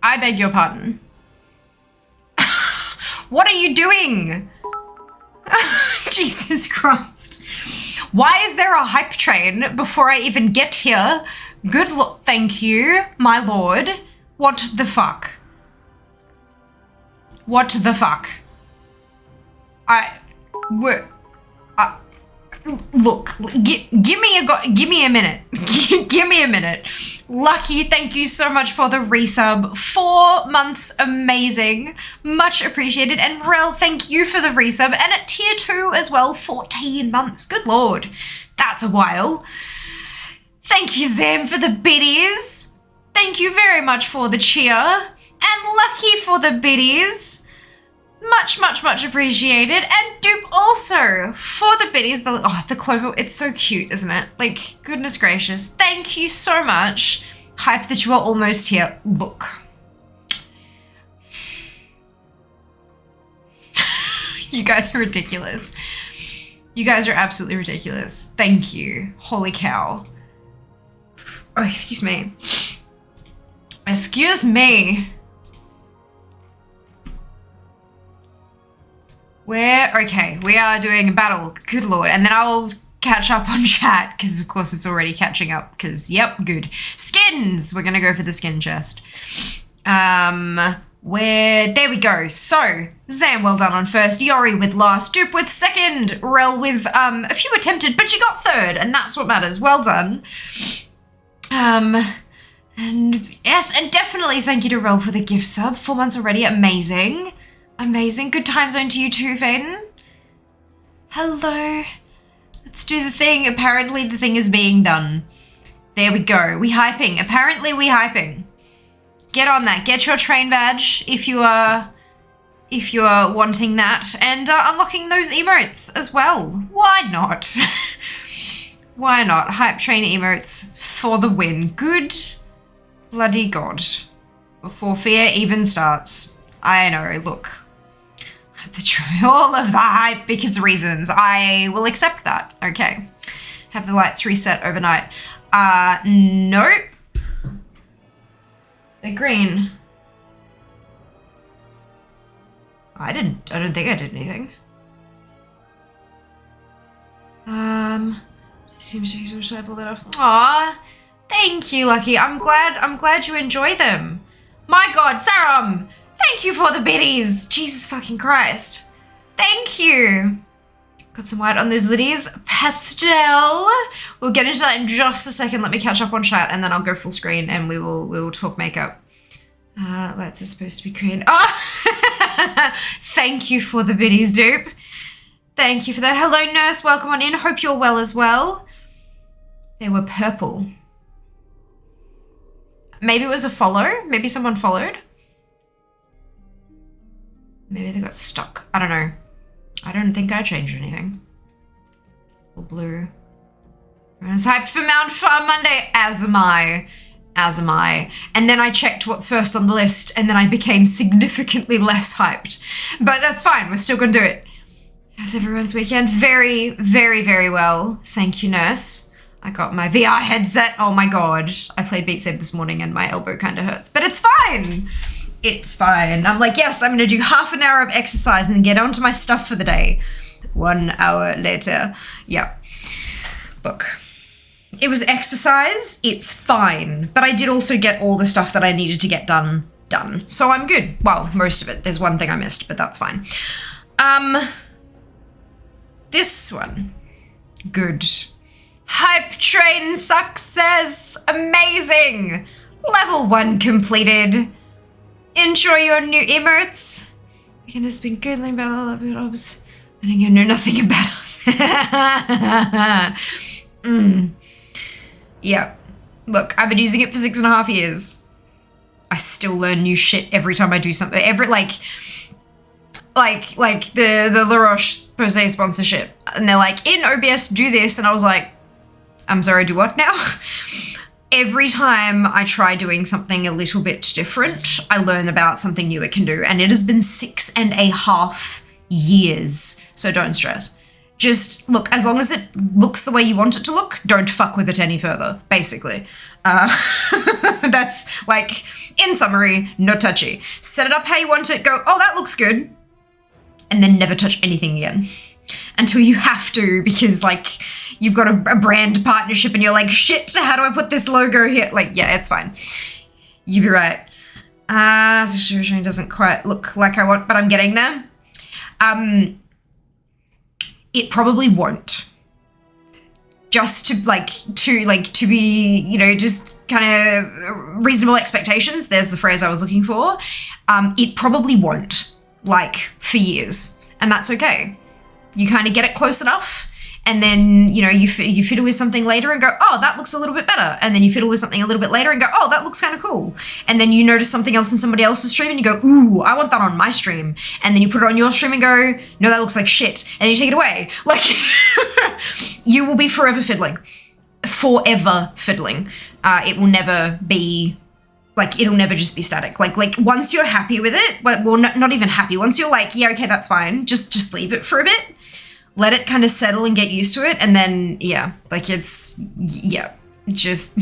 I beg your pardon. What are you doing? Jesus Christ. Why is there a hype train before I even get here? Good luck, thank you, my lord. What the fuck? What the fuck? Look, give me a minute. Give me a minute. Lucky, thank you so much for the resub. 4 months, amazing. Much appreciated. And Rel, thank you for the resub. And at tier 2 as well, 14 months. Good lord, that's a while. Thank you, Zam, for the biddies. Thank you very much for the cheer. And Lucky for the biddies. Much, much, much appreciated. And Dupe also for the biddies. The clover, it's so cute, isn't it? Like, goodness gracious. Thank you so much. Hype that you are almost here. Look. You guys are ridiculous. You guys are absolutely ridiculous. Thank you. Holy cow. Oh, excuse me. Excuse me. Okay, we are doing a battle, good lord, and then I will catch up on chat, because of course it's already catching up, because yep, good. Skins! We're gonna go for the skin chest. There we go. So, Zam, well done on first, Yori with last, Dupe with second, Rel with a few attempted, but you got third, and that's what matters, well done. And yes, and definitely thank you to Rel for the gift sub, 4 months already, amazing. Amazing. Good time zone to you too, Faden. Hello. Let's do the thing. Apparently the thing is being done. There we go. We hyping. Apparently we hyping. Get on that. Get your train badge if you are wanting that. And unlocking those emotes as well. Why not? Why not? Hype train emotes for the win. Good bloody god. Before fear even starts. I know, look. All of the hype because reasons. I will accept that. Okay. Have the lights reset overnight. Nope. They're green. I don't think I did anything. Seems to should I pull that off? Aw, thank you, Lucky. I'm glad you enjoy them. My god, Sarum! Thank you for the biddies. Jesus fucking Christ. Thank you. Got some white on those liddies. Pastel. We'll get into that in just a second. Let me catch up on chat and then I'll go full screen and we will talk makeup. Lights are supposed to be green. Oh! Thank you for the biddies, Dupe. Thank you for that. Hello, nurse. Welcome on in. Hope you're well as well. They were purple. Maybe it was a follow. Maybe someone followed. Maybe they got stuck. I don't know. I don't think I changed anything. Or blue. I was hyped for Mount Farm Monday. As am I. As am I. And then I checked what's first on the list and then I became significantly less hyped. But that's fine. We're still going to do it. How's everyone's weekend? Very, very, very well. Thank you, nurse. I got my VR headset. Oh my god. I played Beat Saber this morning and my elbow kind of hurts. But it's fine. It's fine. I'm like, yes, I'm going to do half an hour of exercise and get onto my stuff for the day. 1 hour later. Yeah. Look, it was exercise. It's fine. But I did also get all the stuff that I needed to get done. So I'm good. Well, most of it. There's one thing I missed, but that's fine. This one. Good. Hype train success. Amazing. Level 1 completed. Enjoy your new emotes. Weekend has been good. Learning about all of it. Then again, know nothing about us. Yeah. Look, I've been using it for 6.5 years. I still learn new shit every time I do something. Like the La Roche-Posay sponsorship. And they're like, in OBS, do this. And I was like, I'm sorry, do what now? Every time I try doing something a little bit different, I learn about something new it can do. And it has been 6.5 years. So don't stress. Just look, as long as it looks the way you want it to look, don't fuck with it any further, basically. That's like, in summary, no touchy. Set it up how you want it, go, oh, that looks good. And then never touch anything again. Until you have to, because like, you've got a brand partnership and you're like, shit, how do I put this logo here? Like, yeah, it's fine. You'd be right. It doesn't quite look like I want, but I'm getting there. It probably won't. Just to be, you know, just kind of reasonable expectations. There's the phrase I was looking for. It probably won't, like, for years. And that's okay. You kind of get it close enough. And then, you know, you fiddle with something later and go, oh, that looks a little bit better. And then you fiddle with something a little bit later and go, oh, that looks kind of cool. And then you notice something else in somebody else's stream and you go, ooh, I want that on my stream. And then you put it on your stream and go, no, that looks like shit. And then you take it away. Like, you will be forever fiddling. Forever fiddling. It will never be, like, it'll never just be static. Like once you're happy with it, well, not even happy. Once you're like, yeah, okay, that's fine. Just leave it for a bit. Let it kind of settle and get used to it. And then, yeah, like it's, yeah, just,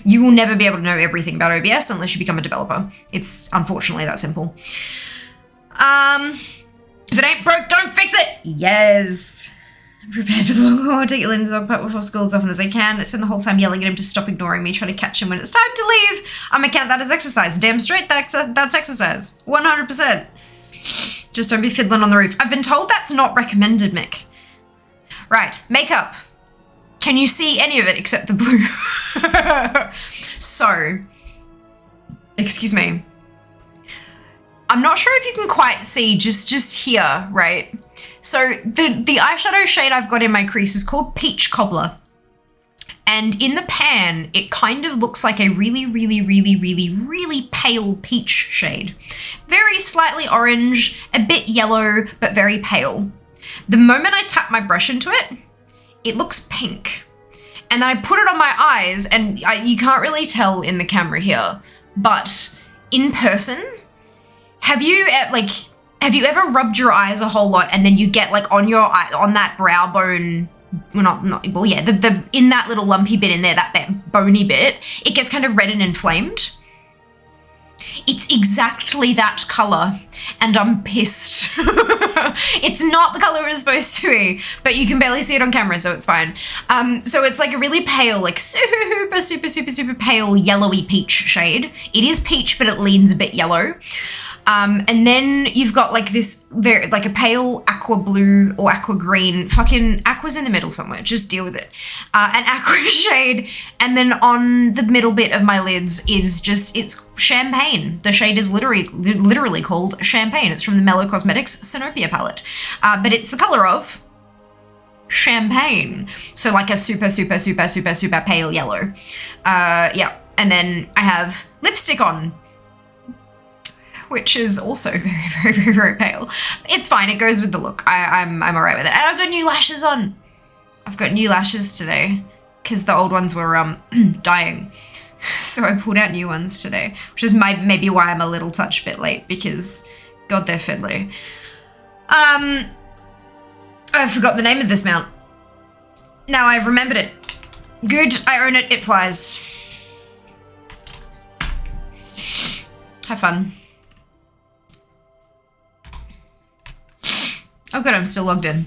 you will never be able to know everything about OBS unless you become a developer. It's unfortunately that simple. If it ain't broke, don't fix it. Yes. I'm prepared for the long haul. Take your lenses off before school as often as I can. I spend the whole time yelling at him to stop ignoring me, trying to catch him when it's time to leave. I'm gonna count that as exercise. Damn straight, that's exercise. 100%. Just don't be fiddling on the roof. I've been told that's not recommended, Mick. Right, makeup. Can you see any of it except the blue? So, excuse me. I'm not sure if you can quite see just here, right? So the eyeshadow shade I've got in my crease is called Peach Cobbler. And in the pan, it kind of looks like a really, really, really, really, really pale peach shade. Very slightly orange, a bit yellow, but very pale. The moment I tap my brush into it, it looks pink. And then I put it on my eyes, and you can't really tell in the camera here, but in person, have you ever rubbed your eyes a whole lot and then you get like on your eye, on that brow bone, well, yeah, the in that little lumpy bit in there, that bony bit, it gets kind of red and inflamed. It's exactly that color, and I'm pissed. It's not the color it's supposed to be, but you can barely see it on camera, so it's fine. So it's like a really pale, like super, super, super, super pale yellowy peach shade. It is peach, but it leans a bit yellow. And then you've got like this very, like a pale aqua blue or aqua green, fucking aqua's in the middle somewhere, just deal with it. An aqua shade, and then on the middle bit of my lids is just, it's champagne. The shade is literally called champagne. It's from the Mellow Cosmetics Sinopia palette. But it's the color of champagne. So like a super, super, super, super, super pale yellow. Yeah, and then I have lipstick on, which is also very, very, very, very pale. It's fine, it goes with the look. I'm all right with it. And I've got new lashes on. I've got new lashes today because the old ones were dying. So I pulled out new ones today, which is maybe why I'm a little touch bit late, because God, they're fiddly. I forgot the name of this mount. Now I've remembered it. Good, I own it, it flies. Have fun. Oh good, I'm still logged in.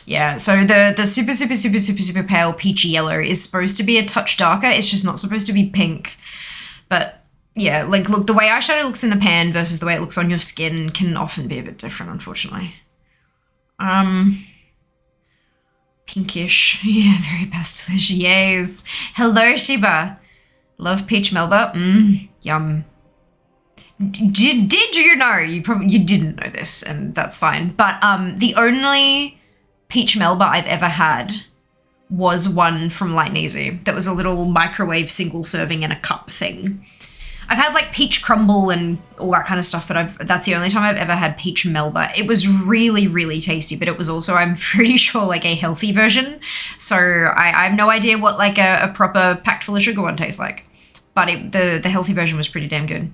Yeah, so the super, super, super, super, super pale peachy yellow is supposed to be a touch darker. It's just not supposed to be pink. But yeah, like look, the way eyeshadow looks in the pan versus the way it looks on your skin can often be a bit different, unfortunately. Pinkish. Yeah, very pastelish. Yes. Hello, Shiba. Love peach Melba. Yum. Did you know? You didn't know this, and that's fine. But the only peach Melba I've ever had was one from Light and Easy. That was a little microwave single serving in a cup thing. I've had like peach crumble and all that kind of stuff, but that's the only time I've ever had peach Melba. It was really, really tasty, but it was also, I'm pretty sure, like a healthy version. So I have no idea what like a proper packed full of sugar one tastes like. But the healthy version was pretty damn good.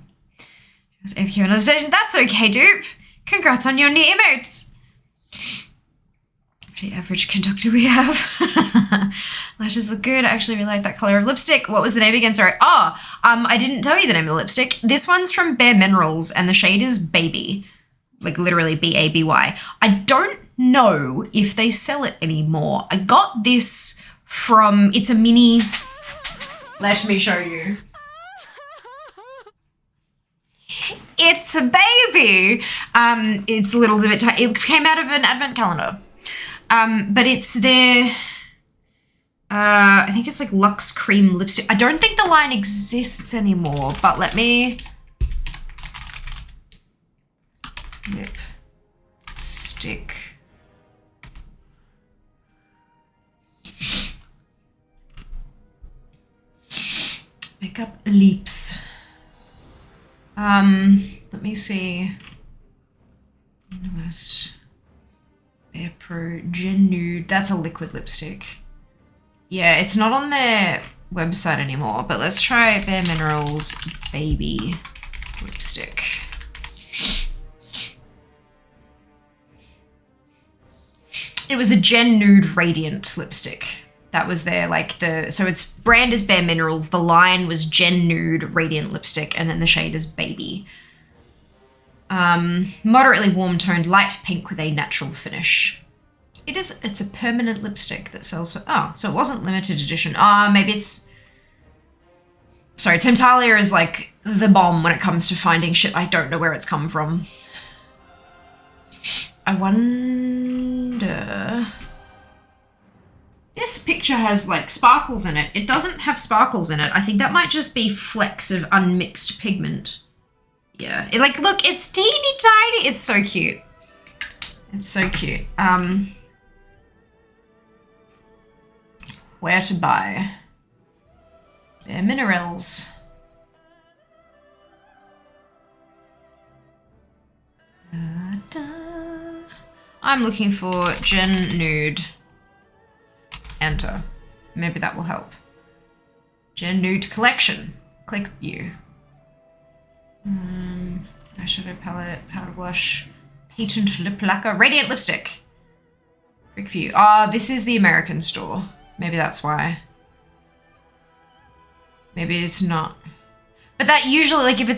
was AFK on the station. That's okay, dupe. Congrats on your new emotes. Pretty average conductor we have. Lashes look good. I actually really like that color of lipstick. What was the name again? Sorry. I didn't tell you the name of the lipstick. This one's from Bareminerals and the shade is Baby. Like literally B-A-B-Y. I don't know if they sell it anymore. I got this from, it's a mini, let me show you. It's a baby. It's a little bit tiny. It came out of an advent calendar. But it's their, I think it's like Luxe Cream Lipstick. I don't think the line exists anymore, but let me, lipstick. Makeup Leaps. Let me see. Bare Pro Gen Nude. That's a liquid lipstick. Yeah, it's not on their website anymore, but let's try Bareminerals Baby lipstick. It was a Gen Nude Radiant lipstick. That was their, like, so its brand is Bareminerals, the line was Gen Nude Radiant lipstick, and then the shade is Baby. Moderately warm toned light pink with a natural finish. It's a permanent lipstick that sells for, so it wasn't limited edition. Maybe it's, sorry, Temptalia is like the bomb when it comes to finding shit I don't know where it's come from. I wonder, this picture has like sparkles in it. It doesn't have sparkles in it. I think that might just be flecks of unmixed pigment. Yeah, like, look, it's teeny tiny. It's so cute. It's so cute. Where to buy? Bareminerals. I'm looking for Gen Nude. Enter. Maybe that will help. Gen Nude Collection. Click view. Eyeshadow palette, powder blush, patent lip lacquer, radiant lipstick. Quick view. This is the American store. Maybe that's why. Maybe it's not. But that usually, like, if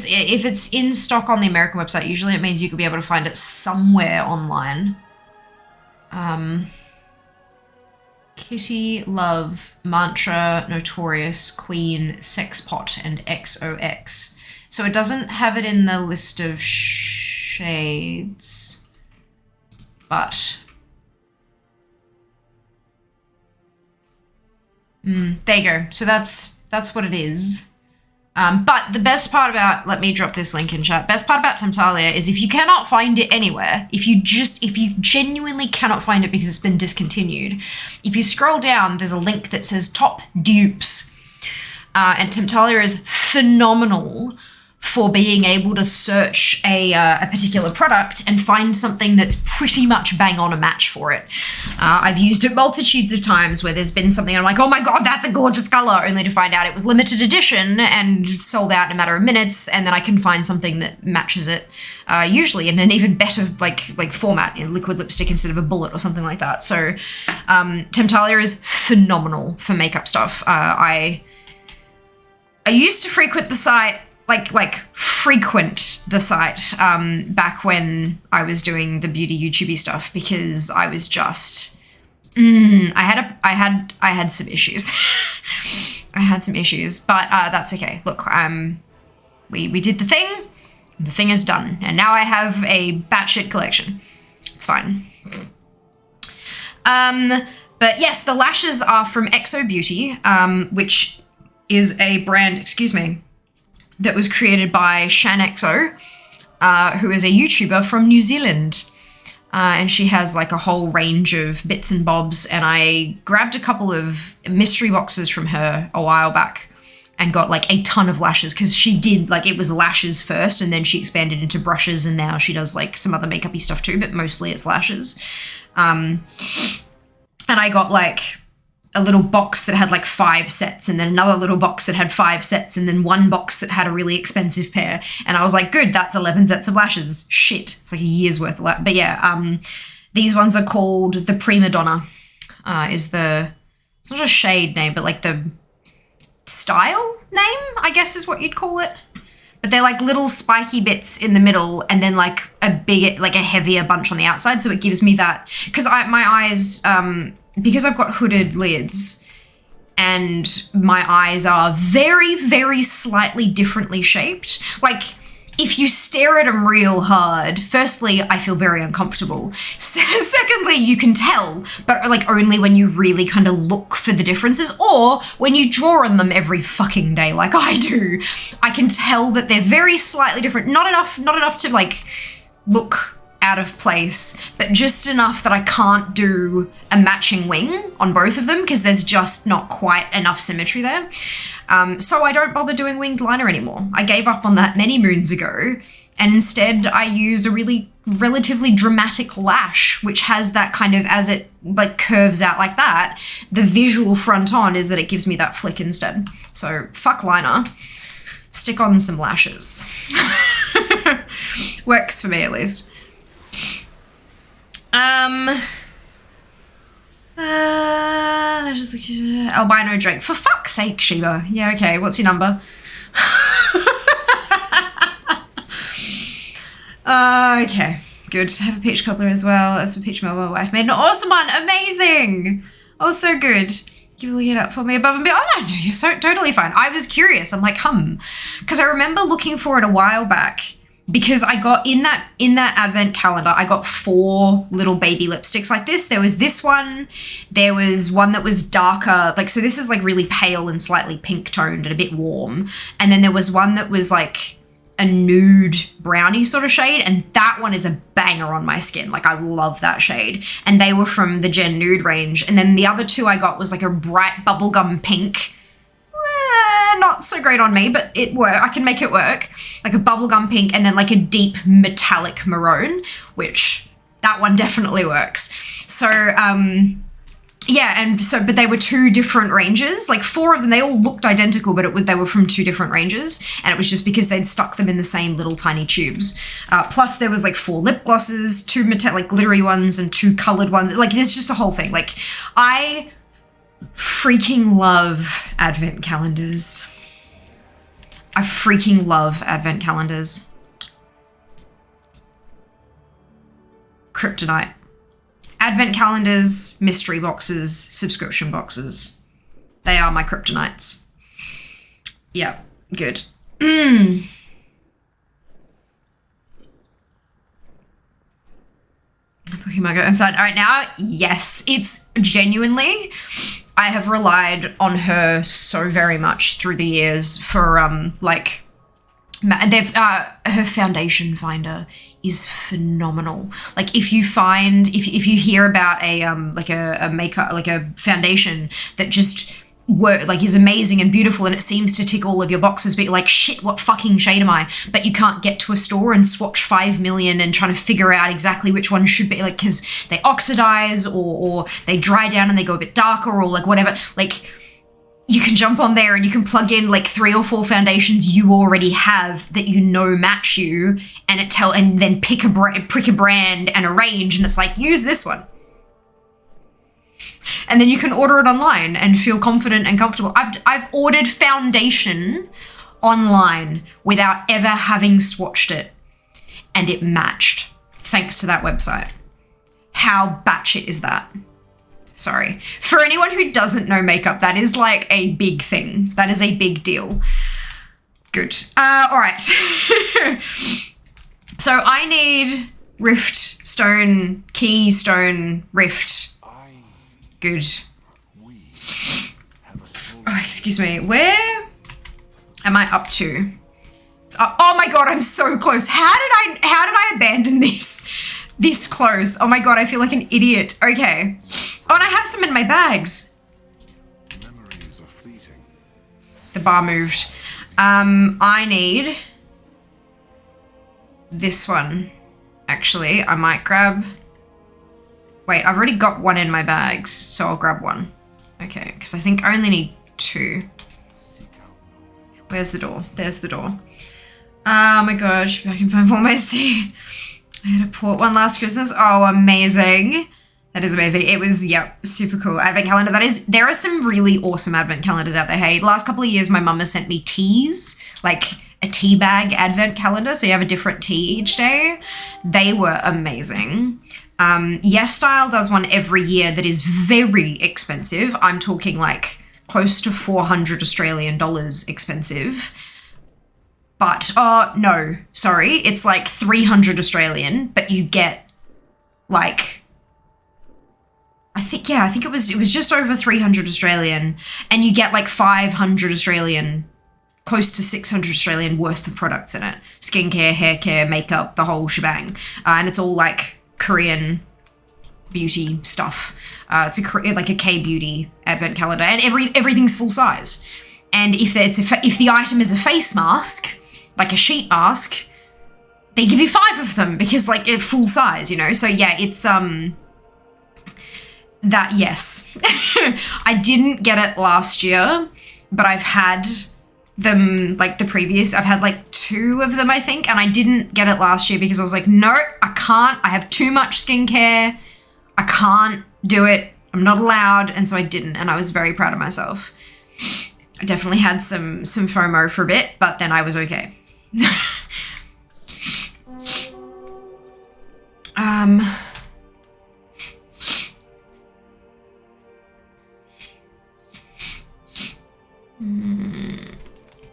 it's in stock on the American website, usually it means you could be able to find it somewhere online. Kitty, Love, Mantra, Notorious, Queen, Sexpot, and XOX. So it doesn't have it in the list of shades, but there you go. So that's what it is. But the best part about, let me drop this link in chat. Best part about Temptalia is if you cannot find it anywhere, if you genuinely cannot find it because it's been discontinued, if you scroll down, there's a link that says top dupes. And Temptalia is phenomenal for being able to search a particular product and find something that's pretty much bang on a match for it. I've used it multitudes of times where there's been something I'm like, oh my god, that's a gorgeous color, only to find out it was limited edition and sold out in a matter of minutes, and then I can find something that matches it, usually in an even better like format, in liquid lipstick instead of a bullet or something like that. So Temptalia is phenomenal for makeup stuff. I used to frequent the site, frequent the site back when I was doing the beauty YouTubey stuff, because I was just, I had some issues. I had some issues, but that's okay. Look, we did the thing is done, and now I have a batshit collection. It's fine. But yes, the lashes are from Exo Beauty, which is a brand, that was created by Shan Exo, who is a YouTuber from New Zealand. And she has like a whole range of bits and bobs, and I grabbed a couple of mystery boxes from her a while back and got like a ton of lashes, because she did, like, it was lashes first and then she expanded into brushes, and now she does like some other makeup-y stuff too, but mostly it's lashes. And I got like a little box that had like 5 sets, and then another little box that had 5 sets, and then one box that had a really expensive pair. And I was like, good, that's 11 sets of lashes. Shit, it's like a year's worth of lashes. But yeah, these ones are called the Prima Donna. It's not a shade name, but like the style name, I guess is what you'd call it. But they're like little spiky bits in the middle, and then like a heavier bunch on the outside. So it gives me that, because my eyes, because I've got hooded lids and my eyes are very, very slightly differently shaped. Like, if you stare at them real hard, firstly, I feel very uncomfortable. Secondly, you can tell, but like only when you really kind of look for the differences, or when you draw on them every fucking day like I do. I can tell that they're very slightly different. Not enough to like look out of place, but just enough that I can't do a matching wing on both of them because there's just not quite enough symmetry there. So I don't bother doing winged liner anymore. I gave up on that many moons ago, and instead I use a really relatively dramatic lash, which has that kind of, as it like curves out like that, the visual front on is that it gives me that flick instead. So fuck liner, stick on some lashes. Works for me at least. Albino Drake. For fuck's sake, Sheba. Yeah, okay. What's your number? Okay. Good. Have a peach cobbler as well. As for peach milk, my wife made an awesome one. Amazing. Oh, so good. You will get up for me above and beyond. Oh, no, you're so totally fine. I was curious. I'm like, because I remember looking for it a while back. Because I got in that advent calendar, I got 4 little baby lipsticks like this. There was this one, there was one that was darker, like, so this is like really pale and slightly pink toned and a bit warm. And then there was one that was like a nude brownie sort of shade, and that one is a banger on my skin. Like, I love that shade. And they were from the Gen Nude range. And then the other 2 I got was like a bright bubblegum pink. Not so great on me, but it worked. I can make it work. Like a bubblegum pink, and then like a deep metallic maroon, which that one definitely works. So, yeah, but they were 2 different ranges, like 4 of them, they all looked identical, but they were from 2 different ranges, and it was just because they'd stuck them in the same little tiny tubes. Plus there was like 4 lip glosses, 2 metallic glittery ones, and 2 colored ones. Like, there's just a whole thing. Like, I freaking love advent calendars. I freaking love advent calendars. Kryptonite. Advent calendars, mystery boxes, subscription boxes. They are my kryptonites. Yeah, good. Pokemon Go inside. All right, now, yes, it's genuinely, I have relied on her so very much through the years for, like, her foundation finder is phenomenal. Like, if you hear about a makeup, like a foundation that just is amazing and beautiful, and it seems to tick all of your boxes, but you're like, shit, what fucking shade am I? But you can't get to a store and swatch 5 million and trying to figure out exactly which one should be, like, because they oxidize or they dry down and they go a bit darker or like whatever. Like, you can jump on there and you can plug in like 3 or 4 foundations you already have that you know match you, and then pick a brand and a range, and it's like, use this one. And then you can order it online and feel confident and comfortable. I've ordered foundation online without ever having swatched it, and it matched thanks to that website. How batshit is that? Sorry. For anyone who doesn't know makeup, that is like a big thing. That is a big deal. Good. All right. So I need Rift Stone, Key Stone, Rift. Good. Oh, excuse me. Where am I up to? Oh my god, I'm so close. How did I abandon this close? Oh my god, I feel like an idiot. Okay. Oh, and I have some in my bags. Memories are fleeting. The bar moved. I need this one. Actually, I might grab... Wait, I've already got one in my bags, so I'll grab one. Okay, because I think I only need 2. Where's the door? There's the door. Oh my gosh, I can find pharmacy. I had a port one last Christmas. Oh, amazing. That is amazing. It was, yep, super cool. Advent calendar. There are some really awesome advent calendars out there. Hey, last couple of years, my mum has sent me teas, like a tea bag advent calendar. So you have a different tea each day. They were amazing. Yes Style does one every year that is very expensive. I'm talking like close to 400 Australian dollars expensive. But, no, sorry. It's like 300 Australian, but you get like, I think it was just over 300 Australian, and you get like 500 Australian, close to 600 Australian worth of products in it. Skincare, hair care, makeup, the whole shebang. And it's all like Korean beauty stuff. It's like a K-beauty advent calendar, and everything's full size. And if the item is a face mask, like a sheet mask, they give you 5 of them because like it's full size, you know? So yeah, it's, that, yes. I didn't get it last year, but I've had them like I've had like 2 of them, I think, and I didn't get it last year because I was like, no, I can't. I have too much skincare. I can't do it. I'm not allowed. And so I didn't, and I was very proud of myself. I definitely had some FOMO for a bit, but then I was okay.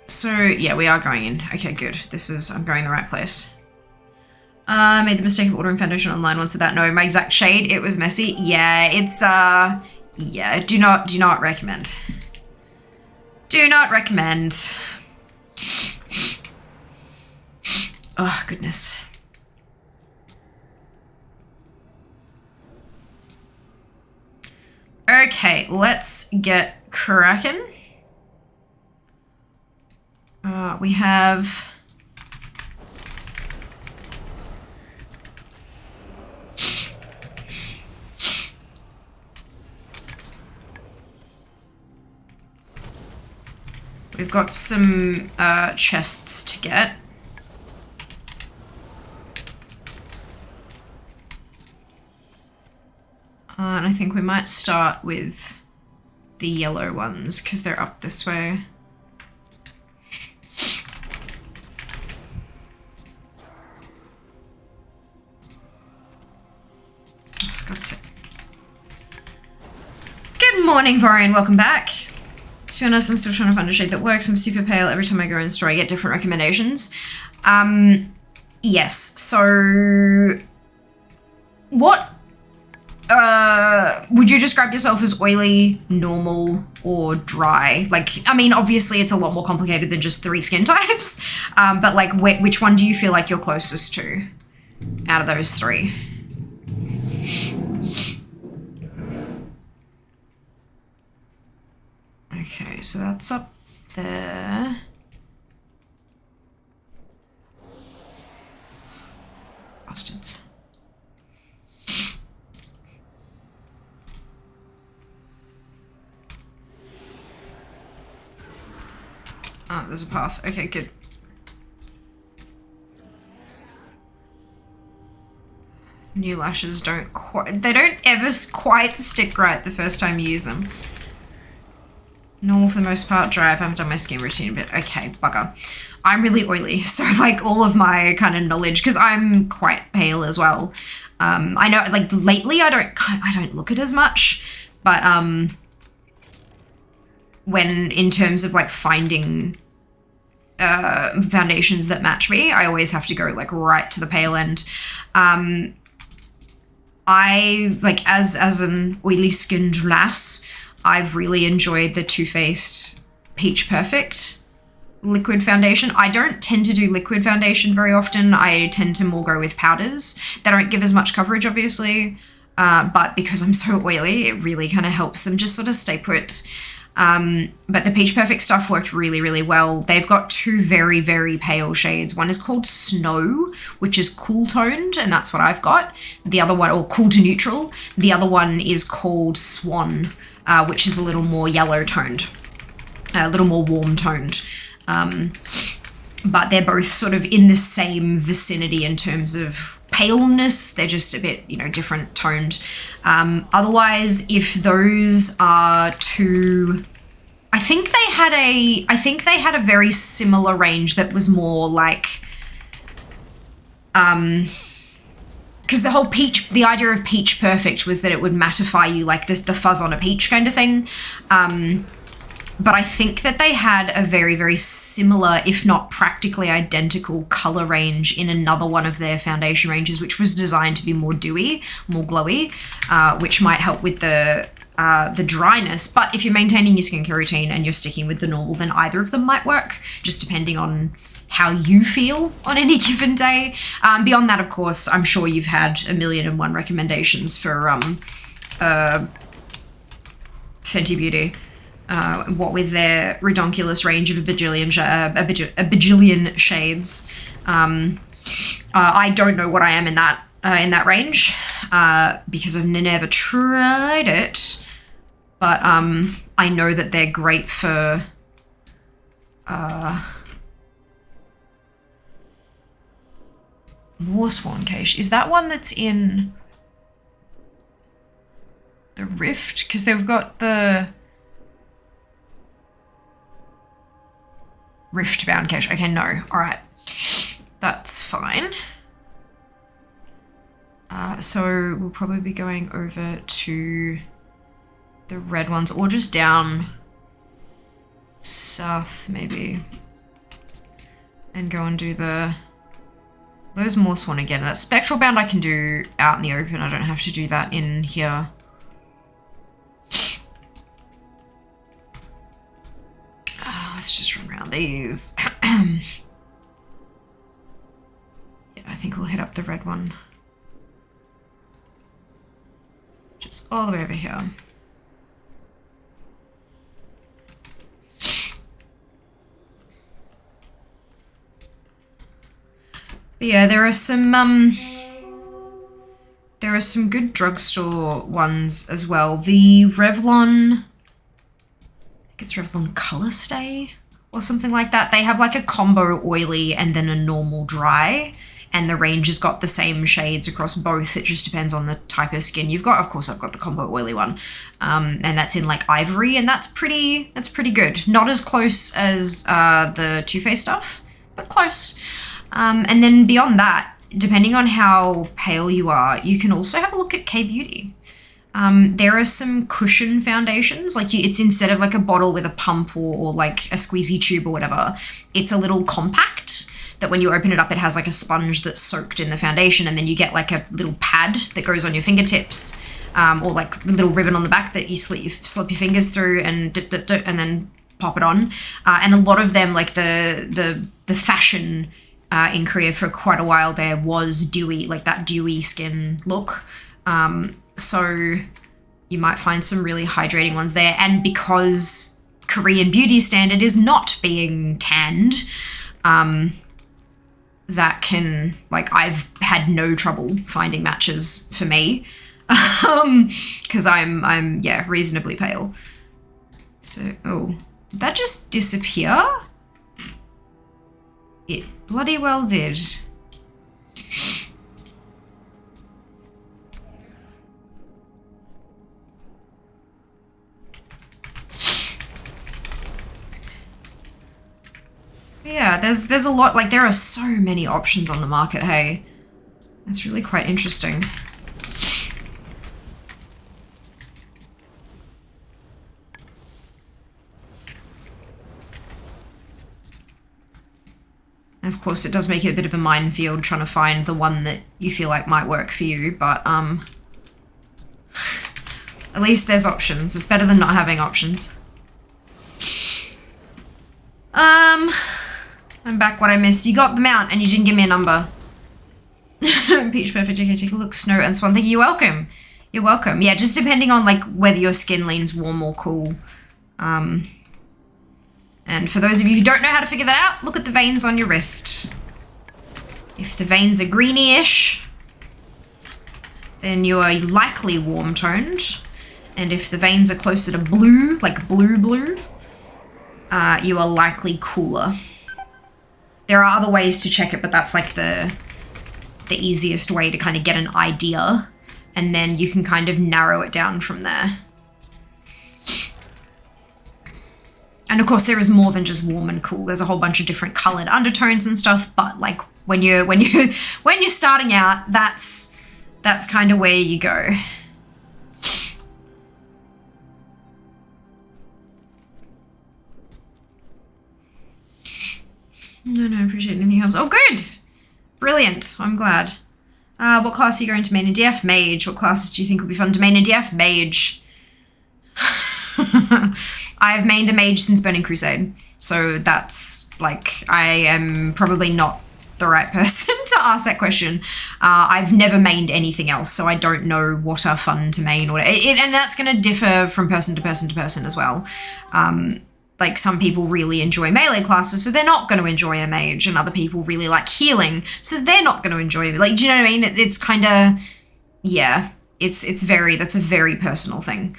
So yeah, we are going in. Okay, good. I'm going the right place. I made the mistake of ordering foundation online once without knowing my exact shade. It was messy. Yeah, it's yeah, do not recommend. Do not recommend. Oh, goodness. Okay, let's get cracking. We have... We've got some chests to get. And I think we might start with the yellow ones because they're up this way. Oh, for God's sake. Good morning, Vorian. Welcome back. To be honest, I'm still trying to find a shade that works. I'm super pale. Every time I go in the store, I get different recommendations. Yes. So, what would you describe yourself as oily, normal, or dry? Like, I mean, obviously it's a lot more complicated than just 3 skin types. But like, which one do you feel like you're closest to out of those 3? Okay, so that's up there. Bastards. Oh, there's a path. Okay, good. New lashes don't ever quite stick right the first time you use them. Normal for the most part, dry. I haven't done my skin routine, but okay, bugger. I'm really oily, so like all of my kind of knowledge, because I'm quite pale as well. I know, like lately I don't look it as much, but when in terms of like finding foundations that match me, I always have to go like right to the pale end. I like as an oily skinned lass, I've really enjoyed the Too Faced Peach Perfect liquid foundation. I don't tend to do liquid foundation very often. I tend to more go with powders. They don't give as much coverage, obviously, but because I'm so oily, it really kind of helps them just sort of stay put. But the Peach Perfect stuff worked really, really well. They've got two very, very pale shades. One is called Snow, which is cool toned, and that's what I've got. The other one, or cool to neutral. The other one is called Swan, which is a little more yellow toned, a little more warm toned. But they're both sort of in the same vicinity in terms of paleness. They're just a bit, you know, different toned. Otherwise, if those are too, I think they had a very similar range that was more like, because the whole peach, the idea of Peach Perfect was that it would mattify you like this, the fuzz on a peach kind of thing. But I think that they had a very, very similar, if not practically identical color range in another one of their foundation ranges, which was designed to be more dewy, more glowy, which might help with the dryness. But if you're maintaining your skincare routine and you're sticking with the normal, then either of them might work, just depending on how you feel on any given day. Beyond that, of course, I'm sure you've had 1,000,001 recommendations for Fenty Beauty. What with their redonkulous range of a bajillion shades. I don't know what I am in that range because I've never tried it, but I know that they're great for more Swan Cache. Is that one that's in the Rift? Because they've got the Rift bound cache. Okay, no. All right. That's fine. So we'll probably be going over to the red ones or just down south maybe and go and do those more Swan again. That Spectral bound I can do out in the open. I don't have to do that in here. Let's just run around these. Yeah, I think we'll hit up the red one. Just all the way over here. But yeah, there are some good drugstore ones as well. The Revlon, it's Revlon Color Stay or something like that. They have like a combo oily and then a normal dry, and the range has got the same shades across both. It just depends on the type of skin you've got. Of course, I've got the combo oily one, and that's in like ivory, and that's pretty good. Not as close as the Too Faced stuff, but close. And then beyond that, depending on how pale you are, you can also have a look at K-Beauty. There are some cushion foundations, like it's instead of like a bottle with a pump or like a squeezy tube or whatever, it's a little compact that when you open it up, it has like a sponge that's soaked in the foundation, and then you get like a little pad that goes on your fingertips, or like a little ribbon on the back that you slip your fingers through and then pop it on. And a lot of them, like the fashion in Korea for quite a while there was dewy, like that dewy skin look. So you might find some really hydrating ones there. And because Korean beauty standard is not being tanned, that can, like, I've had no trouble finding matches for me, because I'm yeah, reasonably pale. So, oh, did that just disappear? It bloody well did. Yeah, there's a lot, like there are so many options on the market, hey. That's really quite interesting. And of course, it does make it a bit of a minefield trying to find the one that you feel like might work for you, but at least there's options. It's better than not having options. I'm back. What I missed. You got the mount and you didn't give me a number. Peach Perfect. Okay, take a look. Snow and Swan. Thank you. You're welcome. You're welcome. Yeah, just depending on like whether your skin leans warm or cool. And for those of you who don't know how to figure that out, look at the veins on your wrist. If the veins are greeny-ish, then you are likely warm-toned. And if the veins are closer to blue, like blue, you are likely cooler. There are other ways to check it, but that's like the easiest way to kind of get an idea. And then you can kind of narrow it down from there. And of course there is more than just warm and cool. There's a whole bunch of different colored undertones and stuff, but like when you're starting out, that's kind of where you go. No, I appreciate anything helps. Oh, good. Brilliant. I'm glad. What class are you going to main in DF? Mage. What classes do you think would be fun to main in DF? Mage. I've mained a mage since Burning Crusade. So that's like, I am probably not the right person to ask that question. I've never mained anything else, so I don't know what are fun to main. And that's going to differ from person to person to person as well. Like some people really enjoy melee classes, so they're not going to enjoy a mage, and other people really like healing, so they're not going to enjoy it. Like, do you know what I mean? It's kind of, yeah, that's a very personal thing.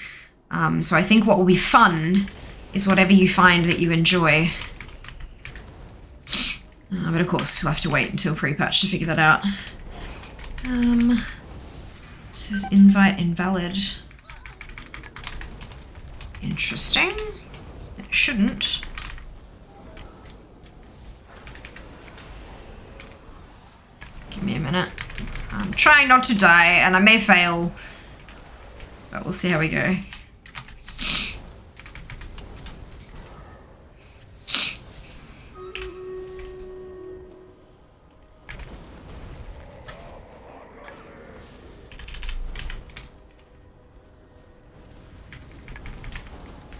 So I think what will be fun is whatever you find that you enjoy. But of course, you'll have to wait until pre-patch to figure that out. It says invite invalid. Interesting. It shouldn't. Give me a minute. I'm trying not to die, and I may fail, but we'll see how we go.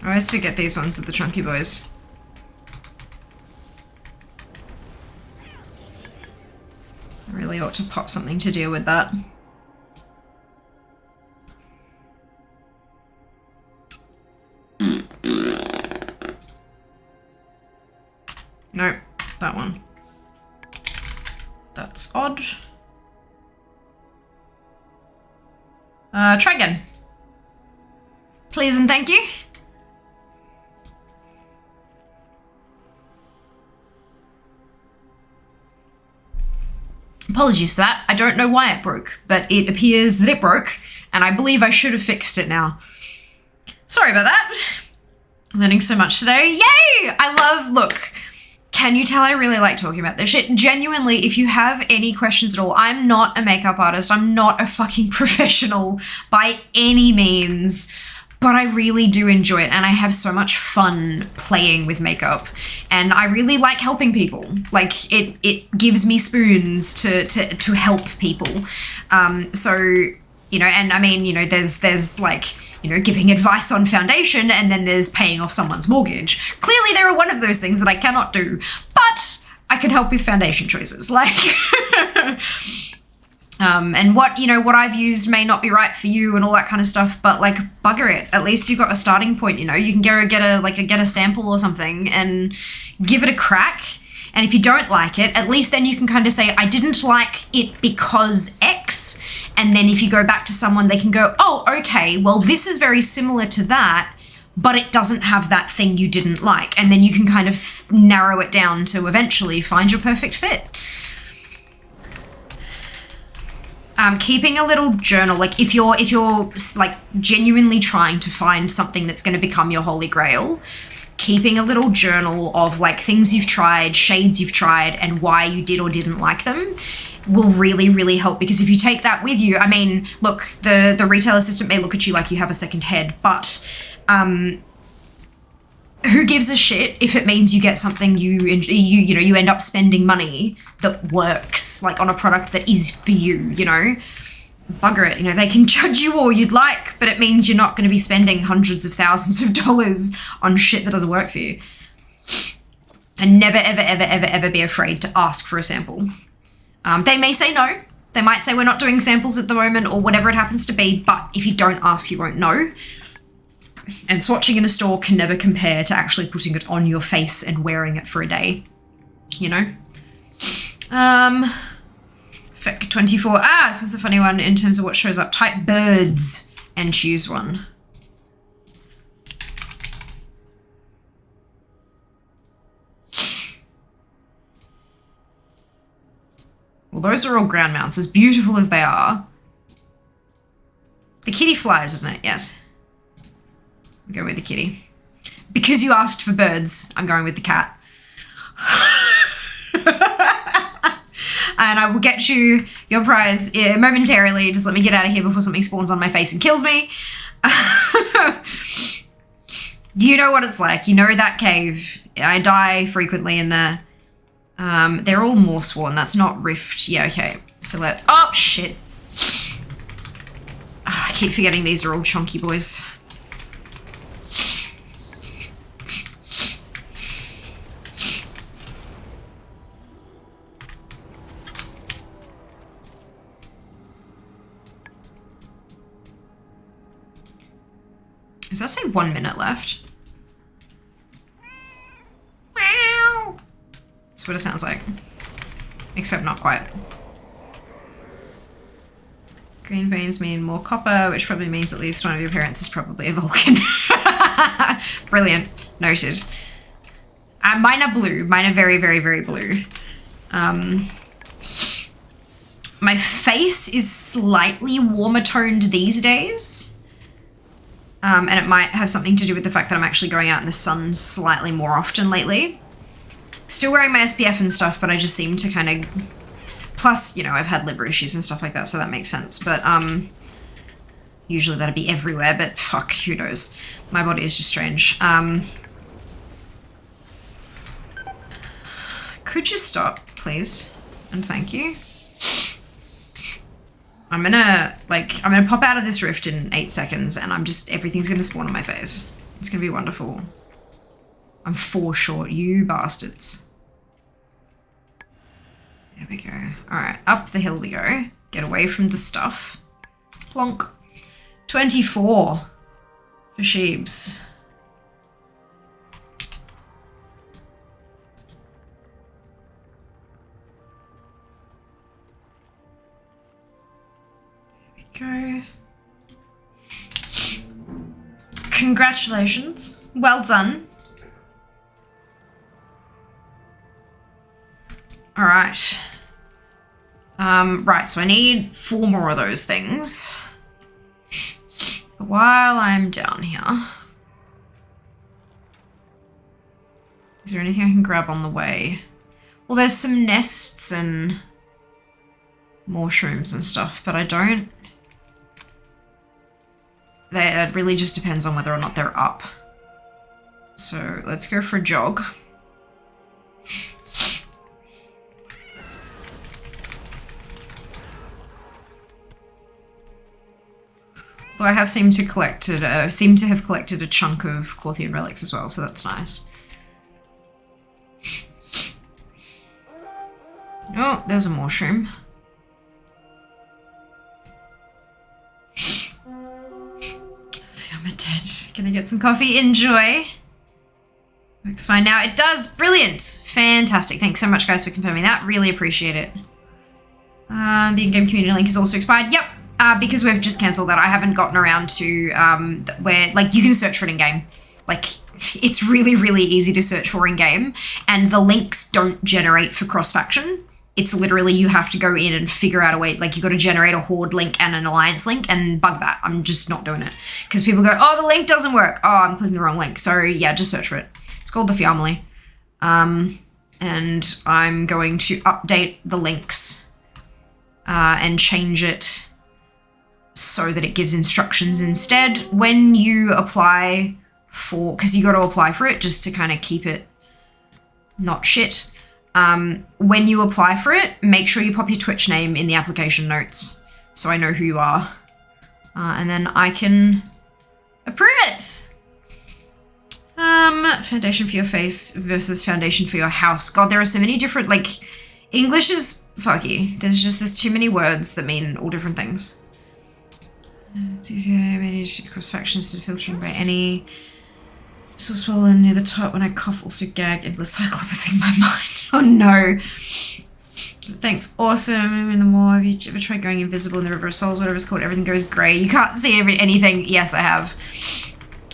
I always forget these ones are the chunky boys. I really ought to pop something to deal with that. Nope, that one. That's odd. Try again. Please and thank you. Apologies for that. I don't know why it broke, but it appears that it broke, and I believe I should have fixed it now. Sorry about that. Learning so much today. Yay! Look, can you tell I really like talking about this shit? Genuinely, if you have any questions at all, I'm not a makeup artist. I'm not a fucking professional by any means. But I really do enjoy it, and I have so much fun playing with makeup, and I really like helping people. Like, it gives me spoons to help people. So, you know, and I mean, you know, there's like, you know, giving advice on foundation, and then there's paying off someone's mortgage. Clearly there are one of those things that I cannot do, but I can help with foundation choices. Like, and what I've used may not be right for you and all that kind of stuff, but like, bugger it. At least you got a starting point, you know. You can get a sample or something and give it a crack. And if you don't like it, at least then you can kind of say, I didn't like it because X. And then if you go back to someone, they can go, oh, okay, well, this is very similar to that, but it doesn't have that thing you didn't like. And then you can kind of narrow it down to eventually find your perfect fit. Keeping a little journal, like if you're like genuinely trying to find something that's going to become your holy grail, keeping a little journal of like things you've tried, shades you've tried, and why you did or didn't like them will really, really help. Because if you take that with you, I mean, look, the retail assistant may look at you like you have a second head, but who gives a shit if it means you get something you end up spending money that works, like on a product that is for you, you know? Bugger it, you know, they can judge you all you'd like, but it means you're not going to be spending hundreds of thousands of dollars on shit that doesn't work for you. And never, ever, ever, ever, ever be afraid to ask for a sample. They may say no. They might say we're not doing samples at the moment or whatever it happens to be, but if you don't ask, you won't know. And swatching in a store can never compare to actually putting it on your face and wearing it for a day, you know? Fic 24. This was a funny one in terms of what shows up. Type birds and choose one. Well, those are all ground mounts, as beautiful as they are. The kitty flies, isn't it? Yes. I'll go with the kitty. Because you asked for birds, I'm going with the cat. And I will get you your prize momentarily. Just let me get out of here before something spawns on my face and kills me. You know what it's like. You know that cave. I die frequently in there. They're all Morsworn. That's not Rift. Yeah, okay. So let's... Oh, shit. I keep forgetting these are all chunky boys. Does that say 1 minute left? Wow. That's what it sounds like. Except not quite. Green veins mean more copper, which probably means at least one of your parents is probably a Vulcan. Brilliant. Noted. Mine are blue. Mine are very, very, very blue. My face is slightly warmer toned these days. And it might have something to do with the fact that I'm actually going out in the sun slightly more often lately. Still wearing my SPF and stuff, but I just seem to kind of... Plus, you know, I've had liver issues and stuff like that, so that makes sense. But usually that'd be everywhere, but fuck, who knows. My body is just strange. Could you stop, please? And thank you. I'm gonna pop out of this rift in 8 seconds and everything's gonna spawn on my face. It's gonna be wonderful. I'm 4 short, you bastards. There we go. All right, up the hill we go. Get away from the stuff. Plonk. 24 for sheeps. Go. Congratulations. Well done. All right. Right, so I need 4 more of those things. But while I'm down here, is there anything I can grab on the way? Well, there's some nests and more shrooms and stuff, but I don't... It really just depends on whether or not they're up. So let's go for a jog. Though I have seemed to have collected a chunk of Clothian relics as well, so that's nice. Oh, there's a mushroom. Dead. Gonna get some coffee. Enjoy. Works fine now. It does. Brilliant. Fantastic. Thanks so much, guys, for confirming that. Really appreciate it. The in-game community link is also expired. Yep. Because we've just cancelled that. I haven't gotten around to where, like, you can search for it in-game. Like, it's really, really easy to search for in-game, and the links don't generate for cross-faction. It's literally you have to go in and figure out a way, like you got to generate a Horde link and an Alliance link and bug that. I'm just not doing it. Because people go, oh, the link doesn't work. Oh, I'm clicking the wrong link. So yeah, just search for it. It's called the family. And I'm going to update the links and change it so that it gives instructions instead when you apply for, because you got to apply for it just to kind of keep it not shit. When you apply for it, make sure you pop your Twitch name in the application notes so I know who you are. And then I can approve it. Foundation for your face versus foundation for your house. God, there are so many different, like, English is fucky. There's too many words that mean all different things. It's easier I manage cross factions to filtering by any. So swollen near the top when I cough, also gag, endless cyclops in my mind. Oh no. Thanks, awesome. And the more, have you ever tried going invisible in the River of Souls, whatever it's called, everything goes grey. You can't see anything. Yes, I have.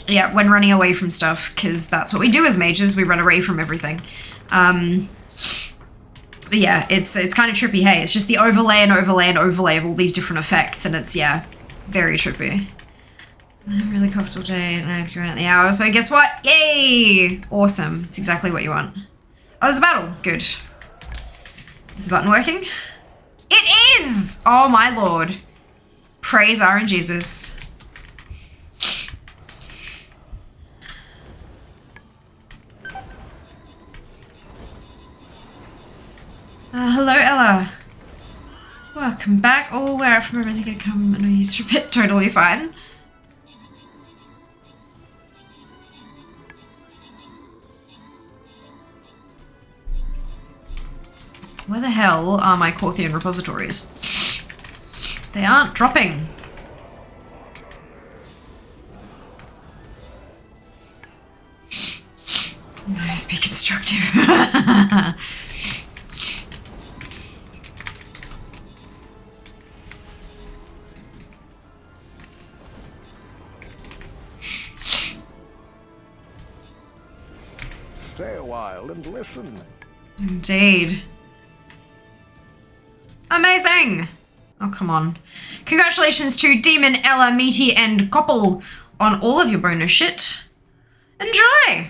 Yeah, when running away from stuff, because that's what we do as mages, we run away from everything. But yeah, it's kind of trippy, hey. It's just the overlay and overlay and overlay of all these different effects, and it's, yeah, very trippy. I'm really coughed all day and I've grown out the hour, so guess what? Yay! Awesome. It's exactly what you want. Oh, there's a battle. Good. Is the button working? It is! Oh my lord. Praise RNG Jesus. Hello, Ella. Welcome back. Oh, where from everything I come and I used to repeat. Totally fine. Where the hell are my Corthian repositories? They aren't dropping. Nice, be constructive. Stay a while and listen. Indeed. Amazing! Oh, come on. Congratulations to Demon, Ella, Meaty, and Koppel on all of your bonus shit. Enjoy!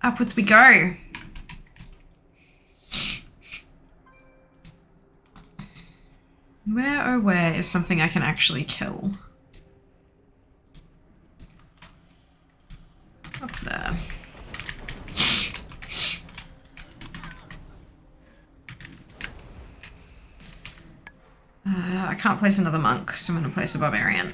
Upwards we go. Where, oh where is something I can actually kill? Up there. I can't place another monk, so I'm going to place a barbarian.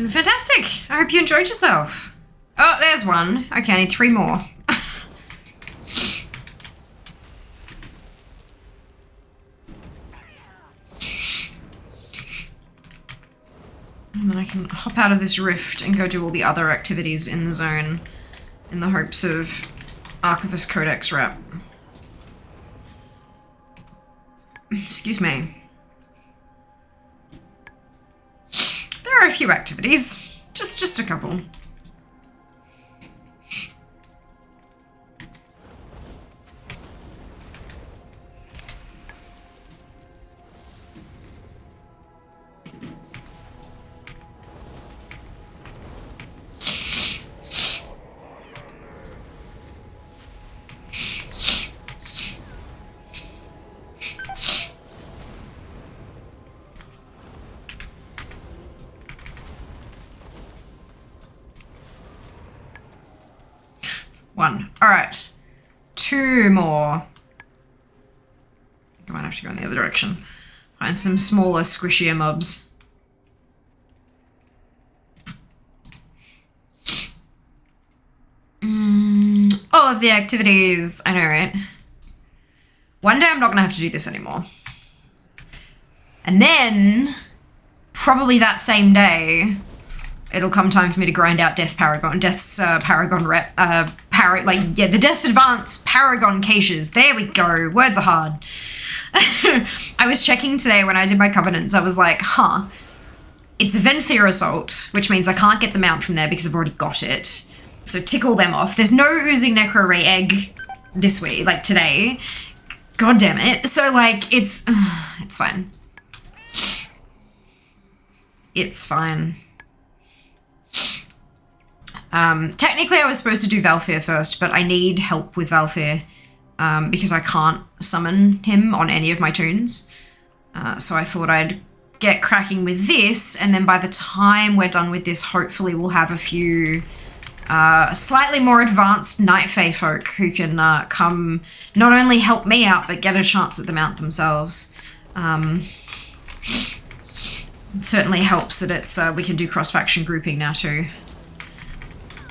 Fantastic! I hope you enjoyed yourself. Oh, there's one. Okay, I need 3 more. And then I can hop out of this rift and go do all the other activities in the zone in the hopes of Archivist Codex wrap. Excuse me. There are a few activities. Just a couple. One. Alright. 2 more. I think I might have to go in the other direction. Find some smaller, squishier mobs. All of the activities. I know, right? One day I'm not going to have to do this anymore. And then, probably that same day, it'll come time for me to grind out Death's Paragon rep, the Death's Advance Paragon caches. There we go. Words are hard. I was checking today when I did my covenants. I was like, huh, it's a Venthyr Assault, which means I can't get the mount from there because I've already got it. So tick all them off. There's no Oozing Necro Ray egg this week, like today. God damn it. So like, it's fine. It's fine. Technically I was supposed to do Valfir first, but I need help with Valfir because I can't summon him on any of my tunes. So I thought I'd get cracking with this, and then by the time we're done with this, hopefully we'll have a few slightly more advanced Night Fae folk who can come not only help me out, but get a chance at the mount themselves. It certainly helps that it's we can do cross-faction grouping now too.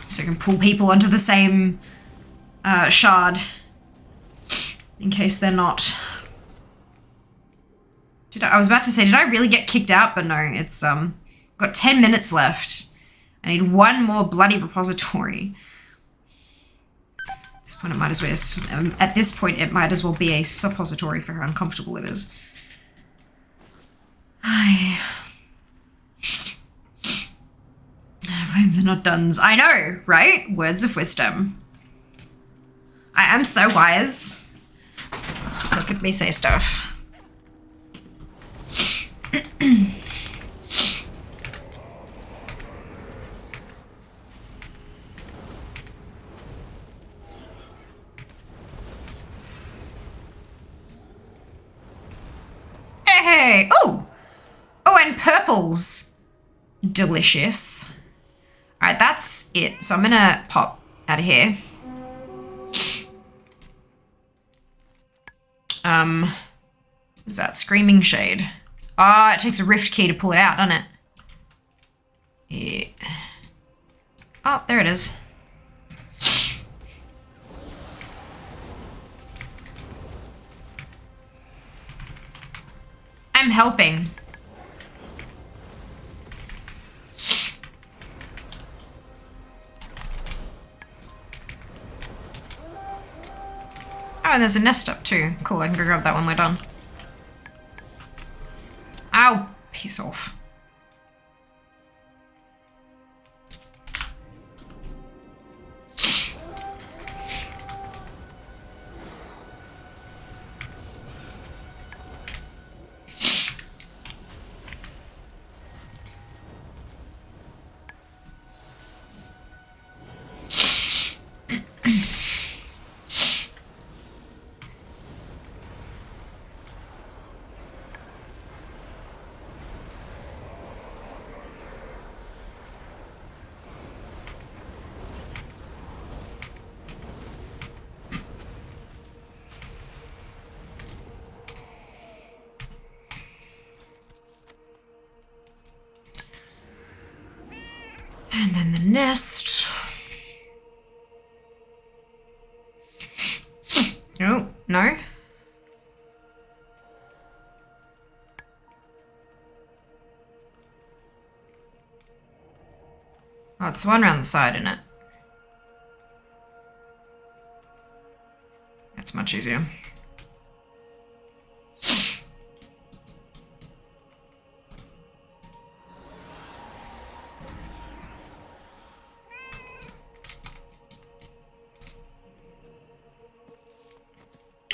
So we can pull people onto the same shard in case they're not. I was about to say, did I really get kicked out? But no, it's got 10 minutes left. I need one more bloody repository. At this point, it might as well be a suppository for how uncomfortable it is. Plans are not done. I know, right? Words of wisdom. I am so wise. Look at me say stuff. Hey! Oh! Oh, and purples. Delicious. Alright, that's it. So I'm gonna pop out of here. What is that? Screaming Shade. Oh, it takes a rift key to pull it out, doesn't it? Yeah. Oh, there it is. I'm helping. Oh, and there's a nest up too. Cool, I can go grab that when we're done. Ow! Piss off. And then the nest. Oh, no. Oh, it's the one around the side, isn't it? That's much easier.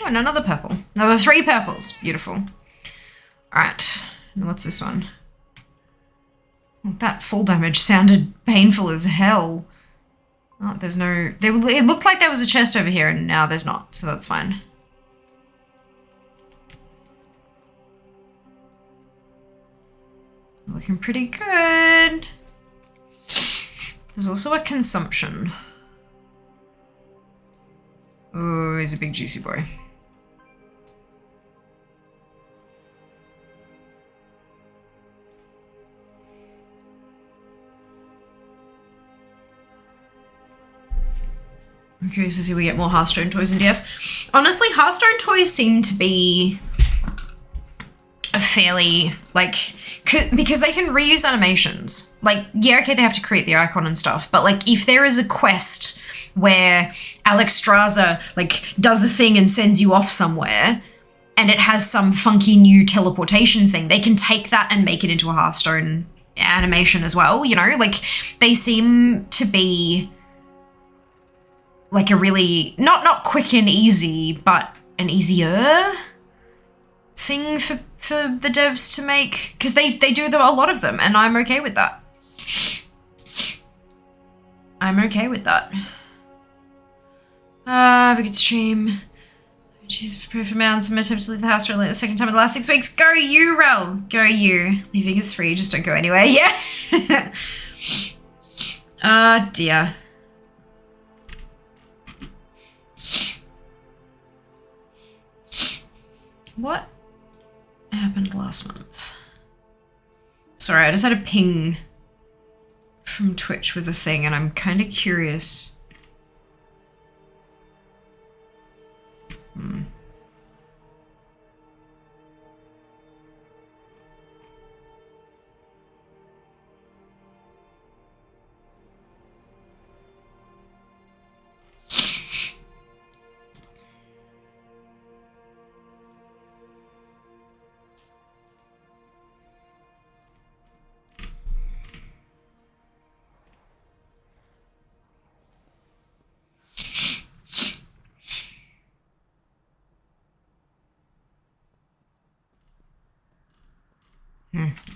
Oh, and another purple. Another 3 purples. Beautiful. All right. And what's this one? Oh, that full damage sounded painful as hell. Oh, there's no... It looked like there was a chest over here, and now there's not, so that's fine. Looking pretty good. There's also a consumption. Oh, he's a big juicy boy. I'm curious to see if we get more Hearthstone toys in DF. Honestly, Hearthstone toys seem to be a fairly, like, because they can reuse animations. Like, yeah, okay, they have to create the icon and stuff, but like, if there is a quest where Alex Straza, like, does a thing and sends you off somewhere, and it has some funky new teleportation thing, they can take that and make it into a Hearthstone animation as well, you know? Like, they seem to be like a really, not quick and easy, but an easier thing for the devs to make. Because they do a lot of them, and I'm okay with that. I'm okay with that. Have a good stream. She's prepared for mounts. I'm going to attempt to leave the house for the second time in the last 6 weeks. Go you, Rel. Go you. Leaving is free. Just don't go anywhere. Yeah. Dear. What? happened last month? Sorry, I just had a ping from Twitch with a thing and I'm kind of curious.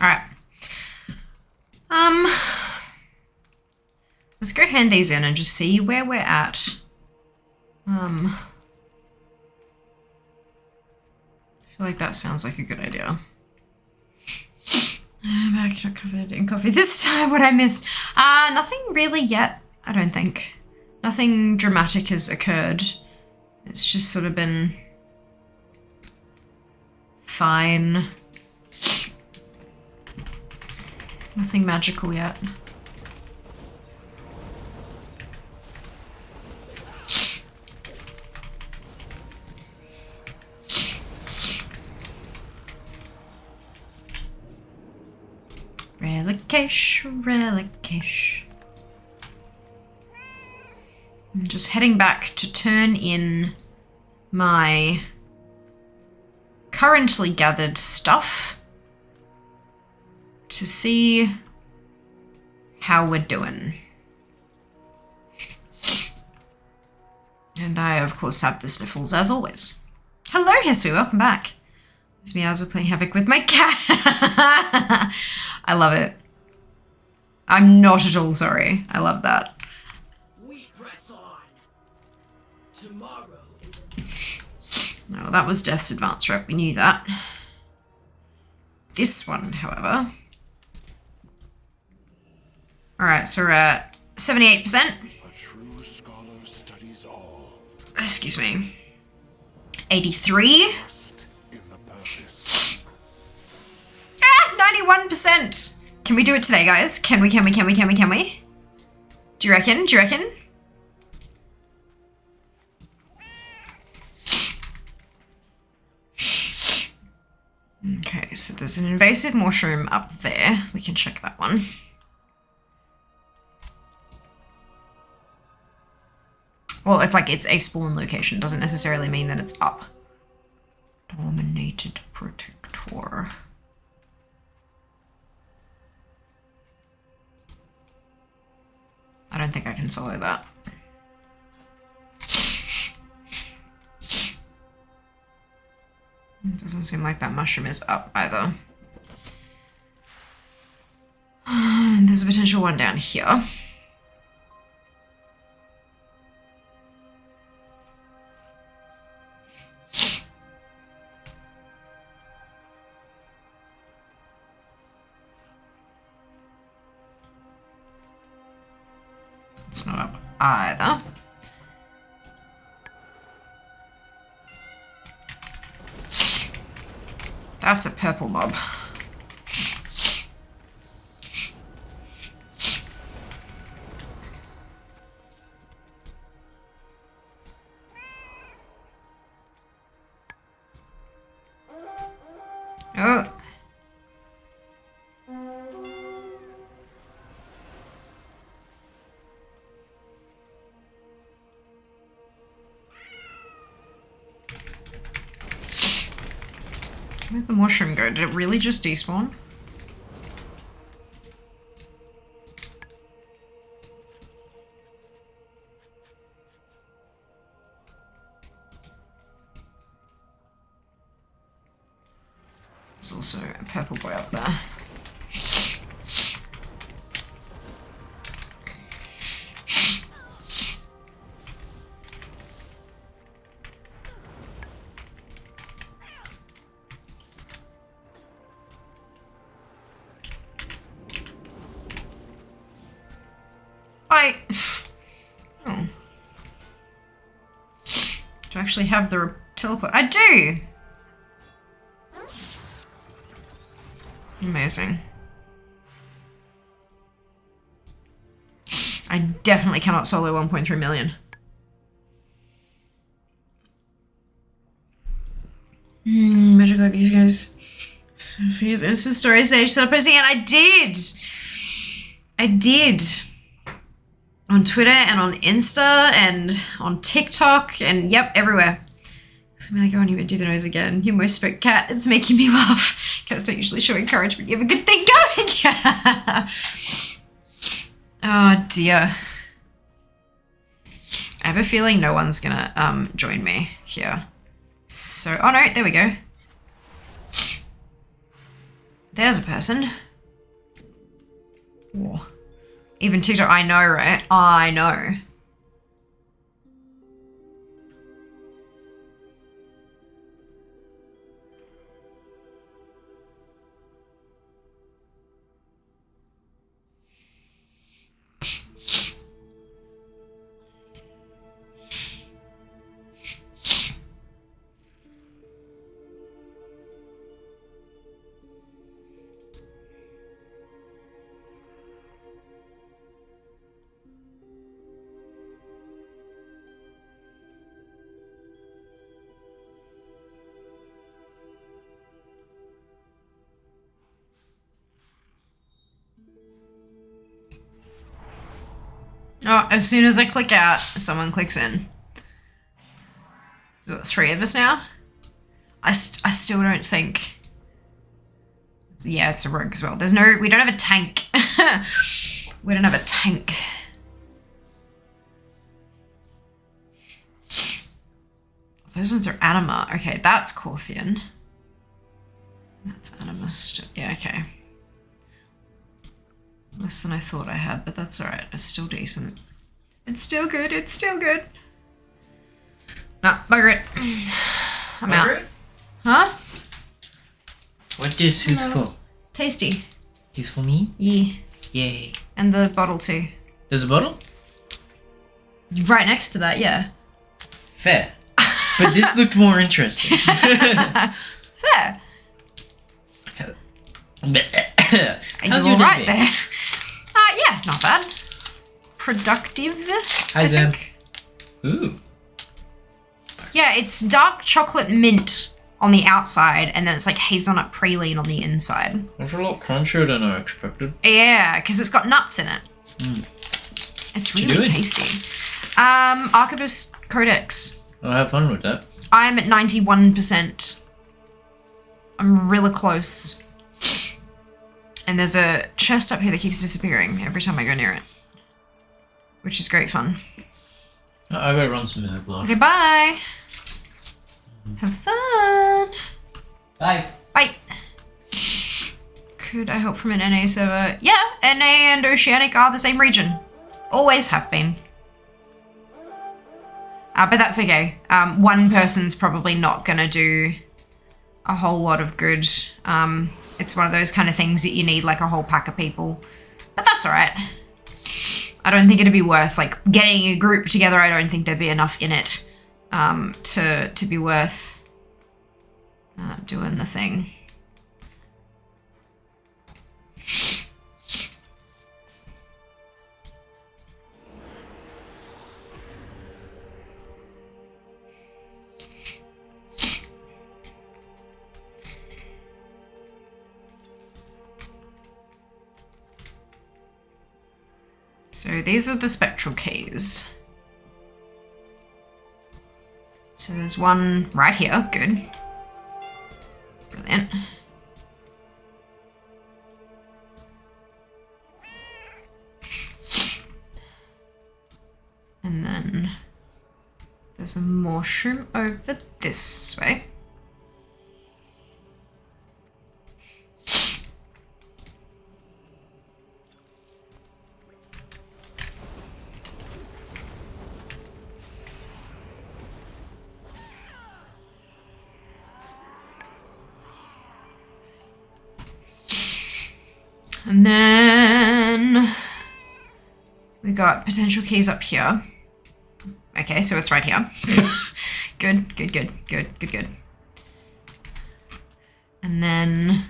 Alright. Let's go hand these in and just see where we're at. I feel like that sounds like a good idea. Back not covered in coffee. This time what I missed? Nothing really yet, I don't think. Nothing dramatic has occurred. It's just sort of been fine. Nothing magical yet. Relicash, relicash. I'm just heading back to turn in my currently gathered stuff to see how we're doing. And I, of course, have the sniffles as always. Hello, Hesui, welcome back. It's me, I was playing Havoc with my cat. I love it. I'm not at all sorry. I love that. We press on. Tomorrow. No, that was Death's advance rep. We knew that. This one, however. Alright, so we're at 78%. A true scholar studies all. Excuse me. 83. In the purpose. 91%. Can we do it today, guys? Can we? Do you reckon? Okay, so there's an invasive mushroom up there. We can check that one. Well, it's a spawn location. Doesn't necessarily mean that it's up. Dominated Protector. I don't think I can solo that. It doesn't seem like that mushroom is up either. And there's a potential one down here. It's not up either. That's a purple mob. Oh. Where'd the mushroom go? Did it really just despawn? There's also a purple boy up there. Oh. Do I actually have the teleport? I do! Amazing. I definitely cannot solo 1.3 million. Magical abuse guys. Sophia's Insta story stage started posting, and I did. On Twitter and on Insta and on TikTok and yep, everywhere. So I'm like, I won't even do the nose again. You most spoke cat. It's making me laugh. Cats don't usually show encouragement. You have a good thing going. Yeah. Oh dear. I have a feeling no one's gonna join me here. So, oh no, there we go. There's a person. Whoa. Even TikTok, I know, right? I know. Oh, as soon as I click out, someone clicks in. There's what, 3 of us now? I still don't think... Yeah, it's a rogue as well. There's no... We don't have a tank. We don't have a tank. Those ones are anima. Okay, that's Corthian. That's animist. Yeah, okay. Less than I thought I had, but that's alright. It's still decent. It's still good. It's still good. No, bugger it. I'm Bugger out. it? Huh? What dish who's for? Tasty. He's for me? Yeah. Yay. And the bottle too. There's a bottle? Right next to that, yeah. Fair. But this looked more interesting. Fair. How's You're your day right been? there. Yeah, not bad. Productive. Hi, I Zam. think. Ooh. Yeah, it's dark chocolate mint on the outside, and then it's like hazelnut praline on the inside. That's a lot crunchier than I expected. Yeah, because it's got nuts in it. It's you really doing? tasty. Archivist Codex. I'll have fun with that. I'm at 91%. I'm really close. And there's a chest up here that keeps disappearing every time I go near it. Which is great fun. I gotta run some block. Okay, bye. Have fun. Bye. Bye. Could I help from an NA server? Yeah, NA and Oceanic are the same region. Always have been. But that's okay. One person's probably not gonna do a whole lot of good. It's one of those kind of things that you need like a whole pack of people. But that's alright. I don't think it'd be worth like getting a group together. I don't think there'd be enough in it to be worth doing the thing. So these are the Spectral Keys. So there's one right here. Good. Brilliant. And then there's a mushroom over this way. And then we got potential keys up here. Okay, so it's right here. Good, good, good, good, good, good. And then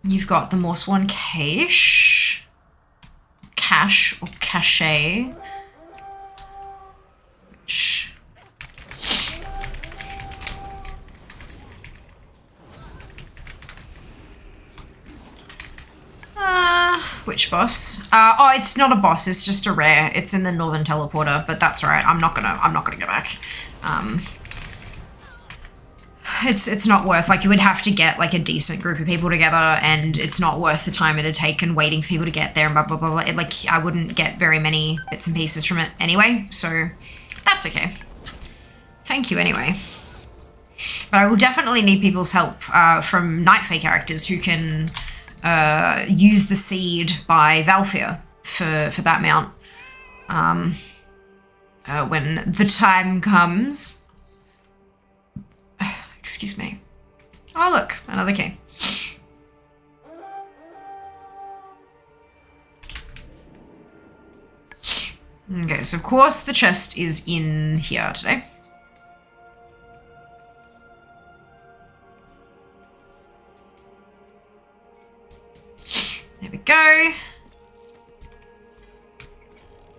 You've got the Morsworn Cache. Cache or Cache. Which... which boss? Oh, it's not a boss, it's just a rare. It's in the Northern Teleporter, but that's alright. I'm not gonna go back. It's not worth, like, you would have to get like a decent group of people together, and it's not worth the time it'd take and waiting for people to get there and blah blah blah blah. Like, I wouldn't get very many bits and pieces from it anyway, so that's okay. Thank you anyway. But I will definitely need people's help from Night Fae characters who can use the seed by Valfir for that mount when the time comes. Excuse me. Oh look, another key. Okay, so of course the chest is in here today. There we go.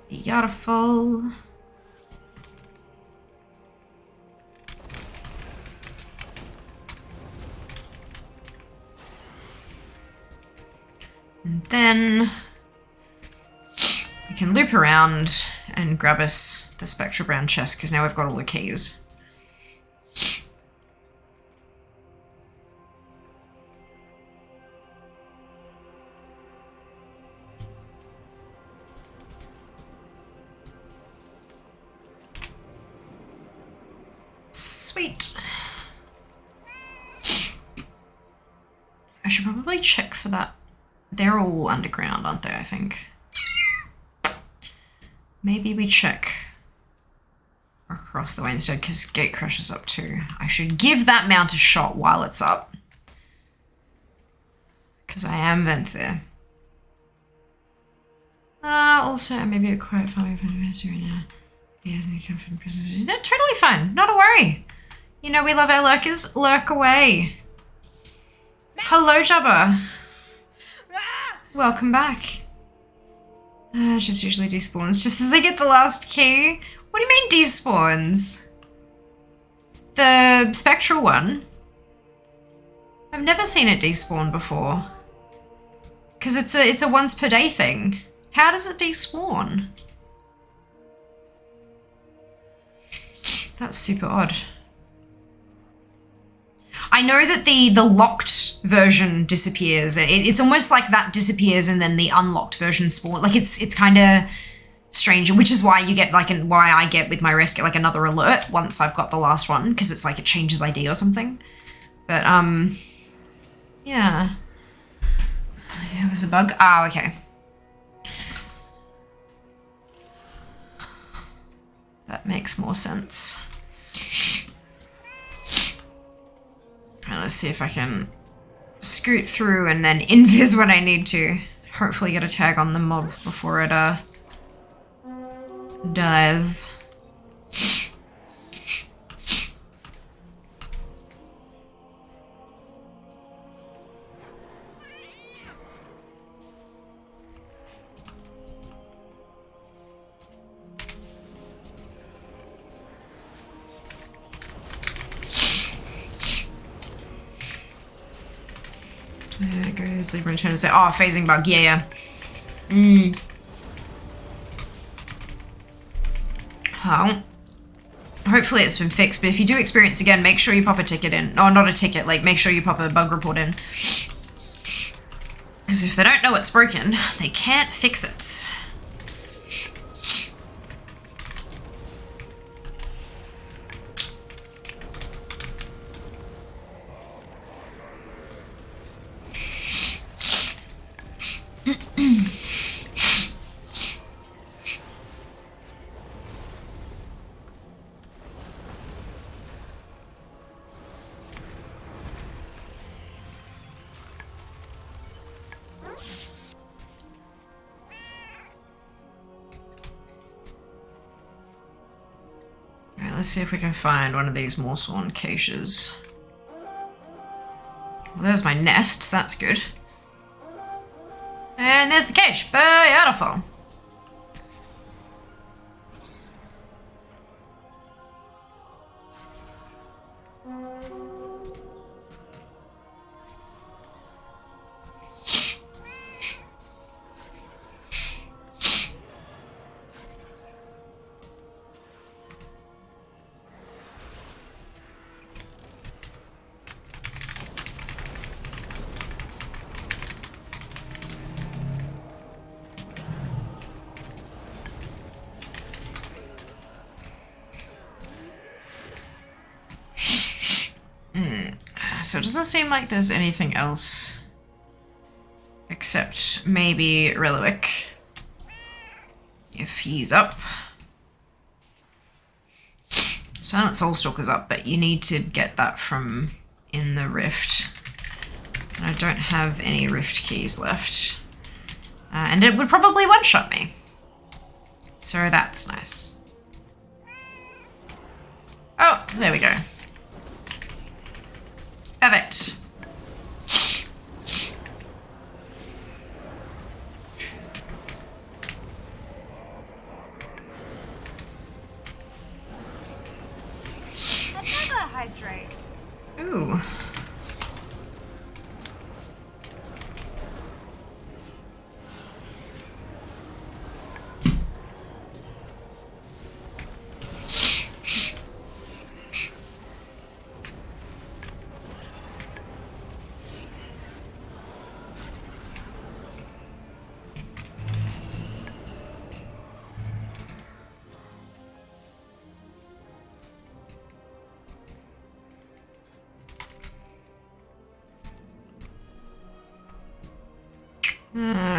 Beautiful. And then we can loop around and grab us the spectral brown chest, because now we've got all the keys. Sweet. I should probably check for that. They're all underground, aren't they, I think? Maybe we check across the way instead, because Gatecrush is up too. I should give that mount a shot while it's up, because I am vent there. Also, maybe a quiet farming for right now. He has me come from prison. No, totally fine. Not a worry. You know we love our lurkers. Lurk away. Hello, Jabba. Welcome back. Just usually despawns just as I get the last key. What do you mean despawns? The spectral one? I've never seen it despawn before. Because it's a once per day thing. How does it despawn? That's super odd. I know that the locked version disappears. It's almost like that disappears and then the unlocked version spawn. Like it's kind of strange, which is why you get like why I get with my rest get like another alert once I've got the last one, because it's like it changes ID or something. But yeah, it was a bug. Ah, okay. That makes more sense. Right, let's see if I can scoot through and then invis when I need to. Hopefully get a tag on the mob before it dies. There it goes. Libra trying to say, oh, phasing bug. Yeah. Oh. Hopefully it's been fixed, but if you do experience again, make sure you pop a ticket in. Oh, not a ticket, like make sure you pop a bug report in. Because if they don't know what's broken, they can't fix it. Let's see if we can find one of these Morsworn caches. Well, there's my nest, so that's good. And there's the cage. Beautiful. So it doesn't seem like there's anything else except maybe Relic, if he's up. Silent Soulstalker's up, but you need to get that from in the rift. And I don't have any rift keys left. And it would probably one-shot me. So that's nice. Oh, there we go. Perfect. Another hydrate. Ooh.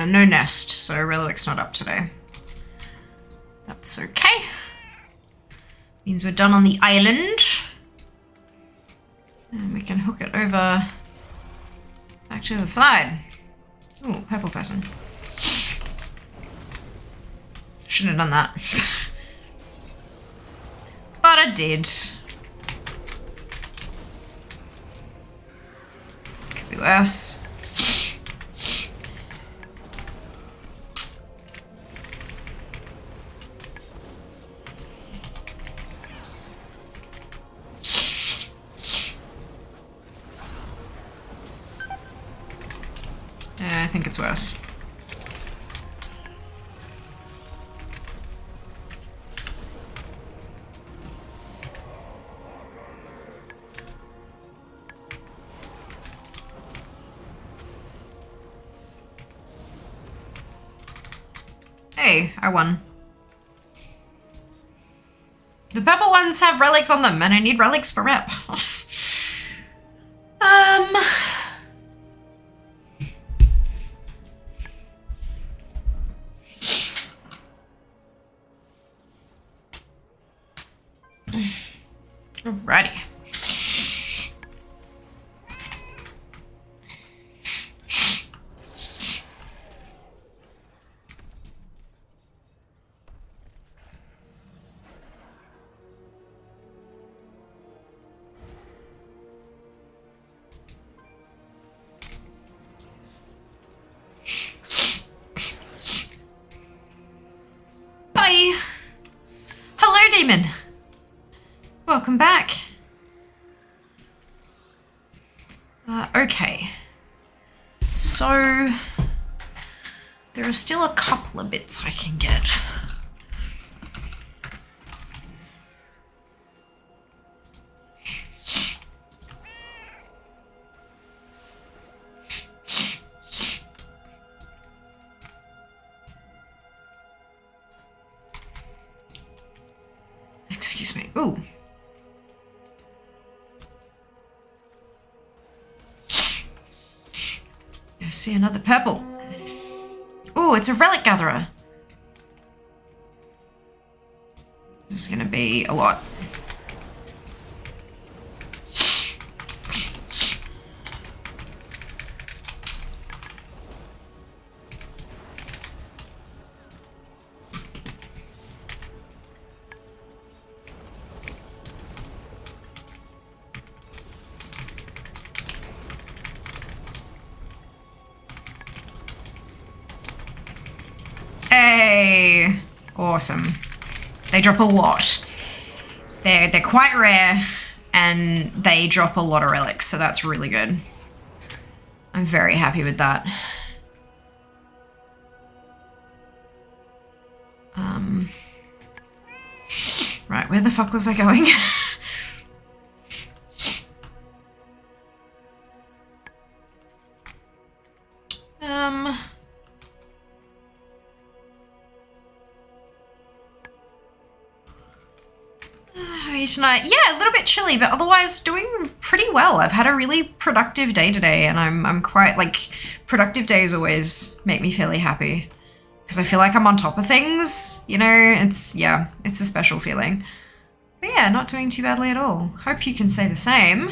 No nest, so Relic's not up today. That's okay. Means we're done on the island. And we can hook it over back to the side. Ooh, purple person. Shouldn't have done that. But I did. Could be worse. I think it's worse. Hey, I won. The purple ones have relics on them, and I need relics for rep. Alrighty. Bye. Hello, demon. Welcome back. Okay. So there are still a couple of bits I can get. Excuse me. Ooh. I see another purple. Ooh, it's a relic gatherer. This is gonna be a lot. Awesome. They drop a lot. They're quite rare, and they drop a lot of relics, so that's really good. I'm very happy with that. Right, where the fuck was I going? Tonight, yeah, a little bit chilly, but otherwise doing pretty well. I've had a really productive day today, and I'm quite, like, productive days always make me fairly happy because I feel like I'm on top of things, you know. It's a special feeling. But yeah, not doing too badly at all. Hope you can say the same.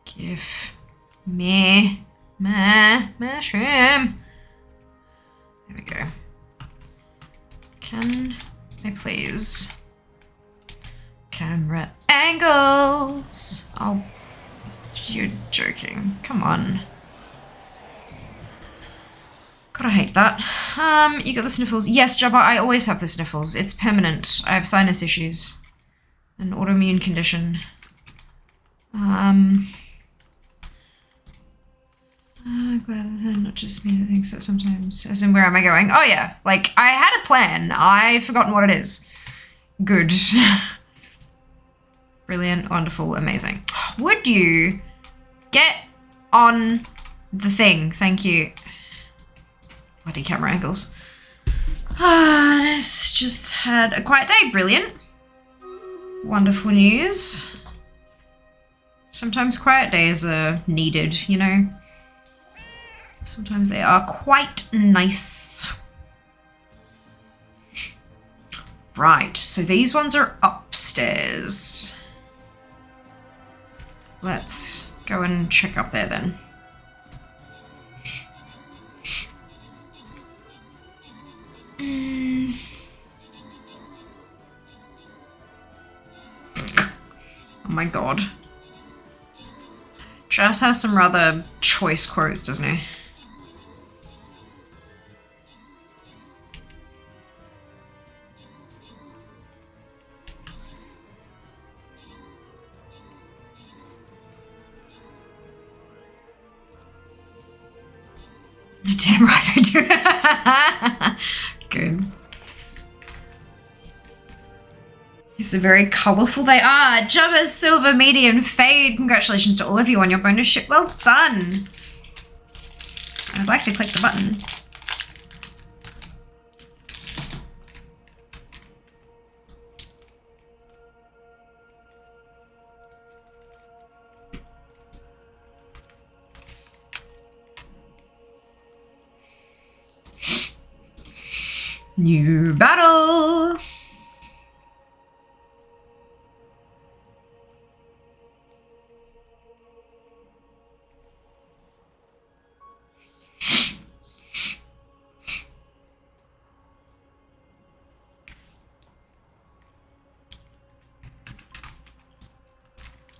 Give me my mushroom. There we go. Can I please? Camera angles. Oh, you're joking. Come on. God, I hate that. You got the sniffles. Yes, Jabba, I always have the sniffles. It's permanent. I have sinus issues. An autoimmune condition. Not just me that thinks so sometimes. As in, where am I going? Oh yeah, like, I had a plan. I've forgotten what it is. Good. Brilliant, wonderful, amazing. Would you get on the thing? Thank you. Bloody camera angles. It's just had a quiet day. Brilliant. Wonderful news. Sometimes quiet days are needed, you know? Sometimes they are quite nice. Right, so these ones are upstairs. Let's go and check up there then. Oh my god. Jazz has some rather choice quotes, doesn't he? Damn right I do. Good. It's a very colourful they are. Jabba, Silver, Medium, Fade. Congratulations to all of you on your bonus ship. Well done. I'd like to click the button. New battle!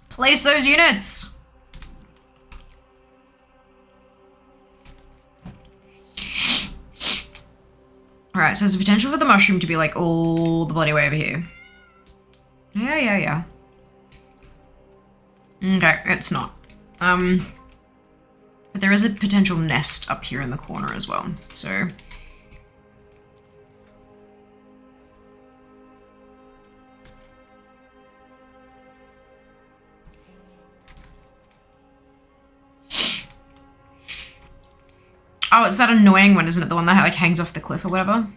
Place those units! Alright, so there's a potential for the mushroom to be like all the bloody way over here. Yeah. Okay, it's not. But there is a potential nest up here in the corner as well, so. Oh, it's that annoying one, isn't it? The one that like hangs off the cliff or whatever.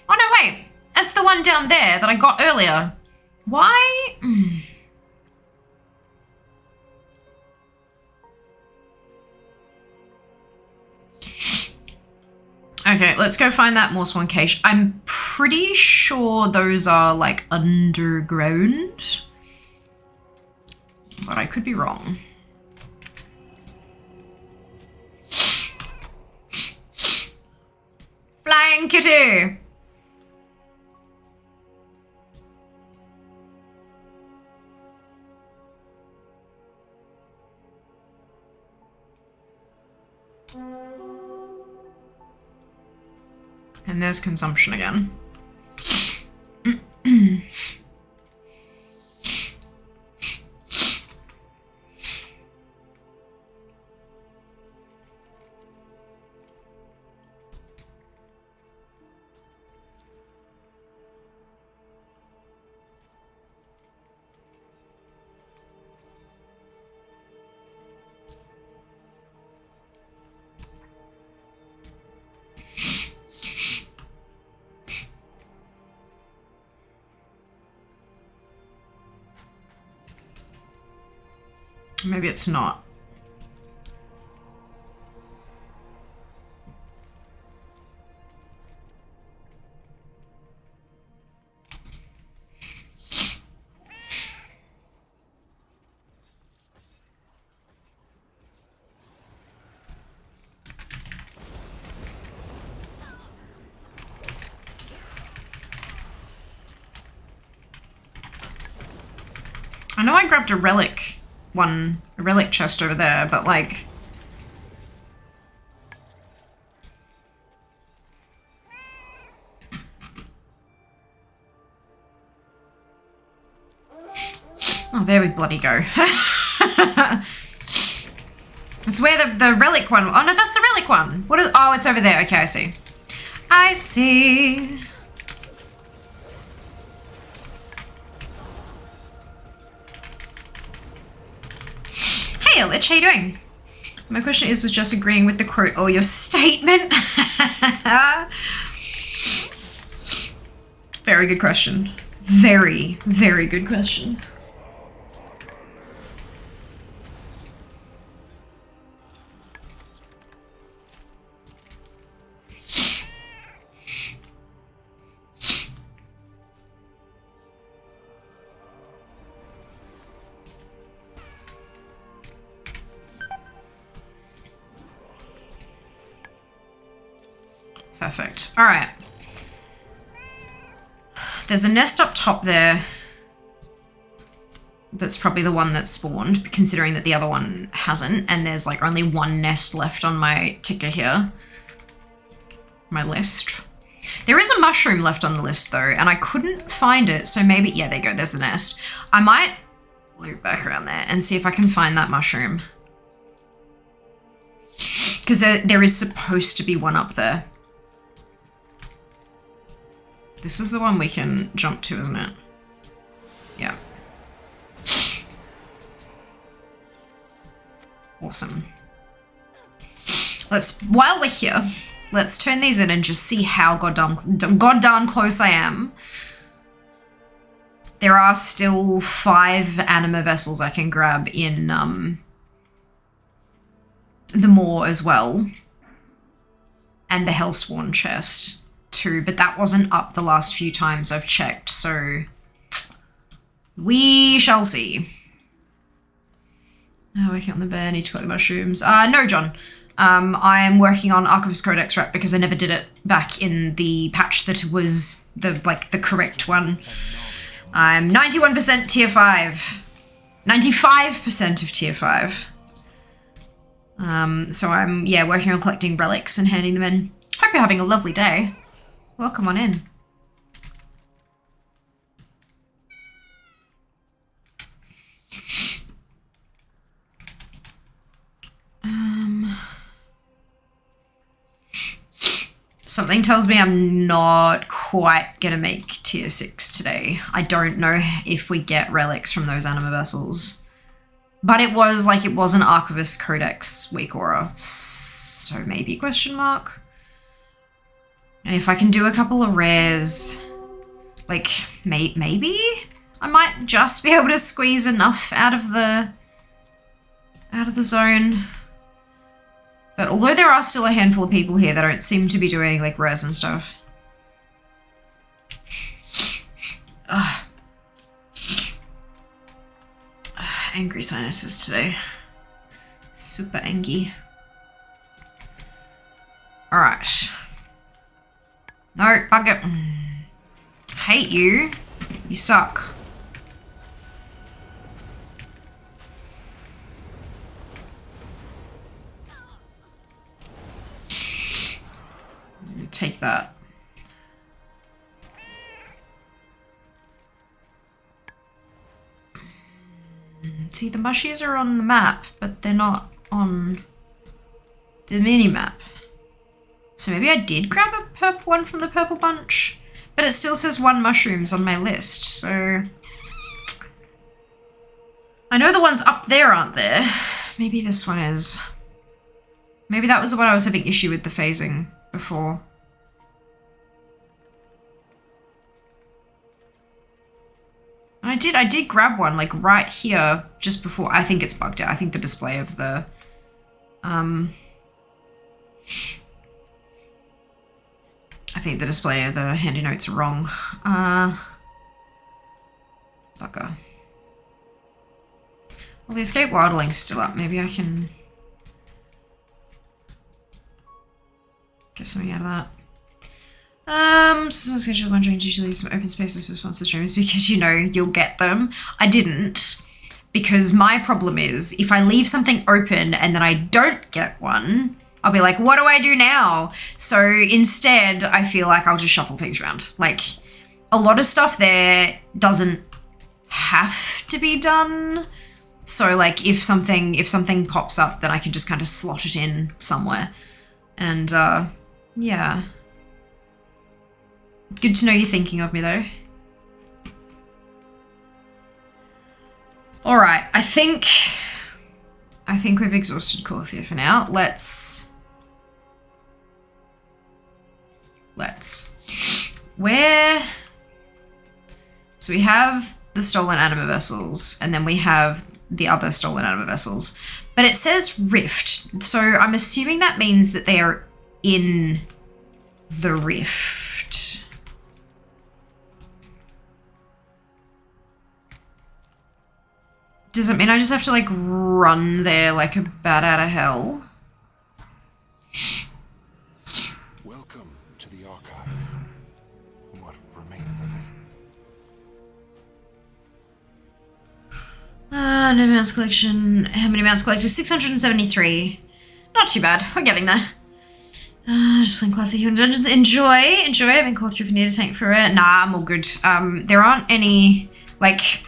Oh no, wait. That's the one down there that I got earlier. Why? Okay, let's go find that more swan cache. I'm pretty sure those are like underground, but I could be wrong. Flying kitty! And there's consumption again. Maybe it's not. I know I grabbed a relic a relic chest over there, but like... Oh, there we bloody go. That's where the relic one... Oh, no, that's the relic one. What is... Oh, it's over there. Okay, I see. I see. Hey, Lich, how you doing? My question was just agreeing with the quote or your statement. Very good question. Very, very good question. Perfect. All right. There's a nest up top there. That's probably the one that spawned, considering that the other one hasn't. And there's like only one nest left on my ticker here. My list. There is a mushroom left on the list though, and I couldn't find it. So maybe, yeah, there you go. There's the nest. I might loop back around there and see if I can find that mushroom. Because there is supposed to be one up there. This is the one we can jump to, isn't it? Yeah. Awesome. While we're here, let's turn these in and just see how goddamn close I am. There are still 5 anima vessels I can grab in the Maw as well. And the Hellspawn chest too, but that wasn't up the last few times I've checked, so we shall see. Oh, working on the bear, need to collect the mushrooms. No, John. I'm working on Archivist Codex Rep because I never did it back in the patch that was the correct one. I'm 91% tier 5. 95% of tier 5. So I'm, yeah, working on collecting relics and handing them in. Hope you're having a lovely day. Welcome on in. Something tells me I'm not quite gonna make tier 6 today. I don't know if we get relics from those anima vessels. But it was an Archivist Codex week aura. So maybe question mark. And if I can do a couple of rares, like maybe I might just be able to squeeze enough out of the zone. But although there are still a handful of people here that don't seem to be doing like rares and stuff. Ugh. Angry sinuses today. Super angry. All right. No, bucket. Hate you. You suck. Take that. See, the mushies are on the map, but they're not on the mini-map. So maybe I did grab a purple one from the purple bunch, but it still says 1 mushrooms on my list, so... I know the ones up there aren't there. Maybe this one is. Maybe that was the one I was having issue with the phasing before. And I did grab one, like, right here, just before. I think it's bugged out. I think the display of the, I think the display of the handy notes are wrong. Bugger. Well, the escape wildling's still up. Maybe I can get something out of that. So schedule wondering usually some open spaces for sponsor streams because you know you'll get them. I didn't, because my problem is if I leave something open and then I don't get one, I'll be like, what do I do now? So instead, I feel like I'll just shuffle things around. Like, a lot of stuff there doesn't have to be done. So like if something pops up, then I can just kind of slot it in somewhere. And yeah. Good to know you're thinking of me though. All right, I think we've exhausted Corthia for now. Let's where, so we have the stolen anima vessels and then we have the other stolen anima vessels, but it says rift, so I'm assuming that means that they are in the rift. Does it mean I just have to like run there like a bat out of hell? Welcome to the archive. What remains of it? No mounts collection. How many mounts collected? 673. Not too bad. We're getting there. Just playing classic Healing Dungeons. Enjoy. I've been called through if you need a tank for it. Nah, I'm all good. There aren't any, like,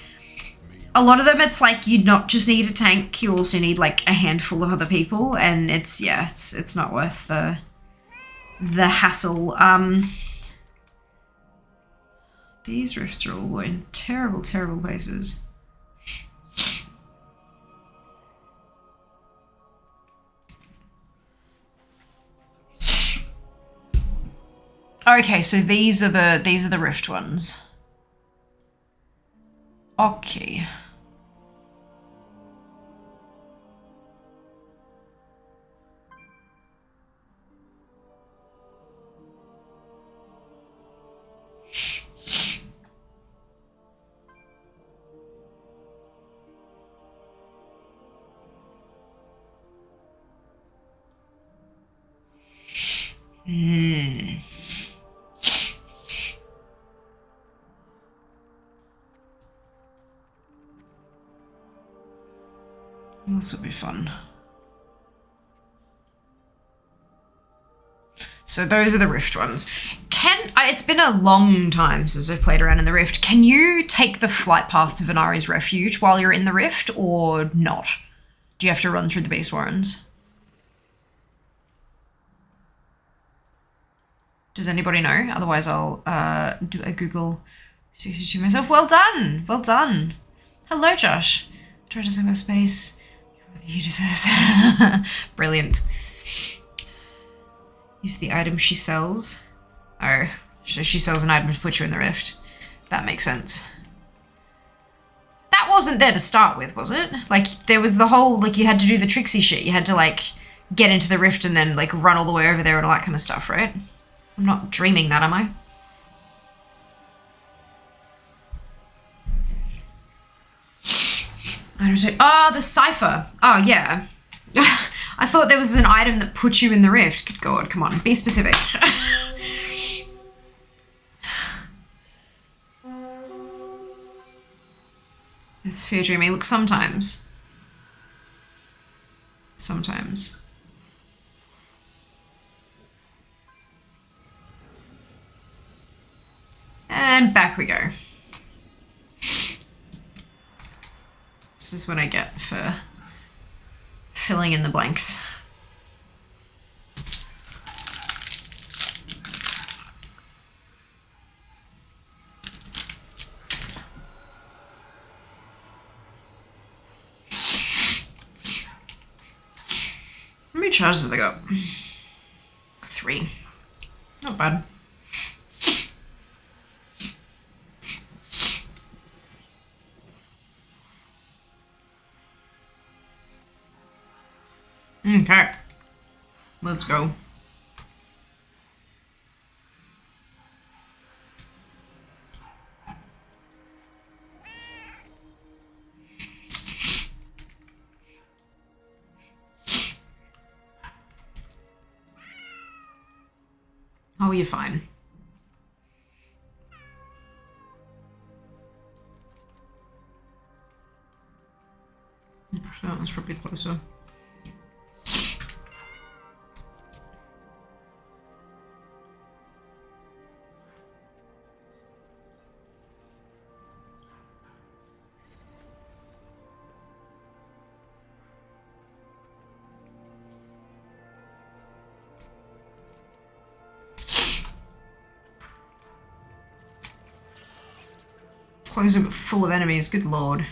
a lot of them it's like you not just need a tank, you also need like a handful of other people, and it's not worth the hassle. These rifts are all in terrible, terrible places. Okay, so these are the rift ones. Okay. This will be fun. So those are the rift ones. It's been a long time since I've played around in the rift. Can you take the flight path to Venari's refuge while you're in the rift or not? Do you have to run through the Beast Warrens? Does anybody know? Otherwise I'll do a Google to myself. Well done! Well done. Hello, Josh. Try to sing my space. The universe. Brilliant. Use the item she sells. Oh, so she sells an item to put you in the rift. That makes sense. That wasn't there to start with, was it? Like, there was the whole, like, you had to do the tricksy shit. You had to, like, get into the rift and then, like, run all the way over there and all that kind of stuff, right? I'm not dreaming that, am I? Oh, the cipher. Oh, yeah. I thought there was an item that put you in the rift. Good God, come on, be specific. It's fear dreaming. Look, sometimes. Sometimes. And back we go. This is what I get for filling in the blanks. How many charges have I got? 3. Not bad. Okay. Let's go. Oh, you're fine. That one's probably closer. Closer but full of enemies, good lord.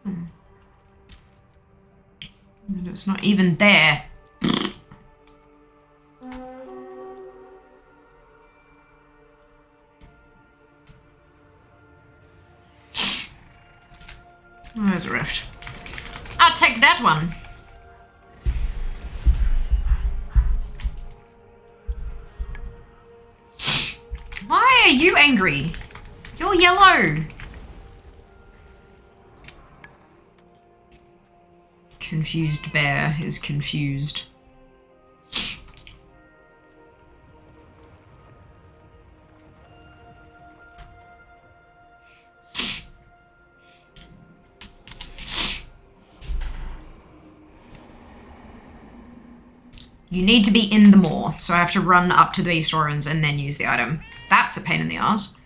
And it's not even there. Oh, there's a rift. I'll take that one. Why are you angry? You're yellow. Confused bear is confused. You need to be in the moor, so I have to run up to these ruins and then use the item. That's a pain in the ass.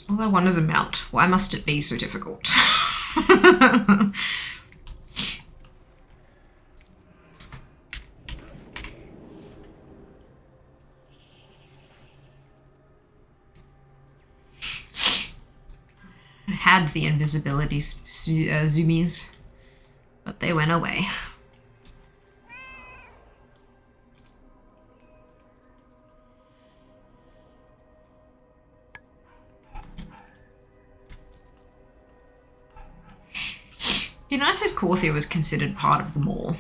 All I want is a mount. Why must it be so difficult? I had the invisibility zoomies, but they went away. It'd be nice if Corthia was considered part of the mall.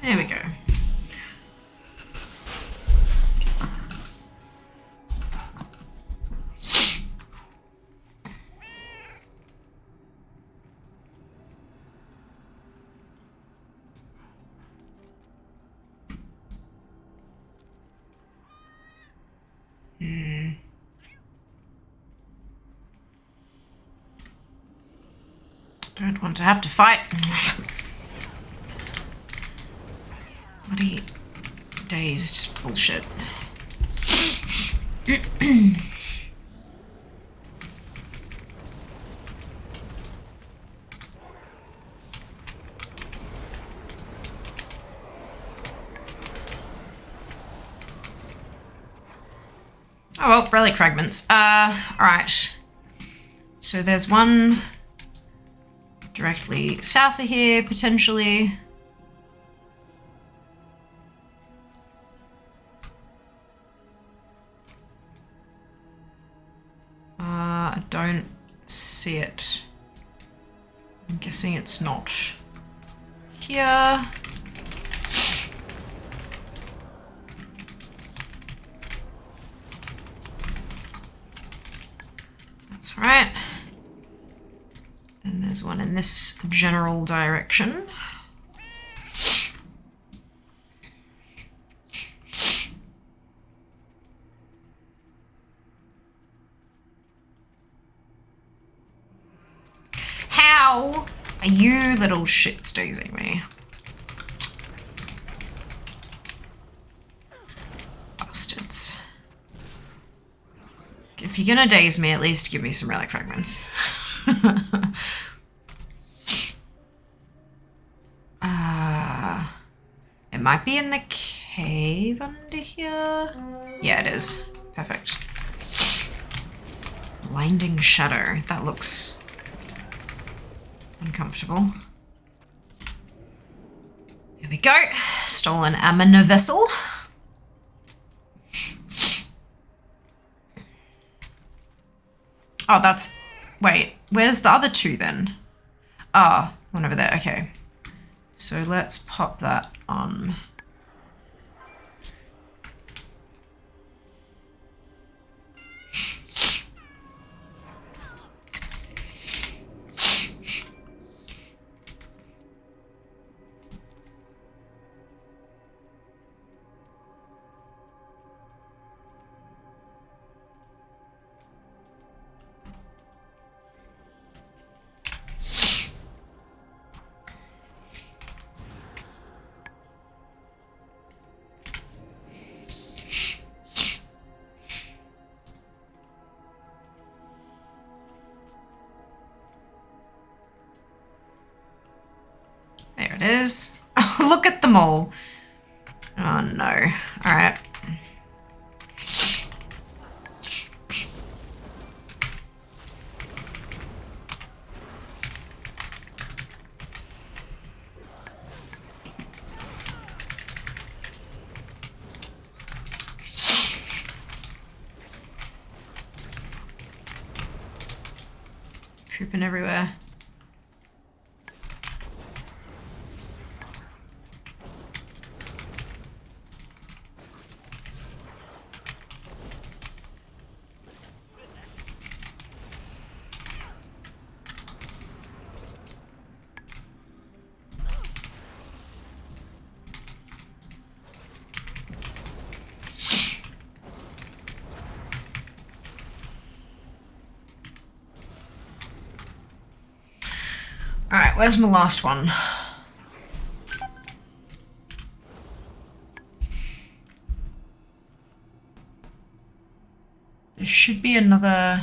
There we go. Don't want to have to fight. Bloody dazed bullshit. Oh well, relic fragments. Alright. So there's one directly south of here, potentially. don't see it. I'm guessing it's not here. That's right. Then there's one in this general direction. How are you little shits dazing me? Bastards. If you're gonna daze me, at least give me some relic fragments. It might be in the cave under here. Yeah, it is. Perfect. Blinding shadow. That looks uncomfortable. There we go. Stolen ammo vessel. Oh, that's... Wait, where's the other two then? Ah, one over there. Okay. So let's pop that on. There it is. Look at them all. Oh no. All right. Pooping everywhere. Alright, where's my last one? There should be another...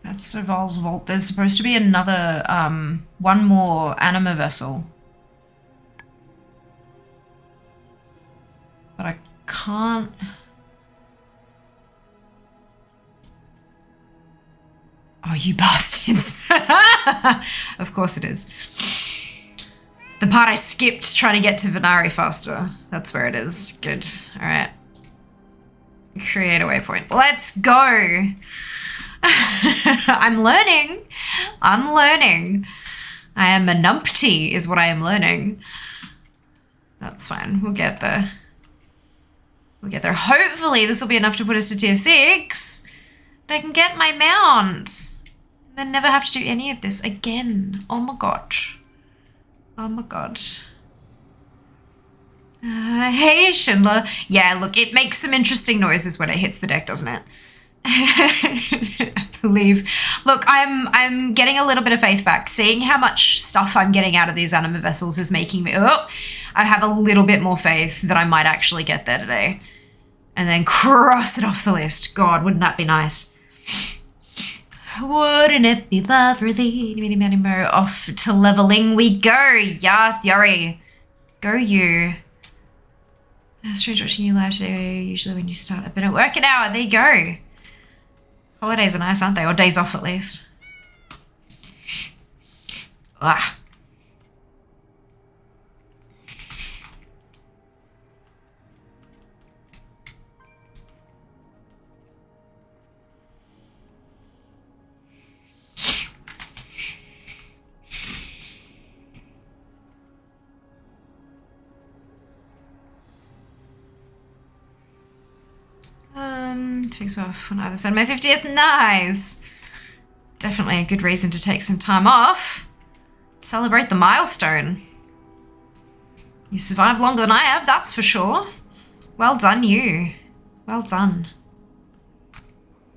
That's Soval's vault. There's supposed to be another, one more anima vessel. But I can't... Oh, you bastards. Of course it is. The part I skipped trying to get to Venari faster. That's where it is. Good. All right. Create a waypoint. Let's go. I'm learning. I'm learning. I am a numpty is what I am learning. That's fine. We'll get there. We'll get there. Hopefully this will be enough to put us to tier 6. And I can get my mount. And then never have to do any of this again. Oh my god. Oh my god. Hey Schindler. Yeah, look, it makes some interesting noises when it hits the deck, doesn't it? I believe. Look, I'm getting a little bit of faith back. Seeing how much stuff I'm getting out of these anima vessels is making me... Oh, I have a little bit more faith that I might actually get there today. And then cross it off the list. God, wouldn't that be nice? Wouldn't it be lovely? Off to leveling we go. Yes, Yuri. Go you. Strange watching you live today. Usually when you start a bit of working out. There you go. Holidays are nice, aren't they? Or days off at least. Ah. Takes off on either side of my 50th. Nice. Definitely a good reason to take some time off. Celebrate the milestone. You survived longer than I have, that's for sure. Well done, you. Well done.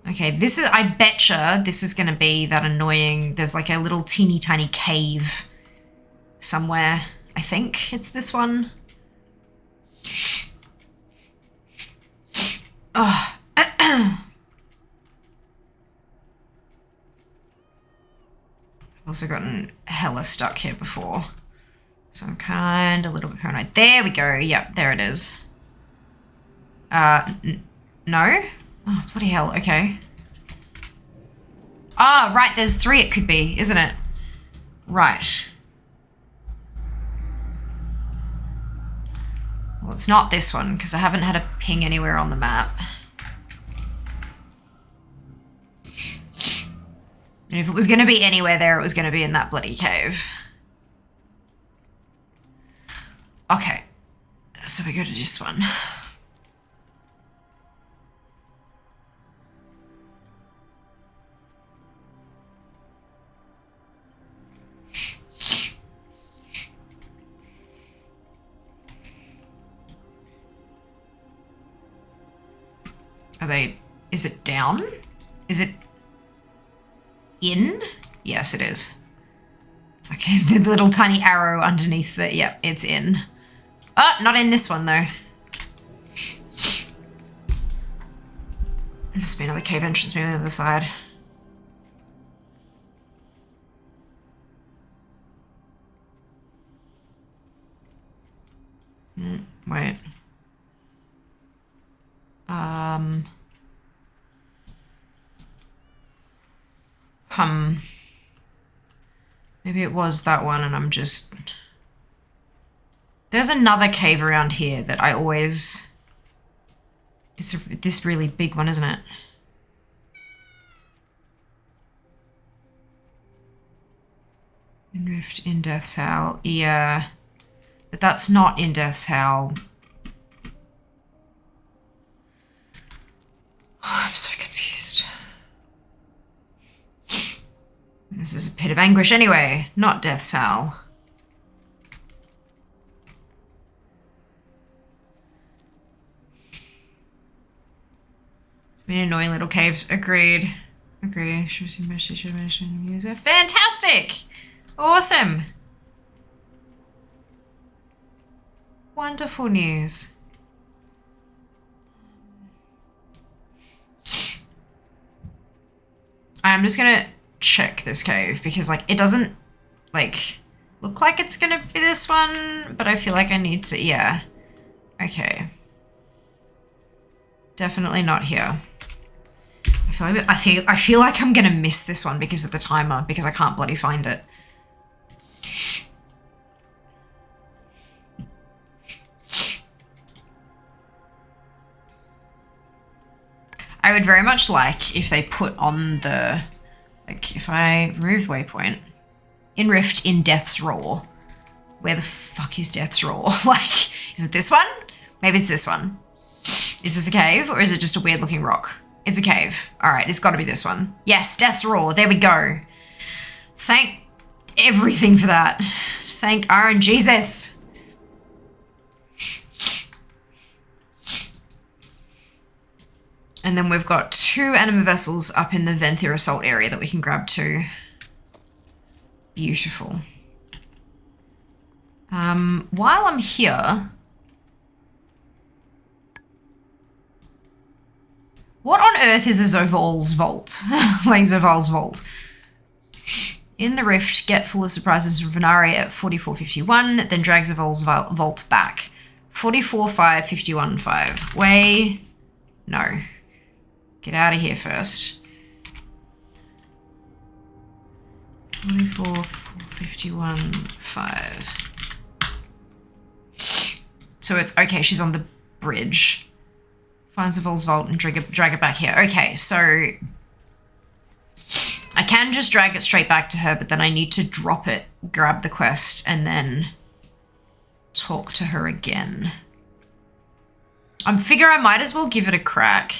Okay, this is, I betcha this is gonna be that annoying, there's like a little teeny tiny cave somewhere. I think it's this one. Oh. I've also gotten hella stuck here before. So I'm kind of a little bit paranoid. There we go. Yep, there it is. No? Oh, bloody hell. Okay. Ah, right. There's 3 it could be, isn't it? Right. Well, it's not this one because I haven't had a ping anywhere on the map. And if it was going to be anywhere there, it was going to be in that bloody cave. Okay. So we go to this one. Are they, is it down? Is it in? Yes, it is. Okay, the little tiny arrow underneath the, yep, it's in. Oh, not in this one though. There must be another cave entrance maybe on the other side. Wait. Maybe it was that one and I'm just... There's another cave around here that I always... It's this really big one, isn't it? In Rift, in Death's Howl. Yeah. But that's not in Death's Howl. Oh, I'm so confused. This is a pit of anguish anyway, not Death's Howl. Many annoying little caves. Agreed. Agreed. Fantastic! Awesome! Wonderful news. I'm just gonna check this cave because like it doesn't like look like it's gonna be this one, but I feel like I need to, yeah. Okay. Definitely not here. I feel like I'm gonna miss this one because of the timer, because I can't bloody find it. I would very much like if they put on the, like if I remove waypoint, in Rift, in Death's Roar. Where the fuck is Death's Roar? Like, is it this one? Maybe it's this one. Is this a cave or is it just a weird looking rock? It's a cave. All right, it's gotta be this one. Yes, Death's Roar, there we go. Thank everything for that. Thank RNGesus. And then we've got 2 anima vessels up in the Venthir Assault area that we can grab too. Beautiful. While I'm here, what on earth is a Zoval's vault? Like Zoval's vault. In the Rift, get full of surprises from Venari at 44.51, then drag Zoval's vault back. 44.5, 51.5. Way, no. Get out of here first. 44, 51.5. So it's, okay, she's on the bridge. Finds the Vol's Vault and drag it back here. Okay, so I can just drag it straight back to her, but then I need to drop it, grab the quest, and then talk to her again. I figure I might as well give it a crack.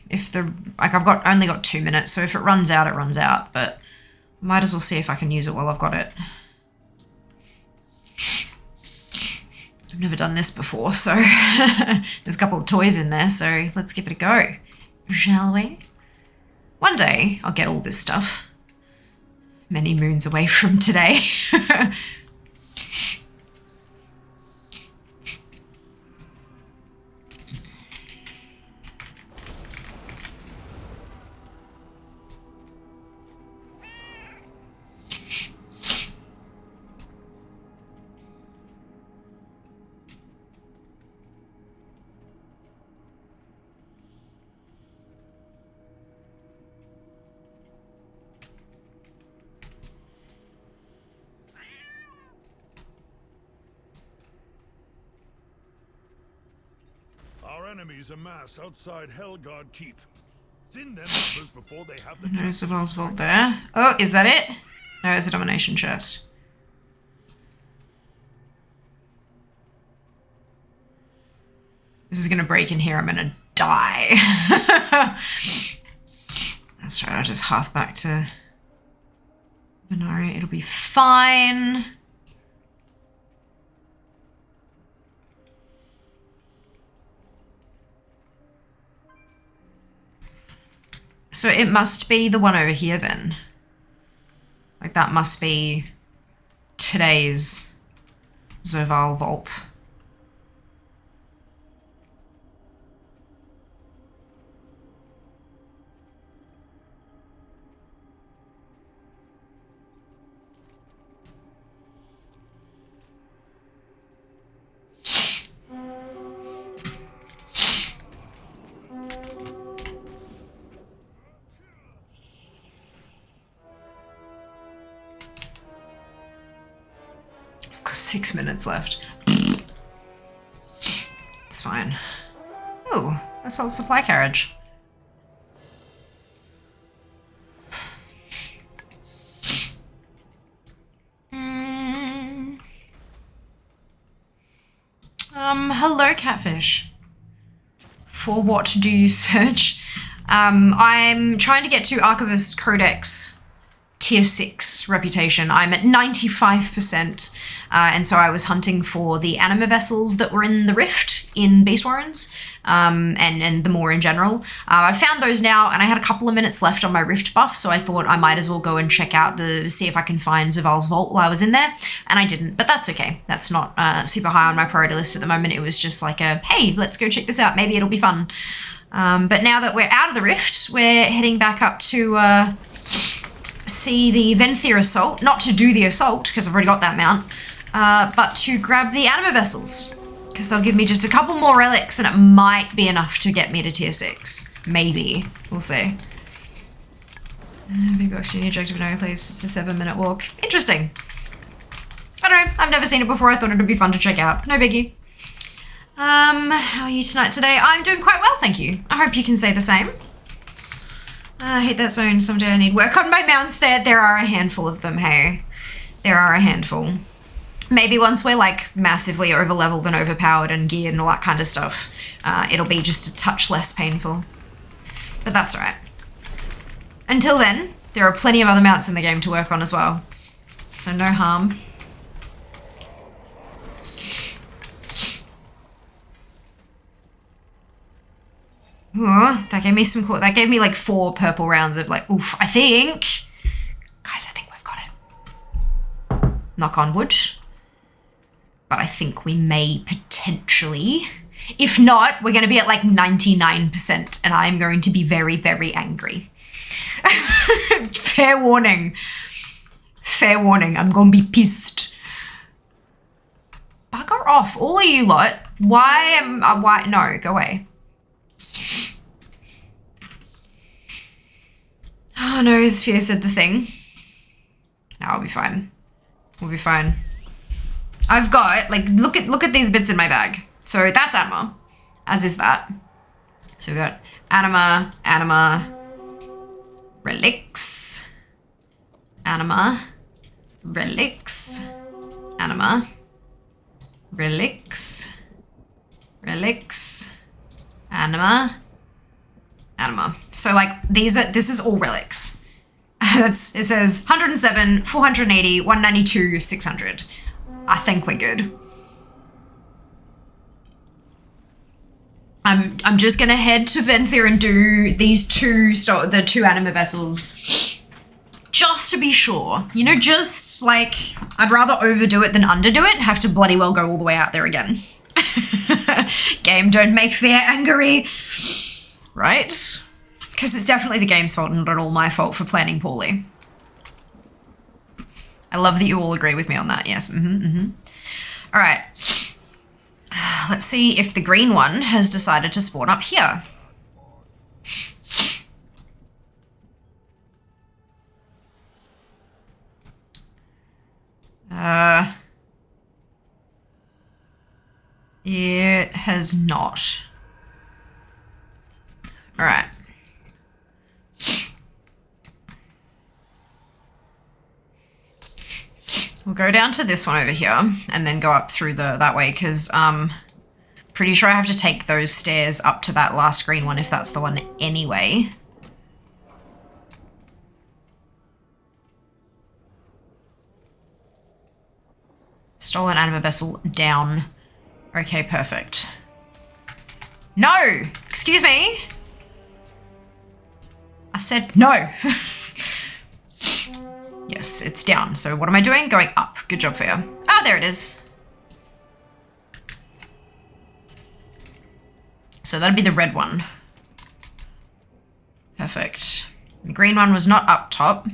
If the, like I've only got 2 minutes, so if it runs out, it runs out, but might as well see if I can use it while I've got it. I've never done this before, so there's a couple of toys in there, so let's give it a go, shall we? One day, I'll get all this stuff. Many moons away from today. Our enemies amass outside Helgard Keep. Thin their numbers before they have the There's a Bell's Vault there. Oh, is that it? No, it's a domination chest. This is gonna break in here. I'm gonna die. That's right. I'll just hearth back to Venari. It'll be fine. So it must be the one over here then. Like that must be today's Zerval Vault. Got 6 minutes left. It's fine. Oh, I saw the supply carriage. Hello, Catfish. For what do you search? I'm trying to get to Archivist Codex Tier 6 reputation. I'm at 95%, and so I was hunting for the anima vessels that were in the Rift in Beast Warrens, and the more in general. I found those now, and I had a couple of minutes left on my Rift buff, so I thought I might as well go and check out see if I can find Zerval's Vault while I was in there, and I didn't, but that's okay. That's not super high on my priority list at the moment. It was just like a, hey, let's go check this out. Maybe it'll be fun. But now that we're out of the Rift, we're heading back up to see the Venthyr Assault. Not to do the assault, because I've already got that mount, but to grab the anima vessels, because they'll give me just a couple more relics and it might be enough to get me to tier 6. Maybe. We'll see. Big box, new objective in every place. It's a 7-minute walk. Interesting. I don't know. I've never seen it before. I thought it would be fun to check out. No biggie. How are you today? I'm doing quite well, thank you. I hope you can say the same. I hate that zone. Someday I need work on my mounts. There are a handful of them, hey. There are a handful. Maybe once we're like massively over-leveled and overpowered and geared and all that kind of stuff, it'll be just a touch less painful. But that's all right. Until then, there are plenty of other mounts in the game to work on as well. So no harm. Ooh, that gave me some cool, that gave me like 4 purple rounds of like, oof, I think. Guys, I think we've got it. Knock on wood. But I think we may potentially. If not, we're going to be at like 99% and I'm going to be very, very angry. Fair warning. Fair warning, I'm going to be pissed. Bugger off, all of you lot. Why, no, go away. Oh no, his fear said the thing. No, I'll be fine. We'll be fine. I've got, like, look at these bits in my bag. So that's anima, as is that. So we got anima, relics, anima, relics, anima, relics, relics, anima, anima. So like this is all relics. It says 107, 480, 192, 600. I think we're good. I'm just gonna head to Venthyr and do these the two anima vessels, just to be sure. You know, just like I'd rather overdo it than underdo it. Have to bloody well go all the way out there again. Game, don't make fear angry, right? Because it's definitely the game's fault and not at all my fault for planning poorly. I love that you all agree with me on that. Yes. All right. Let's see if the green one has decided to spawn up here. It has not. All right. We'll go down to this one over here and then go up through that way because pretty sure I have to take those stairs up to that last green one if that's the one anyway. Stolen anima vessel down. Okay, perfect. No! Excuse me! I said no! Yes, it's down. So what am I doing? Going up. Good job for you. Ah, there it is. So that'd be the red one. Perfect. The green one was not up top.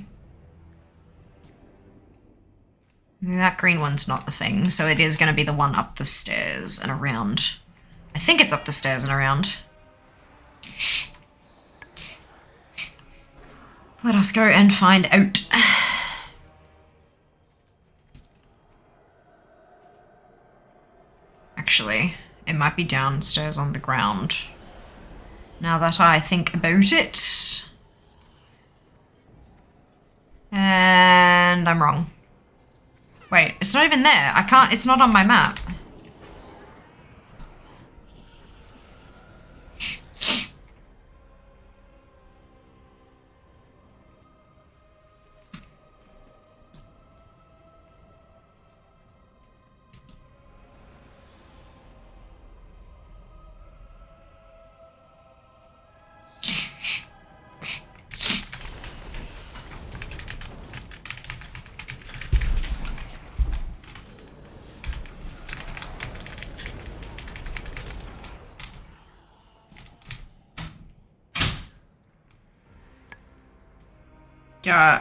That green one's not the thing, so it is going to be the one up the stairs and around. I think it's up the stairs and around. Let us go and find out. Actually, it might be downstairs on the ground. Now that I think about it. And I'm wrong. Wait, it's not even there. I can't, it's not on my map.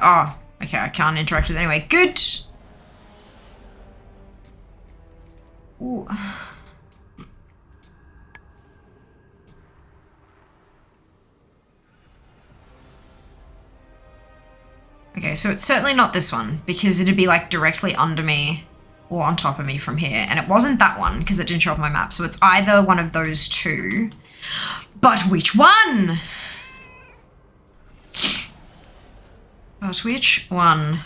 Oh, okay, I can't interact with it anyway. Good. Ooh. Okay, so it's certainly not this one because it'd be like directly under me or on top of me from here. And it wasn't that one because it didn't show up on my map. So it's either one of those two. But which one? But which one?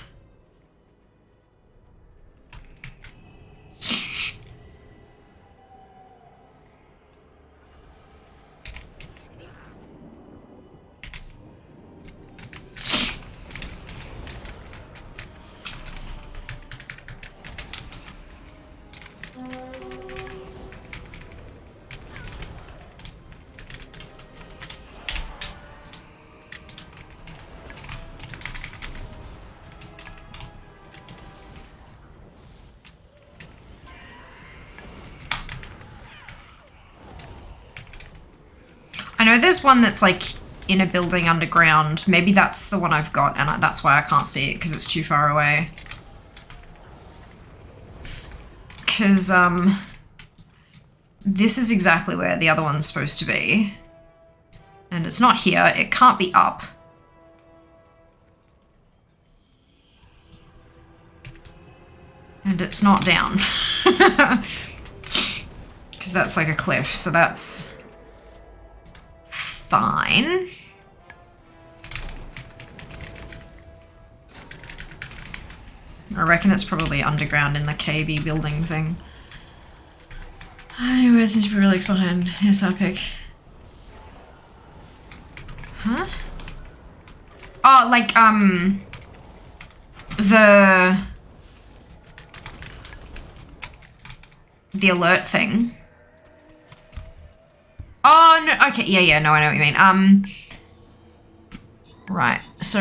I know there's one that's like in a building underground. Maybe that's the one I've got and that's why I can't see it because it's too far away. Because this is exactly where the other one's supposed to be. And it's not here. It can't be up. And it's not down. Because that's like a cliff, so that's fine. I reckon it's probably underground in the KB building thing. Anyways, seems to be relics behind. Yes, I pick. Huh? Oh, like, the alert thing. Oh, no, okay, yeah, no, I know what you mean. Right, so,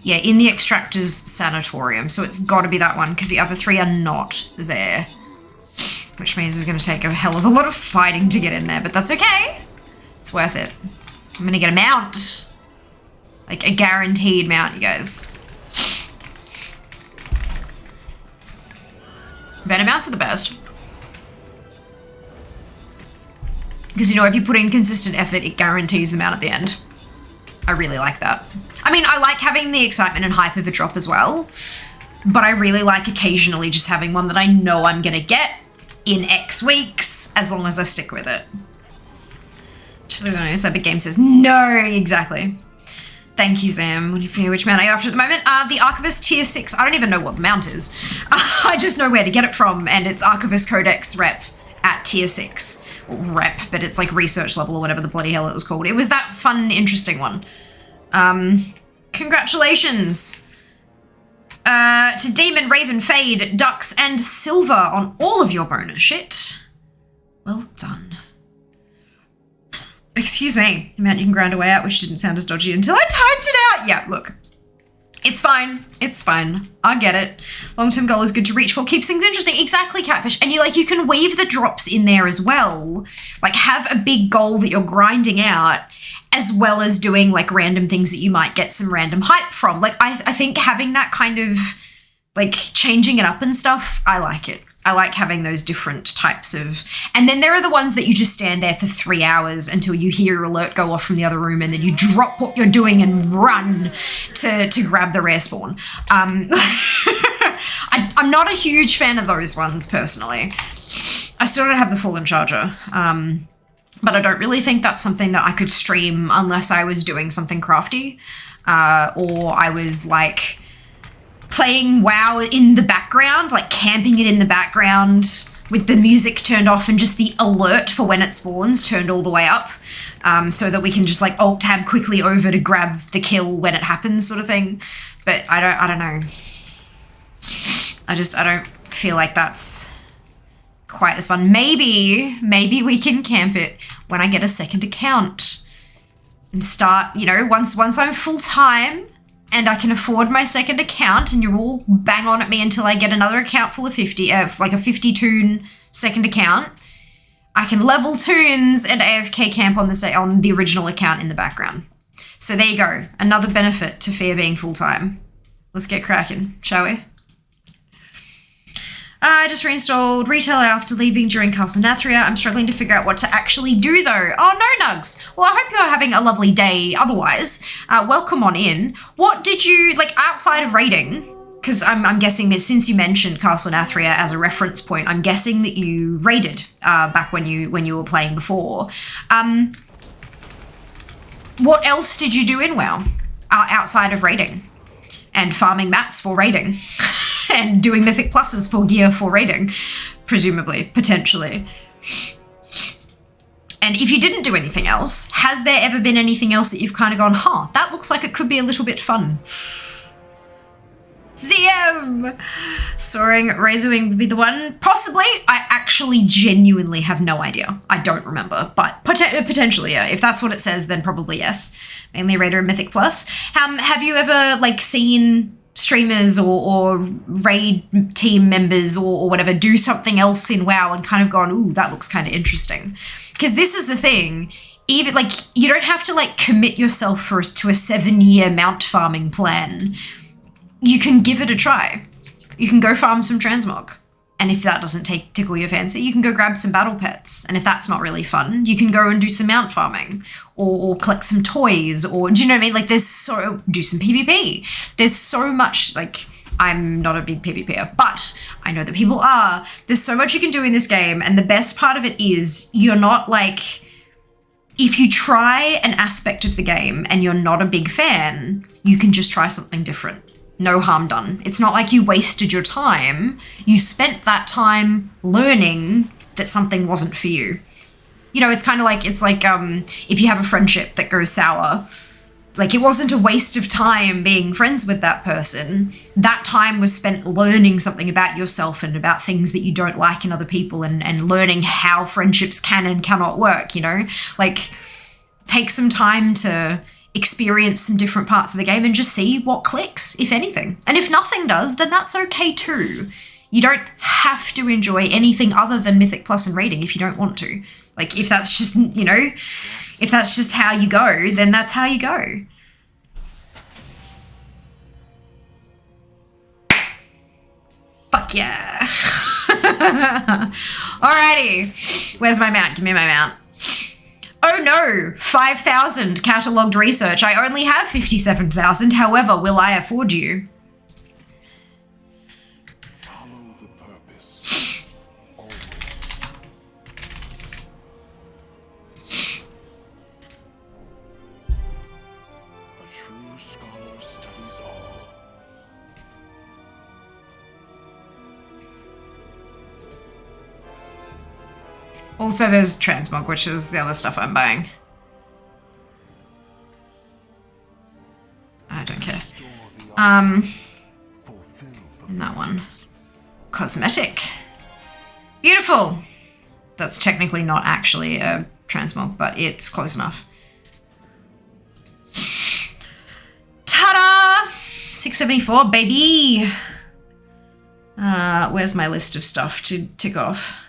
yeah, in the Extractor's Sanatorium, so it's gotta be that one, because the other three are not there. Which means it's gonna take a hell of a lot of fighting to get in there, but that's okay. It's worth it. I'm gonna get a mount. Like, a guaranteed mount, you guys. Better mounts are the best. Because, you know, if you put in consistent effort, it guarantees the mount at the end. I really like that. I mean, I like having the excitement and hype of a drop as well, but I really like occasionally just having one that I know I'm gonna get in X weeks, as long as I stick with it. Epic Game says, no, exactly. Thank you, Sam. Which mount are you after at the moment? The Archivist Tier 6. I don't even know what the mount is. I just know where to get it from, and it's Archivist Codex Rep at Tier 6. Rep, but it's like research level or whatever the bloody hell it was called. It was that fun, interesting one. Congratulations to Demon, Raven, Fade, Dux, and Silver on all of your bonus shit. Well done. Excuse me, the amount you can grind away at, which didn't sound as dodgy until I typed it out. Yeah, look. It's fine. It's fine. I get it. Long-term goal is good to reach for. Keeps things interesting. Exactly, Catfish. And you can weave the drops in there as well. Like, have a big goal that you're grinding out, as well as doing like random things that you might get some random hype from. Like, I think having that kind of like changing it up and stuff, I like it. I like having those different types of, and then there are the ones that you just stand there for 3 hours until you hear your alert go off from the other room, and then you drop what you're doing and run to grab the rare spawn. I'm not a huge fan of those ones personally. I still don't have the Fallen Charger, but I don't really think that's something that I could stream unless I was doing something crafty, or I was like playing WoW in the background, like camping it in the background with the music turned off and just the alert for when it spawns turned all the way up, so that we can just like alt tab quickly over to grab the kill when it happens, sort of thing. But I don't know. I don't feel like that's quite as fun. Maybe we can camp it when I get a second account and start, you know, once I'm full time and I can afford my second account, and you're all bang on at me until I get another account full of 50, like a 50 toon second account, I can level toons and AFK camp on the original account in the background. So there you go. Another benefit to Fear being full time. Let's get cracking, shall we? I just reinstalled Retailer after leaving during Castle Nathria. I'm struggling to figure out what to actually do though. Oh no, Nugs. Well, I hope you're having a lovely day otherwise. Welcome on in. What did you, like, outside of raiding, because I'm guessing that since you mentioned Castle Nathria as a reference point, I'm guessing that you raided back when you were playing before. What else did you do in WoW outside of raiding and farming mats for raiding? And doing Mythic Pluses for gear for raiding, presumably, potentially. And if you didn't do anything else, has there ever been anything else that you've kind of gone, huh, that looks like it could be a little bit fun? ZM! Soaring Razorwing would be the one. Possibly. I actually genuinely have no idea. I don't remember, but potentially, yeah. If that's what it says, then probably yes. Mainly Raider and Mythic Plus. Have you ever, like, seen streamers or raid team members or whatever do something else in WoW and kind of gone, ooh, that looks kind of interesting? Because this is the thing, even like you don't have to like commit yourself to a 7-year mount farming plan. You can give it a try. You can go farm some transmog, and if that doesn't tickle your fancy, you can go grab some battle pets, and if that's not really fun, you can go and do some mount farming or collect some toys, or do you know what I mean? Like do some PvP. There's so much, like, I'm not a big PvPer, but I know that people are. There's so much you can do in this game, and the best part of it is you're not like, if you try an aspect of the game and you're not a big fan, you can just try something different. No harm done. It's not like you wasted your time. You spent that time learning that something wasn't for you. You know, it's like if you have a friendship that goes sour, Like, it wasn't a waste of time being friends with that person. That time was spent learning something about yourself and about things that you don't like in other people, and learning how friendships can and cannot work, you know? Like, take some time to experience some different parts of the game and just see what clicks, if anything. And if nothing does, then that's okay too. You don't have to enjoy anything other than Mythic Plus and raiding if you don't want to. Like, if that's just, you know, if that's just how you go, then that's how you go. Fuck yeah. Alrighty. Where's my mount? Give me my mount. Oh no, 5,000 catalogued research. I only have 57,000. However, will I afford you? Follow the purpose. Always. A true scholar studies all. Also, there's transmog, which is the other stuff I'm buying. I don't care. And that one. Cosmetic. Beautiful. That's technically not actually a transmog, but it's close enough. Ta-da! 674, baby! Where's my list of stuff to tick off?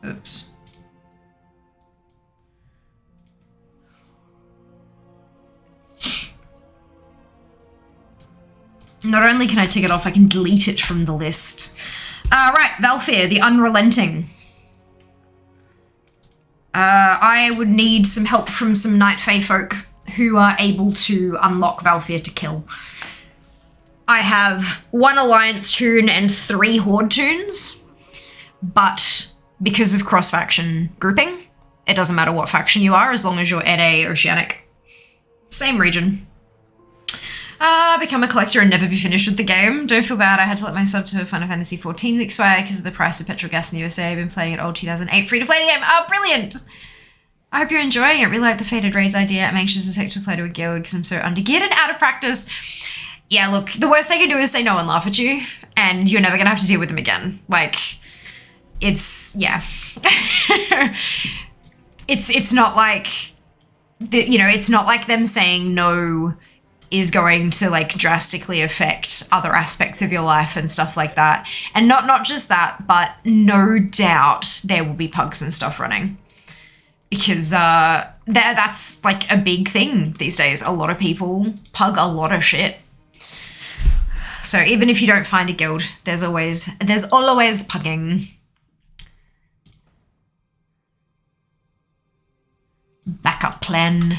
Oops. Not only can I tick it off, I can delete it from the list. Right, Valfir, the Unrelenting. I would need some help from some Night Fae folk who are able to unlock Valfir to kill. I have 1 Alliance tune and 3 Horde tunes, but because of cross-faction grouping, it doesn't matter what faction you are as long as you're NA Oceanic. Same region. Become a collector and never be finished with the game. Don't feel bad, I had to let my sub to Final Fantasy XIV expire because of the price of petrol gas in the USA. I've been playing it old 2008 free-to-play game. Oh, brilliant! I hope you're enjoying it. Really like the Faded Raids idea. I'm anxious as heck to play to a guild because I'm so under-geared and out of practice. Yeah, look, the worst they can do is say no and laugh at you, and you're never gonna have to deal with them again. Like, it's, yeah. it's not like, you know, it's not like them saying no is going to like drastically affect other aspects of your life and stuff like that. And not just that, but no doubt there will be pugs and stuff running. Because that's like a big thing these days. A lot of people pug a lot of shit. So even if you don't find a guild, there's always pugging. Backup plan.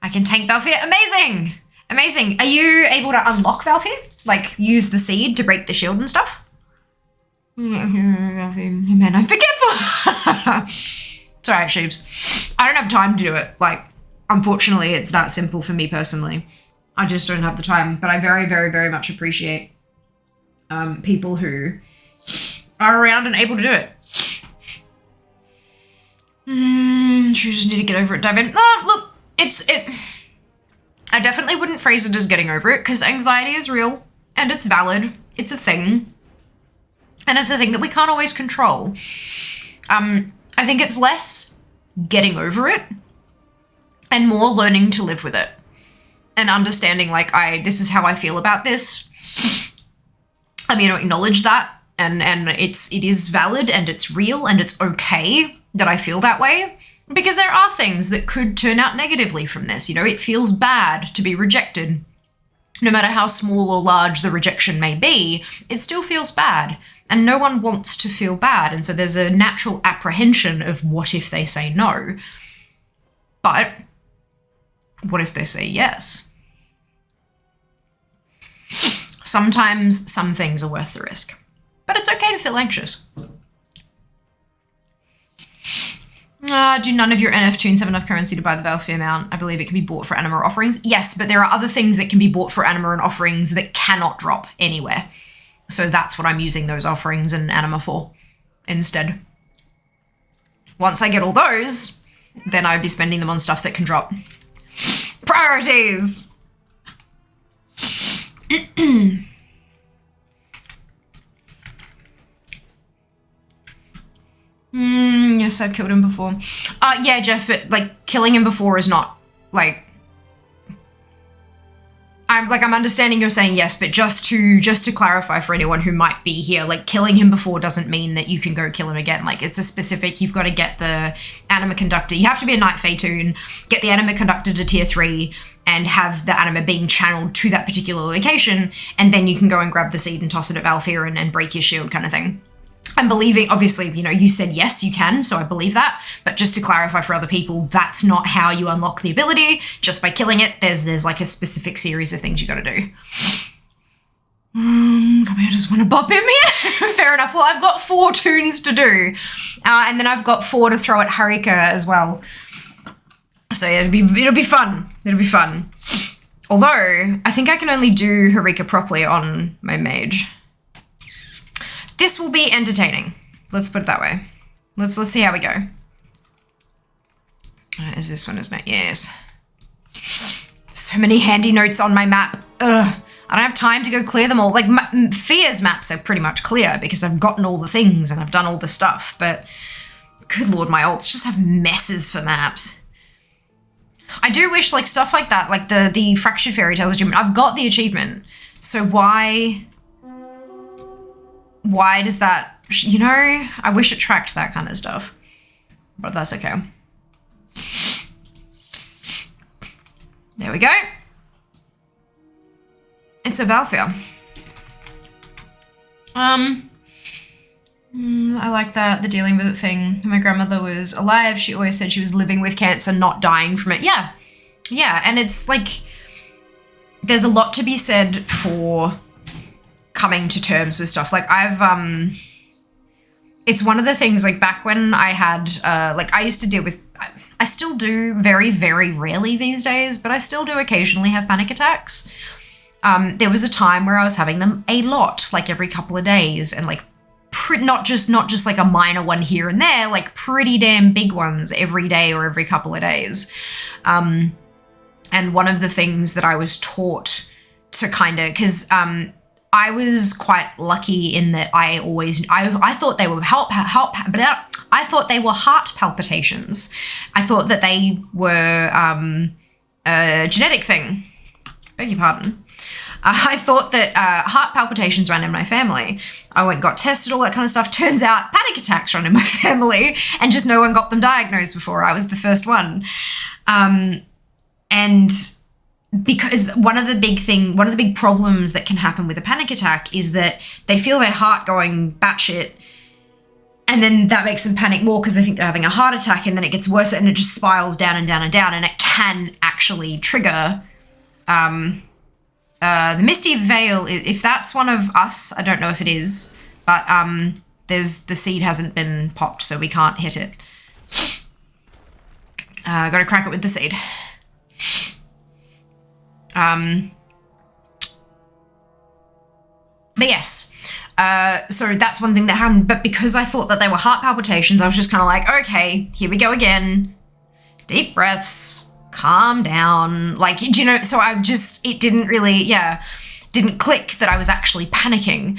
I can tank Valfir. Amazing! Amazing. Are you able to unlock Valfir? Like, use the seed to break the shield and stuff? Man, I'm forgetful! It's alright, Sheebs. I don't have time to do it. Like, unfortunately, it's that simple for me personally. I just don't have the time. But I very, very, very much appreciate people who are around and able to do it. You just need to get over it, dive in. Oh, look. I definitely wouldn't phrase it as getting over it, because anxiety is real and it's valid. It's a thing. And it's a thing that we can't always control. I think it's less getting over it and more learning to live with it and understanding like, this is how I feel about this. I'm going to acknowledge that and it is valid and it's real and it's okay that I feel that way. Because there are things that could turn out negatively from this. You know, it feels bad to be rejected. No matter how small or large the rejection may be, it still feels bad. And no one wants to feel bad. And so there's a natural apprehension of what if they say no? But what if they say yes? Sometimes some things are worth the risk. But it's okay to feel anxious. Do none of your NF tunes have enough currency to buy the Valfir mount? I believe it can be bought for anima offerings. Yes, but there are other things that can be bought for anima and offerings that cannot drop anywhere. So that's what I'm using those offerings and anima for instead. Once I get all those, then I'd be spending them on stuff that can drop. Priorities! Yes, I've killed him before. Yeah, Jeff, but like killing him before is not like I'm understanding you're saying yes, but just to clarify for anyone who might be here, like killing him before doesn't mean that you can go kill him again. Like it's a specific, you've got to get the anima conductor. You have to be a Night Fae Toon, get the anima conductor to tier 3 and have the anima being channeled to that particular location, and then you can go and grab the seed and toss it at Valfir and break your shield kind of thing. I'm believing, obviously, you know, you said yes, you can, so I believe that. But just to clarify for other people, that's not how you unlock the ability. Just by killing it, there's like a specific series of things you gotta do. I just want to bop him here. Fair enough. Well, I've got 4 tunes to do. And then I've got 4 to throw at Harika as well. So yeah, it'll be fun. It'll be fun. Although, I think I can only do Harika properly on my mage. This will be entertaining. Let's put it that way. Let's see how we go. Is this one, isn't it? Yes. So many handy notes on my map. Ugh. I don't have time to go clear them all. Like, Fear's maps are pretty much clear because I've gotten all the things and I've done all the stuff, but good lord, my alts just have messes for maps. I do wish, like, stuff like that, like the Fractured Fairy Tales achievement, I've got the achievement, so why does that, you know, I wish it tracked that kind of stuff, but that's okay. There we go. It's a Valfir. I like that, the dealing with it thing. My grandmother was alive. She always said she was living with cancer, not dying from it. Yeah. Yeah, and it's like, there's a lot to be said for coming to terms with stuff. Like it's one of the things, like back when I had, like I used to deal with, I still do very, very rarely these days, but I still do occasionally have panic attacks. There was a time where I was having them a lot, like every couple of days, and like not just like a minor one here and there, like pretty damn big ones every day or every couple of days. And one of the things that I was taught to kind of, because I was quite lucky in that I thought they were I thought they were heart palpitations. I thought that they were a genetic thing. Beg your pardon. I thought that heart palpitations ran in my family. I went and got tested, all that kind of stuff. Turns out panic attacks run in my family, and just no one got them diagnosed before. I was the first one. And because one of the big problems that can happen with a panic attack is that they feel their heart going batshit, and then that makes them panic more because they think they're having a heart attack, and then it gets worse and it just spirals down and down and down, and it can actually trigger the Misty Veil. If that's one of us, I don't know if it is, but the seed hasn't been popped, so we can't hit it. Gotta crack it with the seed. But yes, so that's one thing that happened, but because I thought that they were heart palpitations, I was just kind of like, okay, here we go again. Deep breaths. Calm down, like, you know, so it didn't really, didn't click that I was actually panicking.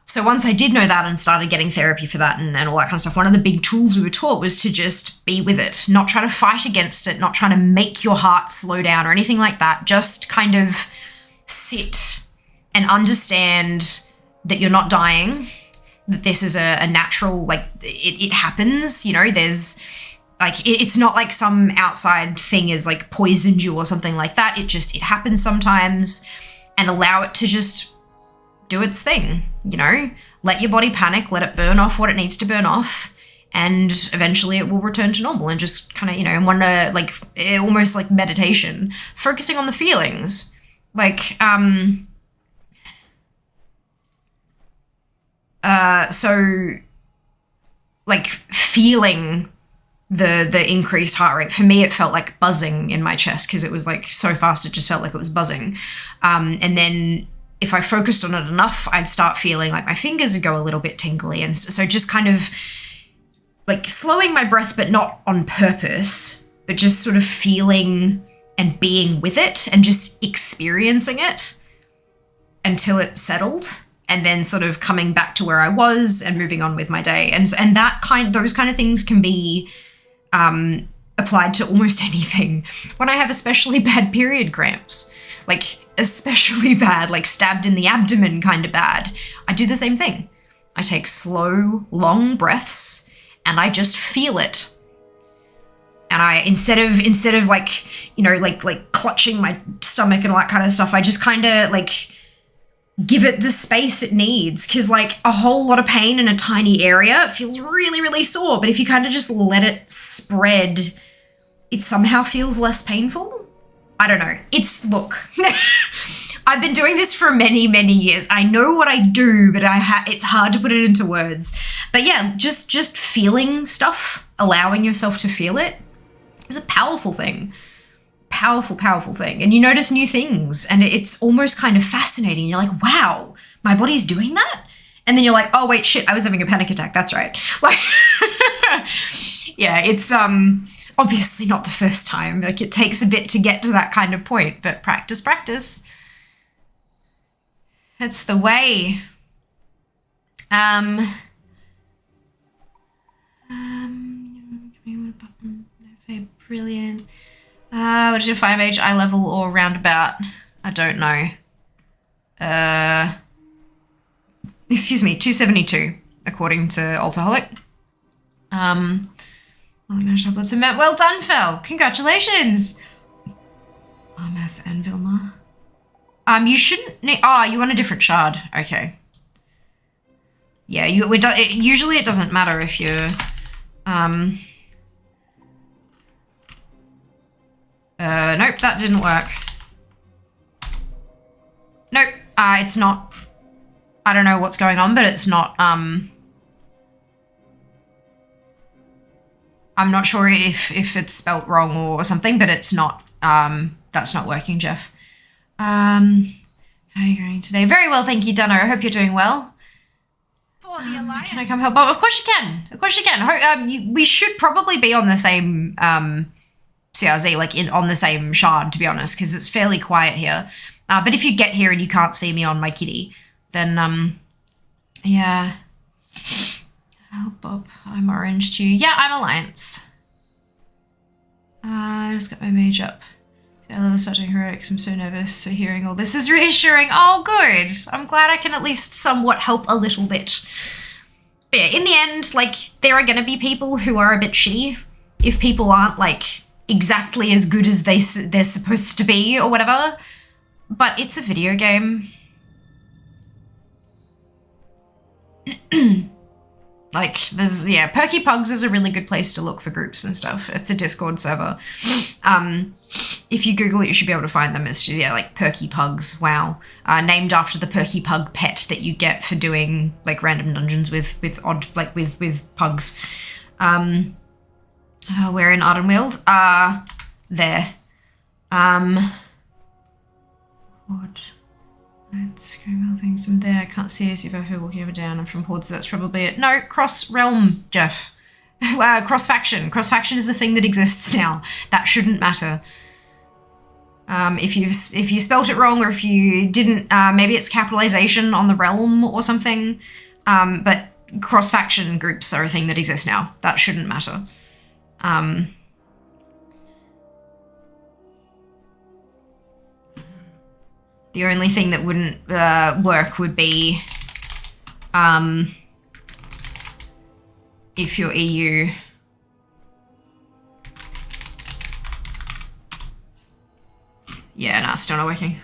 So once I did know that and started getting therapy for that and all that kind of stuff, one of the big tools we were taught was to just be with it, not try to fight against it, not trying to make your heart slow down or anything like that, just kind of sit and understand that you're not dying, that this is a natural, like, it happens, you know, there's, like, it's not like some outside thing is like poisoned you or something like that. It happens sometimes, and allow it to just do its thing, you know? Let your body panic, let it burn off what it needs to burn off, and eventually it will return to normal, and just kind of, you know, and one, like, almost like meditation, focusing on the feelings. Like, so, like, feeling the increased heart rate, for me it felt like buzzing in my chest because it was like so fast, it just felt like it was buzzing. And then if I focused on it enough, I'd start feeling like my fingers would go a little bit tingly, and so just kind of like slowing my breath, but not on purpose, but just sort of feeling and being with it and just experiencing it until it settled, and then sort of coming back to where I was and moving on with my day. And those kind of things can be applied to almost anything. When I have especially bad period cramps, like especially bad, like stabbed in the abdomen kind of bad, I do the same thing. I take slow, long breaths and I just feel it. And I, instead of like, you know, like clutching my stomach and all that kind of stuff, I just kind of like give it the space it needs. Cause like a whole lot of pain in a tiny area, it feels really, really sore. But if you kind of just let it spread, it somehow feels less painful. I don't know. Look, I've been doing this for many, many years. I know what I do, but it's hard to put it into words. But yeah, just feeling stuff, allowing yourself to feel it is a powerful thing. Powerful, powerful thing. And you notice new things and it's almost kind of fascinating. You're like, wow, my body's doing that? And then you're like, oh wait, shit, I was having a panic attack. That's right. Like, yeah, it's obviously not the first time. Like it takes a bit to get to that kind of point, but practice. That's the way. Brilliant. What is your 5H eye level or roundabout? I don't know. Excuse me, 272, according to Altaholic. Well done, Phil. Congratulations. Armath and Vilma. You shouldn't need, you want a different shard. Okay. Yeah, usually it doesn't matter if you're, nope, that didn't work. Nope, it's not. I don't know what's going on, but it's not, I'm not sure if it's spelt wrong or something, but it's not, that's not working, Jeff. How are you going today? Very well, thank you, Dunno. I hope you're doing well. For the Alliance. Can I come help? Oh, of course you can. Of course you can. We should probably be on the same, CRZ, like on the same shard, to be honest, because it's fairly quiet here. But if you get here and you can't see me on my kitty, then, yeah. Oh, Bob, I'm orange too. Yeah, I'm Alliance. I just got my mage up. I love starting heroics. I'm so nervous, so hearing all this is reassuring. Oh, good. I'm glad I can at least somewhat help a little bit. But yeah, in the end, like, there are going to be people who are a bit shitty. If people aren't, like, exactly as good as they're supposed to be or whatever. But it's a video game. Like, Perky Pugs is a really good place to look for groups and stuff. It's a Discord server. If you Google it, you should be able to find them. It's just, yeah, like Perky Pugs. Wow. Named after the Perky Pug pet that you get for doing like random dungeons with pugs. We're in Ardenweald. There. What? Let's go about things from there. I can't see us if I feel walking over down. I'm from Horde, so that's probably it. No, cross realm, Jeff. Cross faction. Cross faction is a thing that exists now. That shouldn't matter. If you spelt it wrong or if you didn't, maybe it's capitalization on the realm or something. But cross faction groups are a thing that exists now. That shouldn't matter. The only thing that wouldn't work would be if you're EU. Yeah, no, still not working.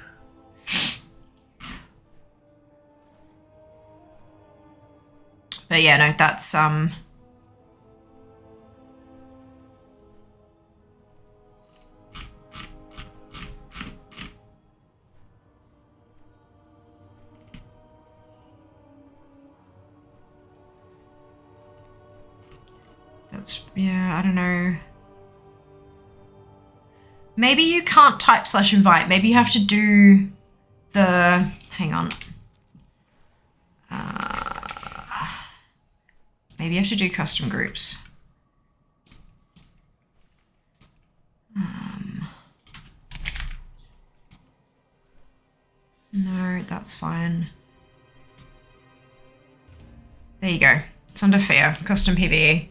But yeah, no, that's yeah, I don't know. Maybe you can't type /invite. Maybe you have to do the, hang on. Maybe you have to do custom groups. that's fine. There you go. It's under fear. Custom PvE.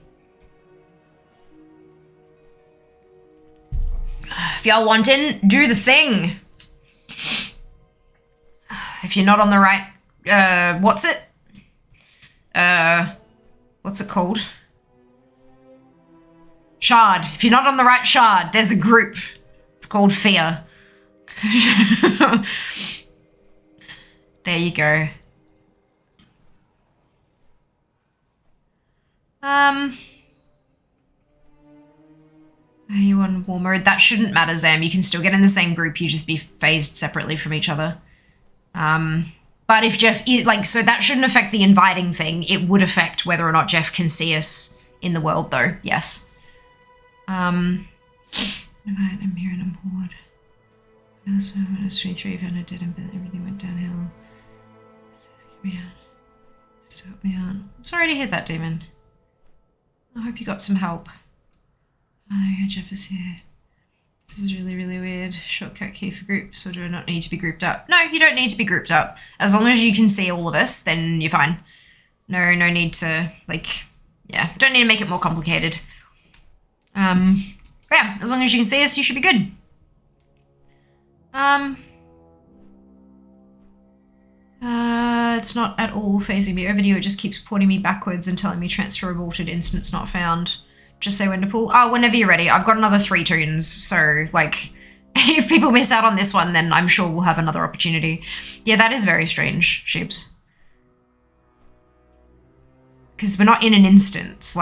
If y'all want in, do the thing. If you're not on the right, what's it called? Shard. If you're not on the right shard, there's a group. It's called Fear. There you go. Are you on war mode? That shouldn't matter, Zam. You can still get in the same group, you just be phased separately from each other. But if Jeff, so that shouldn't affect the inviting thing. It would affect whether or not Jeff can see us in the world, though. Yes. I'm here and I'm bored. I was 23 and I did it, but everything went downhill. Get me out. Just help me out. I'm sorry to hear that, Demon. I hope you got some help. Hi, Jeff is here. This is really, really weird. Shortcut key for groups, or do I not need to be grouped up? No, you don't need to be grouped up. As long as you can see all of us, then you're fine. No need to, yeah, don't need to make it more complicated. Yeah, as long as you can see us, you should be good. It's not at all phasing me over to you. It just keeps porting me backwards and telling me transfer aborted, instance not found. Just say when to pull. Oh, whenever you're ready. I've got another 3 tunes, so, if people miss out on this one, then I'm sure we'll have another opportunity. Yeah, that is very strange, Sheeps. Because we're not in an instance,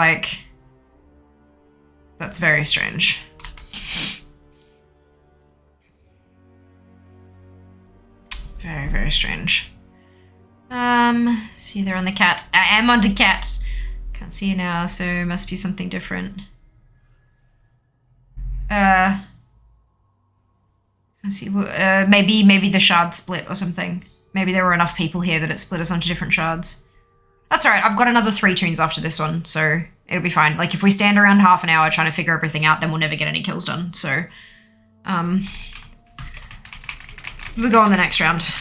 that's very strange. Very, very strange. See you there on the cat. I am on the cat. Can't see you now, so it must be something different. Can't see. Maybe the shard split or something. Maybe there were enough people here that it split us onto different shards. That's alright. I've got another 3 tunes after this one, so it'll be fine. If we stand around half an hour trying to figure everything out, then we'll never get any kills done. So, we'll go on the next round.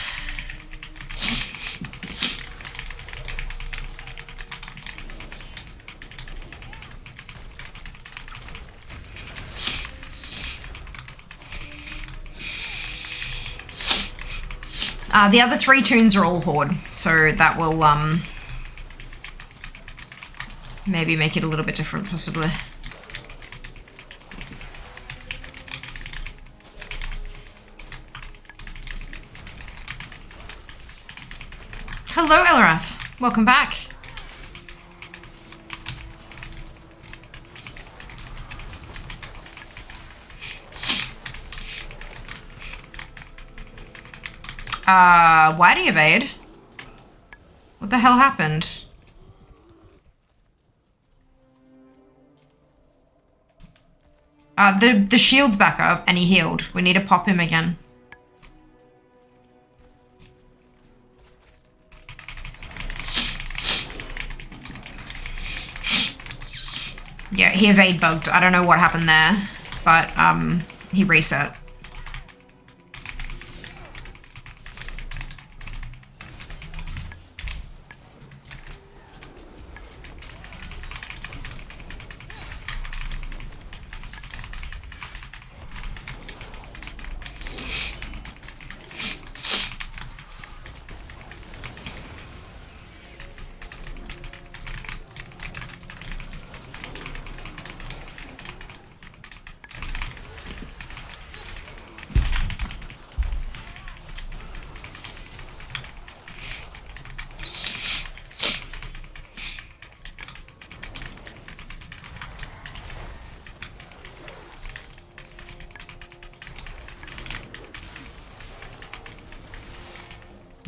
The other 3 tunes are all Horde, so that will, maybe make it a little bit different, possibly. Hello, Elrath. Welcome back. Why do you evade? What the hell happened? The shield's back up and he healed. We need to pop him again. Yeah, he evade bugged. I don't know what happened there, but he reset.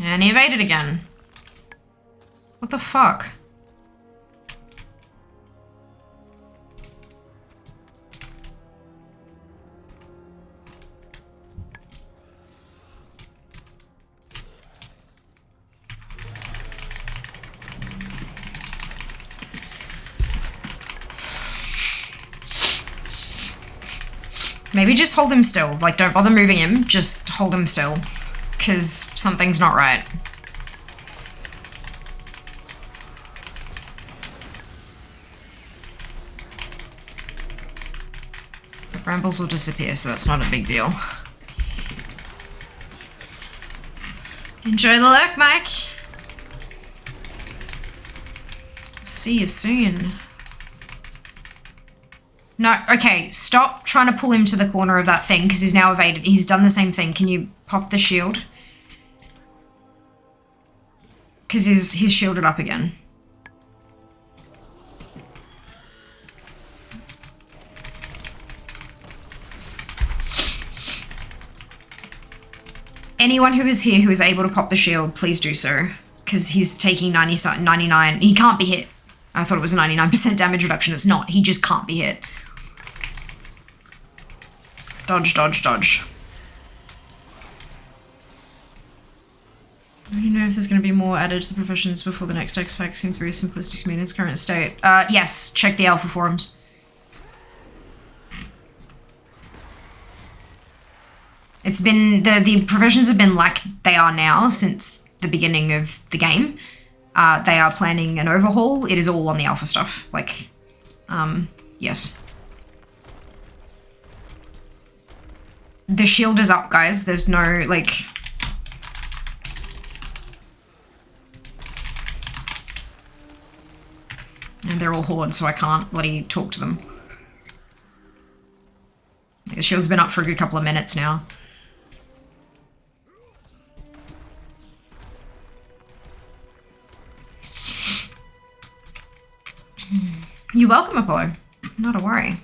And he evaded again. What the fuck? Maybe just hold him still. Don't bother moving him. Just hold him still. because something's not right. The brambles will disappear, so that's not a big deal. Enjoy the lurk, Mike. See you soon. No, okay, stop trying to pull him to the corner of that thing because he's now evaded. He's done the same thing. Can you pop the shield? Because he's shielded up again. Anyone who is here who is able to pop the shield, please do so. Because he's taking 99. He can't be hit. I thought it was a 99% damage reduction. It's not. He just can't be hit. Dodge, dodge, dodge. I don't know if there's going to be more added to the professions before the next X pack. Seems very simplistic to me in its current state. Yes, check the alpha forums. It's been, the professions have been like they are now since the beginning of the game. They are planning an overhaul. It is all on the alpha stuff. Like, yes. The shield is up, guys. There's no, like... And they're all horde, so I can't bloody talk to them. The shield's been up for a good couple of minutes now. You're welcome, Apollo. Not a worry.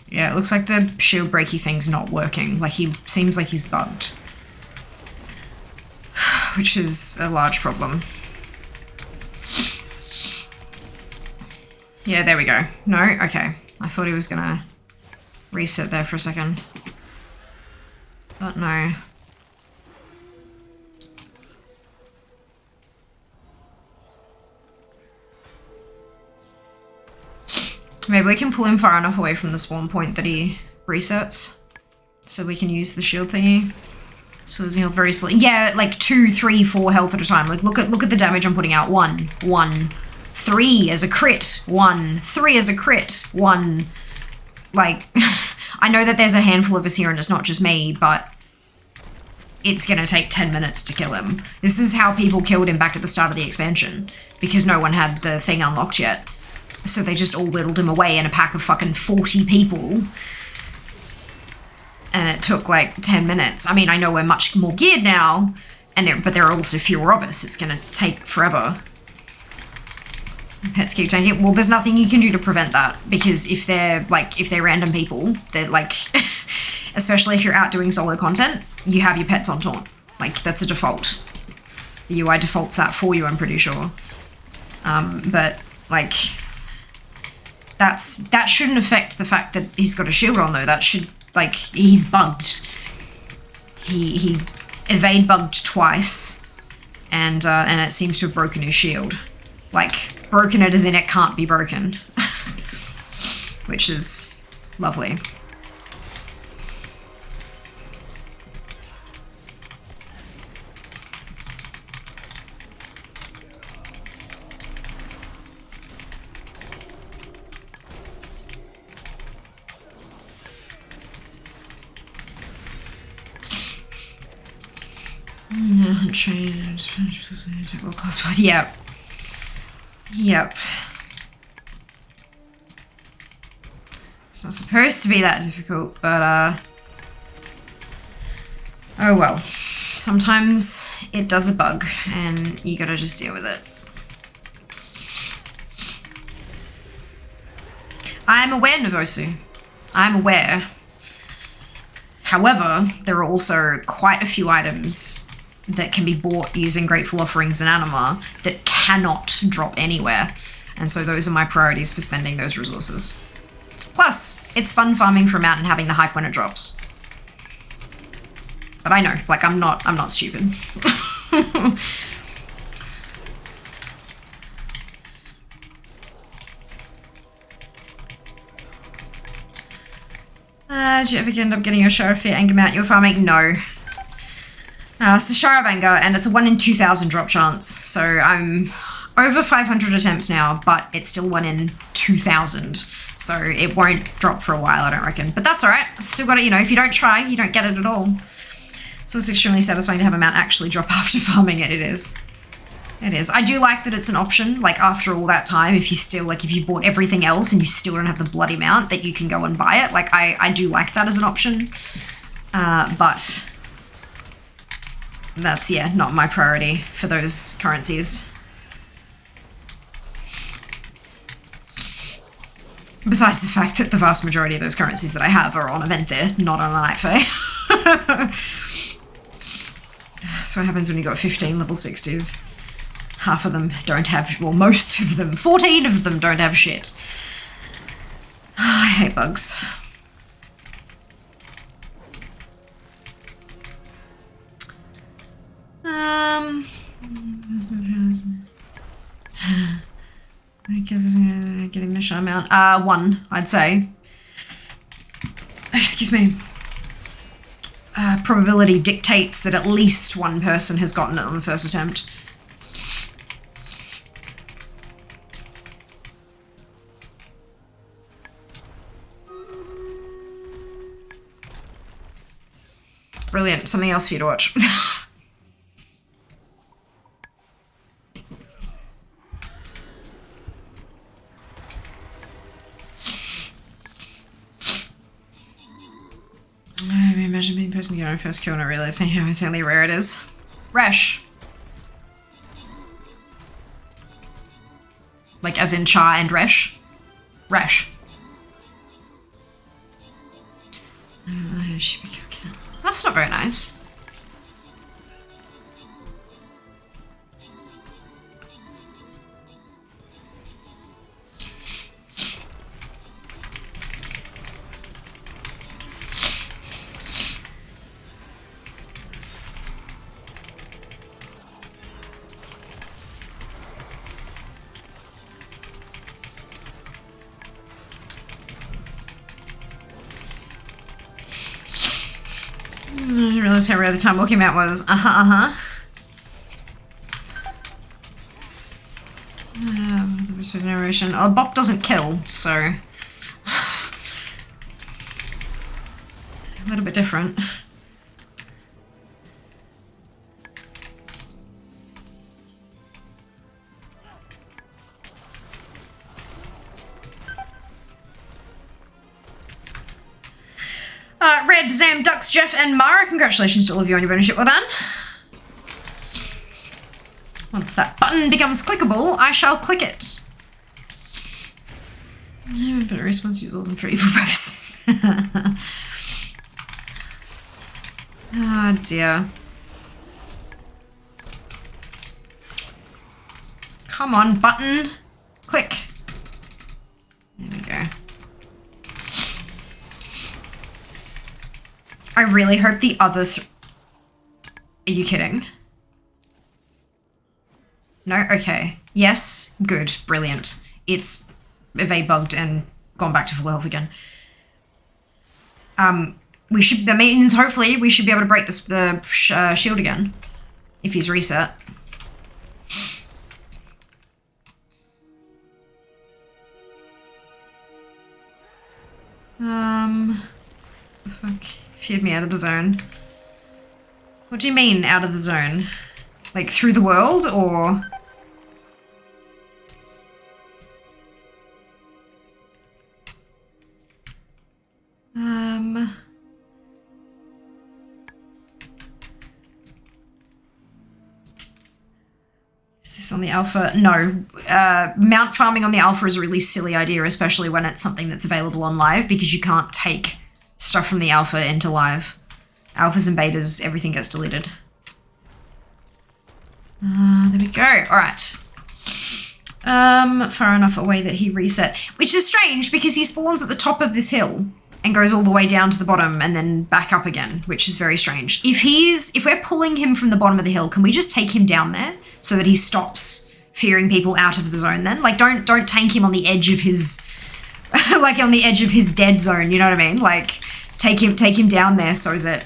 Yeah, it looks like the shield breaky thing's not working. Like, he seems like he's bugged. Which is a large problem. Yeah, there we go. No? Okay. I thought he was gonna reset there for a second. But no. Maybe we can pull him far enough away from the spawn point that he resets. So we can use the shield thingy. So there's, you know, very slow. Yeah, like 2, 3, 4 health at a time. Like look at the damage I'm putting out. 1, 1, 3 as a crit. 1, 3 as a crit. 1. Like, I know that there's a handful of us here and it's not just me, but it's gonna take 10 minutes to kill him. This is how people killed him back at the start of the expansion, because no one had the thing unlocked yet. So they just all whittled him away in a pack of fucking 40 people. And it took like 10 minutes. I mean, I know we're much more geared now, but there are also fewer of us. It's gonna take forever. Pets keep taking it. Well, there's nothing you can do to prevent that, because if they're random people, they're like, especially if you're out doing solo content, you have your pets on taunt. Like, that's a default. The UI defaults that for you, I'm pretty sure. But like, that shouldn't affect the fact that he's got a shield on though. That should, like, he's bugged. He evade bugged twice, and it seems to have broken his shield. Like, broken it as in it can't be broken. Which is lovely. Yep. Yep. It's not supposed to be that difficult, but oh well. Sometimes it does a bug and you gotta just deal with it. I'm aware, Novosu. I'm aware. However, there are also quite a few items that can be bought using Grateful Offerings and Anima that cannot drop anywhere. And so those are my priorities for spending those resources. Plus, it's fun farming for a mountain having the hype when it drops. But I know, like, I'm not stupid. Did you ever end up getting your share of Fear Anger mount you were farming? No. It's the Shire of Anger, and it's a 1 in 2,000 drop chance. So I'm over 500 attempts now, but it's still 1 in 2,000. So it won't drop for a while, I don't reckon. But that's alright. Still got it, you know, if you don't try, you don't get it at all. So it's extremely satisfying to have a mount actually drop after farming it. It is. It is. I do like that it's an option, like after all that time, if you still, like if you've bought everything else and you still don't have the bloody mount, that you can go and buy it. Like I do like that as an option. But that's, yeah, not my priority for those currencies. Besides the fact that the vast majority of those currencies that I have are on event there, not on a night fair. So what happens when you got 15 level 60s? Half of them don't have, well, most of them, 14 of them don't have shit. I hate bugs. I guess it's getting the shine mount. 1, I'd say. Excuse me. Probability dictates that at least one person has gotten it on the first attempt. Brilliant. Something else for you to watch. I mean, imagine being the person to get on first kill and not realizing how insanely rare it is. Resh. Like as in Char and Resh. Resh. That's not very nice. I didn't realize how rare the time walking mount was. The narration. Oh, Bop doesn't kill, so a little bit different. Red, Zam, Dux, Jeff, and Mara, congratulations to all of you on your bonusship. Well done. Once that button becomes clickable, I shall click it. But response use all of them for evil purposes. Oh dear. Come on, button. Click. There we go. I really hope the other Are you kidding? No? Okay. Yes. Good. Brilliant. It's evade bugged and gone back to full health again. We should, that means hopefully we should be able to break the shield again. If he's reset. Fuck. Feared me out of the zone. What do you mean, out of the zone? Like, through the world, or...? Is this on the alpha? No. Mount farming on the alpha is a really silly idea, especially when it's something that's available on live, because you can't take stuff from the alpha into live. Alphas and betas, everything gets deleted. there we go. All right. Far enough away that he reset, which is strange because he spawns at the top of this hill and goes all the way down to the bottom and then back up again, which is very strange. If we're pulling him from the bottom of the hill, can we just take him down there so that he stops fearing people out of the zone then? Like, don't tank him on the edge of his, like on the edge of his dead zone, you know what I mean? Like, take him down there so that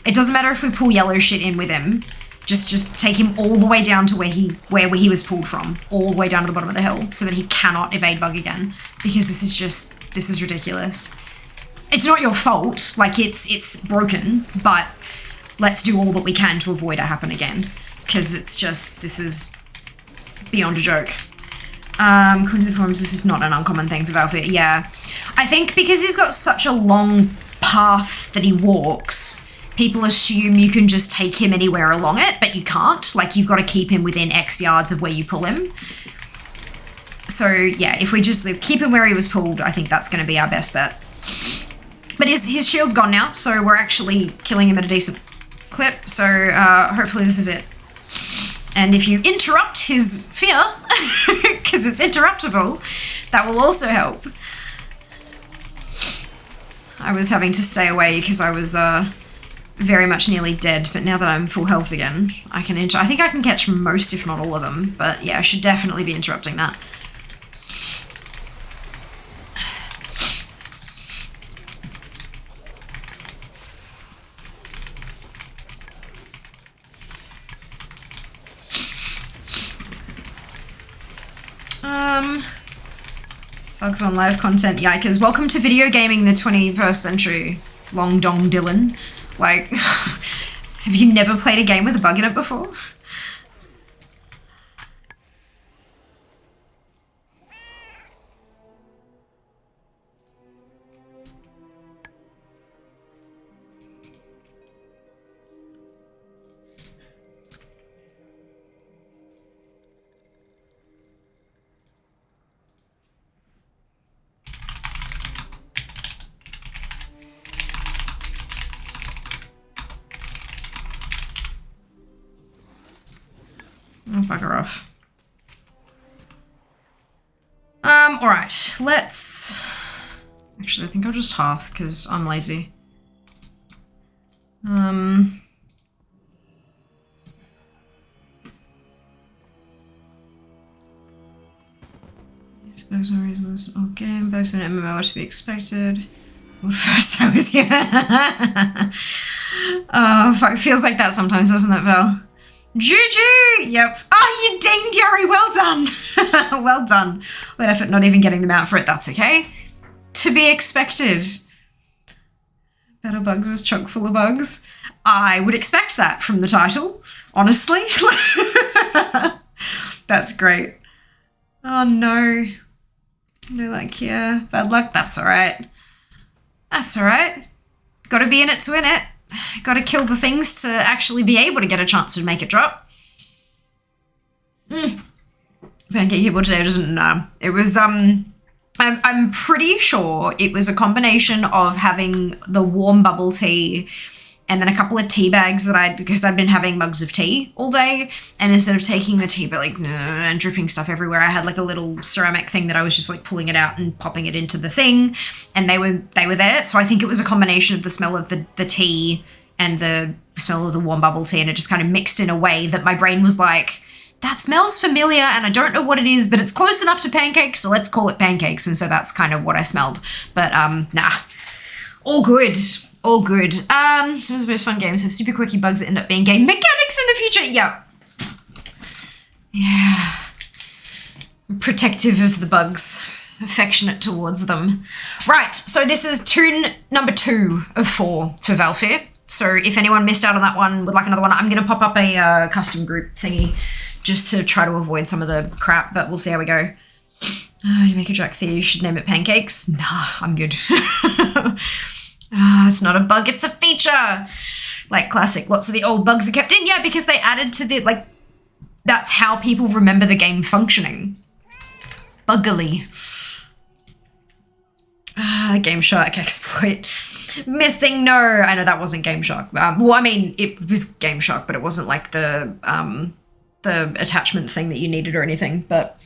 it doesn't matter if we pull yellow shit in with him. Just take him all the way down to where he was pulled from, all the way down to the bottom of the hill, so that he cannot evade bug again. Because this is ridiculous. It's not your fault, like it's broken, but let's do all that we can to avoid it happen again. Because this is beyond a joke. According to the forums, this is not an uncommon thing for Valfir. Yeah. I think because he's got such a long path that he walks, people assume you can just take him anywhere along it, but you can't. Like, you've got to keep him within X yards of where you pull him. So, yeah, if we just keep him where he was pulled, I think that's going to be our best bet. But his shield's gone now, so we're actually killing him at a decent clip. So, hopefully this is it. And if you interrupt his fear, because it's interruptible, that will also help. I was having to stay away because I was, very much nearly dead, but now that I'm full health again, I think I can catch most, if not all of them, but yeah, I should definitely be interrupting that. Bugs on live content, yikers. Welcome to video gaming the 21st century, Long Dong Dylan. Like, have you never played a game with a bug in it before? Oh, bugger off. Alright, let's... Actually, I think I'll just hearth, because I'm lazy. Bugs no reason was an old game. Bugs in MMO are to be expected. What first I was here? Oh, fuck. It feels like that sometimes, doesn't it, Val? GG! Yep. Oh, you dinged, Yuri. Well done. Well done. What effort not even getting them out for it. That's okay. To be expected. Battle Bugs is chock full of bugs. I would expect that from the title, honestly. That's great. Oh, no. No luck here. Bad luck. That's all right. That's all right. Got to be in it to win it. Got to kill the things to actually be able to get a chance to make it drop. Pancake keyboard today doesn't know. It was I'm pretty sure it was a combination of having the warm bubble tea and then a couple of tea bags because I'd been having mugs of tea all day, and instead of taking the tea but like and dripping stuff everywhere, I had like a little ceramic thing that I was just like pulling it out and popping it into the thing, and they were there. So I think it was a combination of the smell of the tea and the smell of the warm bubble tea, and it just kind of mixed in a way that my brain was like, that smells familiar and I don't know what it is, but it's close enough to pancakes, so let's call it pancakes. And so that's kind of what I smelled. But nah, all good. All good. Some of the most fun games have super quirky bugs that end up being game mechanics in the future. Yep. Yeah. Protective of the bugs. Affectionate towards them. Right, so this is number 2 of 4 for Valfir. So if anyone missed out on that one, would like another one, I'm going to pop up a custom group thingy just to try to avoid some of the crap, but we'll see how we go. You make a Jack Thea, you should name it Pancakes. Nah, I'm good. It's not a bug, it's a feature. Like classic, lots of the old bugs are kept in. Yeah, because they added to the, like, that's how people remember the game functioning. Buggily. Game Shark exploit. Missing no. I know that wasn't Game Shark. Well, I mean, it was Game Shark, but it wasn't like the the attachment thing that you needed or anything, but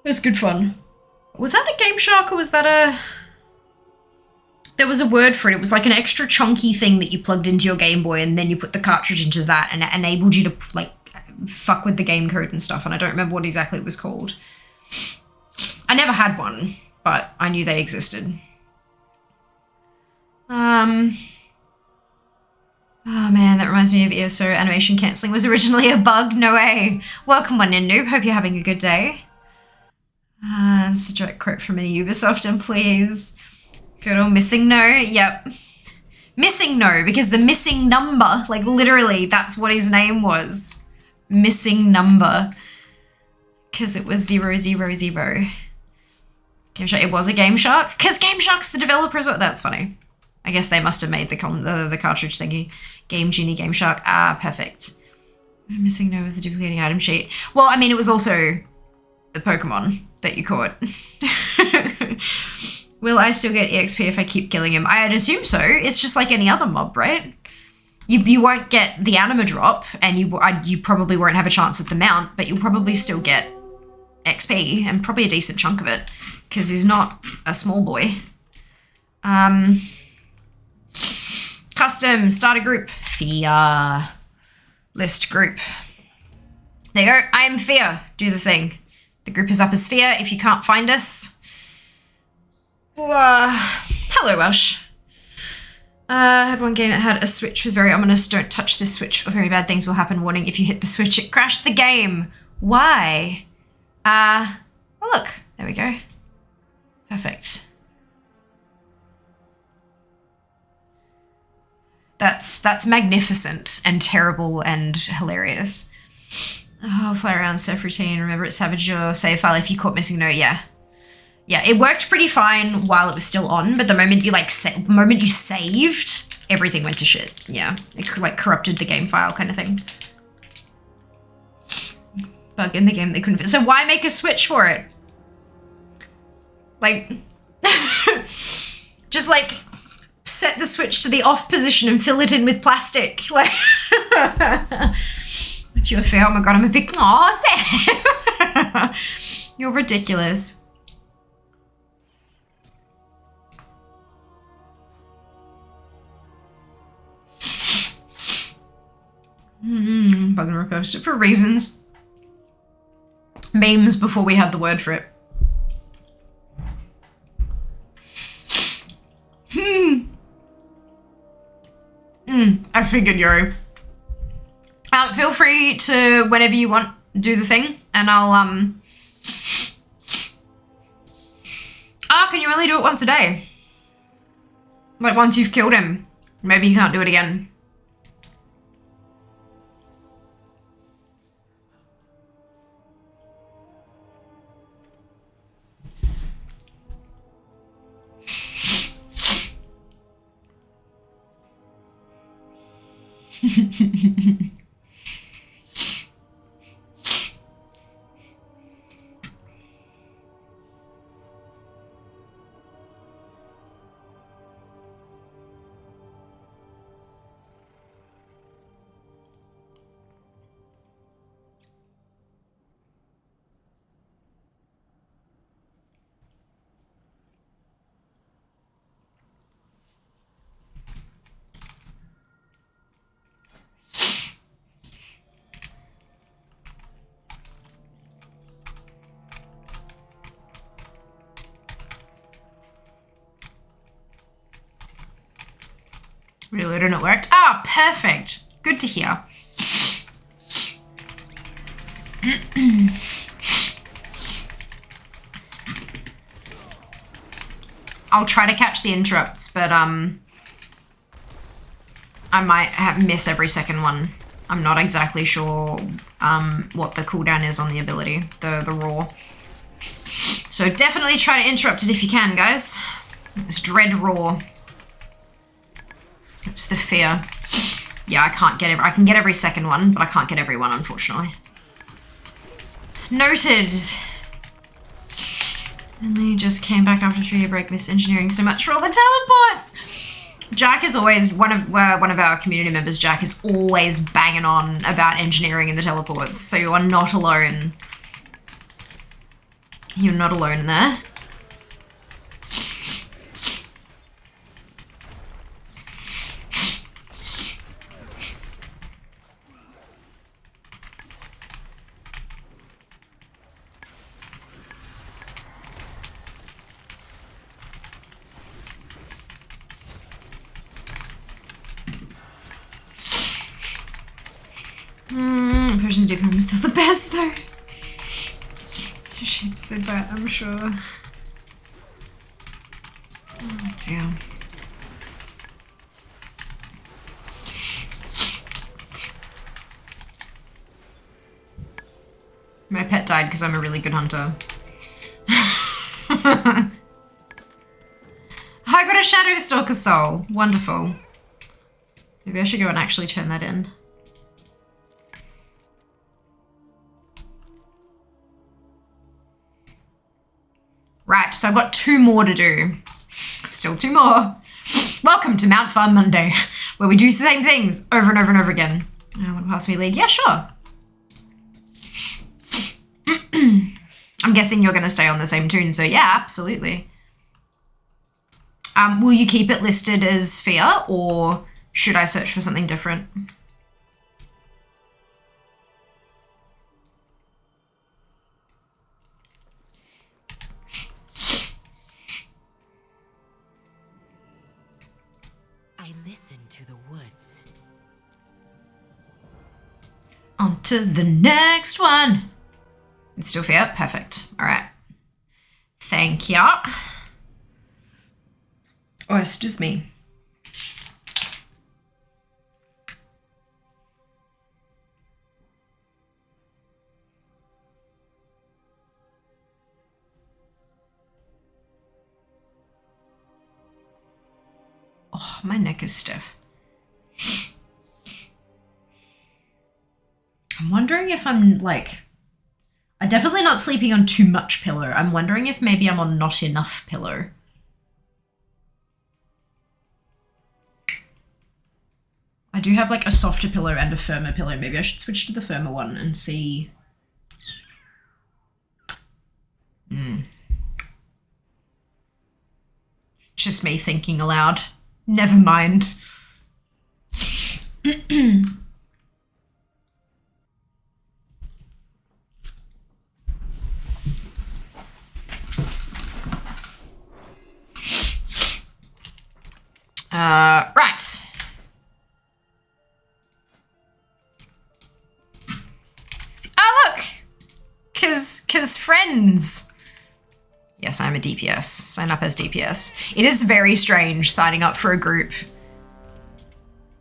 it's good fun. Was that a Game Shark or was that a... There was a word for it. It was like an extra chunky thing that you plugged into your Game Boy and then you put the cartridge into that and it enabled you to like fuck with the game code and stuff, and I don't remember what exactly it was called. I never had one, but I knew they existed. Oh man, that reminds me of ESO. Animation cancelling was originally a bug. No way. Welcome one in, noob. Hope you're having a good day. This is a direct quote from any Ubisoft employees. Good old missing no. Yep. Missing no, because the missing number, like literally, that's what his name was. Missing number. Because it was 000. Game Shark. It was a Game Shark? Because Game Shark's the developers. That's funny. I guess they must have made the cartridge thingy. Game Genie, Game Shark. Ah, perfect. Missing no was a duplicating item sheet. Well, I mean, it was also the Pokemon that you caught. Will I still get EXP if I keep killing him? I'd assume so. It's just like any other mob, right? You won't get the anima drop, and you probably won't have a chance at the mount, but you'll probably still get XP, and probably a decent chunk of it, because he's not a small boy. Custom, start a group. Fear. List group. There you go. I am Fear. Do the thing. The group is up as Fear. If you can't find us. Hello, Welsh. Had one game that had a switch with very ominous, don't touch this switch or very bad things will happen warning. If you hit the switch, it crashed the game. Why? Well, look. There we go. Perfect. That's magnificent and terrible and hilarious. Oh, fly around surf routine. Remember it savaged your save file if you caught missing note. Yeah, it worked pretty fine while it was still on, but the moment you you saved, everything went to shit. Yeah, it like corrupted the game file kind of thing. Bug in the game they couldn't fit. So why make a switch for it? Like, just like set the switch to the off position and fill it in with plastic. Like, but you're fair. Oh my god, I'm a big. Aw, Sam. You're ridiculous. Bug and repurposed it for reasons. Memes before we had the word for it. I figured, yo. Feel free to, whenever you want, do the thing, and I'll, can you only do it once a day? Like, once you've killed him. Maybe you can't do it again. Reloaded and it worked. Ah, perfect. Good to hear. I'll try to catch the interrupts, but I might miss every second one. I'm not exactly sure what the cooldown is on the ability, the raw. So definitely try to interrupt it if you can, guys. It's dread raw. It's the fear. Yeah, I can't get I can get every second one, but I can't get every one, unfortunately. Noted. And then you just came back after a 3-year break, miss engineering so much for all the teleports. Jack is always one of our community members. Jack is always banging on about engineering in the teleports, so you are not alone. You're not alone in there. Persian's deep home is still the best though. So sheeps they butt, I'm sure. Oh dear. My pet died because I'm a really good hunter. I got a Shadow Stalker soul. Wonderful. Maybe I should go and actually turn that in. Right, so I've got 2 more to do. Still 2 more. Welcome to Mount Farm Monday, where we do the same things over and over and over again. I want to pass me lead. Yeah, sure. I'm guessing you're going to stay on the same tune, so yeah, absolutely. Will you keep it listed as Fear, or should I search for something different? I listen to the woods. On to the next one. It's still Fear? Perfect. All right. Thank ya. Oh, it's just me. Oh, my neck is stiff. I'm wondering if I'm like... I'm definitely not sleeping on too much pillow. I'm wondering if maybe I'm on not enough pillow. I do have like a softer pillow and a firmer pillow. Maybe I should switch to the firmer one and see. Just me thinking aloud. Never mind. Right. Oh, look! Cause friends. Yes, I'm a DPS. Sign up as DPS. It is very strange signing up for a group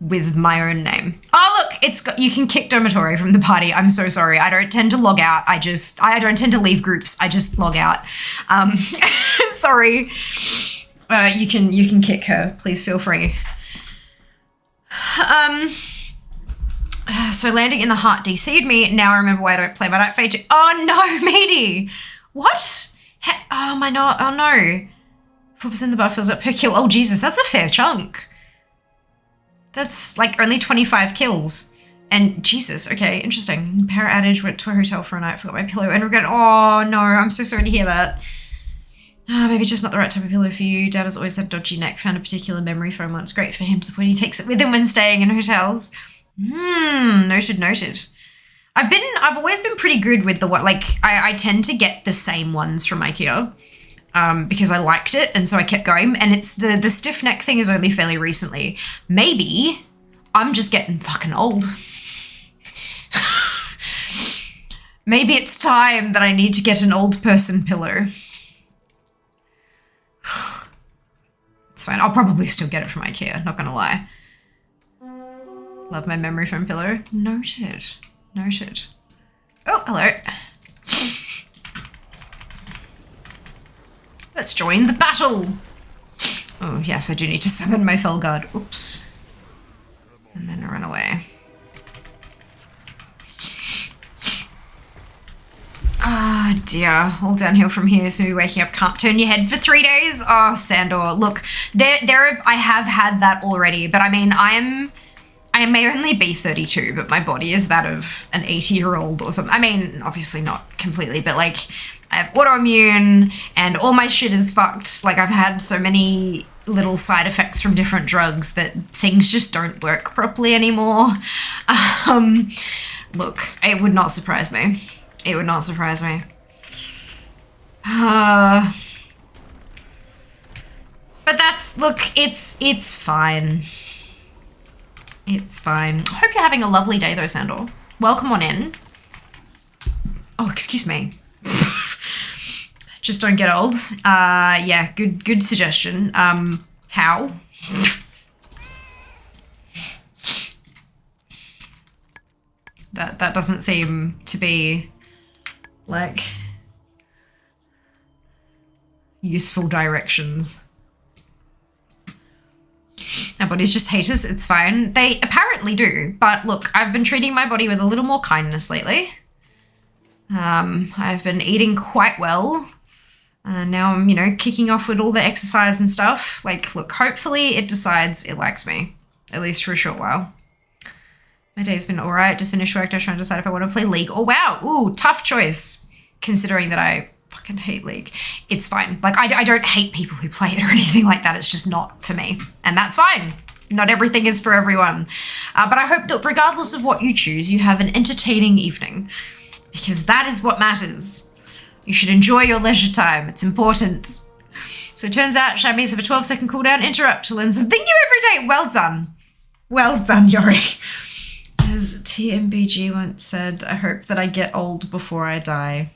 with my own name. Oh, look, it's got, you can kick Dormitory from the party. I'm so sorry. I don't tend to log out. I don't tend to leave groups. I just log out. Sorry. You can kick her. Please feel free. So landing in the heart DC'd me. Now I remember why I don't play my night phage. Oh no, meaty. What? Oh my no. Oh no. 4% the buff fills up per kill. Oh Jesus, that's a fair chunk. That's like only 25 kills. And Jesus, okay, interesting. Power outage, went to a hotel for a night, forgot my pillow and regret. Oh no, I'm so sorry to hear that. Maybe just not the right type of pillow for you. Dad has always had dodgy neck, found a particular memory foam once. Great for him to the point he takes it with him when staying in hotels. Noted. I've always been pretty good with the what, like I tend to get the same ones from IKEA because I liked it and so I kept going. And it's the stiff neck thing is only fairly recently. Maybe I'm just getting fucking old. Maybe it's time that I need to get an old person pillow. It's fine. I'll probably still get it from IKEA, not gonna lie. Love my memory foam pillow. Noted. Oh, hello. Let's join the battle. Oh, yes, I do need to summon my Felguard. Oops. And then I run away. Ah, dear. All downhill from here. So waking up, can't turn your head for 3 days. Oh, Sandor. Look, I have had that already, but I mean, I may only be 32, but my body is that of an 80-year-old or something. I mean, obviously not completely, but like, I have autoimmune and all my shit is fucked. Like, I've had so many little side effects from different drugs that things just don't work properly anymore. Look, it would not surprise me. It would not surprise me. But that's, look, it's fine. It's fine. I hope you're having a lovely day though, Sandor. Welcome on in. Oh, excuse me. Just don't get old. Yeah, good suggestion. How? That doesn't seem to be like useful directions. Our bodies just hate us, it's fine. They apparently do, but look, I've been treating my body with a little more kindness lately. I've been eating quite well. Now I'm, you know, kicking off with all the exercise and stuff. Like, look, hopefully it decides it likes me, at least for a short while. My day's been all right. Just finished work. I'm trying to decide if I want to play League. Oh, wow. Ooh, tough choice, considering that I fucking hate League. It's fine. Like, I don't hate people who play it or anything like that. It's just not for me. And that's fine. Not everything is for everyone. But I hope that regardless of what you choose, you have an entertaining evening. Because that is what matters. You should enjoy your leisure time. It's important. So it turns out Chamois have a 12-second cooldown interrupt to learn something new every day. Well done. Well done, Yori. As TMBG once said, I hope that I get old before I die.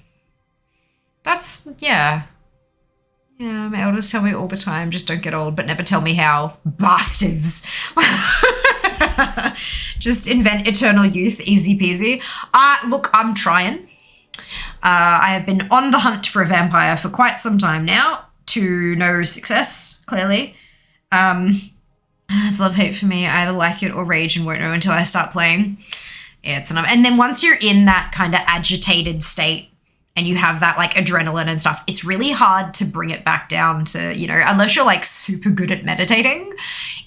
That's, yeah. Yeah, my elders tell me all the time, just don't get old, but never tell me how. Bastards. Just invent eternal youth, easy peasy. Look, I'm trying. I have been on the hunt for a vampire for quite some time now, to no success, clearly. It's love-hate for me. I either like it or rage and won't know until I start playing. Yeah, it's enough. And then once you're in that kind of agitated state and you have that like adrenaline and stuff, it's really hard to bring it back down to, you know, unless you're like super good at meditating,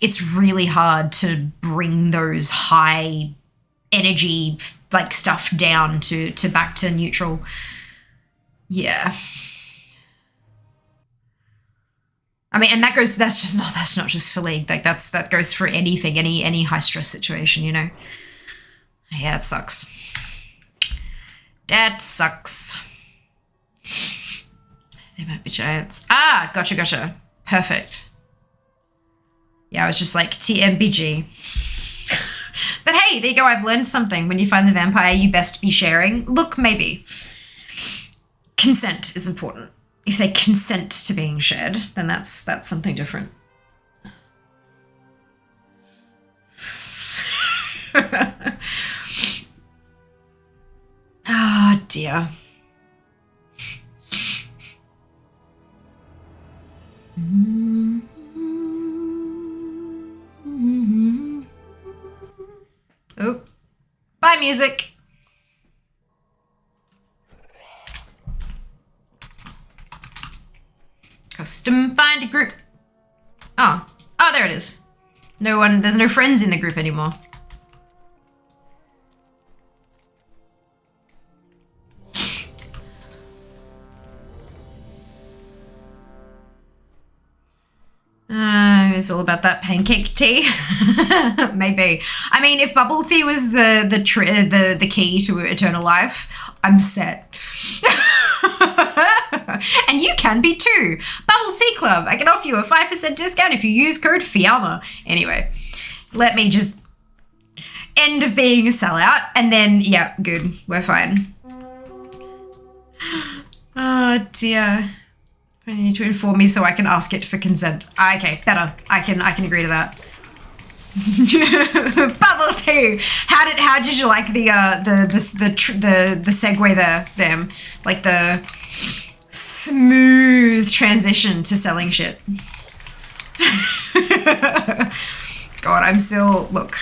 it's really hard to bring those high energy like stuff down to back to neutral. Yeah. I mean, and that's not just for League. Like that goes for anything, any high stress situation, you know. Yeah, it sucks. That sucks. There might be giants. Ah, gotcha. Perfect. Yeah, I was just like TMBG. But hey, there you go. I've learned something. When you find the vampire, you best be sharing. Look, maybe. Consent is important. If they consent to being shared, then that's something different. Ah, dear. Oh, bye, music. Custom find a group. Oh, there it is. There's no friends in the group anymore. It's all about that pancake tea. Maybe. I mean, if bubble tea was the key to eternal life, I'm set. And you can be too. Bubble Tea Club. I can offer you a 5% discount if you use code FIAMA. Anyway, let me just end of being a sellout, and then yeah, good. We're fine. Oh dear. I need to inform me so I can ask it for consent. Okay, better. I can agree to that. Bubble tea. How did you like the segue there, Sam? Like the smooth transition to selling shit. God, I'm still look.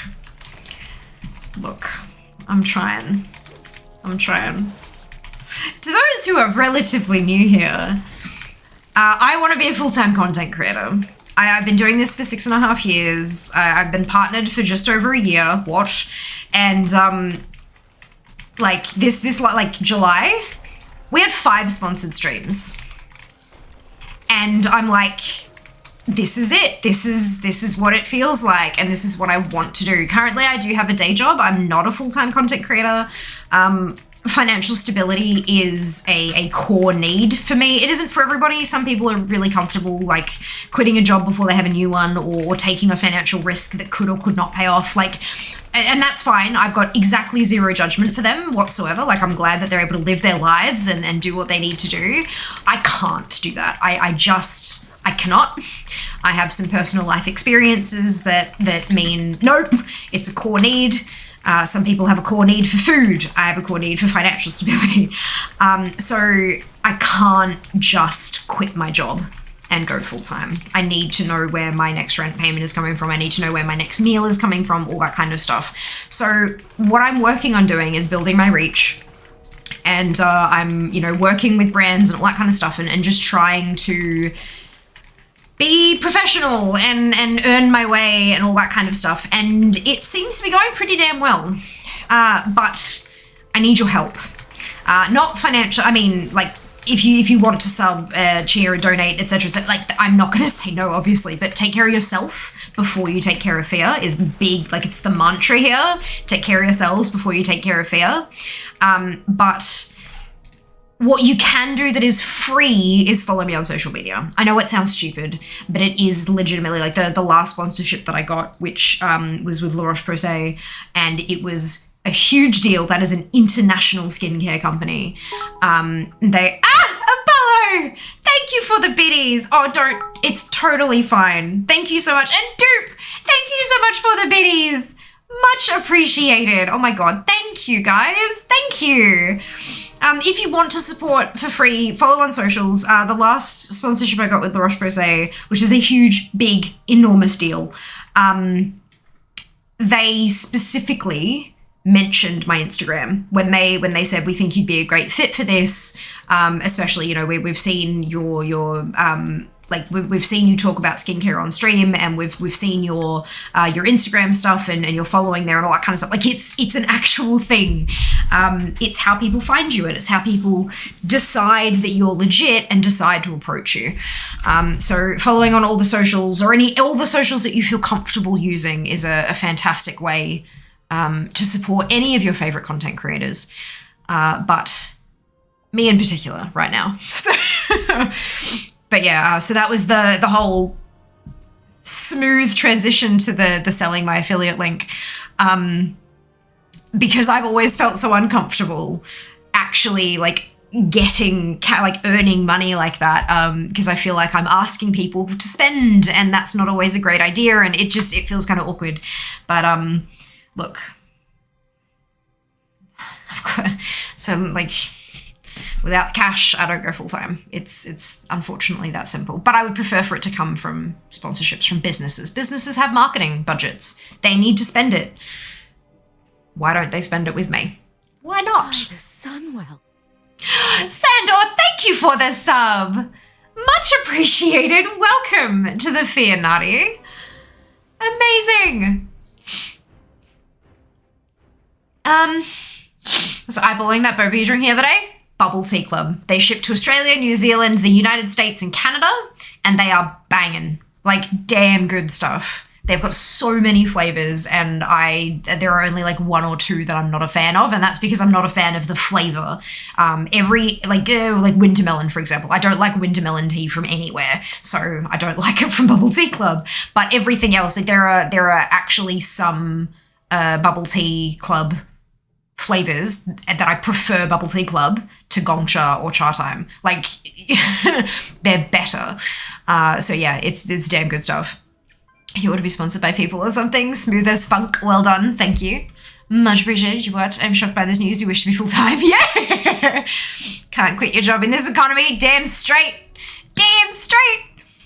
I'm trying. to those who are relatively new here, I want to be a full-time content creator. I've been doing this for 6.5 years. I've been partnered for just over a year. What? And like this like July, we had 5 sponsored streams, and I'm like, this is it. This is what it feels like, and this is what I want to do. Currently, I do have a day job. I'm not a full-time content creator. Financial stability is a core need for me. It isn't for everybody. Some people are really comfortable like quitting a job before they have a new one, or taking a financial risk that could or could not pay off. Like, and that's fine. I've got exactly zero judgment for them whatsoever. Like, I'm glad that they're able to live their lives and do what they need to do. I can't do that. I cannot. I have some personal life experiences that mean, nope, it's a core need. Some people have a core need for food. I have a core need for financial stability. So I can't just quit my job and go full time. I need to know where my next rent payment is coming from. I need to know where my next meal is coming from, all that kind of stuff. So what I'm working on doing is building my reach. And I'm, working with brands and all that kind of stuff, and just trying to be professional and earn my way and all that kind of stuff. And it seems to be going pretty damn well. But I need your help. Not financial, I mean, like, if you want to sub, cheer, donate, etc., like, I'm not going to say no, obviously, but take care of yourself before you take care of fear is big. Like, it's the mantra here. Take care of yourselves before you take care of fear. But what you can do that is free is follow me on social media. I know it sounds stupid, but it is legitimately, like, the last sponsorship that I got, which was with La Roche-Posay, and it was a huge deal. That is an international skincare company. Apollo! Thank you for the biddies. Oh, it's totally fine. Thank you so much. And Dupe, thank you so much for the biddies. Much appreciated. Oh my God. Thank you, guys. Thank you. If you want to support for free, follow on socials. The last sponsorship I got with La Roche-Posay, which is a huge, big, enormous deal, they specifically mentioned my Instagram when they said, we think you'd be a great fit for this, especially, we've seen your like, we've seen you talk about skincare on stream, and we've seen your Instagram stuff and your following there and all that kind of stuff. Like, it's an actual thing. It's how people find you, and it's how people decide that you're legit and decide to approach you. So following on all the socials, or all the socials that you feel comfortable using, is a fantastic way to support any of your favorite content creators. But me in particular right now. But yeah, so that was the whole smooth transition to the selling my affiliate link, because I've always felt so uncomfortable actually, like, getting earning money like that, because I feel like I'm asking people to spend, and that's not always a great idea, and it feels kind of awkward. But look, I've got, so, like, without cash, I don't go full time. It's unfortunately that simple. But I would prefer for it to come from sponsorships from businesses. Businesses have marketing budgets. They need to spend it. Why don't they spend it with me? Why not? The Sunwell. Sandor, thank you for the sub. Much appreciated. Welcome to the Fear Nutty. Amazing. Was eyeballing that boba you drinking the other day? Bubble Tea Club. They ship to Australia, New Zealand, the United States, and Canada, and they are banging. Like, damn good stuff. They've got so many flavors, and there are only like 1 or 2 that I'm not a fan of, and that's because I'm not a fan of the flavor. Like winter melon, for example. I don't like winter melon tea from anywhere, so I don't like it from Bubble Tea Club. But everything else, like, there are actually some Bubble Tea Club flavors that I prefer Bubble Tea Club to Gongcha or Cha Time. Like, they're better. So yeah, it's damn good stuff. You ought to be sponsored by people or something. Smooth as funk. Well done. Thank you. Much appreciated. What? I'm shocked by this news. You wish to be full-time. Yeah. Can't quit your job in this economy. Damn straight. Damn straight.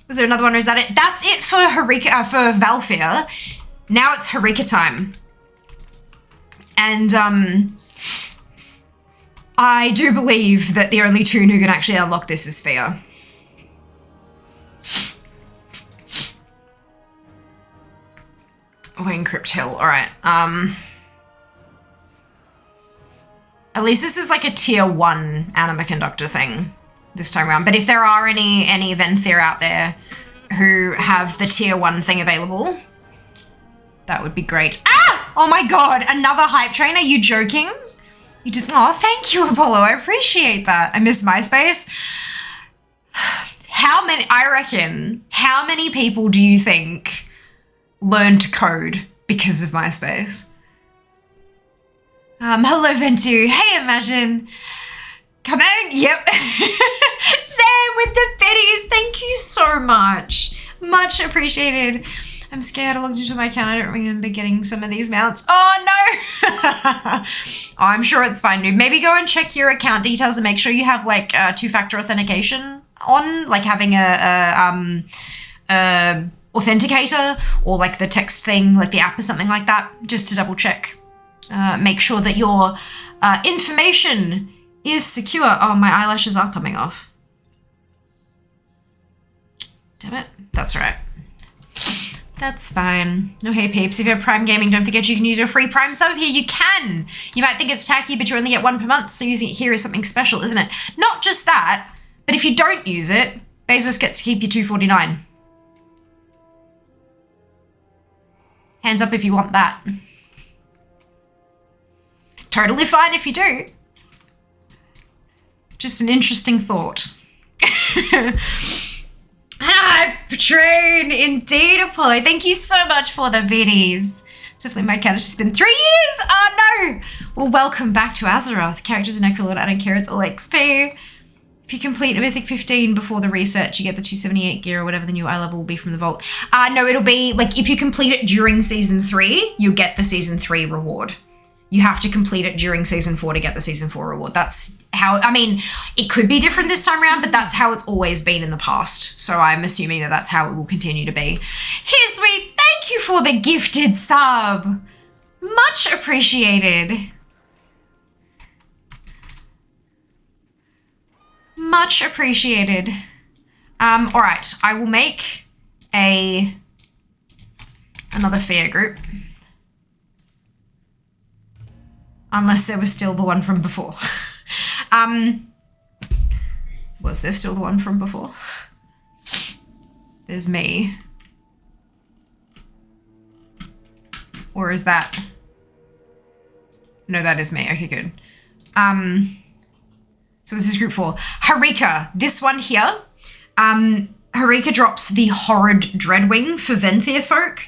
Was there another one, or is that it? That's it for for Valfear. Now it's Harika time. And I do believe that the only toon who can actually unlock this is Fia. Wayne Crypt Hill, alright. At least this is like a tier 1 anima conductor thing this time around. But if there are any Venthyr out there who have the tier 1 thing available, that would be great. Ah! Oh my god, another hype train? Are you joking? You just, oh, thank you, Apollo. I appreciate that. I miss MySpace. How many people do you think learned to code because of MySpace? Hello, Ventu. Hey, Imagine. Come on. Yep. Sam with the biddies. Thank you so much. Much appreciated. I'm scared. I logged into my account. I don't remember getting some of these mounts. Oh, no. Oh, I'm sure it's fine, dude. Maybe go and check your account details and make sure you have, like, two-factor authentication on, like having a authenticator or, like, the text thing, like the app or something like that, just to double check. Make sure that your information is secure. Oh, my eyelashes are coming off. Damn it. That's right. That's fine. No, hey peeps, if you have Prime Gaming, don't forget you can use your free Prime sub here. You can. You might think it's tacky, but you only get 1 per month, so using it here is something special, isn't it? Not just that, but if you don't use it, Bezos gets to keep your $2.49. Hands up if you want that. Totally fine if you do. Just an interesting thought. Train, indeed, Apollo. Thank you so much for the biddies. Definitely my cat. It's just been 3 years. Oh no. Well, welcome back to Azeroth. Characters and Necrolord. I don't care. It's all XP. If you complete a Mythic 15 before the research, you get the 278 gear or whatever the new eye level will be from the vault. No, it'll be like if you complete it during season 3, you'll get the season 3 reward. You have to complete it during season 4 to get the season 4 reward. That's how, I mean, it could be different this time around, but that's how it's always been in the past. So I'm assuming that that's how it will continue to be. Here, sweet, thank you for the gifted sub. Much appreciated. Much appreciated. All right, I will make another fair group. Unless there was still the one from before. Was there still the one from before? There's me. Or is that? No, that is me. Okay, good. So this is group 4. Harika, this one here. Harika drops the Horrid Dreadwing for Venthyr folk.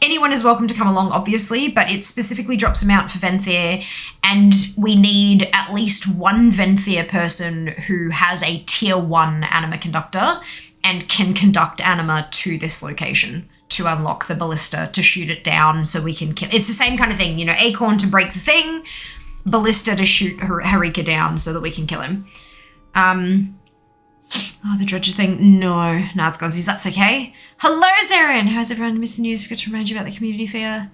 Anyone is welcome to come along, obviously, but it specifically drops a mount for Venthyr, and we need at least one Venthyr person who has a tier 1 anima conductor and can conduct anima to this location to unlock the ballista, to shoot it down so we can kill. It's the same kind of thing, you know, Acorn to break the thing, ballista to shoot Harika down so that we can kill him. Oh, the Dredger thing. No, it's Gonzies. That's okay. Hello, Zarin. How's everyone? Missed the news. Forgot to remind you about the community fair.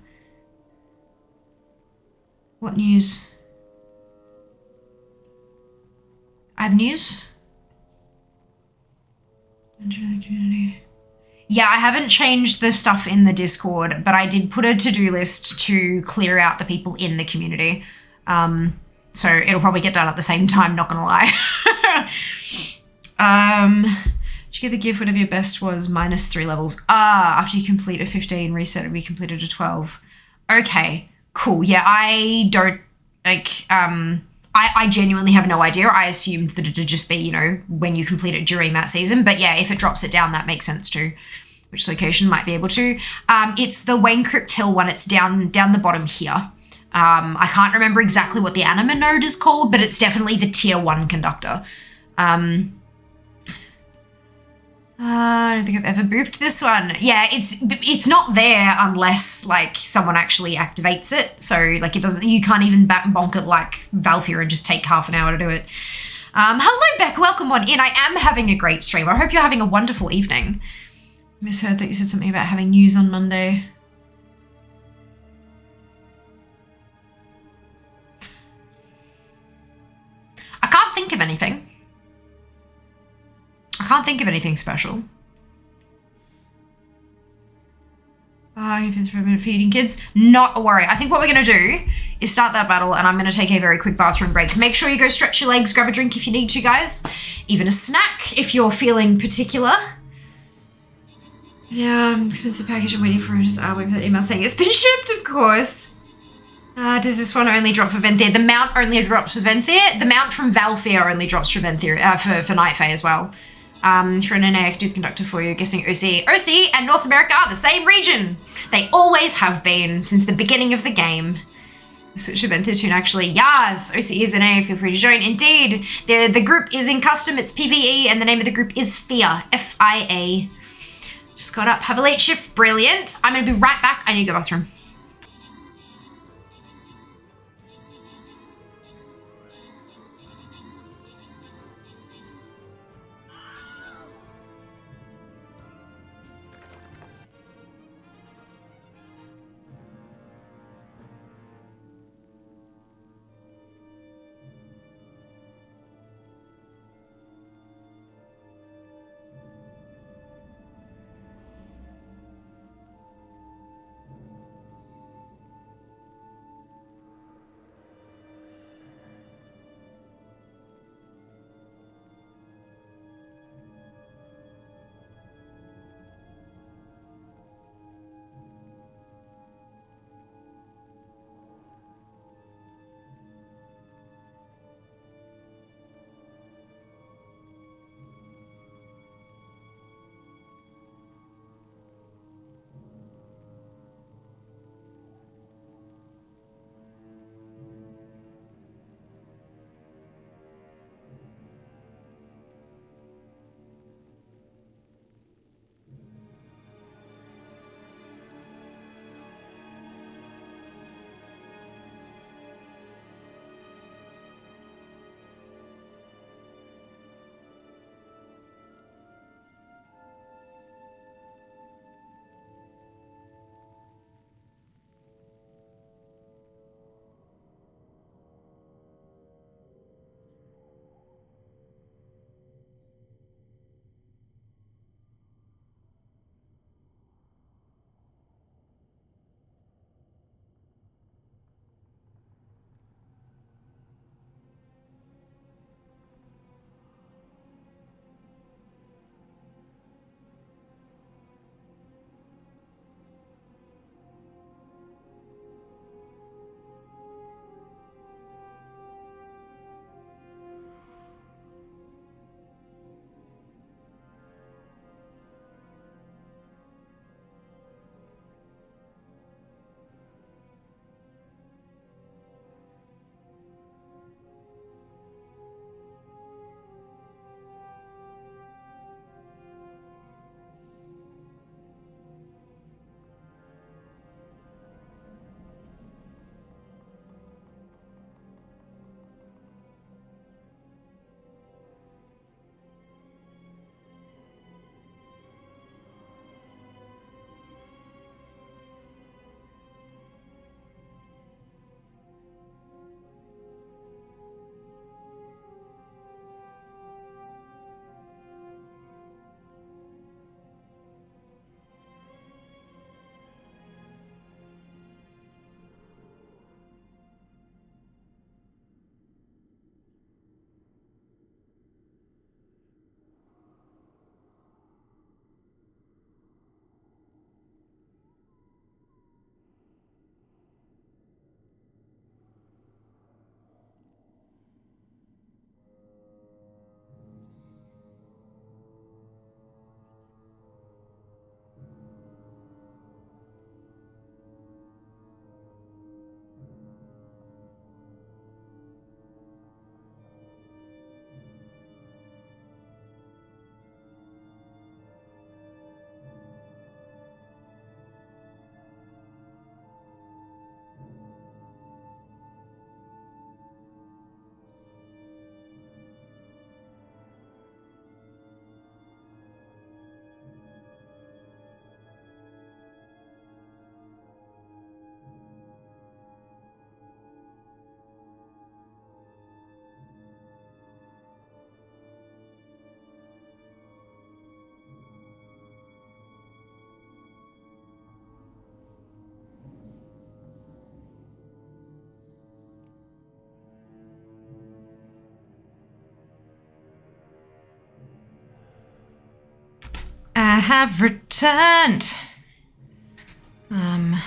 What news? I have news? Enter the community. Yeah, I haven't changed the stuff in the Discord, but I did put a to-do list to clear out the people in the community. So it'll probably get done at the same time, not gonna lie. Did you get the gift whatever your best was minus 3 levels? After you complete a 15 reset, it'll be completed to 12. Okay, cool. Yeah, I don't, like, I genuinely have no idea. I assumed that it'd just be, you know, when you complete it during that season. But yeah, if it drops it down, that makes sense too. Which location might be able to. It's the Wayne Crypt Hill one. It's down the bottom here. I can't remember exactly what the anima node is called, but it's definitely the tier 1 conductor. I don't think I've ever booped this one. Yeah, it's not there unless like someone actually activates it. So like it doesn't, you can't even bonk it like Valfir and just take half an hour to do it. Hello Beck, welcome on in. I am having a great stream. I hope you're having a wonderful evening. Misheard that you said something about having news on Monday. think of anything. I can't think of anything special. Feeding kids, not a worry. I think what we're going to do is start that battle, and I'm going to take a very quick bathroom break. Make sure you go stretch your legs, grab a drink if you need to, guys. Even a snack if you're feeling particular. Yeah, expensive package. I'm waiting for it. Just waiting for that email saying it's been shipped, of course. Does this one only drop for Venthyr? The mount only drops for Venthyr. The mount from Valfear only drops for Venthyr, for Night Fae as well. Shrine, I can do the conductor for you. Guessing OC and North America are the same region. They always have been since the beginning of the game. Switch to Venthyr tune actually. Yas, OC is an A. Feel free to join. Indeed, the group is in custom. It's PVE, and the name of the group is FIA. FIA. Just got up. Have a late shift. Brilliant. I'm gonna be right back. I need to go to the bathroom. have returned. I'll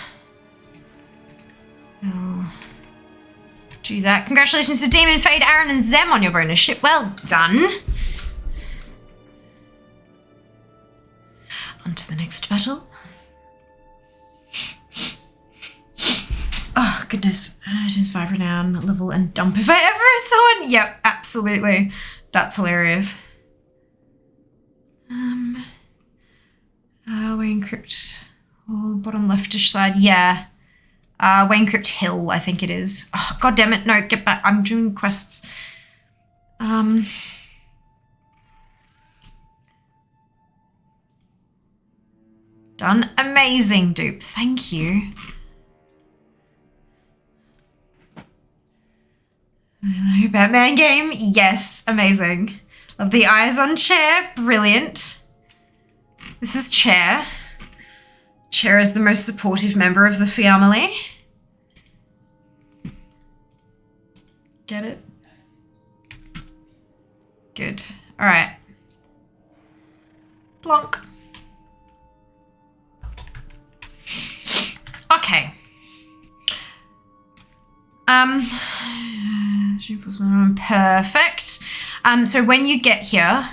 do that. Congratulations to Demon, Fade, Aaron, and Zem on your bonus ship. Well done. On to the next battle. Oh, goodness. Just 5 renown, level, and dump if I ever saw one. Yep, absolutely. That's hilarious. Wayne Crypt. Oh, bottom leftish side. Yeah. Wayne Crypt Hill, I think it is. Oh, God damn it. No, get back. I'm doing quests. Done. Amazing, dupe. Thank you. Hello, Batman game. Yes, amazing. Love the eyes on chair. Brilliant. This is Chair. Chair is the most supportive member of the family. Get it? Good. All right. Plonk. Okay. Perfect. So when you get here,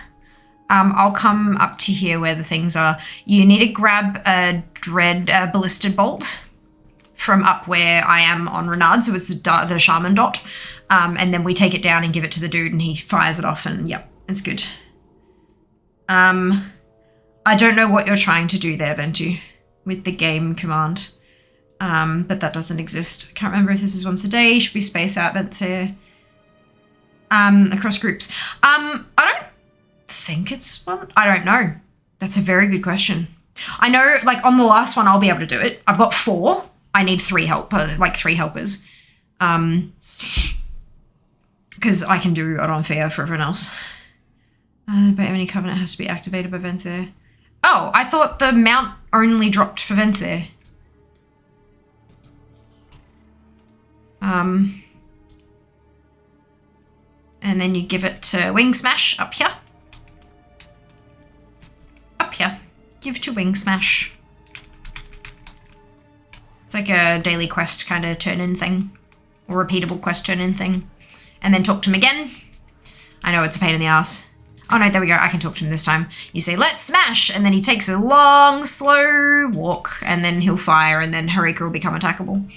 I'll come up to here where the things are. You need to grab a ballisted bolt from up where I am on Renard, so it's the shaman dot. And then we take it down and give it to the dude and he fires it off and yep, it's good. I don't know what you're trying to do there, Ventu, with the game command. But that doesn't exist. Can't remember if this is once a day. Should we space out Vent there? Across groups. I don't think it's one. I don't know. That's a very good question. I know, like, on the last one, I'll be able to do it. I've got 4. I need 3 helpers. Because I can do it on fair for everyone else. But any covenant has to be activated by Vent there. Oh, I thought the mount only dropped for Vent there. And then you give it to Wing Smash up here. Up here. Give to Wing Smash. It's like a daily quest kind of turn-in thing. Or repeatable quest turn-in thing. And then talk to him again. I know it's a pain in the ass. Oh no, there we go. I can talk to him this time. You say, let's smash! And then he takes a long, slow walk. And then he'll fire and then Harika will become attackable.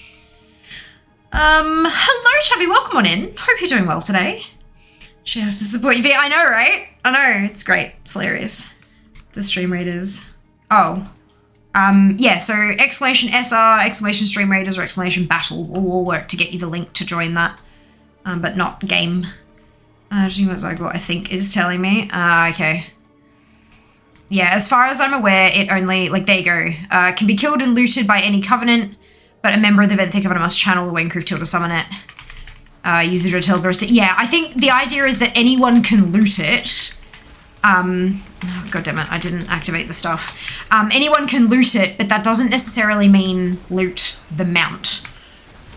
Hello, Chubby. Welcome on in. Hope you're doing well today. She has to support you. I know, right? I know. It's great. It's hilarious. The stream raiders. Oh. Yeah, so exclamation SR, exclamation stream raiders, or exclamation battle will all work to get you the link to join that. But not game. Doing what Zygot, I think, is telling me. Okay. Yeah, as far as I'm aware, it only, like, there you go. Can be killed and looted by any covenant, but a member of the Venthic Covenant must channel the Wayncrew to summon it. Use it to tell Barista. Yeah, I think the idea is that anyone can loot it. Oh, God damn it, I didn't activate the stuff. Anyone can loot it, but that doesn't necessarily mean loot the mount.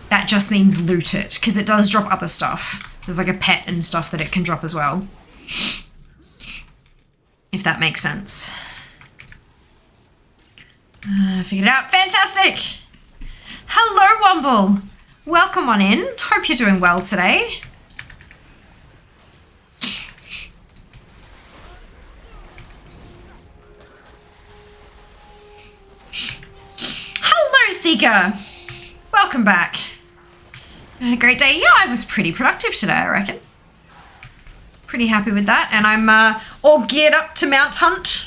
That just means loot it, because it does drop other stuff. There's like a pet and stuff that it can drop as well. If that makes sense. Figured it out. Fantastic! Hello, Wumble! Welcome on in. Hope you're doing well today. Hello, Seeker! Welcome back. Had a great day. Yeah, I was pretty productive today, I reckon. Pretty happy with that. And I'm all geared up to mount hunt.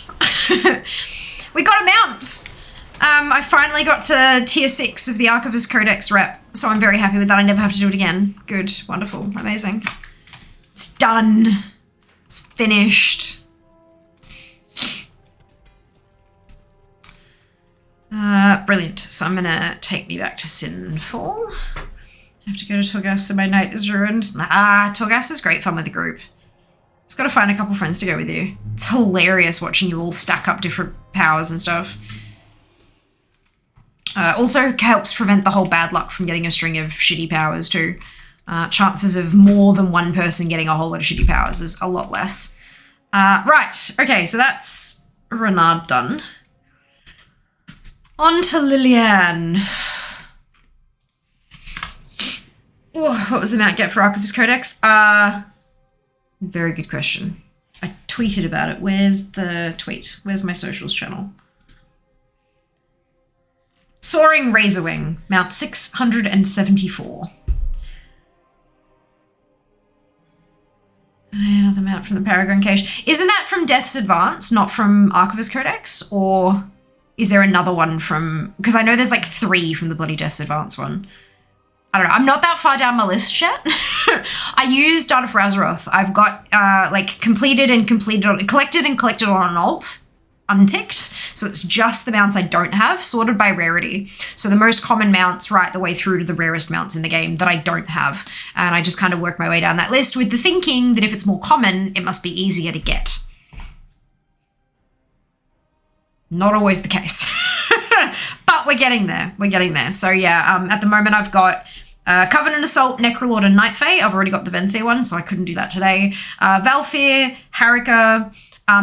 We got a mount! I finally got to tier 6 of the Archivist Codex rep, so I'm very happy with that. I never have to do it again. Good, wonderful, amazing. It's done. It's finished. Brilliant. So I'm gonna take me back to Sinful. I have to go to Torghast so my night is ruined. Nah, Torghast is great fun with the group. Just gotta find a couple friends to go with you. It's hilarious watching you all stack up different powers and stuff. Also helps prevent the whole bad luck from getting a string of shitty powers too. Chances of more than one person getting a whole lot of shitty powers is a lot less. Right, okay, so that's Renard done. On to Liliane. Ooh, what was the amount get for Archivist Codex? Very good question. I tweeted about it. Where's the tweet? Where's my socials channel? Soaring Razorwing, mount 674. Another mount from the Paragon Cache. Isn't that from Death's Advance, not from Archivist Codex? Or is there another one from... Because I know there's like 3 from the bloody Death's Advance one. I don't know. I'm not that far down my list yet. I use Data for Azeroth. I've got like collected and collected on an alt, unticked. So it's just the mounts I don't have, sorted by rarity. So the most common mounts right the way through to the rarest mounts in the game that I don't have. And I just kind of work my way down that list with the thinking that if it's more common, it must be easier to get. Not always the case. But we're getting there. We're getting there. So yeah, at the moment I've got Covenant Assault, Necrolord, and Night Fae. I've already got the Venthyr one, so I couldn't do that today. Valfir, Harika.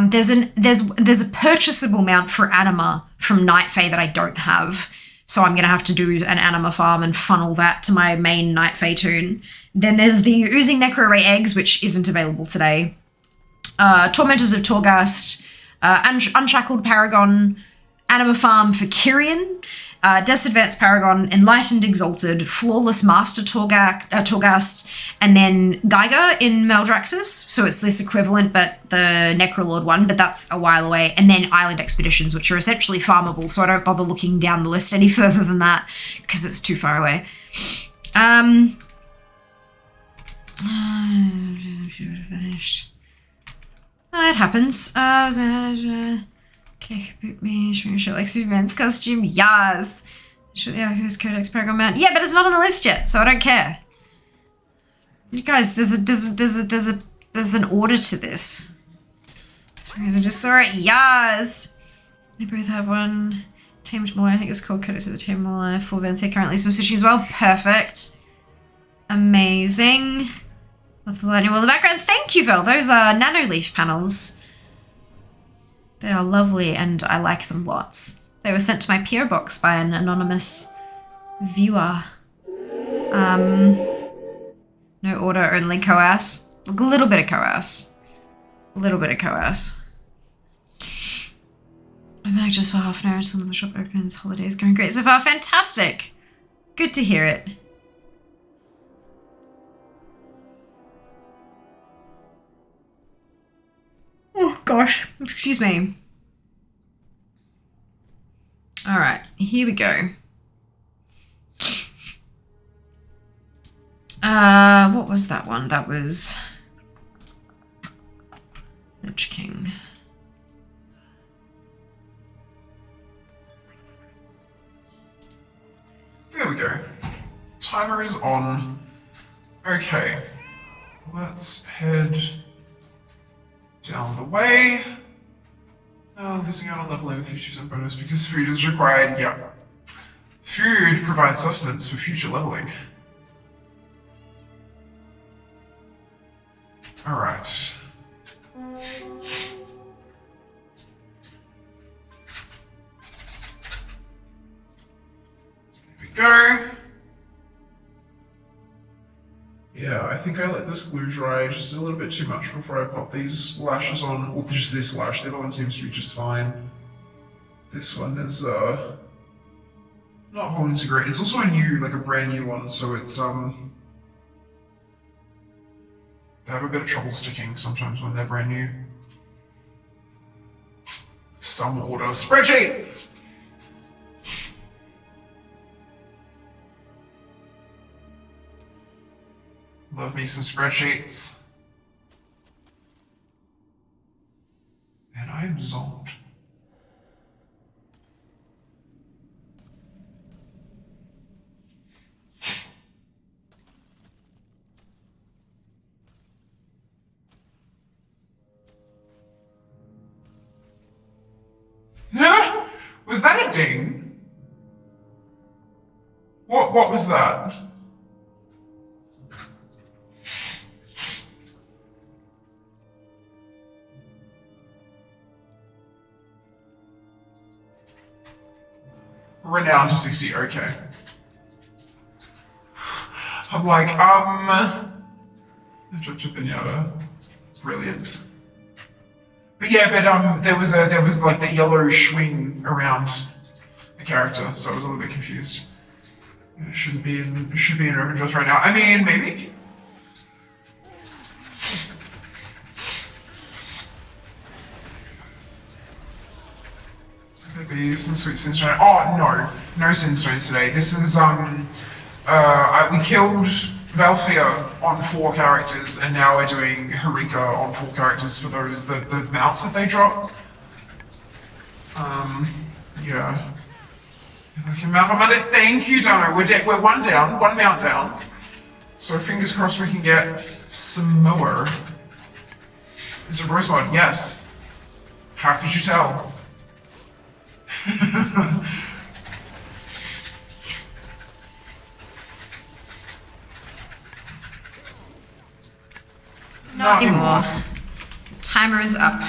There's a purchasable mount for Anima from Night Fae that I don't have. So I'm going to have to do an Anima farm and funnel that to my main Night Fae tune. Then there's the Oozing Necro Ray Eggs, which isn't available today. Tormentors of Torghast, Unshackled Paragon, Anima Farm for Kyrian, Death's Advanced Paragon, Enlightened Exalted, Flawless Master Torghast, and then Geiger in Maldraxxus. So it's this equivalent, but the Necrolord one, but that's a while away. And then Island Expeditions, which are essentially farmable, so I don't bother looking down the list any further than that, because it's too far away. Finished. It happens. Okay, boot me, show like Superman's costume, yes. Show the Archivist Codex Paragon mount. Yeah, but it's not on the list yet, so I don't care. You guys, there's an order to this. Sorry, I just saw it, yes. They both have one. Tamed Mauler, I think it's called Codex of the Tamed Mauler. For Venthyr, currently some switching as well. Perfect. Amazing. Love the lightning wall in the background. Thank you, Vel. Those are nanoleaf panels. They are lovely and I like them lots. They were sent to my PO box by an anonymous viewer. No order, only coas. A little bit of coas. A little bit of coas. I'm back just for half an hour until the shop opens. Holidays going great so far. Fantastic. Good to hear it. Oh gosh, excuse me. All right, here we go. What was that one? That was Lich King. There we go. Timer is on. Okay, let's head down the way. Losing out on leveling with futures and bonus because food is required. Yeah. Food provides sustenance for future leveling. Alright. There we go. Yeah, I think I let this glue dry just a little bit too much before I pop these lashes on, or just this lash. The other one seems to be just fine. This one is not holding so great. It's also a new, like a brand new one, so it's they have a bit of trouble sticking sometimes when they're brand new. Some order spreadsheets! Love me some spreadsheets. And I'm zonked. Was that a ding? What was that? Renown to 60, okay. I'm like, the Judge of Pinata. Brilliant. But yeah, there was like the yellow swing around the character, so I was a little bit confused. It should be in Revendreth right now. I mean, maybe? Maybe some sweet Sinstone. Oh, no Sinstones today. This is, we killed Valfia on 4 characters, and now we're doing Harika on 4 characters for those, the mounts that they drop. Yeah. Okay, Mount on Monday. Thank you, Dano. We're one mount down. So fingers crossed we can get some more. Is it Rose Mod? Yes. How could you tell? Not anymore. Timer is up.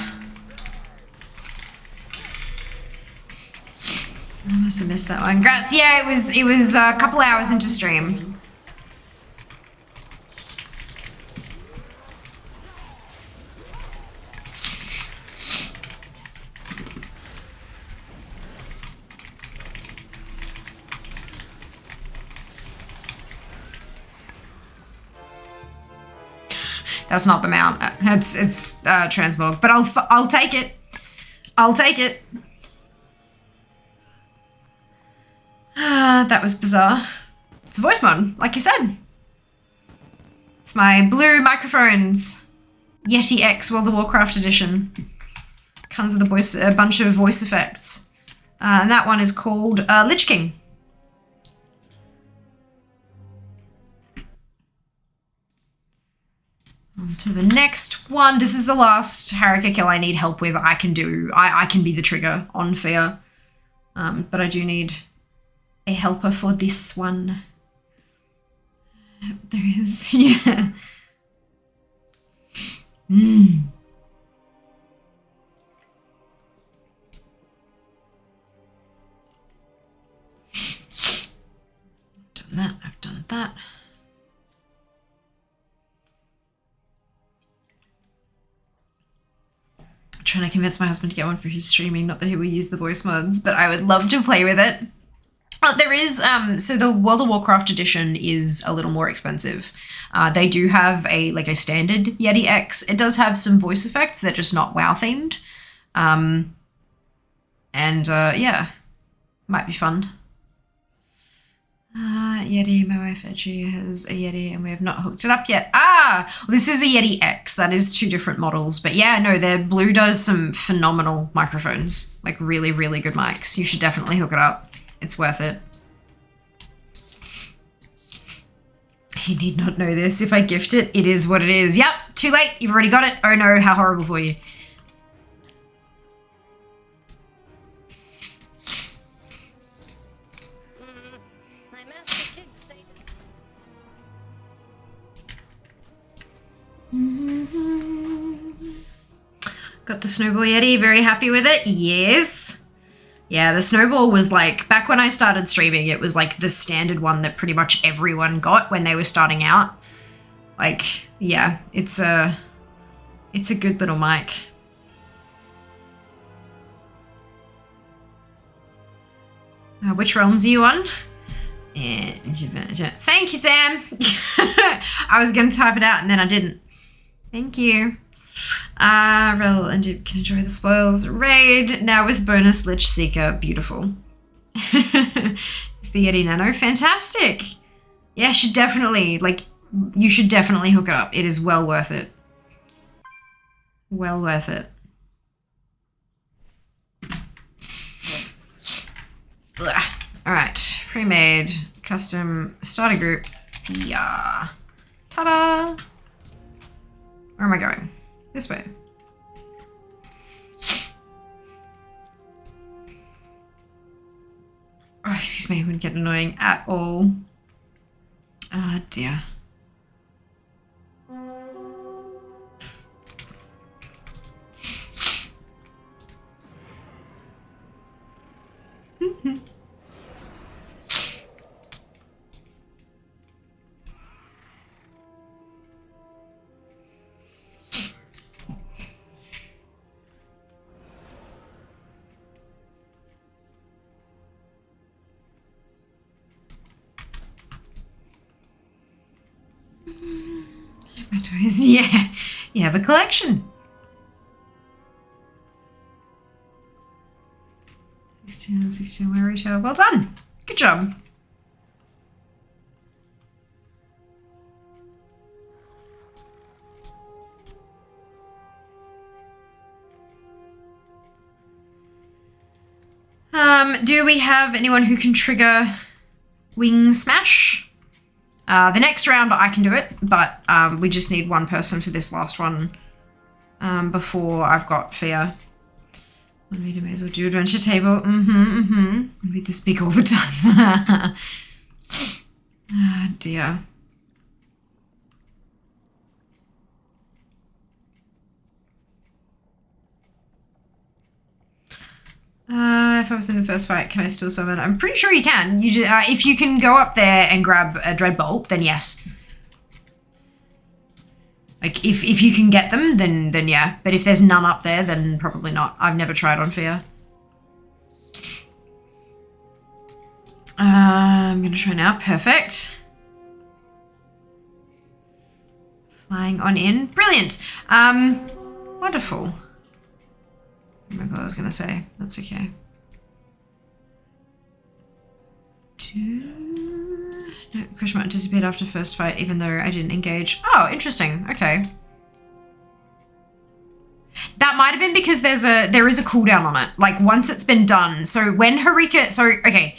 I must have missed that one. Congrats. Yeah, it was a couple hours into stream. That's not the mount. It's transmog, but I'll take it. I'll take it. That was bizarre. It's a voice mod, like you said. It's my blue microphones. Yeti X World of Warcraft edition. Comes with a bunch of voice effects. And that one is called Lich King. On to the next one. This is the last Harika kill I need help with. I can be the trigger on Fear. But I do need a helper for this one. There is, yeah. I've done that. Trying to convince my husband to get one for his streaming, not that he will use the voice mods, but I would love to play with it. Oh, there is, so the World of Warcraft edition is a little more expensive. They do have a standard Yeti X. It does have some voice effects, they're just not WoW themed. Yeah, might be fun. Yeti, my wife Edgy has a Yeti and we have not hooked it up yet. Well, this is a Yeti X. That is 2 different models. But yeah, no, their Blue does some phenomenal microphones. Like really, really good mics. You should definitely hook it up. It's worth it. You need not know this. If I gift it, it is what it is. Yep, too late. You've already got it. Oh no, how horrible for you. Got the Snowball Yeti, very happy with it. Yes. Yeah, the Snowball was like, back when I started streaming, it was like the standard one that pretty much everyone got when they were starting out. Like, yeah, it's a good little mic. Which realms are you on? Thank you, Sam. I was going to type it out and then I didn't. Thank you. Rel and Dib can enjoy the spoils. Raid now with bonus Lich Seeker. Beautiful. It's the Yeti Nano. Fantastic. Yeah, you should definitely hook it up. It is well worth it. Well worth it. Blah. All right, pre-made custom starter group. Yeah. Ta-da! Where am I going? This way. Oh, excuse me, it wouldn't get annoying at all. Ah, dear. My toys, yeah. You have a collection. 16 wear retail. Well done. Good job. Do we have anyone who can trigger Wing Smash? The next round I can do it, but we just need one person for this last one before I've got Fear. One meter may as well do adventure table. I'll be this big all the time. Ah, dear. If I was in the first fight, can I still summon? I'm pretty sure you can. You just, if you can go up there and grab a Dreadbolt, then yes. Like, if you can get them, then yeah. But if there's none up there, then probably not. I've never tried on Fear. I'm gonna try now. Perfect. Flying on in. Brilliant. Wonderful. I remember what I was gonna say. That's okay. No, question mark disappeared after first fight, even though I didn't engage. Oh, interesting. Okay. That might have been because there is a cooldown on it. Like once it's been done. So when Harika, okay,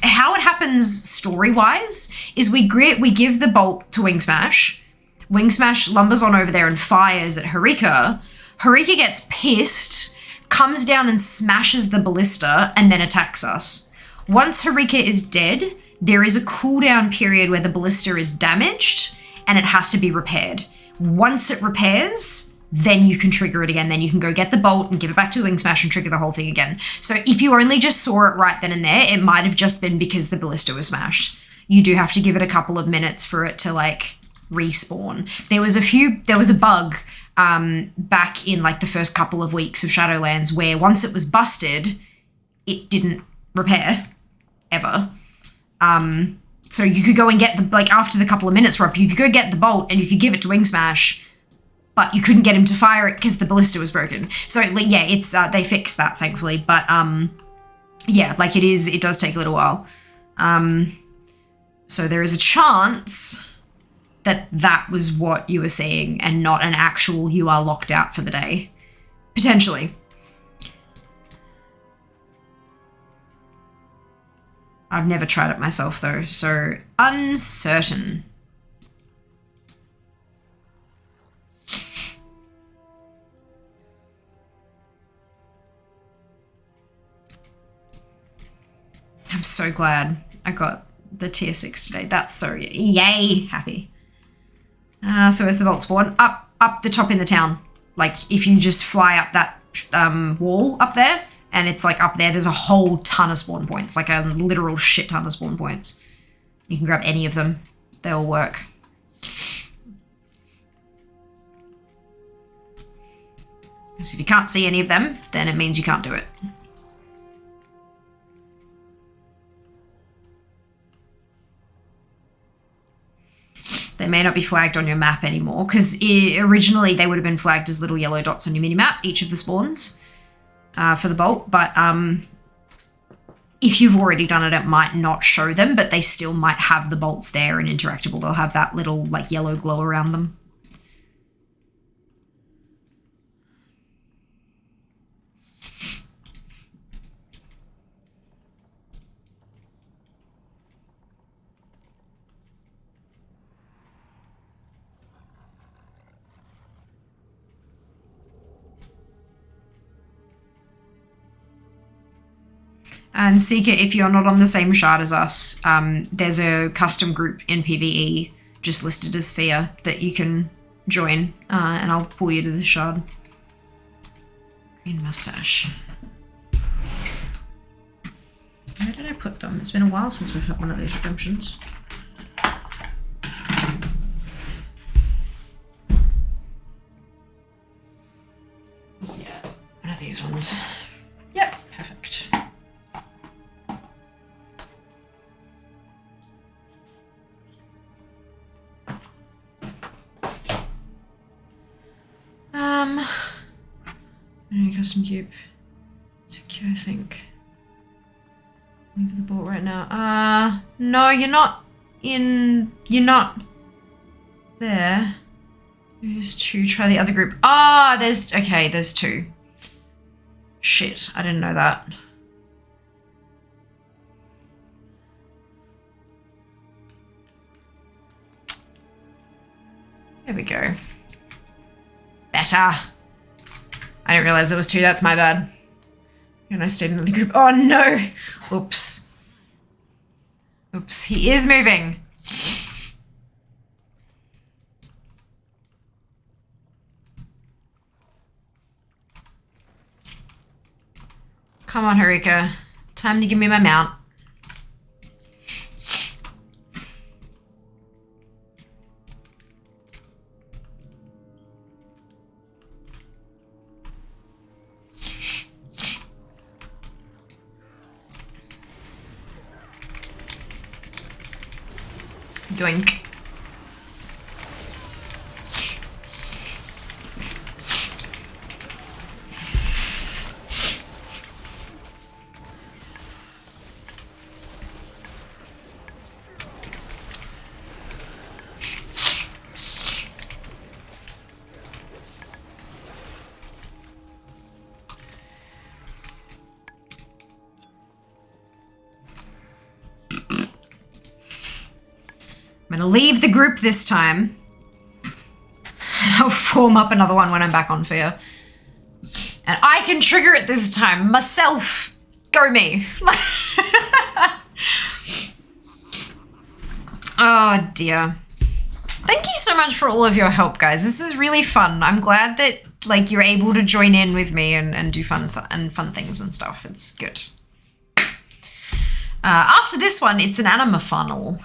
how it happens story-wise is we give the bolt to Wing Smash. Wing Smash lumbers on over there and fires at Harika. Harika gets pissed, comes down and smashes the ballista, and then attacks us. Once Harika is dead, there is a cooldown period where the ballista is damaged and it has to be repaired. Once it repairs, then you can trigger it again. Then you can go get the bolt and give it back to the Wing Smash and trigger the whole thing again. So if you only just saw it right then and there, it might have just been because the ballista was smashed. You do have to give it a couple of minutes for it to like respawn. There was a bug back in like the first couple of weeks of Shadowlands where once it was busted, it didn't repair ever. So you could go and get the, like after the couple of minutes were up, you could go get the bolt and you could give it to Wing Smash, but you couldn't get him to fire it because the ballista was broken. So like, yeah, it's, they fixed that thankfully, but yeah, like it does take a little while. So there is a chance that was what you were seeing and not an actual you are locked out for the day. Potentially. I've never tried it myself though, so uncertain. I'm so glad I got the tier 6 today. That's so yay happy. So as the vault spawn up the top in the town, like if you just fly up that wall up there, and it's like up there's a whole ton of spawn points, like a literal shit ton of spawn points. You can grab any of them; they all work. So if you can't see any of them, then it means you can't do it. They may not be flagged on your map anymore, because originally they would have been flagged as little yellow dots on your minimap, each of the spawns, for the bolt, but if you've already done it, it might not show them, but they still might have the bolts there and interactable. They'll have that little like yellow glow around them. And Seeker, if you're not on the same shard as us, there's a custom group in PvE just listed as Fear that you can join, and I'll pull you to the shard. Green mustache. Where did I put them? It's been a while since we've had one of these redemptions. Yeah, one of these ones. Yep, perfect. Custom cube. Secure, I think. Looking for the bolt right now. No, you're not in. You're not there. There's two. Try the other group. There's. Okay, there's two. Shit, I didn't know that. There we go. Better. I didn't realize there was two. That's my bad. And I stayed in the group. Oh no! Oops. Oops, he is moving. Come on, Harika. Time to give me my mount. Yoink. I'm gonna leave the group this time. And I'll form up another one when I'm back on Fear. And I can trigger it this time myself. Go me. Oh dear. Thank you so much for all of your help, guys. This is really fun. I'm glad that like you're able to join in with me and do fun things and stuff. It's good. After this one, it's an anima funnel.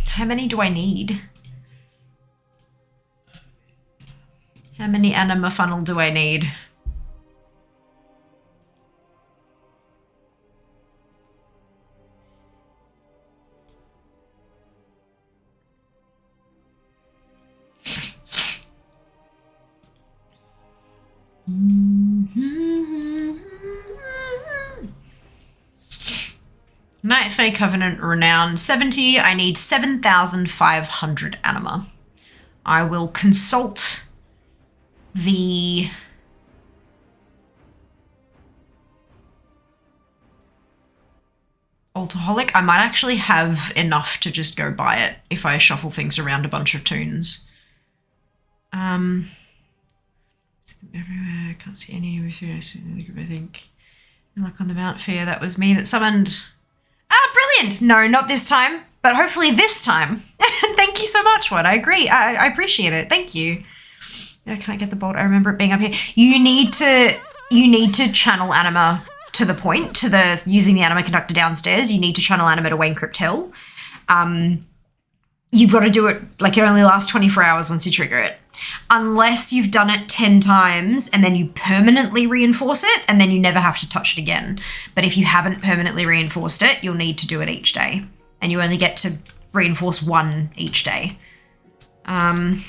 How many do I need? How many anima funnel do I need? Night Fae Covenant Renown 70. I need 7,500 anima. I will consult the Alcoholic. I might actually have enough to just go buy it if I shuffle things around a bunch of tunes. Everywhere. I can't see any of you. I think. Luck on the Mount Fear. That was me that summoned. Brilliant. No, not this time, but hopefully this time. Thank you so much, What. I agree. I appreciate it. Thank you. Can I get the bolt? I remember it being up here. You need to channel anima to the point, to the using the anima conductor downstairs. You need to channel anima to Wayne Crypt Hill. You've got to do it, like it only lasts 24 hours once you trigger it. Unless you've done it 10 times and then you permanently reinforce it and then you never have to touch it again. But if you haven't permanently reinforced it, you'll need to do it each day. And you only get to reinforce one each day. Oh,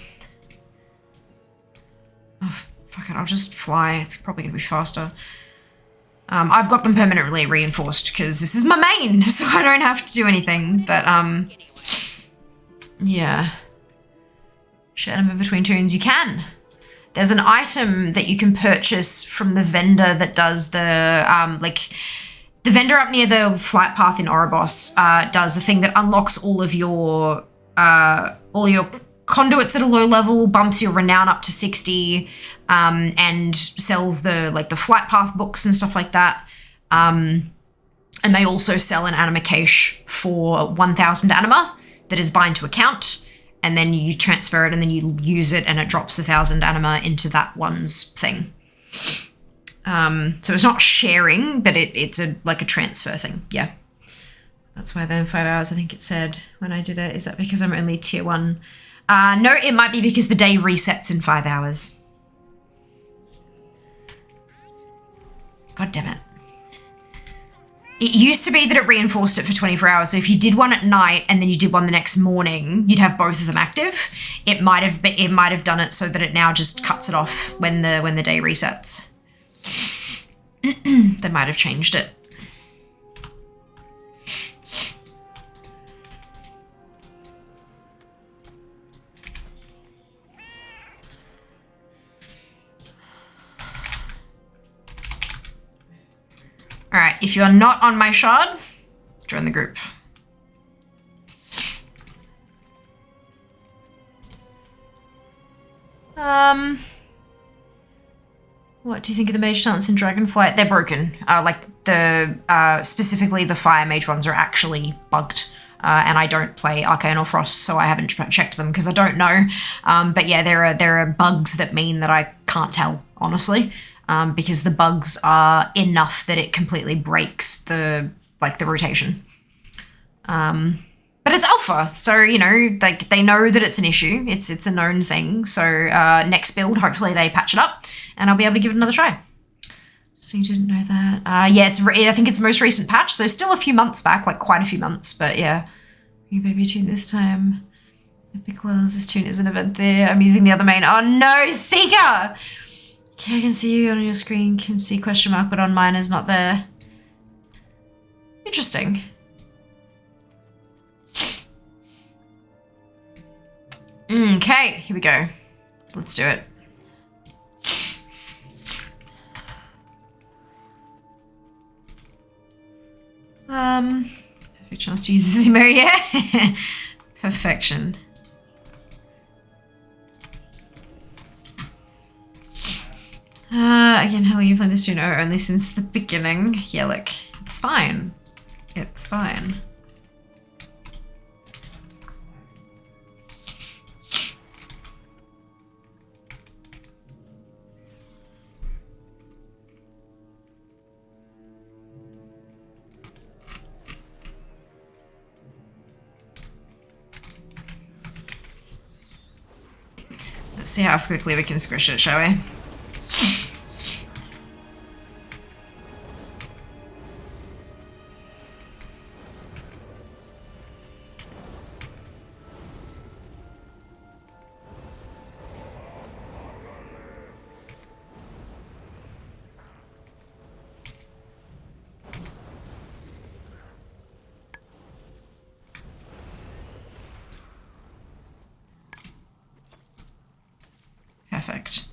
fuck it, I'll just fly. It's probably going to be faster. I've got them permanently reinforced because this is my main, so I don't have to do anything. But, yeah. Share them in between tunes. You can. There's an item that you can purchase from the vendor that does the, the vendor up near the flight path in Oribos does the thing that unlocks all your conduits at a low level, bumps your renown up to 60, and sells the flight path books and stuff like that. And they also sell an anima cache for 1,000 anima that is bind to account. And then you transfer it and then you use it and it drops 1,000 anima into that one's thing. So it's not sharing, but it's a transfer thing. Yeah. That's why then 5 hours, I think it said when I did it. Is that because I'm only tier 1? No, it might be because the day resets in 5 hours. God damn it. It used to be that it reinforced it for 24 hours. So if you did one at night and then you did one the next morning, you'd have both of them active. It might have done it so that it now just cuts it off when the day resets. They might have changed it. All right, if you're not on my shard, join the group. What do you think of the mage talents in Dragonflight? They're broken. Specifically the fire mage ones are actually bugged. And I don't play Arcane or Frost, so I haven't checked them because I don't know. But yeah, there are bugs that mean that I can't tell, honestly. Because the bugs are enough that it completely breaks the rotation. But it's alpha, so you know, they know that it's an issue. It's a known thing. So next build, hopefully they patch it up, and I'll be able to give it another try. So you didn't know that? Yeah, I think it's the most recent patch, so still a few months back, like quite a few months. But yeah, you baby tune this time. Epic Wells, this tune is an event there. I'm using the other main. Oh no, Seeker! Okay, I can see you on your screen, can see question mark, but on mine is not there. Interesting. Okay, here we go. Let's do it. Perfect chance to use Zemo, yeah. Perfection. Again, how long have you played this tune? Oh, only since the beginning. Yeah, look, it's fine. It's fine. Let's see how quickly we can squish it, shall we? Perfect.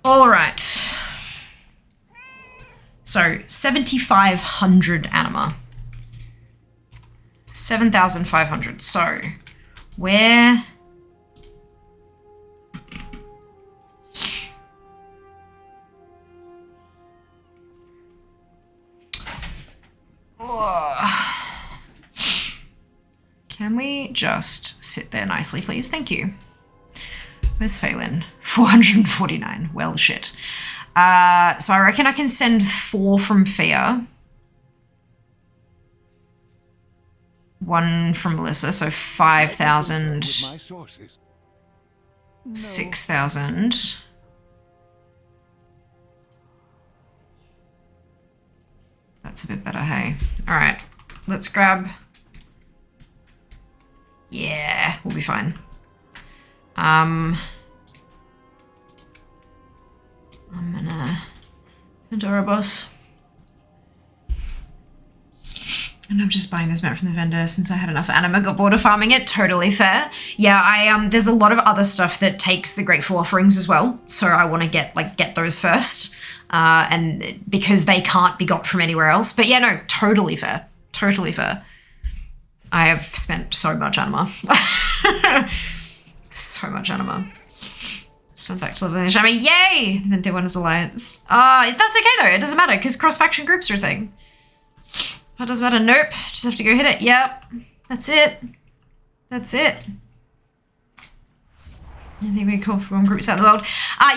All right. So 7,500 anima. 7,500. So where? Oh. Can we just sit there nicely, please? Thank you. Where's Phelan? 449. Well, shit. So I reckon I can send 4 from Fear. 1 from Melissa, so 5,000. 6,000. That's a bit better, hey. All right, let's grab. Yeah, we'll be fine. I'm gonna Pandora boss. And I'm just buying this map from the vendor since I had enough anima, got bored of farming it. Totally fair. Yeah, there's a lot of other stuff that takes the Grateful Offerings as well. So I want to get those first. And because they can't be got from anywhere else. But yeah, no, totally fair. Totally fair. I have spent so much anima. So much anima. So back to leveling the Shami. Yay! The Venthe won his alliance. That's okay though. It doesn't matter because cross-faction groups are a thing. That doesn't matter. Nope. Just have to go hit it. Yep. That's it. That's it. I think we call for one groups out in the world.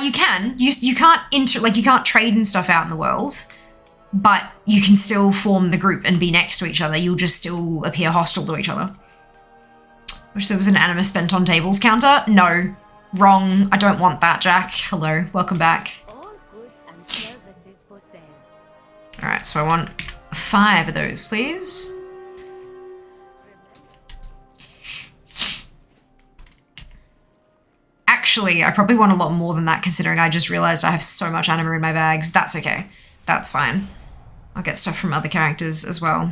You can. You can't you can't trade and stuff out in the world, but you can still form the group and be next to each other. You'll just still appear hostile to each other. Wish there was an anima spent on tables counter. No. Wrong. I don't want that, Jack. Hello. Welcome back. All goods and services for sale. Alright, so I want 5 of those, please. Actually, I probably want a lot more than that considering I just realized I have so much anima in my bags. That's okay. That's fine. I'll get stuff from other characters as well.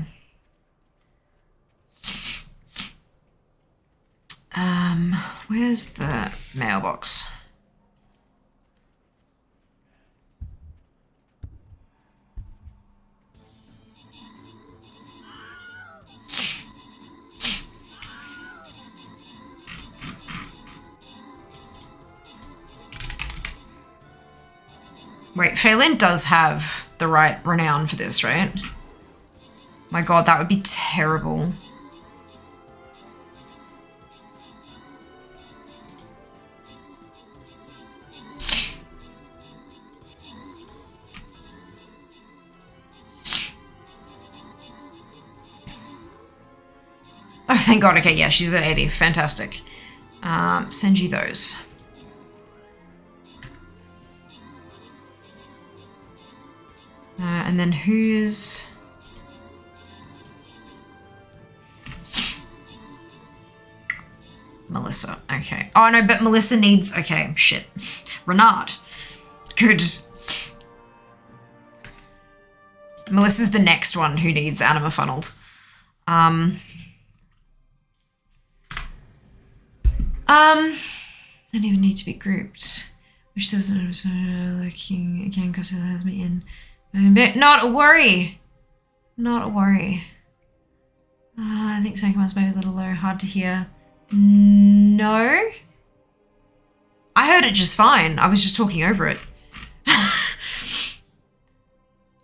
Where's the mailbox? Wait, Phelan does have the right renown for this, right? My god, that would be terrible. Oh, thank god. Okay, yeah, she's at 80. Fantastic. Send you those. And then who's... Melissa. Okay. Oh, no, but Melissa needs... Okay, shit. Renard. Good. Melissa's the next one who needs anima funneled. Don't even need to be grouped. Wish there was looking again because it has me in. Not a worry. Not a worry. I think second one's maybe a little low. Hard to hear. No. I heard it just fine. I was just talking over it. I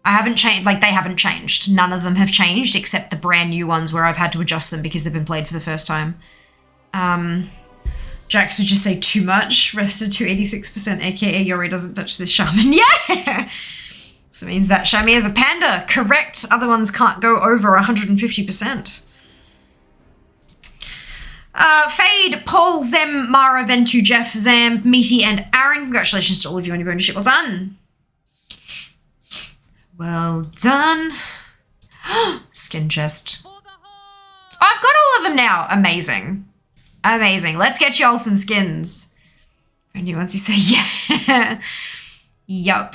haven't changed, like they haven't changed. None of them have changed except the brand new ones where I've had to adjust them because they've been played for the first time. Jax would just say too much, rested to 86%, aka Yori doesn't touch this shaman. Yeah! So it means that Shami is a panda. Correct. Other ones can't go over 150%. Fade, Paul, Zem, Mara, Ventu, Jeff, Zam, Meaty, and Aaron. Congratulations to all of you on your ownership. Well done. Well done. Skin chest. Oh, I've got all of them now. Amazing. Amazing. Let's get y'all some skins. Only once you say yeah. Yup.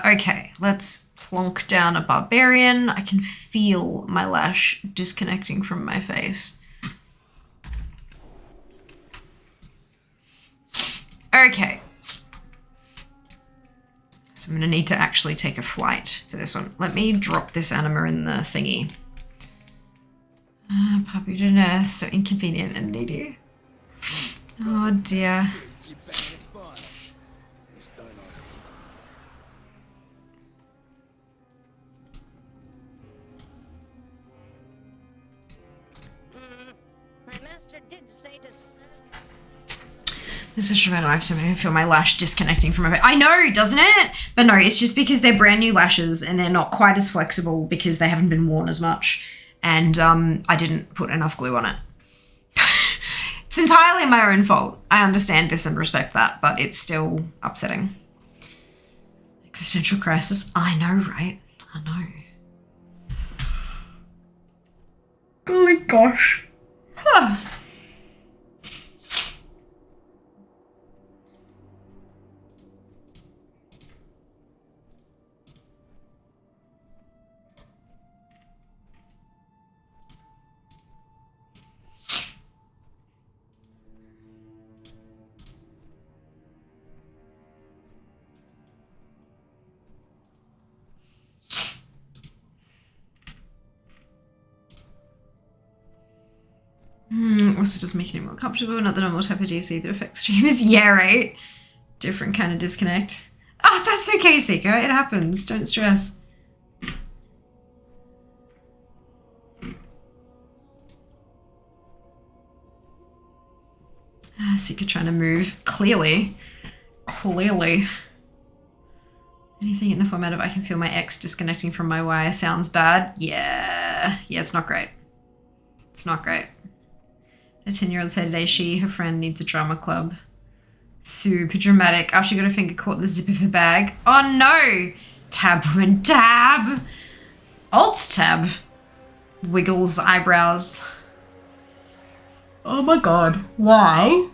Okay, let's plonk down a barbarian. I can feel my lash disconnecting from my face. Okay. So I'm going to need to actually take a flight for this one. Let me drop this anima in the thingy. Puppy to nurse, so inconvenient and needy. Oh dear. This is my life, so I feel my lash disconnecting from my face. I know, doesn't it? But no, it's just because they're brand new lashes and they're not quite as flexible because they haven't been worn as much. And I didn't put enough glue on it. It's entirely my own fault. I understand this and respect that, but it's still upsetting. Existential crisis. I know, right? I know. Golly gosh. Huh. Also just making it more comfortable, not the normal type of DC that affects streamers. Yeah, right? Different kind of disconnect. Oh, that's okay, Seeker. It happens. Don't stress. Seeker trying to move. Clearly. Clearly. Anything in the format of I can feel my X disconnecting from my Y sounds bad. Yeah. Yeah, it's not great. It's not great. A 10-year-old said today her friend needs a drama club. Super dramatic. After she got her finger caught in the zip of her bag. Oh no! Tab woman, tab! Alt tab. Wiggles eyebrows. Oh my god. Why?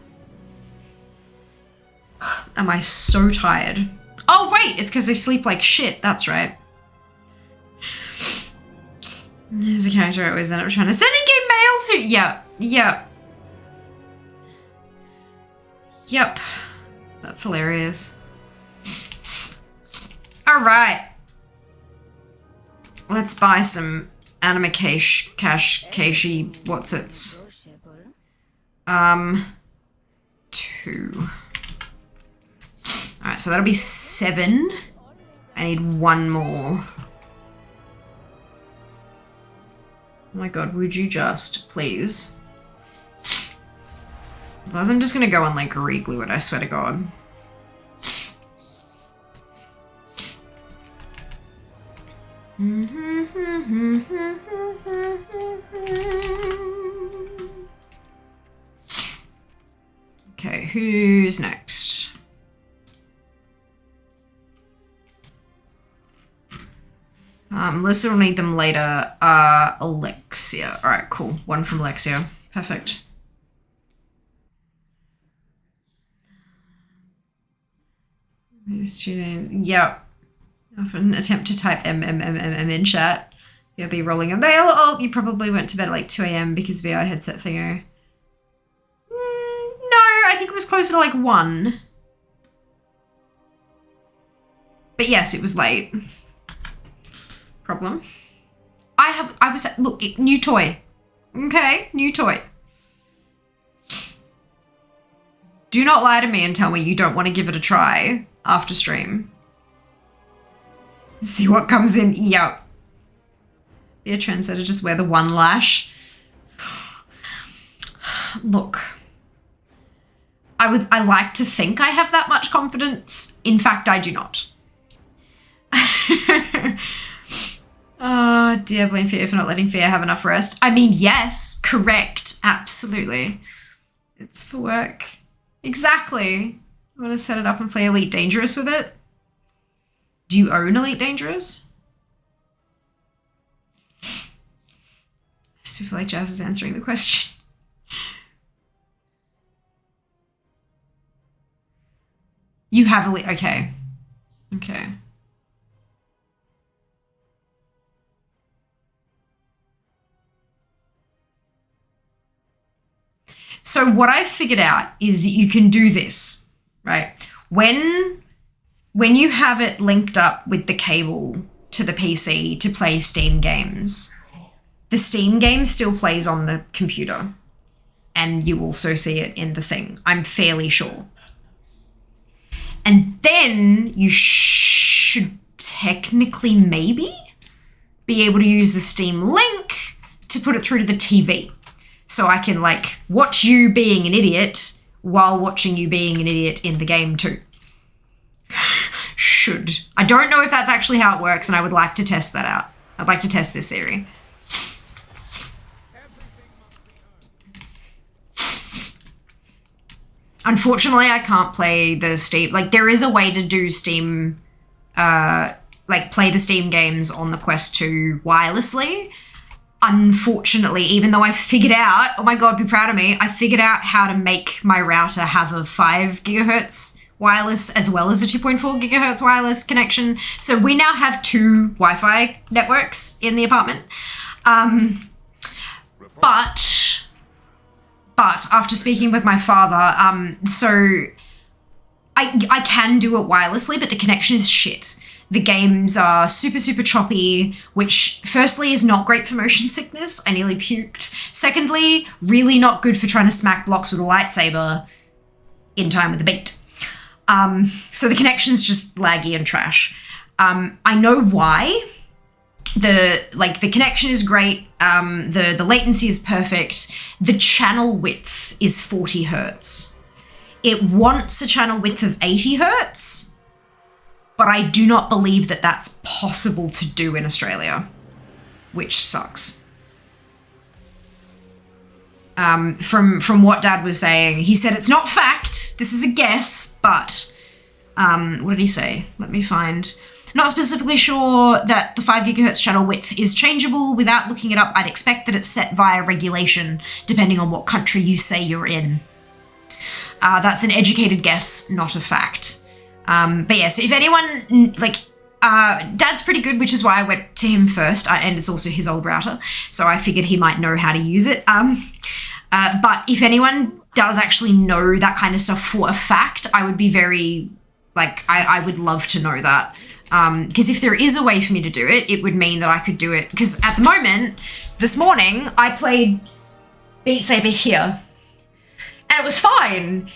Am I so tired? Oh wait, it's because they sleep like shit. That's right. There's a character I always end up trying to send in-game mail to. Yep. That's hilarious. All right. Let's buy some anime kashi, what's it? 2. All right, so that'll be 7. I need 1 more. Oh my god, would you just, please? Otherwise I'm just gonna go and like re-glue it, I swear to god. Okay, who's next? Melissa will need them later. Alexia. Alright, cool. 1 from Alexia. Perfect. Yep. Often attempt to type M in chat. You'll be rolling a mail. Oh, you probably went to bed at like 2 a.m. because VR headset thingo. No, I think it was closer to like 1. But yes, it was late. Problem. Look, new toy. Okay, new toy. Do not lie to me and tell me you don't want to give it a try after stream. See what comes in. Yep. Be a trendsetter, just wear the 1 lash. Look. I like to think I have that much confidence. In fact, I do not. Oh, dear, blame fear for not letting fear have enough rest. I mean, yes, correct, absolutely. It's for work. Exactly. I want to set it up and play Elite Dangerous with it. Do you own Elite Dangerous? I still feel like Jazz is answering the question. You have Elite, okay. Okay. So what I figured out is you can do this, right? When you have it linked up with the cable to the PC to play Steam games, the Steam game still plays on the computer and you also see it in the thing. I'm fairly sure. And then you should technically maybe be able to use the Steam link to put it through to the TV. So I can like watch you being an idiot while watching you being an idiot in the game too. Should. I don't know if that's actually how it works and I would like to test that out. I'd like to test this theory. Unfortunately, I can't play the Steam. Like there is a way to do Steam, like play the Steam games on the Quest 2 wirelessly. Unfortunately, even though I figured out, oh my god, be proud of me, I figured out how to make my router have a 5 gigahertz wireless as well as a 2.4 gigahertz wireless connection. So we now have 2 Wi-Fi networks in the apartment. But after speaking with my father, so I can do it wirelessly, but the connection is shit. The games are super, super choppy, which firstly is not great for motion sickness. I nearly puked. Secondly, really not good for trying to smack blocks with a lightsaber in time with the beat. So the connection's just laggy and trash. I know why. The connection is great. The latency is perfect. The channel width is 40 hertz. It wants a channel width of 80 hertz. But I do not believe that that's possible to do in Australia, which sucks. From what Dad was saying, he said it's not fact. This is a guess, but what did he say? Let me find. Not specifically sure that the 5 gigahertz channel width is changeable. Without looking it up, I'd expect that it's set via regulation, depending on what country you say you're in. That's an educated guess, not a fact. But yeah, so if anyone, Dad's pretty good, which is why I went to him first, and it's also his old router, so I figured he might know how to use it. But if anyone does actually know that kind of stuff for a fact, I would be very, I would love to know that. Because if there is a way for me to do it, it would mean that I could do it. Because at the moment, this morning, I played Beat Saber here, and it was fine.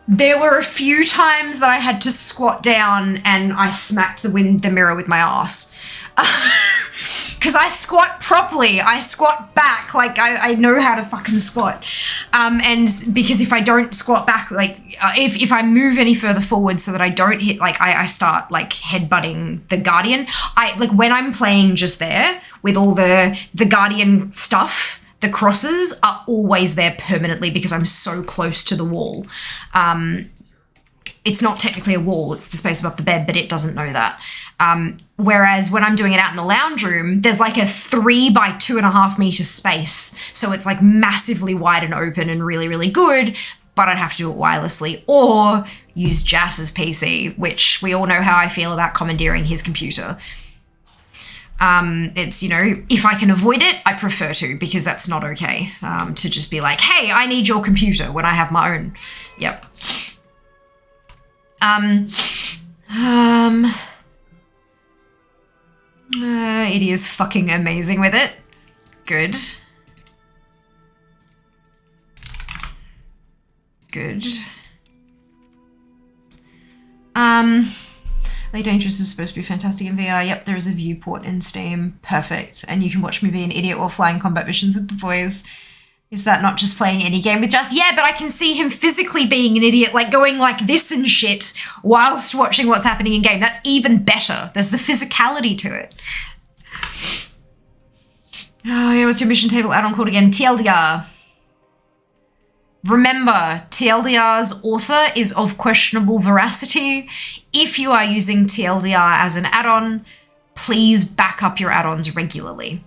There were a few times that I had to squat down and I smacked the mirror with my ass. Because I squat properly. I squat back. I know how to fucking squat. And because if I don't squat back, if I move any further forward so that I don't hit, I start, headbutting the Guardian. When I'm playing just there with all the Guardian stuff, the crosses are always there permanently because I'm so close to the wall. It's not technically a wall, it's the space above the bed, but it doesn't know that. Whereas when I'm doing it out in the lounge room, there's a 3 by 2.5 meter space. So it's massively wide and open and really, really good, but I'd have to do it wirelessly or use Jass's PC, which we all know how I feel about commandeering his computer. It's, if I can avoid it, I prefer to, because that's not okay. To just be like, hey, I need your computer when I have my own. Yep. It is fucking amazing with it. Good. Good. Elite Dangerous is supposed to be fantastic in VR. Yep, there is a viewport in Steam. Perfect. And you can watch me be an idiot while flying combat missions with the boys. Is that not just playing any game with Just? Yeah, but I can see him physically being an idiot, going like this and shit whilst watching what's happening in game. That's even better. There's the physicality to it. Oh yeah, what's your mission table add-on called again? TLDR. Remember, TLDR's author is of questionable veracity. If you are using TLDR as an add-on, please back up your add-ons regularly.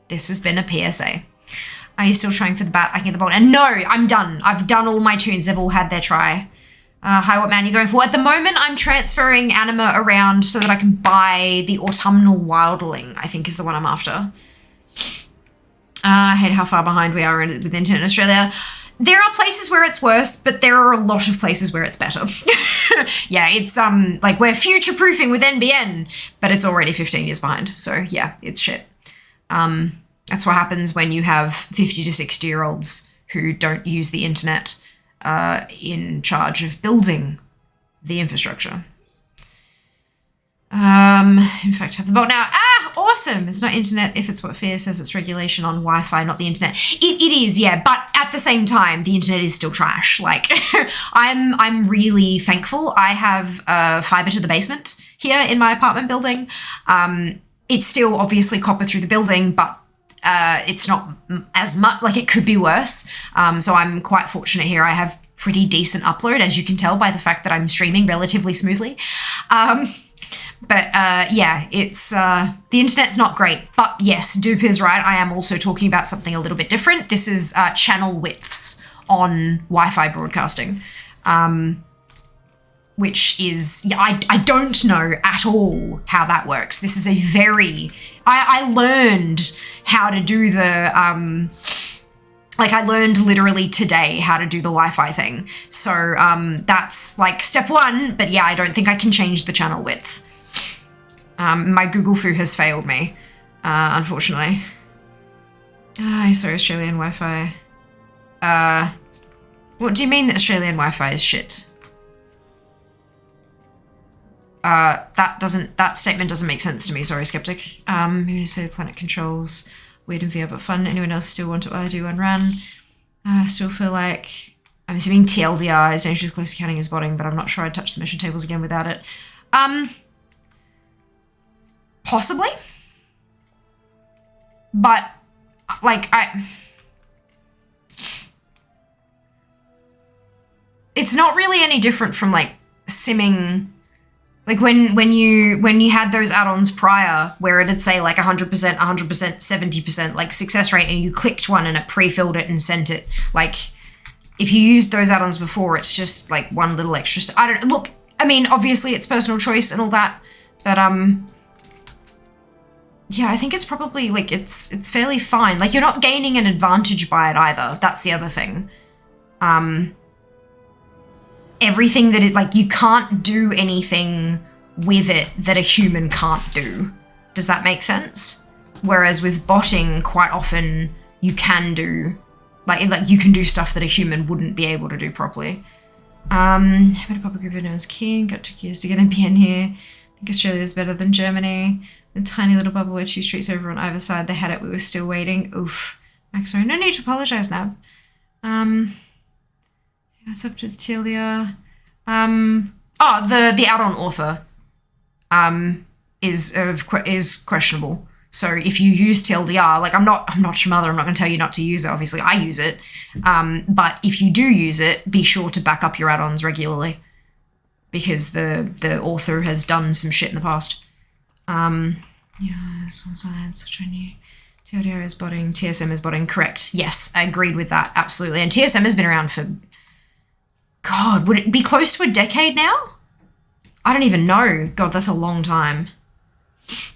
This has been a PSA. Are you still trying for the bat? I can get the bolt. And no, I'm done. I've done all my tunes. They've all had their try. Hi, what man are you going for? At the moment, I'm transferring Anima around so that I can buy the Autumnal Wildling, I think is the one I'm after. I hate how far behind we are with internet in Australia. There are places where it's worse, but there are a lot of places where it's better. Yeah, it's we're future-proofing with NBN, but it's already 15 years behind. So yeah, it's shit. That's what happens when you have 50 to 60-year-olds who don't use the internet in charge of building the infrastructure. In fact, have the bolt now. Ah, awesome. It's not internet if it's what Fear says. It's regulation on Wi-Fi, not the internet. It is, yeah, but at the same time, the internet is still trash. I'm really thankful. I have fiber to the basement here in my apartment building. It's still obviously copper through the building, but it's not as much, it could be worse. So I'm quite fortunate here. I have pretty decent upload, as you can tell by the fact that I'm streaming relatively smoothly. But yeah, it's the internet's not great. But yes, Dupe is right. I am also talking about something a little bit different. This is channel widths on Wi-Fi broadcasting, which is, yeah, I don't know at all how that works. This is a very, I learned how to do the, I learned literally today how to do the Wi-Fi thing. So that's step one, but yeah, I don't think I can change the channel width. My Google Foo has failed me, unfortunately. Sorry, Australian Wi-Fi. What do you mean that Australian Wi-Fi is shit? That statement doesn't make sense to me, sorry, Skeptic. Maybe say the planet controls, weird and VR but fun. Anyone else still want to do and run? I still feel like, I'm assuming TLDR is dangerous close counting as botting, but I'm not sure I'd touch the mission tables again without it. Possibly. But, it's not really any different from like simming. Like when you had those add-ons prior where it'd say like 100%, 100%, 70% like success rate, and you clicked one and it pre-filled it and sent it. Like if you used those add-ons before, it's just like one little extra. Look, I mean, obviously it's personal choice and all that, but yeah, I think it's probably like it's fairly fine. Like you're not gaining an advantage by it either. That's the other thing. Everything that is like, you can't do anything with it that a human can't do. Does that make sense? Whereas with botting, quite often you can do, like you can do stuff that a human wouldn't be able to do properly. I'm gonna pop a group of known as King. Got 2 years to get in PN here. I think Australia is better than Germany. The tiny little bubble where 2 streets over on either side. They had it. We were still waiting. Oof. Max, sorry. No need to apologize now. It's up to the TLDR. The add-on author is questionable. So if you use TLDR, like I'm not your mother, I'm not going to tell you not to use it. Obviously, I use it. But if you do use it, be sure to back up your add-ons regularly, because the author has done some shit in the past. Yeah, science, such a new TLDR is botting, TSM is botting. Correct. Yes, I agreed with that. Absolutely. And TSM has been around for, God, would it be close to a decade now? I don't even know. God, that's a long time.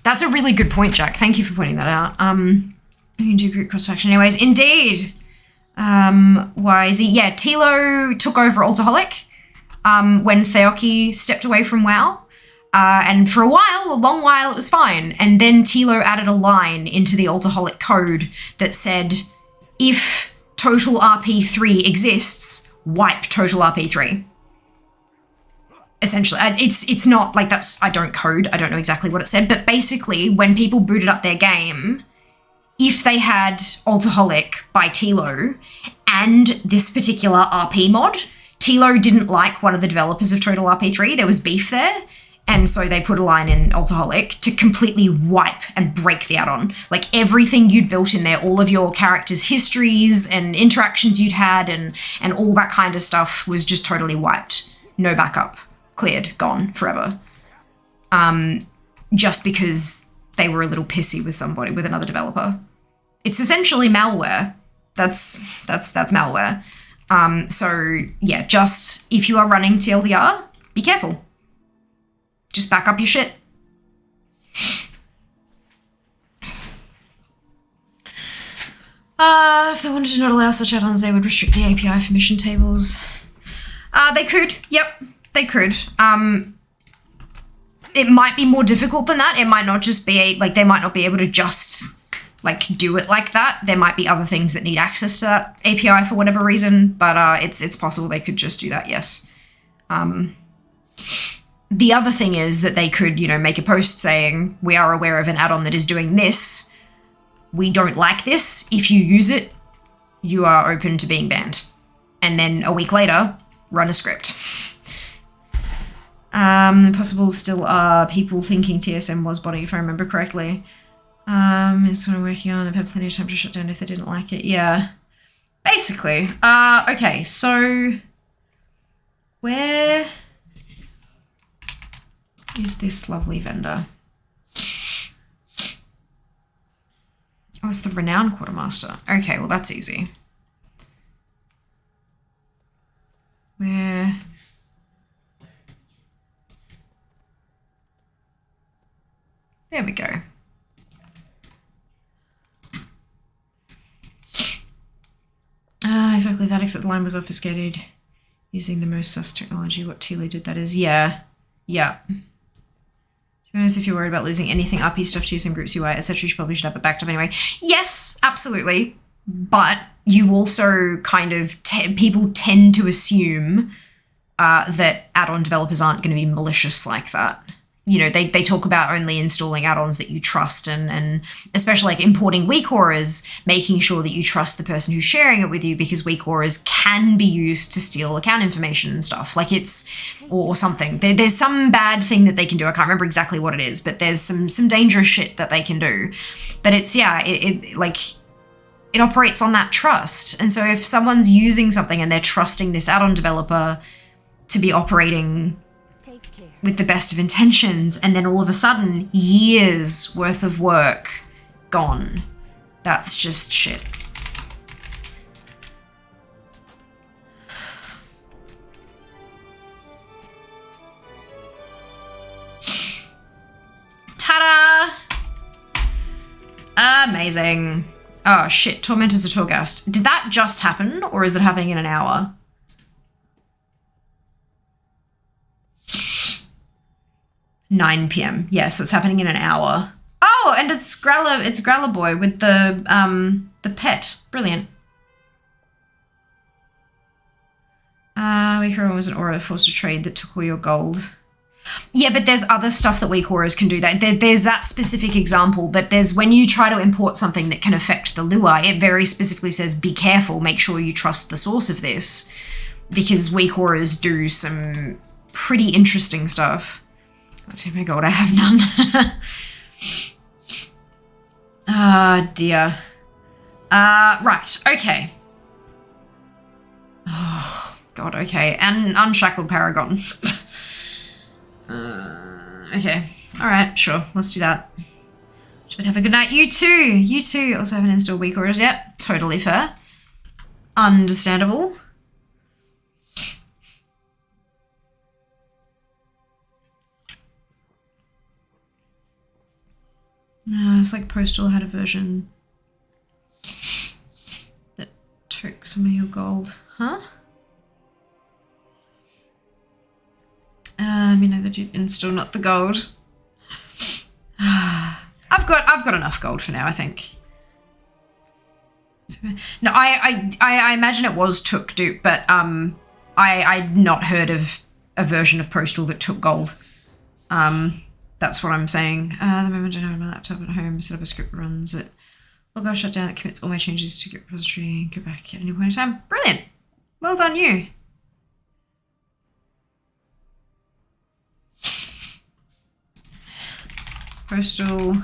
That's a really good point, Jack. Thank you for pointing that out. You can do group cross-faction anyways. Indeed. Why is he? Yeah, Tilo took over Altaholic when Theoki stepped away from WoW. And for a long while, it was fine. And then Tilo added a line into the Altaholic code that said, if total RP3 exists, wipe total RP3. Essentially, it's not like that's, I don't code, I don't know exactly what it said, but basically when people booted up their game, if they had Altaholic by Tilo and this particular RP mod, Tilo didn't like one of the developers of Total RP3, there was beef there, and so they put a line in Altaholic to completely wipe and break the add-on. Like everything you'd built in there, all of your characters' histories and interactions you'd had and all that kind of stuff was just totally wiped. No backup. Cleared, gone, forever. Just because they were a little pissy with somebody, with another developer. It's essentially malware. That's malware. So yeah, just if you are running TLDR, be careful. Just back up your shit. If they wanted to not allow such add-ons, they would restrict the API for mission tables. They could, yep. They could. It might be more difficult than that. It might not just be like they might not be able to just like do it like that. There might be other things that need access to that API for whatever reason, but it's possible they could just do that. Yes. The other thing is that they could, make a post saying we are aware of an add-on that is doing this. We don't like this. If you use it, you are open to being banned. And then a week later, run a script. Possible still are people thinking TSM was botting, if I remember correctly. It's what I'm working on. I've had plenty of time to shut down if they didn't like it. Yeah. Basically. Okay, so where is this lovely vendor? Oh, it's the Renowned Quartermaster. Okay, well that's easy. Where? There we go. Exactly that, except the line was obfuscated using the most sus technology. What Tilo did, that is. Yeah. To be honest, if you're worried about losing anything RP stuff to some groups UI, etc., you probably should have it backed up anyway. Yes, absolutely. But you also kind of, people tend to assume that add-on developers aren't going to be malicious like that. They talk about only installing add-ons that you trust and especially like importing weak auras, making sure that you trust the person who's sharing it with you, because weak auras can be used to steal account information and stuff. Like or something. There's some bad thing that they can do. I can't remember exactly what it is, but there's some dangerous shit that they can do. But it's, yeah, like it operates on that trust. And so if someone's using something and they're trusting this add-on developer to be operating with the best of intentions, and then all of a sudden, years worth of work gone, that's just shit. Ta-da! Amazing. Oh shit, Tormentors of Torghast. Did that just happen, or is it happening in an hour? $9 p.m. Yeah, so it's happening in an hour. Oh, and it's Growler Boy with the pet. Brilliant. Weak Aura was an aura forced to trade that took all your gold. Yeah, but there's other stuff that weak auras can do. There's that specific example, but there's when you try to import something that can affect the lure, it very specifically says, be careful, make sure you trust the source of this, because weak auras do some pretty interesting stuff. Oh my god, I have none. Ah, dear. Right, okay. Oh, god, okay. And Unshackled Paragon. Okay. Alright, sure. Let's do that. Should have a good night. You too. You too. Also haven't installed weak auras yet. Totally fair. Understandable. No, it's like Postal had a version that took some of your gold. Huh? You know that you've installed not the gold. I've got enough gold for now, I think. No, I imagine it was took dupe, but I'd not heard of a version of Postal that took gold. That's what I'm saying. The moment I have my laptop at home, set up a script that runs it. Log shut down, it commits all my changes to Git repository, go back at any point in time. Brilliant. Well done, you. Postal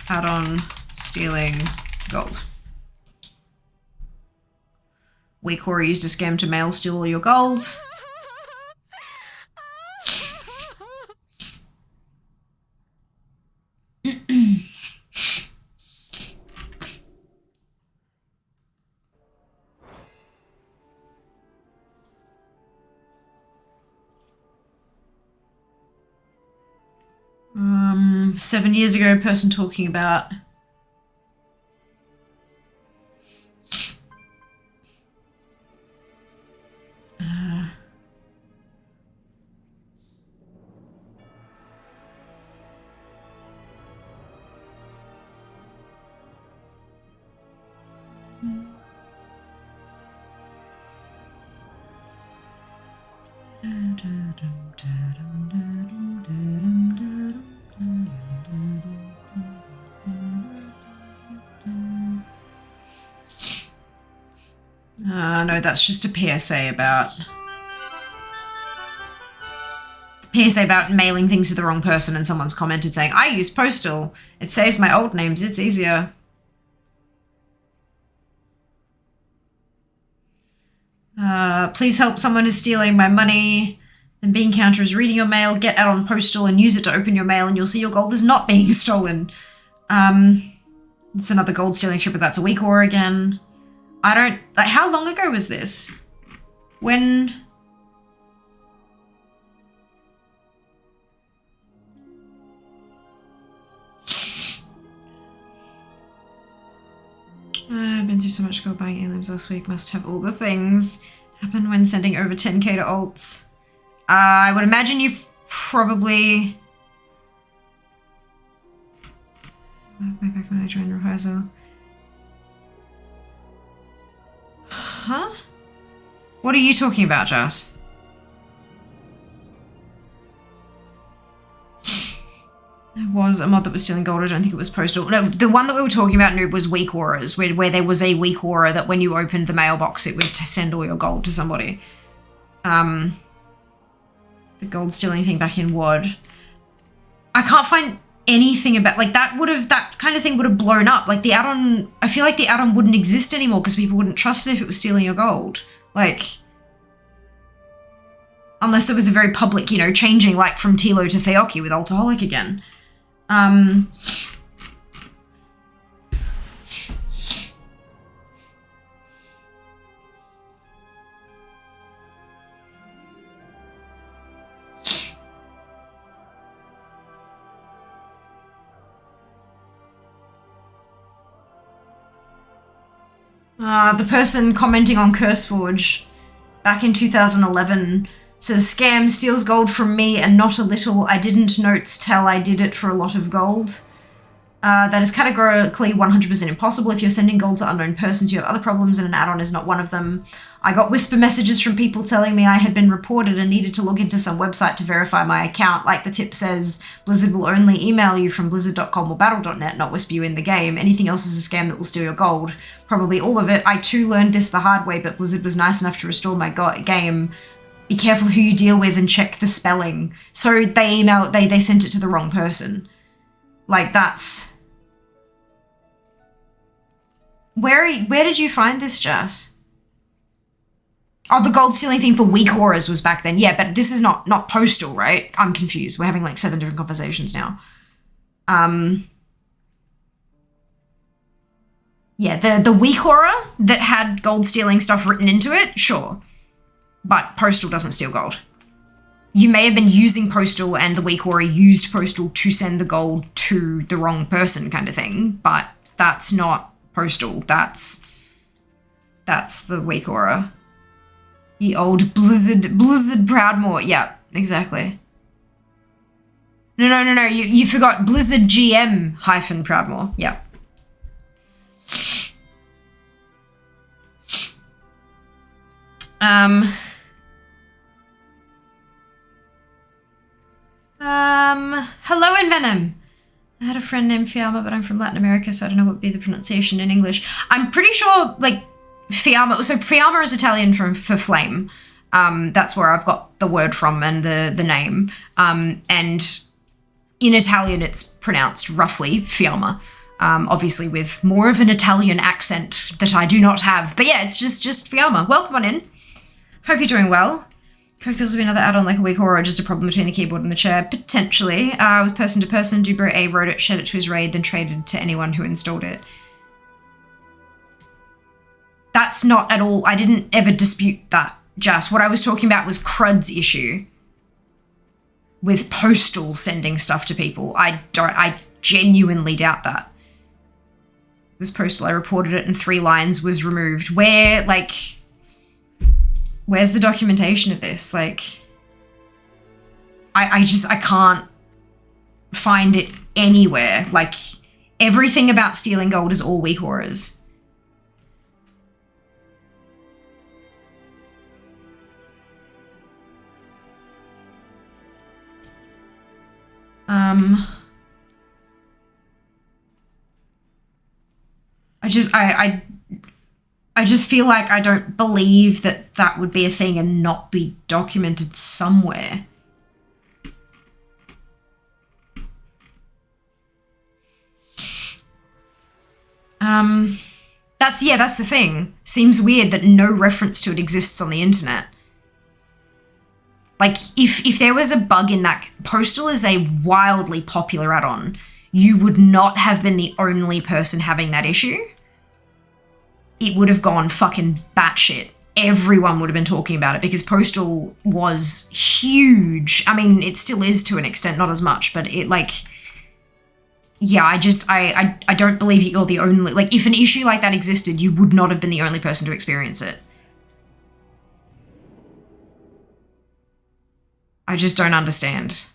add-on stealing gold. Weak aura used a scam to mail steal all your gold. Um, 7 years ago, a person talking about no, that's just a PSA about mailing things to the wrong person, and someone's commented saying, I use Postal. It saves my old names. It's easier. Please help, someone is stealing my money. And bean counter is reading your mail. Get out on Postal and use it to open your mail, and you'll see your gold is not being stolen. It's another gold stealing ship, but that's a weak aura again. I don't... Like, how long ago was this? When... I've been through so much gold buying aliens last week. Must have all the things. Happened when sending over 10k to alts. I would imagine you've probably... Way back when I joined Revisal. Huh? What are you talking about, Jas? There was a mod that was stealing gold. I don't think it was Postal. No, the one that we were talking about, Noob, was weak auras, where there was a weak aura that when you opened the mailbox, it would send all your gold to somebody. The gold stealing thing back in WOD. I can't find... anything about, like, that kind of thing would have blown up. Like, the add-on, I feel like the add-on wouldn't exist anymore because people wouldn't trust it if it was stealing your gold. Like, unless it was a very public, you know, changing, like, from Tilo to Theoki with Alcoholic again. The person commenting on CurseForge back in 2011 says, scam, steals gold from me and not a little. I didn't notes tell I did it for a lot of gold. That is categorically 100% impossible. If you're sending gold to unknown persons, you have other problems and an add-on is not one of them. I got whisper messages from people telling me I had been reported and needed to log into some website to verify my account. Like the tip says, Blizzard will only email you from blizzard.com or battle.net, not whisper you in the game. Anything else is a scam that will steal your gold. Probably all of it. I too learned this the hard way, but Blizzard was nice enough to restore my game. Be careful who you deal with and check the spelling. So they sent it to the wrong person. Like, that's... Where did you find this, Jess? Oh, the gold stealing thing for weak auras was back then. Yeah, but this is not postal, right? I'm confused. We're having like 7 different conversations now. Yeah, the weak aura that had gold stealing stuff written into it, sure. But postal doesn't steal gold. You may have been using postal and the weak aura used postal to send the gold to the wrong person kind of thing, but that's not postal. That's the weak aura. The old Blizzard Proudmore. Yeah, exactly. No. You forgot Blizzard GM hyphen Proudmore. Yeah. Hello, Envenom. I had a friend named Fiamma, but I'm from Latin America, so I don't know what would be the pronunciation in English. I'm pretty sure, like, Fiamma, so Fiamma is Italian for flame. That's where I've got the word from and the name. And in Italian, it's pronounced roughly Fiamma. Obviously with more of an Italian accent that I do not have. But yeah, it's just Fiamma. Welcome on in. Hope you're doing well. Code kills will be another add-on like a weak aura or just a problem between the keyboard and the chair? Potentially. With person to person, Dubro A wrote it, shared it to his raid, then traded to anyone who installed it. That's not at all, I didn't ever dispute that, Jas. What I was talking about was Crud's issue with postal sending stuff to people. I genuinely doubt that. It was postal, I reported it and 3 lines was removed. Where's the documentation of this? Like, I can't find it anywhere. Like, everything about stealing gold is all weak auras. I just feel like I don't believe that that would be a thing and not be documented somewhere. That's the thing. Seems weird that no reference to it exists on the internet. Like, if there was a bug in that, Postal is a wildly popular add-on. You would not have been the only person having that issue. It would have gone fucking batshit. Everyone would have been talking about it because Postal was huge. I mean, it still is to an extent, not as much, but it, like... Yeah, I don't believe you're the only... Like, if an issue like that existed, you would not have been the only person to experience it. I just don't understand.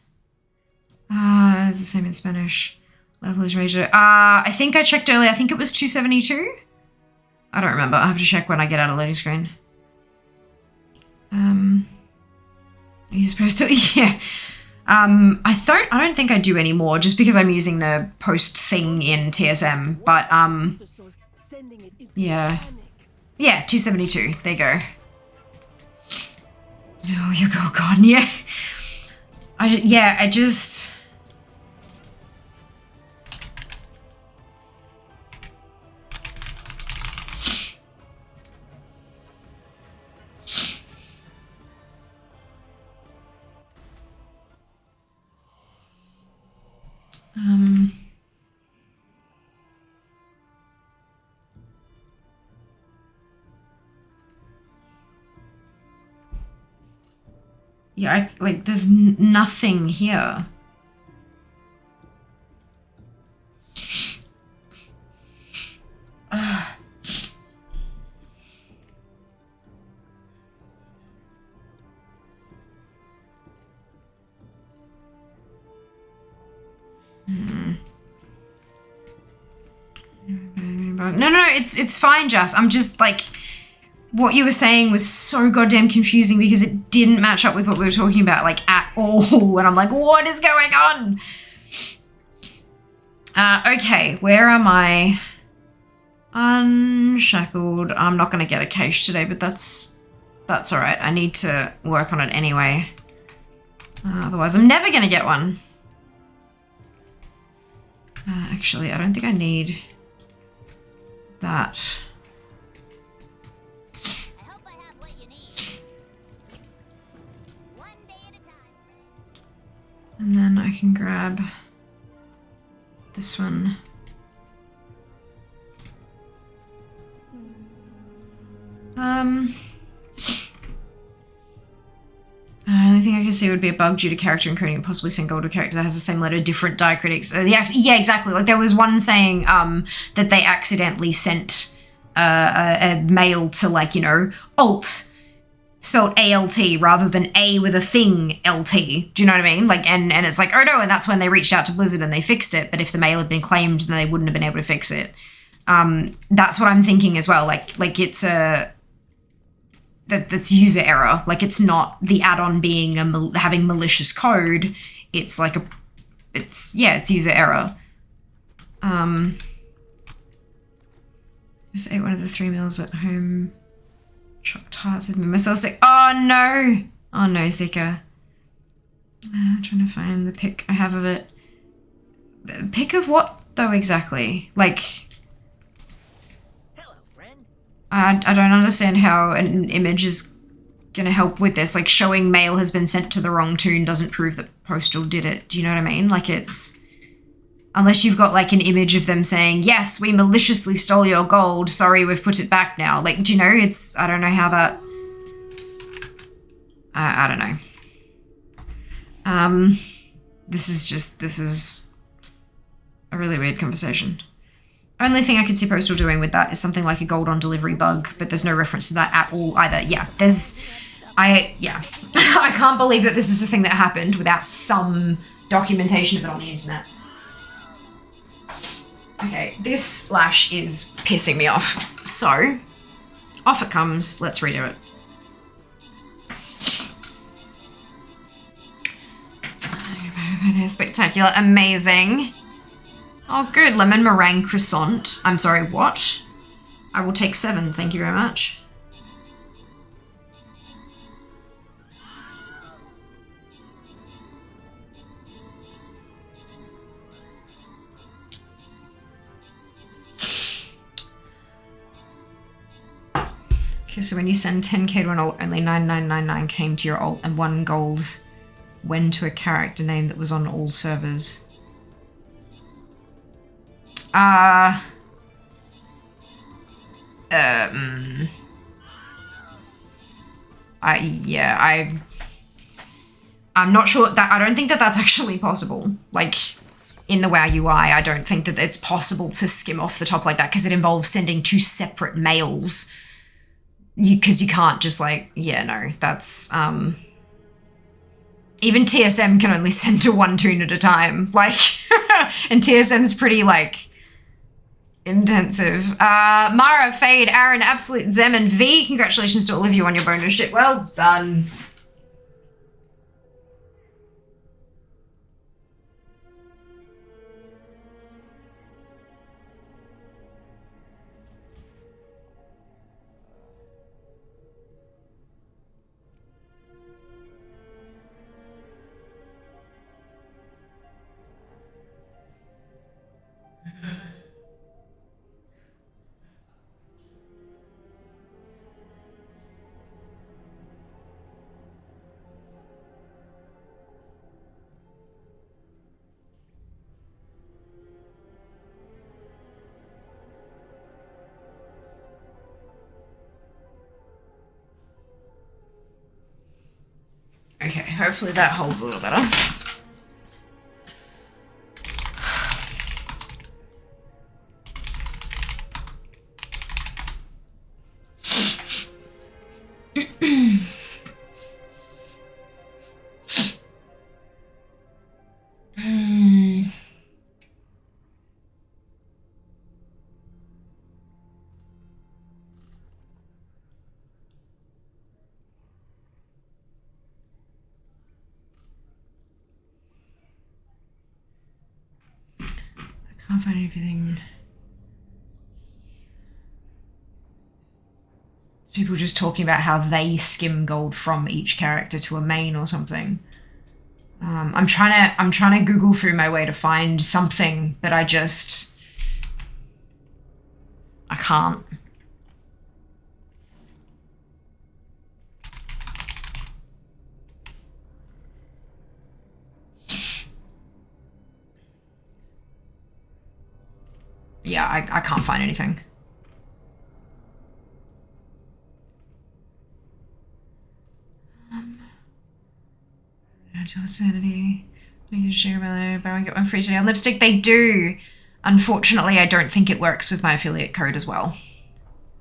It's the same in Spanish. Levelage major. I think I checked earlier. I think it was 272. I don't remember. I have to check when I get out of loading screen. Are you supposed to? Yeah. I don't think I do anymore just because I'm using the post thing in TSM. But yeah. Yeah, 272. There you go. Oh, you go, God, yeah. Yeah, like, there's nothing here. No, it's fine, Jess. I'm just like, what you were saying was so goddamn confusing because it didn't match up with what we were talking about, like, at all. And I'm like, what is going on? Okay, where am I? Unshackled. I'm not gonna get a cache today, but that's all right. I need to work on it anyway. Otherwise, I'm never gonna get one. Actually, I don't think I need that. I hope I have what you need. One day at a time, friend. And then I can grab this one. The only thing I can see would be a bug due to character encoding and possibly single to a character that has the same letter, different diacritics. Yeah, exactly. Like there was one saying that they accidentally sent a mail to, like, you know, alt, spelled A-L-T rather than A with a thing L-T. Do you know what I mean? Like, and it's like, oh no, and that's when they reached out to Blizzard and they fixed it. But if the mail had been claimed, then they wouldn't have been able to fix it. That's what I'm thinking as well. Like it's that's user error. Like it's not the add-on being having malicious code. It's like it's user error. Just ate one of the 3 meals at home. Chopped tarts with me. Myself sick. Oh no, Zika. Trying to find the pic I have of it. Pic of what though exactly? Like, I don't understand how an image is going to help with this. Like, showing mail has been sent to the wrong tune doesn't prove that Postal did it. Do you know what I mean? Like, it's... Unless you've got, like, an image of them saying, yes, we maliciously stole your gold. Sorry, we've put it back now. Like, do you know? It's... I don't know how that... I don't know. This is a really weird conversation. Only thing I could see Postal doing with that is something like a gold on delivery bug, but there's no reference to that at all either. Yeah, I can't believe that this is a thing that happened without some documentation of it on the internet. Okay, this slash is pissing me off. So, off it comes. Let's redo it. They're spectacular, amazing. Oh, good. Lemon meringue croissant. I'm sorry, what? I will take 7. Thank you very much. Okay, so when you send 10k to an alt, only 9999 came to your alt and 1 gold went to a character name that was on all servers. I'm not sure that, I don't think that that's actually possible. Like, in the WoW UI, I don't think that it's possible to skim off the top like that because it involves sending 2 separate mails. Because you can't just like, yeah, no, that's, even TSM can only send to 1 tune at a time. Like, and TSM's pretty, like, intensive. Mara, Fade, Aaron, Absolute, Zem, and V, congratulations to all of you on your bonus ship. Well done. Okay, hopefully that holds a little better. Can't find anything. People just talking about how they skim gold from each character to a main or something. I'm trying to Google through my way to find something, but I can't. Yeah, I can't find anything. Until sanity. You can share my buy one get one free today on lipstick. They do. Unfortunately, I don't think it works with my affiliate code as well.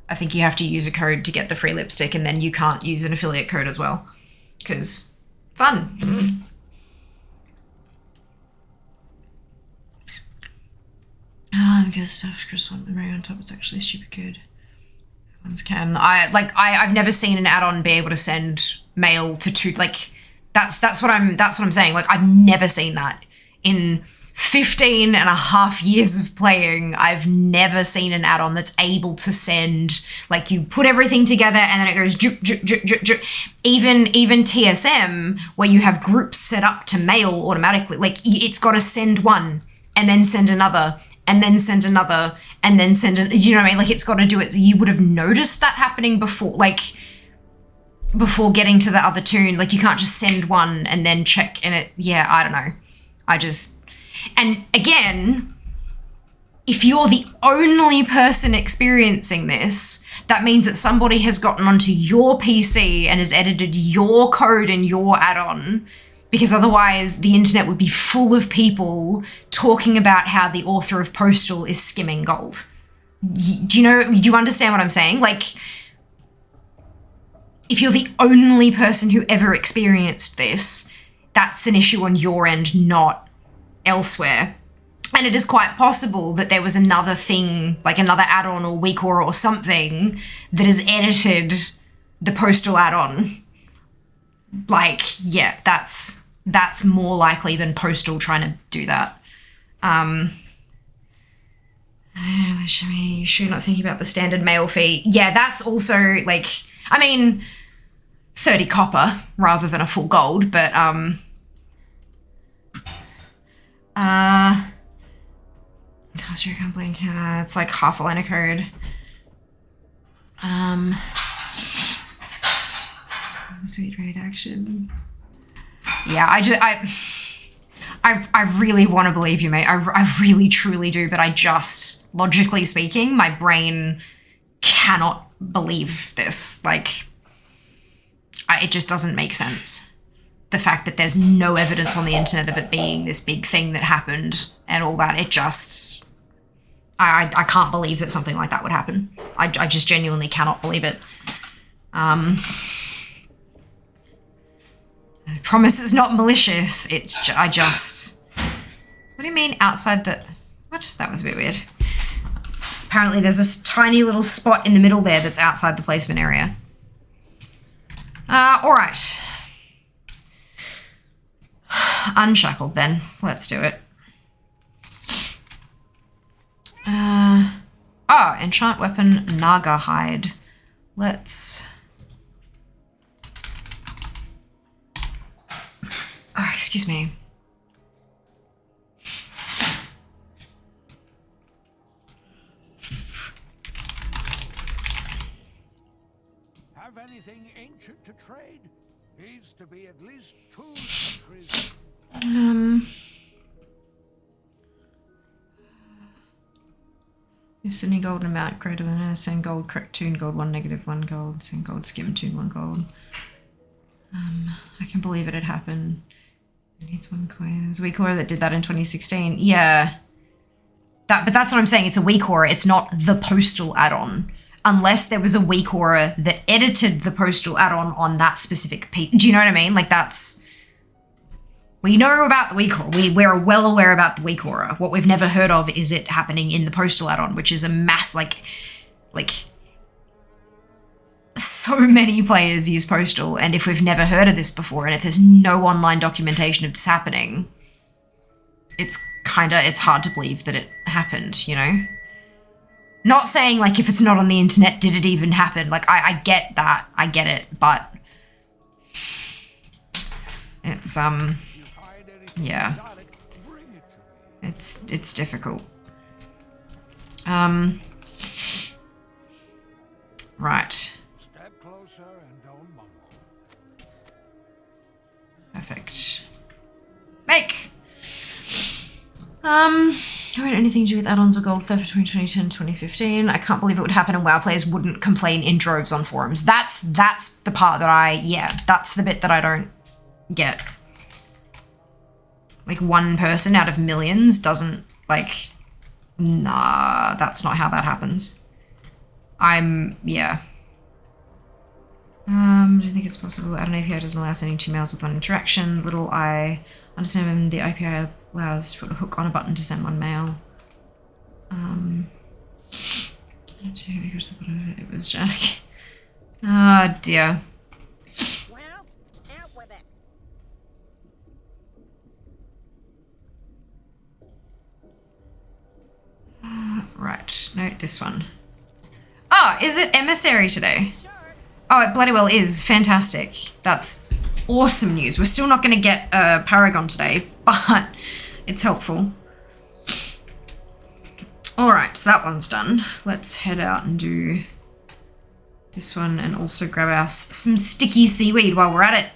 I think you have to use a code to get the free lipstick, and then you can't use an affiliate code as well. Because fun. Good stuff. Chris one right on top. It's actually stupid good. Ones can. I've never seen an add-on be able to send mail to two. Like that's what I'm saying. Like I've never seen that in 15 and a half years of playing. I've never seen an add-on that's able to send, like, you put everything together and then it goes juk, juk, juk, juk, juk. Even TSM, where you have groups set up to mail automatically, like it's got to send one and then send another and then send another and then send an, you know what I mean? Like it's got to do it. So you would have noticed that happening before, like before getting to the other tune. Like you can't just send one and then check and it, yeah, I don't know. And again, if you're the only person experiencing this, that means that somebody has gotten onto your PC and has edited your code and your add-on, because otherwise the internet would be full of people talking about how the author of Postal is skimming gold. Do you understand what I'm saying? Like, if you're the only person who ever experienced this, that's an issue on your end, not elsewhere. And it is quite possible that there was another thing, like another add-on or weakor or something that has edited the Postal add-on. Like, yeah, that's more likely than Postal trying to do that. You sure not thinking about the standard mail fee? Yeah, that's also like, I mean, 30 copper rather than a full gold, but cost your complaint, it's like half a line of code. Sweet rate action. Yeah, I really want to believe you, mate. I really truly do, but I just, logically speaking, my brain cannot believe this. Like, it just doesn't make sense. The fact that there's no evidence on the internet of it being this big thing that happened and all that, it just, I can't believe that something like that would happen. I just genuinely cannot believe it. I promise it's not malicious. It's what do you mean outside the, what? That was a bit weird. Apparently there's this tiny little spot in the middle there that's outside the placement area. All right. Unshackled then. Let's do it. Enchant weapon, Naga hide. Let's... Oh, excuse me. Have anything ancient to trade? Needs to be at least 2 centuries. If sending gold amount greater than send gold, correct tune, gold 1, -1 gold, send gold, skim tune 1 gold. I can believe it had happened. It needs one coin. It was a weak aura that did that in 2016. Yeah. But that's what I'm saying. It's a weak aura. It's not the postal add-on. Unless there was a weak aura that edited the postal add-on on that specific piece. Do you know what I mean? Like that's... We know about the weak aura. We're well aware about the weak aura. What we've never heard of is it happening in the postal add-on, which is a mass, like so many players use postal, and if we've never heard of this before, and if there's no online documentation of this happening, it's hard to believe that it happened, you know? Not saying, like, if it's not on the internet, did it even happen? Like, I get that. I get it, but... It's, yeah. It's difficult. Right. Step closer and don't mumble. Perfect. Make! Haven't anything to do with add-ons or gold theft between 2010 and 2015. I can't believe it would happen and WoW players wouldn't complain in droves on forums. That's the part that that's the bit that I don't get. Like, one person out of millions doesn't, like, nah, that's not how that happens. Yeah. Do you think it's possible? Add an API doesn't allow sending 2 mails with 1 interaction. Little I understand the API allows to put a hook on a button to send 1 mail. It was Jack. Oh dear. Well, out with it. Right, no, this one. Oh, is it Emissary today? Oh, it bloody well is. Fantastic. That's awesome news. We're still not going to get Paragon today, but it's helpful. Alright, so that one's done. Let's head out and do this one and also grab us some sticky seaweed while we're at it.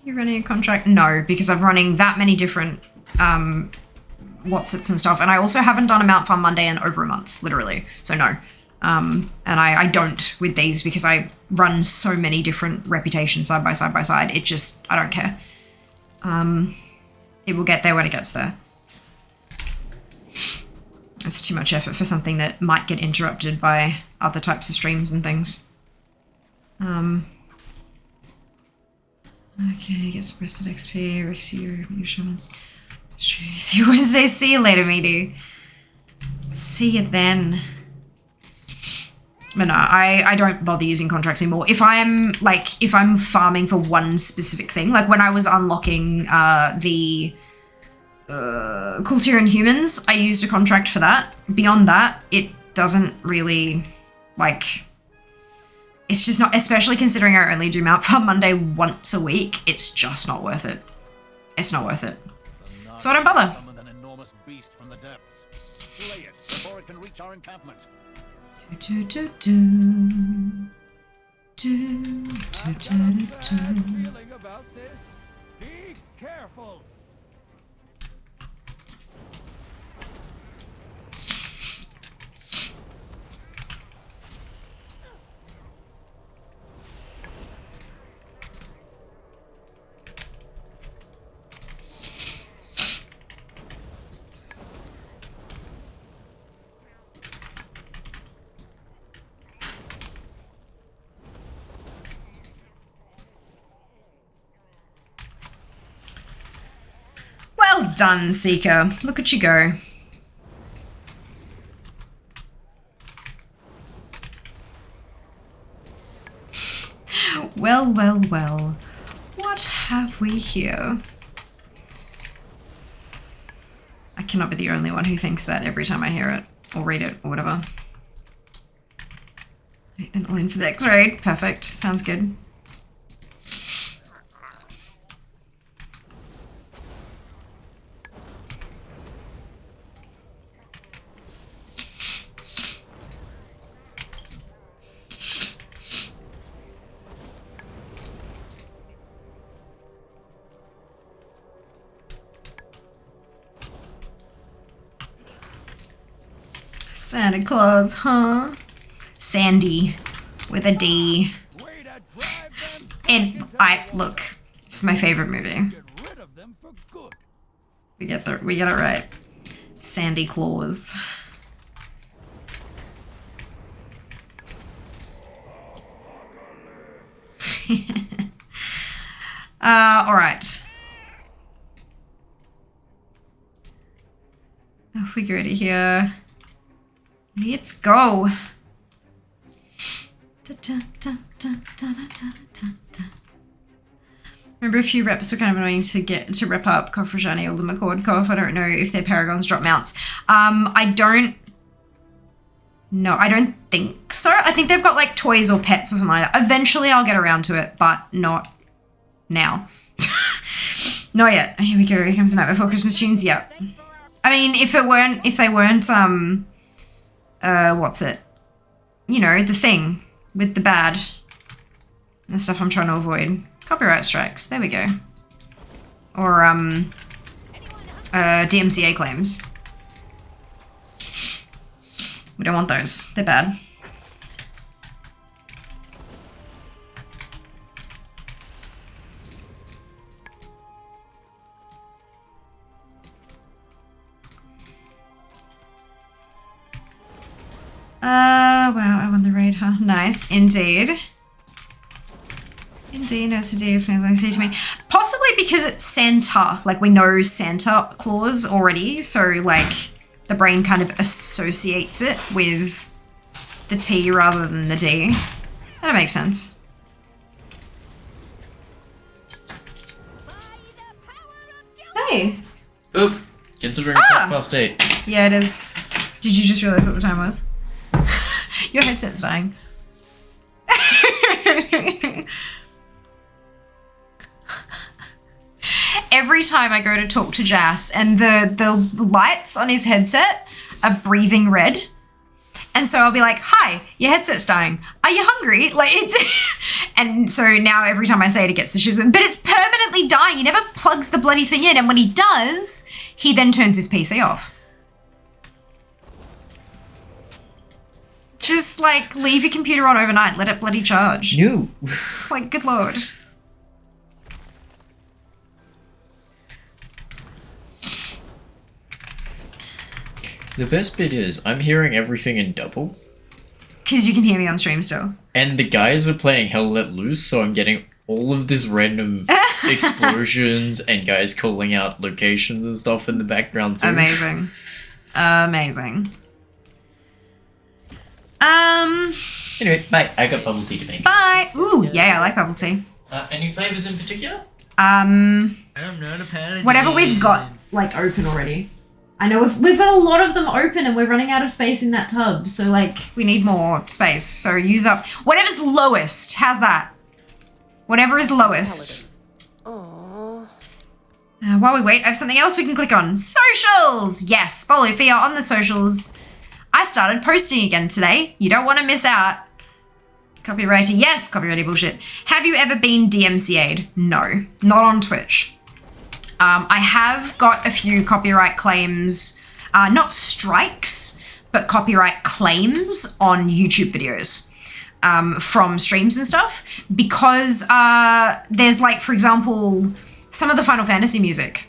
You're running a contract? No, because I'm running that many different whatsits and stuff, and I also haven't done a Mount Farm Monday in over a month, literally. So no. And I don't with these because I run so many different reputations side by side by side. It just, I don't care. It will get there when it gets there. It's too much effort for something that might get interrupted by other types of streams and things. Okay, get some rested XP, Rexy, your shamans. See you Wednesday, see you later, matey. See you then. But no, I don't bother using contracts anymore. If I'm farming for one specific thing, like when I was unlocking the Kultiran humans, I used a contract for that. Beyond that, it doesn't really, like, it's just not, especially considering I only do Mount Farm Monday once a week, it's just not worth it. It's not worth it. So I don't bother. An enormous beast from the depths. Slay it before it can reach our encampment. Feeling about this? Be careful. Well done, Seeker. Look at you go. Well, well, well. What have we here? I cannot be the only one who thinks that every time I hear it, or read it, or whatever. Right, then all in for the X-raid. Perfect. Sounds good. Santa Claus, huh? Sandy with a D. Way to drive them And look, it's my favorite movie. get rid of them for good. We get it right. Sandy Claus. All right. If we get ready here, let's go. Remember a few reps were kind of annoying to rep up. Cough for shiny, Elder McCord cough. I don't know if they're Paragons drop mounts. I don't think so. I think they've got like toys or pets or something like that. Eventually I'll get around to it, but not now. Not yet. Here we go. Here comes the night before Christmas tunes. Yep. I mean, if they weren't, what's it? You know, the thing with the bad, the stuff I'm trying to avoid. Copyright strikes. There we go. Or DMCA claims. We don't want those. They're bad. Wow, I won the raid, huh? Nice, indeed. Indeed, no CD sounds like to me. Possibly because it's Santa, like we know Santa Claus already, so like the brain kind of associates it with the T rather than the D. That makes sense. Hey. Oop. Considering it's 8:30. Yeah, it is. Did you just realize what the time was? Your headset's dying. Every time I go to talk to Jas and the lights on his headset are breathing red. And so I'll be like, hi, your headset's dying. Are you hungry? Like it's, and so now every time I say it, it gets the shizzle. But it's permanently dying. He never plugs the bloody thing in. And when he does, he then turns his PC off. Just like leave your computer on overnight. Let it bloody charge. No. Like, good lord. The best bit is I'm hearing everything in double. Because you can hear me on stream still. And the guys are playing Hell Let Loose, so I'm getting all of this random explosions and guys calling out locations and stuff in the background too. Amazing. Amazing. Anyway, bye. I got bubble tea to make. Bye. Ooh, yeah, I like bubble tea. Any flavors in particular? I'm not a paladin. Whatever we've got like open already. I know we've got a lot of them open and we're running out of space in that tub. So like we need more space. So use up whatever's lowest. How's that? Whatever is lowest. While we wait, I have something else we can click on. Socials! Yes, follow Fia on the socials. I started posting again today. You don't want to miss out. Copywriter, yes, copywriting bullshit. Have you ever been DMCA'd? No, not on Twitch. I have got a few copyright claims, not strikes, but copyright claims on YouTube videos from streams and stuff because there's like, for example, some of the Final Fantasy music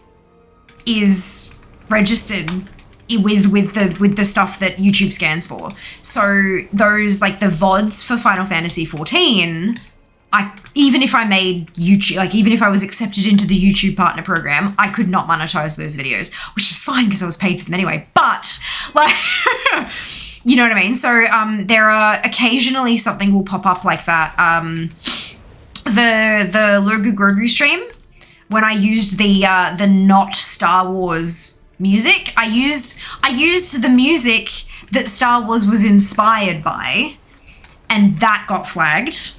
is registered with the stuff that YouTube scans for. So those like the VODs for Final Fantasy 14, even if I made YouTube, like even if I was accepted into the YouTube partner program, I could not monetize those videos, which is fine because I was paid for them anyway. But like, you know what I mean? So there are occasionally something will pop up like that. The Logu Grogu stream, when I used the not Star Wars music, I used the music that Star Wars was inspired by, and that got flagged.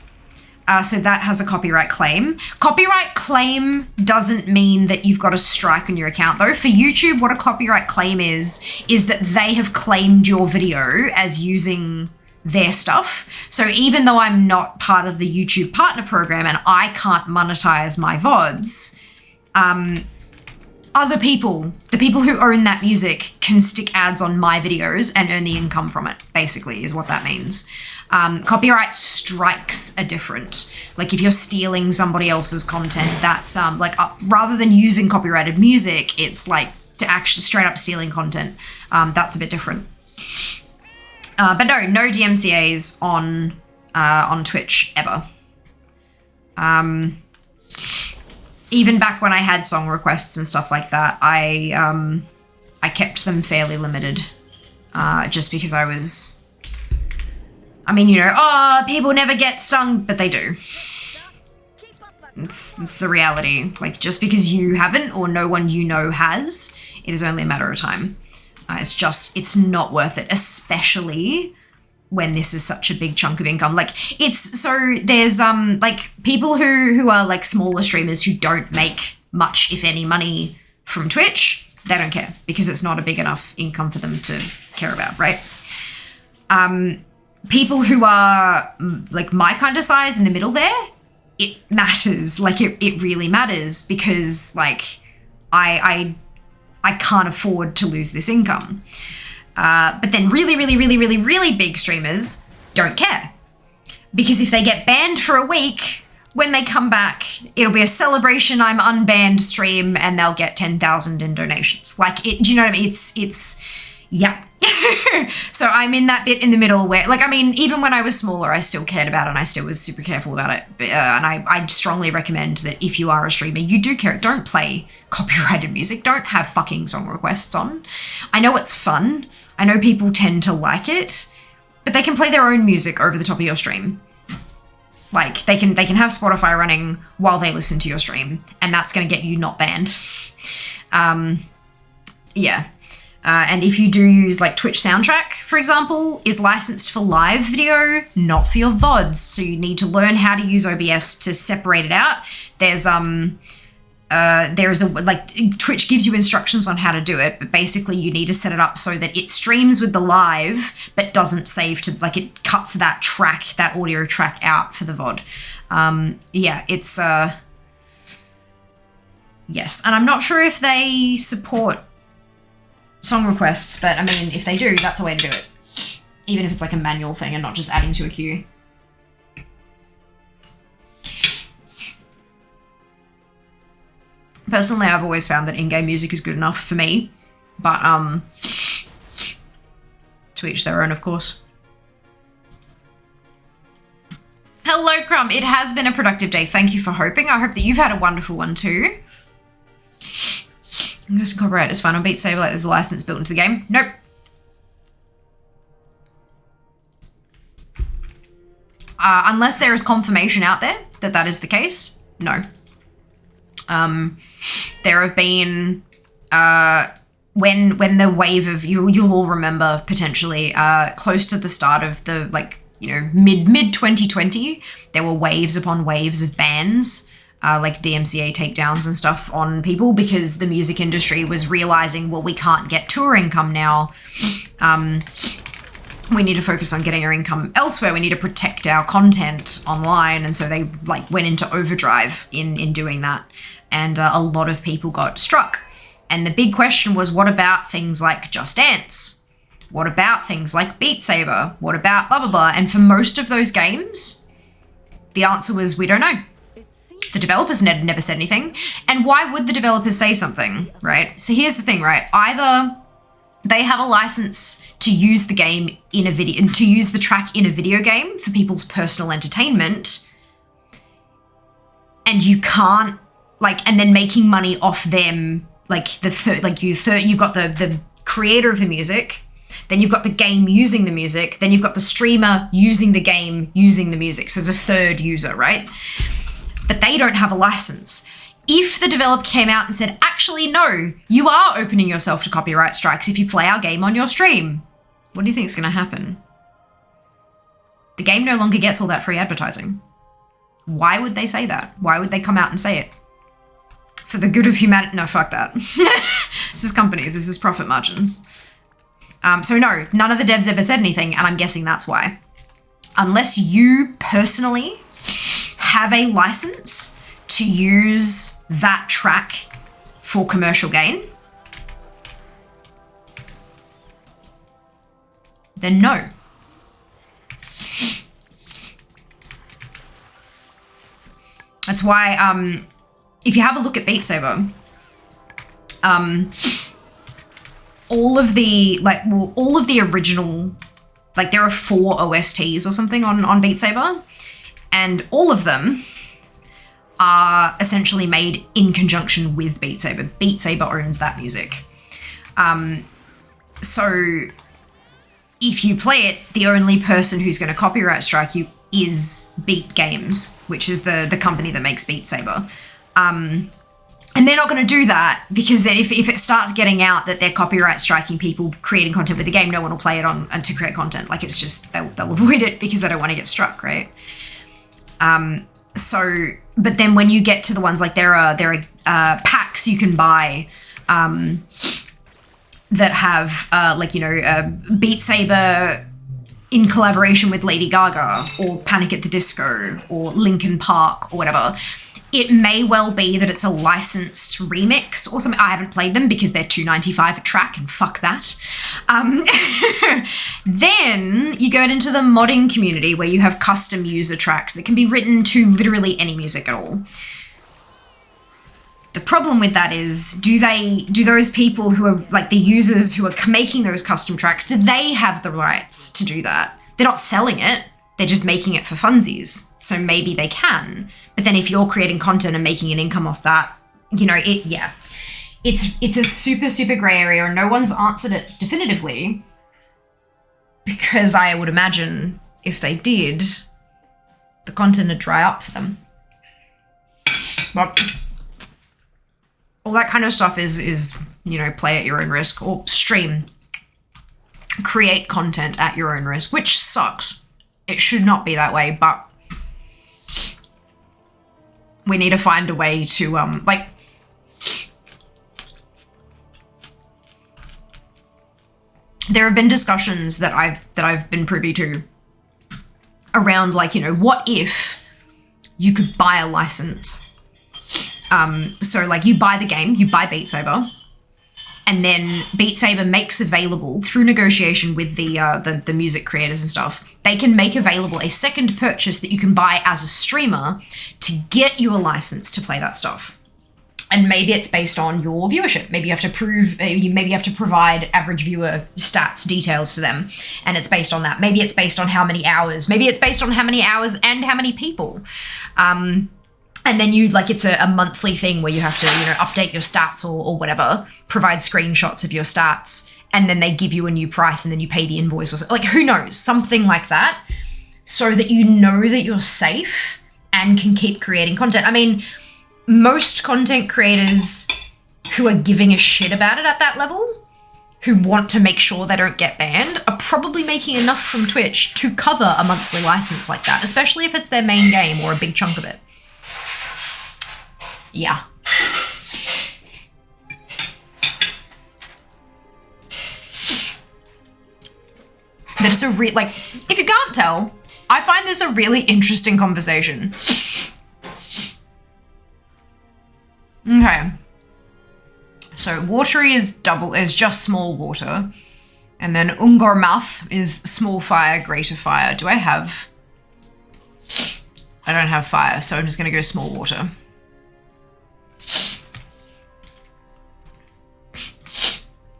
So that has a copyright claim. Copyright claim doesn't mean that you've got a strike on your account though. For YouTube, what a copyright claim is that they have claimed your video as using their stuff. So even though I'm not part of the YouTube partner program and I can't monetize my VODs, other people, the people who own that music, can stick ads on my videos and earn the income from it, basically, is what that means. Copyright strikes are different. Like if you're stealing somebody else's content, that's rather than using copyrighted music, it's like to actually straight up stealing content. That's a bit different. But no DMCAs on Twitch ever. Even back when I had song requests and stuff like that, I kept them fairly limited, just because I was. I mean, people never get stung, but they do. It's the reality. Like, just because you haven't or no one you know has, it is only a matter of time. It's not worth it, especially when this is such a big chunk of income. Like, there's like people who are like smaller streamers who don't make much, if any, money from Twitch. They don't care because it's not a big enough income for them to care about, right? People who are like my kind of size in the middle there, it matters. Like it really matters because like I can't afford to lose this income. But then really big streamers don't care. Because if they get banned for a week, when they come back, it'll be a celebration I'm unbanned stream and they'll get 10,000 in donations. Like, do you know what I mean? It's yeah. So I'm in that bit in the middle where, like, I mean, even when I was smaller, I still cared about it and I still was super careful about it. And I strongly recommend that if you are a streamer, you do care. Don't play copyrighted music. Don't have fucking song requests on. I know it's fun. I know people tend to like it, but they can play their own music over the top of your stream. Like, they can have Spotify running while they listen to your stream, and that's going to get you not banned. Yeah. And if you do use like Twitch soundtrack, for example, is licensed for live video, not for your VODs. So you need to learn how to use OBS to separate it out. There's Twitch gives you instructions on how to do it, but basically you need to set it up so that it streams with the live, but doesn't save to, like, it cuts that audio track out for the VOD. Yeah, it's, yes. And I'm not sure if they support song requests, but I mean, if they do, that's a way to do it. Even if it's like a manual thing and not just adding to a queue. Personally, I've always found that in-game music is good enough for me, but to each their own, of course. Hello, Crumb. It has been a productive day. Thank you for hoping. I hope that you've had a wonderful one too. I'm going to copyright is fine on Beat Saber, like there's a license built into the game. Nope. Unless there is confirmation out there that that is the case, no. There have been, when the wave of, you'll all remember potentially, close to the start of the, like, mid 2020, there were waves upon waves of bans, like DMCA takedowns and stuff on people because the music industry was realizing, well, we can't get tour income now. We need to focus on getting our income elsewhere. We need to protect our content online. And so they like went into overdrive in doing that. And a lot of people got struck. And the big question was, what about things like Just Dance? What about things like Beat Saber? What about blah, blah, blah? And for most of those games, the answer was, we don't know. The developers never said anything. And why would the developers say something, right? So here's the thing, right? Either they have a license to use the game in a video, to use the track in a video game for people's personal entertainment, and you can't, like, and then making money off them, like you've got the creator of the music, then you've got the game using the music, then you've got the streamer using the game using the music, so the third user, right? But they don't have a license. If the developer came out and said, actually, no, you are opening yourself to copyright strikes if you play our game on your stream, what do you think is going to happen? The game no longer gets all that free advertising. Why would they say that? Why would they come out and say it? For the good of humanity? No, fuck that. This is companies. This is profit margins. So no, none of the devs ever said anything, and I'm guessing that's why. Unless you personally have a license to use that track for commercial gain, then no. That's why, if you have a look at Beat Saber, all of the original, like there are 4 OSTs or something on Beat Saber, and all of them are essentially made in conjunction with Beat Saber. Beat Saber owns that music. So if you play it, the only person who's going to copyright strike you is Beat Games, which is the company that makes Beat Saber. And they're not going to do that because then if it starts getting out that they're copyright striking people creating content with the game, no one will play it on and to create content. Like it's just, they'll avoid it because they don't want to get struck, right? But then when you get to the ones like there are packs you can buy that have Beat Saber in collaboration with Lady Gaga or Panic at the Disco or Linkin Park or whatever. It may well be that it's a licensed remix or something. I haven't played them because they're $2.95 a track and fuck that. Then you go into the modding community where you have custom user tracks that can be written to literally any music at all. The problem with that is, do those people who are like the users who are making those custom tracks, do they have the rights to do that? They're not selling it. They're just making it for funsies. So maybe they can. But then if you're creating content and making an income off that, it's a super, super gray area and no one's answered it definitively because I would imagine if they did, the content would dry up for them. But all that kind of stuff is play at your own risk or stream. Create content at your own risk, which sucks. It should not be that way, but we need to find a way to, there have been discussions that I've been privy to around what if you could buy a license? So like you buy the game, you buy Beat Saber, and then Beat Saber makes available through negotiation with the music creators and stuff. They can make available a second purchase that you can buy as a streamer to get you a license to play that stuff. And maybe it's based on your viewership. Maybe you have to provide average viewer stats details for them. And it's based on that. Maybe it's based on how many hours. Maybe it's based on how many hours and how many people. And then it's a monthly thing where you have to, update your stats or whatever, provide screenshots of your stats, and then they give you a new price and then you pay the invoice or something. Who knows? Something like that, so that you know that you're safe and can keep creating content. I mean, most content creators who are giving a shit about it at that level, who want to make sure they don't get banned, are probably making enough from Twitch to cover a monthly license like that, especially if it's their main game or a big chunk of it. Yeah. But it's if you can't tell, I find this a really interesting conversation. Okay. So watery is just small water. And then Ungormath is small fire, greater fire. I don't have fire, so I'm just gonna go small water.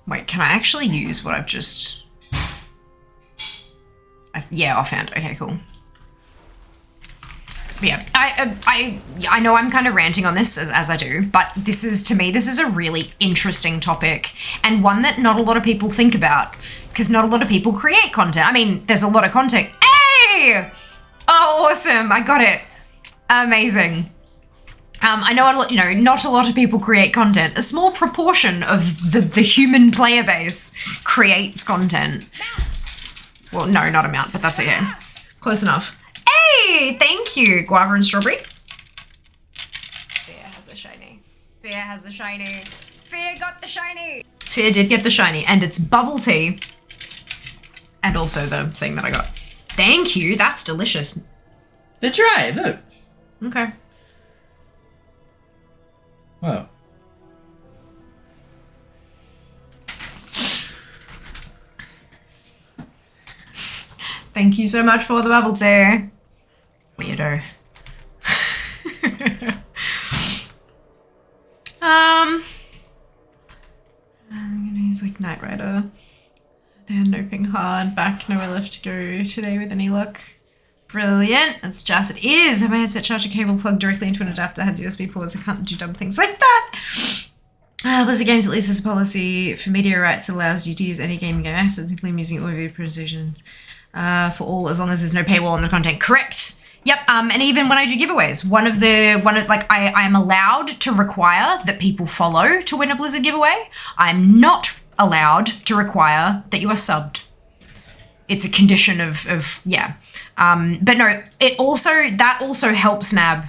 Wait, can I actually use what I've just... yeah, offhand. Okay, cool. But yeah, I know I'm kind of ranting on this as I do, but this is a really interesting topic and one that not a lot of people think about because not a lot of people create content. I mean, there's a lot of content. Hey! Oh, awesome. I got it. Amazing. I know, not a lot of people create content. A small proportion of the human player base creates content. Well, no, not amount, but that's okay. Close enough. Hey, thank you, guava and strawberry. Fear has a shiny. Fear has a shiny. Fear got the shiny. Fear did get the shiny, and it's bubble tea. And also the thing that I got. Thank you, that's delicious. It's right, look. Okay. Wow. Thank you so much for the bubble tea. Weirdo. I'm gonna use like Knight Rider. They're noping hard. Back, nowhere left to go today with any luck. Brilliant. That's just it is. Have my headset charger cable plugged directly into an adapter that has USB ports. I can't do dumb things like that. Blizzard Games at least has a policy for media rights that allows you to use any gaming game assets, including using audio presentations for all, as long as there's no paywall on the content. Correct. Yep. And even when I do giveaways, I am allowed to require that people follow to win a Blizzard giveaway. I'm not allowed to require that you are subbed. It's a condition of yeah. But no, that also helps NAB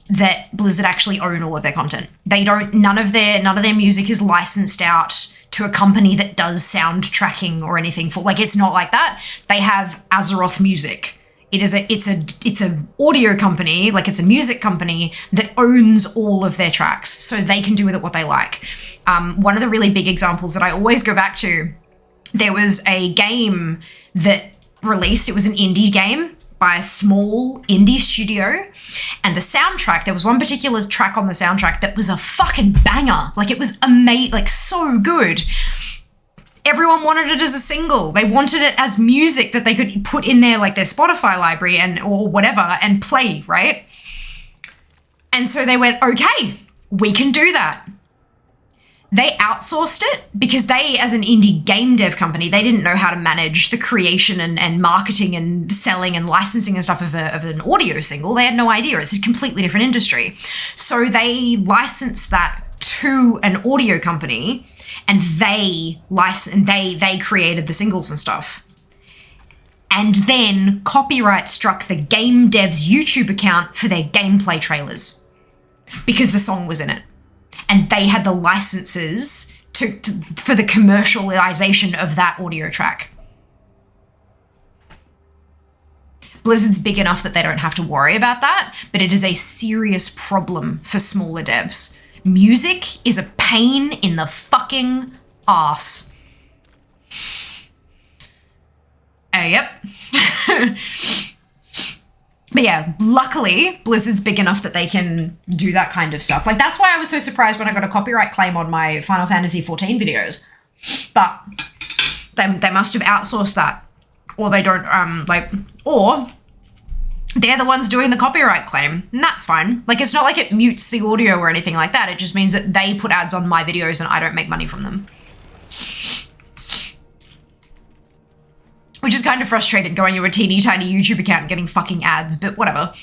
that Blizzard actually own all of their content. They don't, none of their music is licensed out to a company that does sound tracking or anything for, like, it's not like that. They have Azeroth Music. It's a audio company, like it's a music company that owns all of their tracks, so they can do with it what they like. One of the really big examples that I always go back to, there was a game that released, it was an indie game by a small indie studio, and the soundtrack, there was one particular track on the soundtrack that was a fucking banger. Like, it was amazing, like so good. Everyone wanted it as a single. They wanted it as music that they could put in their, like, their Spotify library or whatever and play, right? And so they went, okay, we can do that. They outsourced it because they, as an indie game dev company, they didn't know how to manage the creation and marketing and selling and licensing and stuff of an audio single. They had no idea. It's a completely different industry. So they licensed that to an audio company, and they created the singles and stuff. And then copyright struck the game dev's YouTube account for their gameplay trailers because the song was in it. And they had the licenses for the commercialization of that audio track. Blizzard's big enough that they don't have to worry about that, but it is a serious problem for smaller devs. Music is a pain in the fucking ass. Yep. But yeah, luckily, Blizzard's big enough that they can do that kind of stuff. Like, that's why I was so surprised when I got a copyright claim on my Final Fantasy XIV videos. But they must have outsourced that. Or they don't, or they're the ones doing the copyright claim, and that's fine. Like, it's not like it mutes the audio or anything like that. It just means that they put ads on my videos and I don't make money from them. Which is kind of frustrating, going to a teeny tiny YouTube account and getting fucking ads, but whatever.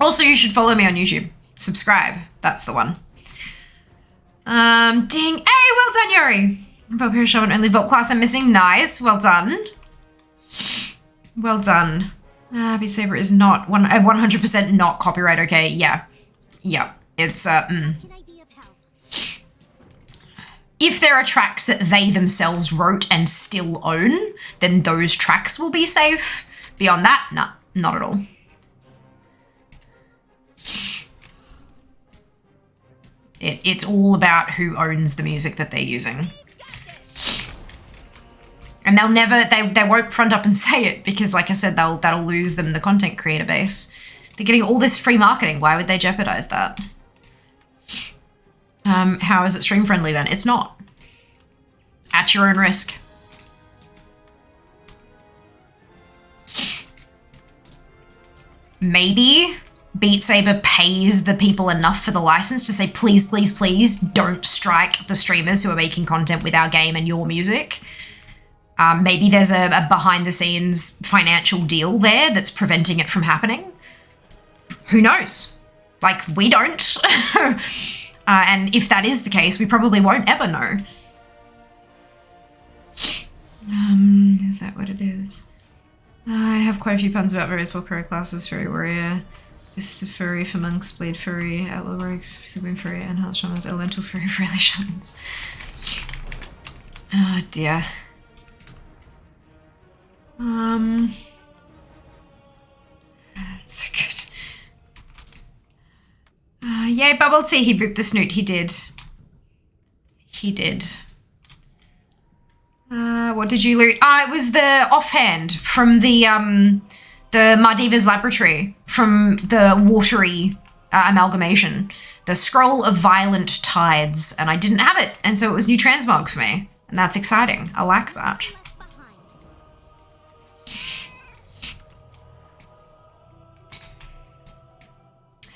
Also, you should follow me on YouTube. Subscribe. That's the one. Ding. Hey, well done, Yuri. Vampire Shaman, only Vault class I'm missing. Nice. Well done. Well done. Beat Saber is not 100% not copyright, okay? Yeah. Yeah. It's, If there are tracks that they themselves wrote and still own, then those tracks will be safe. Beyond that, no, not at all. It's all about who owns the music that they're using. And they'll never, they won't front up and say it because, like I said, that'll lose them the content creator base. They're getting all this free marketing. Why would they jeopardize that? How is it stream friendly then? It's not. At your own risk. Maybe Beat Saber pays the people enough for the license to say, please, please, please don't strike the streamers who are making content with our game and your music. Maybe there's a behind the scenes financial deal there that's preventing it from happening. Who knows? Like, we don't. And if that is the case, we probably won't ever know. Is that what it is? I have quite a few puns about various Warcraft classes. Furry Warrior, this is Furry for Monks, Blade Furry, Outlaw Rogues, Sibling Furry, Enhanced Shamans, Elemental Furry, Furry Shamans. Oh dear. That's so good. Yay, Bubble Tea, he ripped the snoot. He did. He did. What did you loot? It was the offhand from the Mardiva's laboratory, from the watery amalgamation. The Scroll of Violent Tides, and I didn't have it, and so it was new transmog for me. And that's exciting. I like that.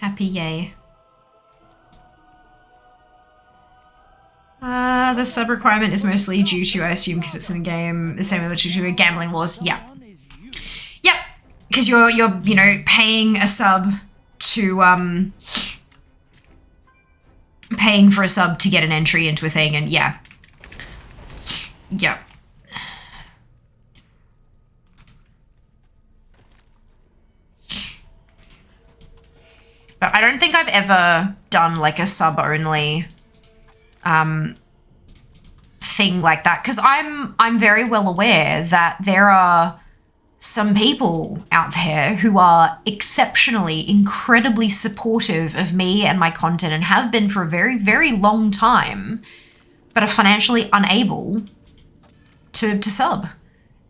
Happy yay. The sub requirement is mostly due to, I assume, because it's in the game, the same with gambling laws. Yeah. Yep. Because you're, you know, paying a sub to, paying for a sub to get an entry into a thing, and yeah. Yeah. But I don't think I've ever done like a sub only thing like that, because I'm very well aware that there are some people out there who are exceptionally, incredibly supportive of me and my content and have been for a very, very long time, but are financially unable to sub.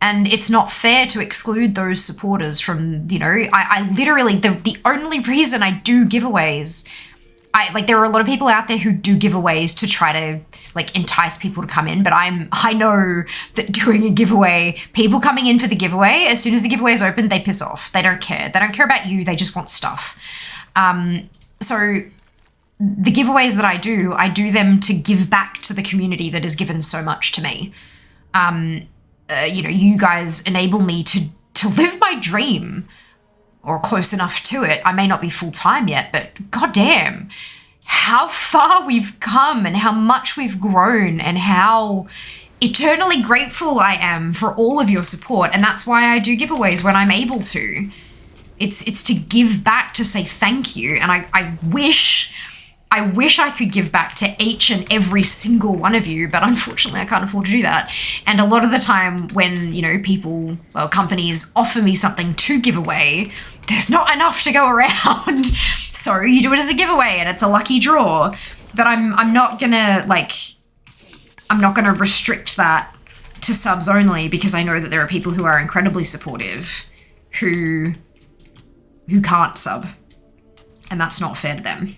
And it's not fair to exclude those supporters from, you know, I literally, the only reason I do giveaways, there are a lot of people out there who do giveaways to try to like entice people to come in, but I know that doing a giveaway, people coming in for the giveaway, as soon as the giveaway is open, they piss off. They don't care. They don't care about you. They just want stuff. So the giveaways that I do them to give back to the community that has given so much to me. You know, you guys enable me to live my dream, or close enough to it. I may not be full-time yet, but goddamn, how far we've come and how much we've grown and how eternally grateful I am for all of your support. And that's why I do giveaways when I'm able to. It's to give back, to say thank you. And I wish I could give back to each and every single one of you, but unfortunately I can't afford to do that. And a lot of the time when, you know, people, well, companies offer me something to give away, there's not enough to go around. So you do it as a giveaway and it's a lucky draw. But I'm not gonna restrict that to subs only, because I know that there are people who are incredibly supportive who can't sub. And that's not fair to them.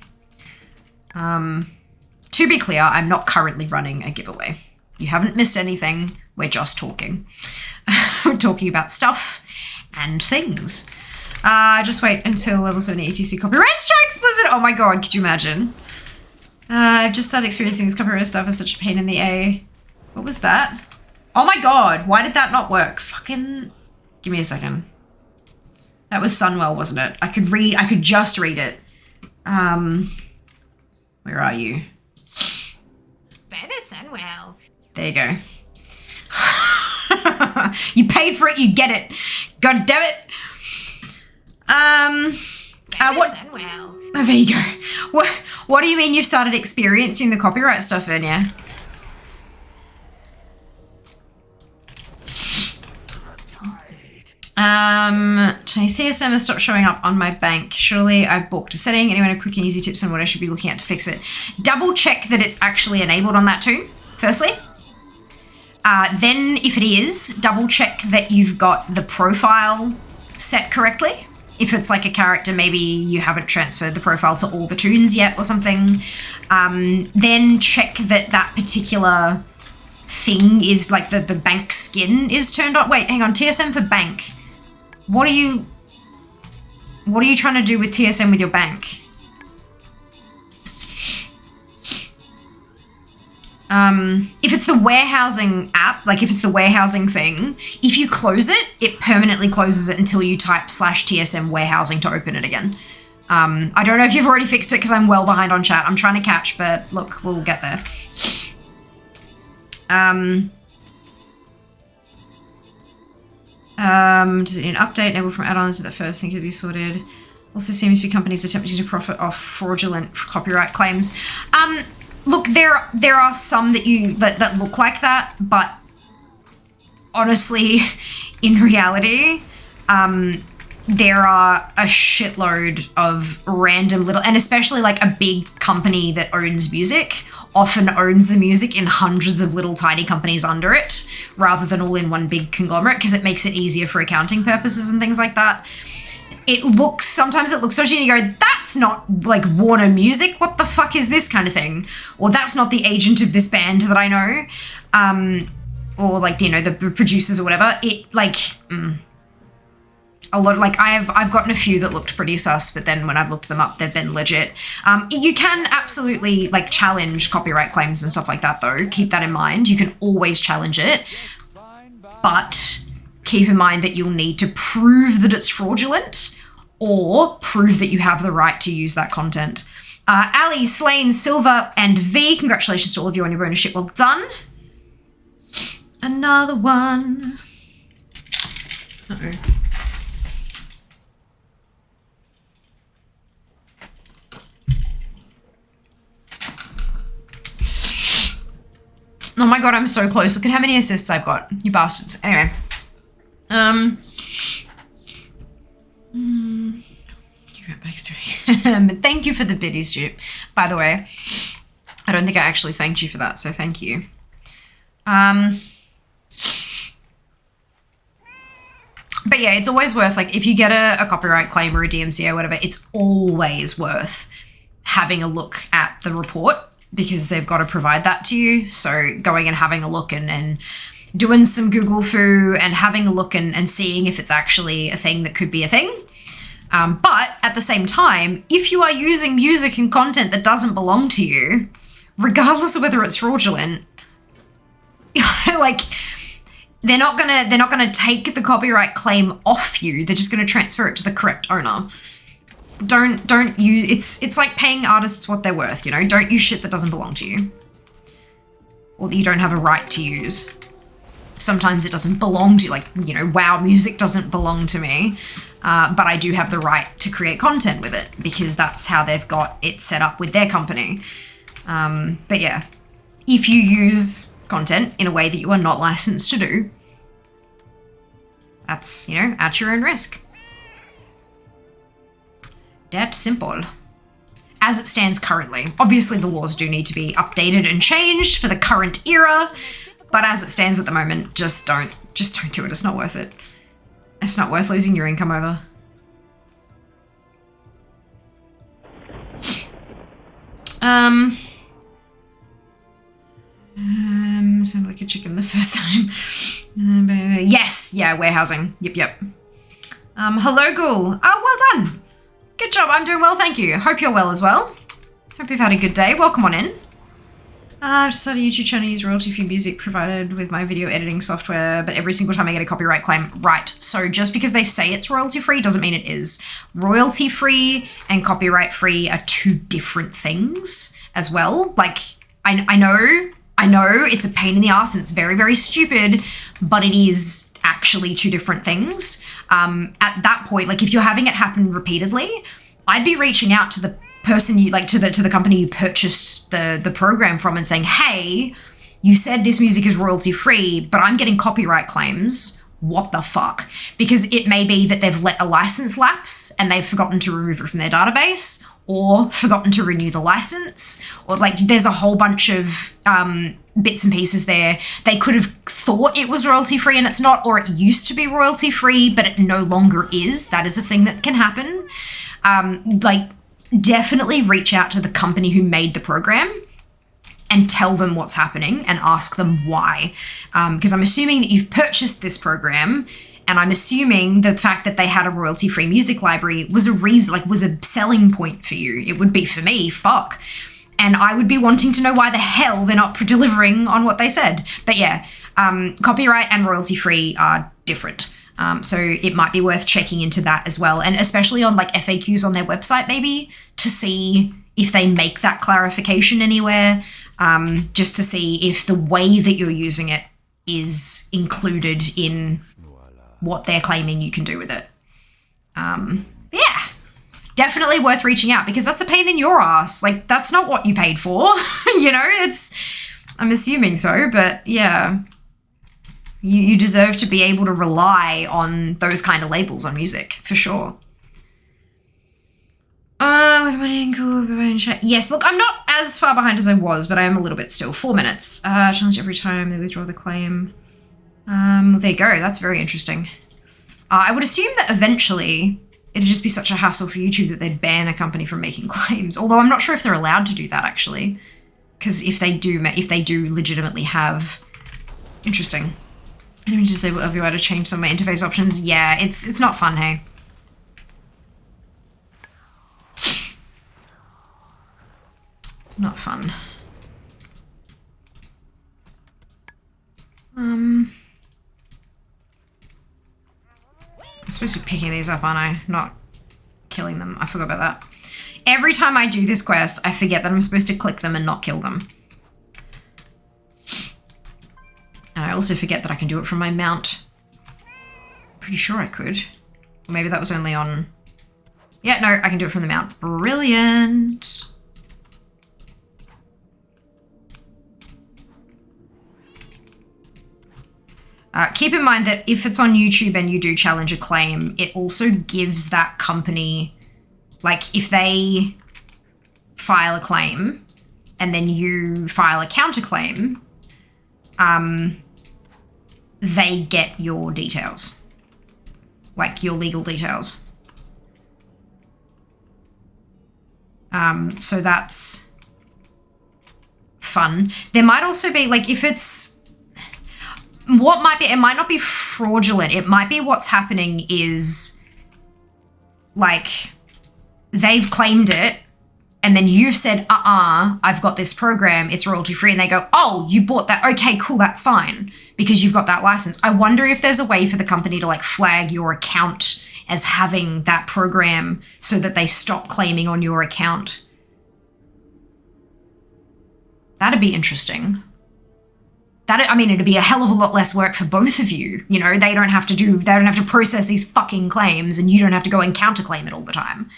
To be clear, I'm not currently running a giveaway. You haven't missed anything. We're just talking. We're talking about stuff and things. Just wait until level 70 ETC copyright strikes Blizzard. Oh my god, could you imagine? I've just started experiencing this copyright stuff as such a pain in the A. What was that? Oh my god, why did that not work? Fucking, give me a second. That was Sunwell, wasn't it? I could just read it. Where are you? Better Sunwell. There you go. You paid for it, you get it. God damn it. What? Sunwell. Oh, there you go. What do you mean you've started experiencing the copyright stuff, Enya? Chinese CSM has stopped showing up on my bank. Surely I've booked a setting. Anyone have quick and easy tips on what I should be looking at to fix it? Double check that it's actually enabled on that too, firstly. Then if it is, double check that you've got the profile set correctly. If it's like a character, maybe you haven't transferred the profile to all the tunes yet or something. Then check that particular thing is like the bank skin is turned on. Wait, hang on, TSM for bank. What are you trying to do with TSM with your bank? If it's the warehousing app, like if it's the warehousing thing, if you close it, it permanently closes it until you type /TSM warehousing to open it again. I don't know if you've already fixed it because I'm well behind on chat. I'm trying to catch, but look, we'll get there. Does it need an update? Enable from add-ons at the first thing could be sorted. Also seems to be companies attempting to profit off fraudulent copyright claims. Look, there are some that look like that, but honestly, in reality, there are a shitload of random little, and especially like a big company that owns music, often owns the music in hundreds of little tiny companies under it, rather than all in one big conglomerate, because it makes it easier for accounting purposes and things like that. Sometimes it looks dodgy and you go, that's not like Warner Music, what the fuck is this kind of thing? Or that's not the agent of this band that I know. Or like, the producers or whatever. A lot, like I've gotten a few that looked pretty sus, but then when I've looked them up, they've been legit. You can absolutely like challenge copyright claims and stuff like that though. Keep that in mind. You can always challenge it, but keep in mind that you'll need to prove that it's fraudulent or prove that you have the right to use that content. Ali, Slane, Silver, and V, congratulations to all of you on your ownership. Well done. Another one. Uh-oh. Oh my god, I'm so close. Look at how many assists I've got, you bastards. Anyway. Thank you for the biddy, Stu. By the way, I don't think I actually thanked you for that, so thank you. But yeah, it's always worth, like, if you get a copyright claim or a DMCA or whatever, it's always worth having a look at the report, because they've got to provide that to you. So going and having a look and doing some Google foo and having a look and seeing if it's actually a thing that could be a thing. But at the same time, if you are using music and content that doesn't belong to you, regardless of whether it's fraudulent, like they're not gonna take the copyright claim off you. They're just gonna transfer it to the correct owner. Don't use, it's like paying artists what they're worth, Don't use shit that doesn't belong to you. Or that you don't have a right to use. Sometimes it doesn't belong to you, like, WoW music doesn't belong to me, but I do have the right to create content with it, because that's how they've got it set up with their company. But yeah, if you use content in a way that you are not licensed to do, that's, at your own risk. That simple. As it stands currently. Obviously the laws do need to be updated and changed for the current era, but as it stands at the moment, just don't do it. It's not worth it. It's not worth losing your income over. Sounded like a chicken the first time. Yes, yeah, warehousing. Yep. Hello, Ghoul. Oh, well done. Good job, I'm doing well, thank you. Hope you're well as well. Hope you've had a good day. Welcome on in. I've just started a YouTube channel, use royalty-free music provided with my video editing software, but every single time I get a copyright claim, right. So just because they say it's royalty-free doesn't mean it is. Royalty-free and copyright-free are two different things as well. Like, I know it's a pain in the ass and it's very, very stupid, but it is actually two different things. At that point, like if you're having it happen repeatedly, I'd be reaching out to the person you like, to the company you purchased the program from and saying, hey, you said this music is royalty free, but I'm getting copyright claims. What the fuck? Because it may be that they've let a license lapse and they've forgotten to remove it from their database, or forgotten to renew the license, or like there's a whole bunch of bits and pieces there. They could have thought it was royalty free and it's not, or it used to be royalty free, but it no longer is. That is a thing that can happen. Like definitely reach out to the company who made the program and tell them what's happening and ask them why. Because I'm assuming that you've purchased this program, and I'm assuming the fact that they had a royalty-free music library was a reason, like was a selling point for you. It would be for me, fuck. And I would be wanting to know why the hell they're not delivering on what they said. But yeah, copyright and royalty-free are different. So it might be worth checking into that as well. And especially on like FAQs on their website, maybe, to see if they make that clarification anywhere, just to see if the way that you're using it is included in what they're claiming you can do with it. Yeah, definitely worth reaching out, because that's a pain in your ass. Like, that's not what you paid for, I'm assuming so, but yeah. You deserve to be able to rely on those kind of labels on music, for sure. Yes, look, I'm not as far behind as I was, but I am a little bit still. 4 minutes. Challenge every time they withdraw the claim. There you go. That's very interesting. I would assume that eventually it'd just be such a hassle for YouTube that they'd ban a company from making claims. Although I'm not sure if they're allowed to do that, actually. Because if they do legitimately have... Interesting. I need to disable everywhere to change some of my interface options. Yeah, it's not fun, hey? Not fun. I'm supposed to be picking these up, aren't I? Not killing them. I forgot about that. Every time I do this quest, I forget that I'm supposed to click them and not kill them. And I also forget that I can do it from my mount. Pretty sure I could. Or maybe that was only on... Yeah, no, I can do it from the mount. Brilliant. Keep in mind that if it's on YouTube and you do challenge a claim, it also gives that company, like if they file a claim and then you file a counterclaim, they get your details, like your legal details. So that's fun. There might also be, like, if it's, what might be, it might not be fraudulent. It might be what's happening is, like, they've claimed it and then you've said, I've got this program, it's royalty free. And they go, oh, you bought that. Okay, cool, that's fine. Because you've got that license. I wonder if there's a way for the company to, like, flag your account as having that program so that they stop claiming on your account. That'd be interesting. I mean, it'd be a hell of a lot less work for both of you. You know, they don't have to process these fucking claims and you don't have to go and counterclaim it all the time.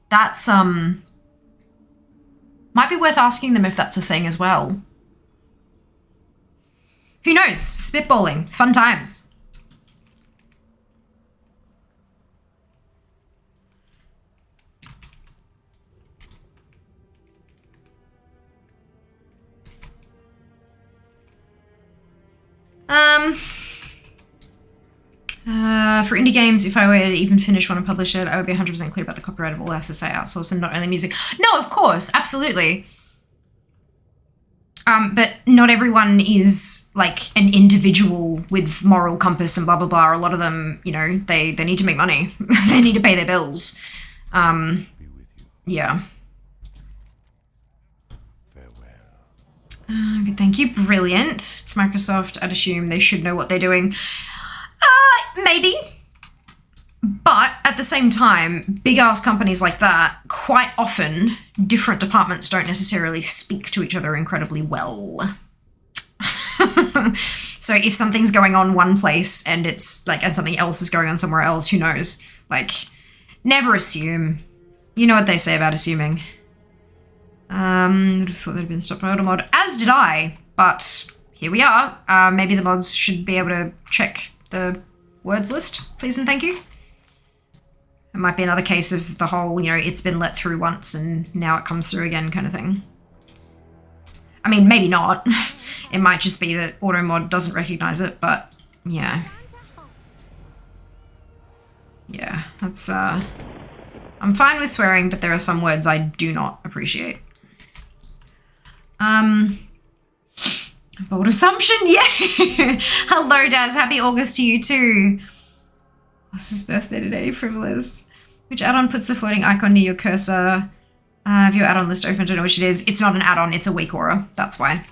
That's, might be worth asking them if that's a thing as well. Who knows? Spitballing. Fun times. For indie games, if I were to even finish one and publish it, I would be 100% clear about the copyright of all assets I outsource and not only music. No, of course, absolutely. But not everyone is like an individual with moral compass and blah, blah, blah. A lot of them, you know, they need to make money. They need to pay their bills. Yeah. Good, thank you. Brilliant. It's Microsoft. I'd assume they should know what they're doing. Maybe. But at the same time, big-ass companies like that, quite often, different departments don't necessarily speak to each other incredibly well. So if something's going on one place and it's like, and something else is going on somewhere else, who knows? Like, never assume. You know what they say about assuming. I'd have thought they'd been stopped by AutoMod, as did I, but here we are. Maybe the mods should be able to check the words list, please and thank you. It might be another case of the whole, you know, it's been let through once and now it comes through again kind of thing. I mean, maybe not. It might just be that AutoMod doesn't recognize it, but yeah. Yeah, that's, I'm fine with swearing, but there are some words I do not appreciate. Bold assumption, yeah. Hello, Daz. Happy August to you too. What's his birthday today? Frivolous. Which add-on puts the floating icon near your cursor? Have your add-on list open? Don't know which it is. It's not an add-on. It's a weak aura. That's why.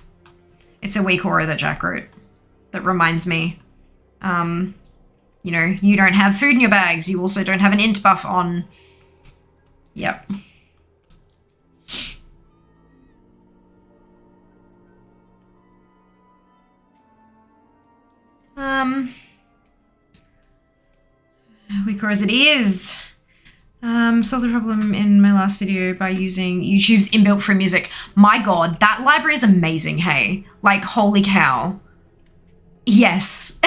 It's a weak aura that Jack wrote. That reminds me. You know, you don't have food in your bags. You also don't have an int buff on. Yep. Weak aura as it is. Solved the problem in my last video by using YouTube's inbuilt free music. My god, that library is amazing, hey? Like, holy cow. Yes.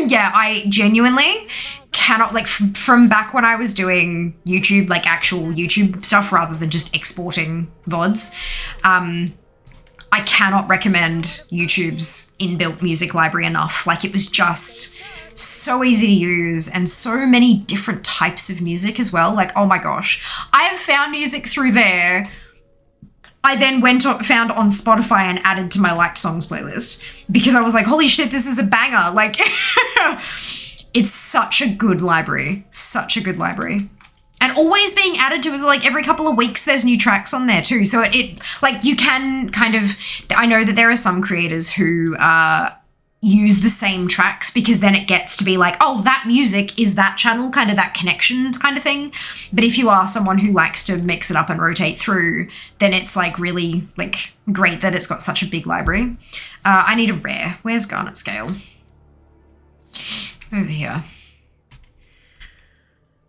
Yeah, I genuinely, cannot, like, from back when I was doing YouTube, like actual YouTube stuff rather than just exporting VODs, I cannot recommend YouTube's inbuilt music library enough. Like, it was just so easy to use and so many different types of music as well. Like, oh my gosh, I have found music through there. I then found on Spotify and added to my liked songs playlist because I was like, holy shit, this is a banger. Like, it's such a good library, such a good library. And always being added to as well, like every couple of weeks there's new tracks on there too. So it like you can kind of, I know that there are some creators who use the same tracks because then it gets to be like, oh, that music is that channel, kind of that connection kind of thing. But if you are someone who likes to mix it up and rotate through, then it's like really like great that it's got such a big library. I need a rare. Where's Garnet Scale? Over here.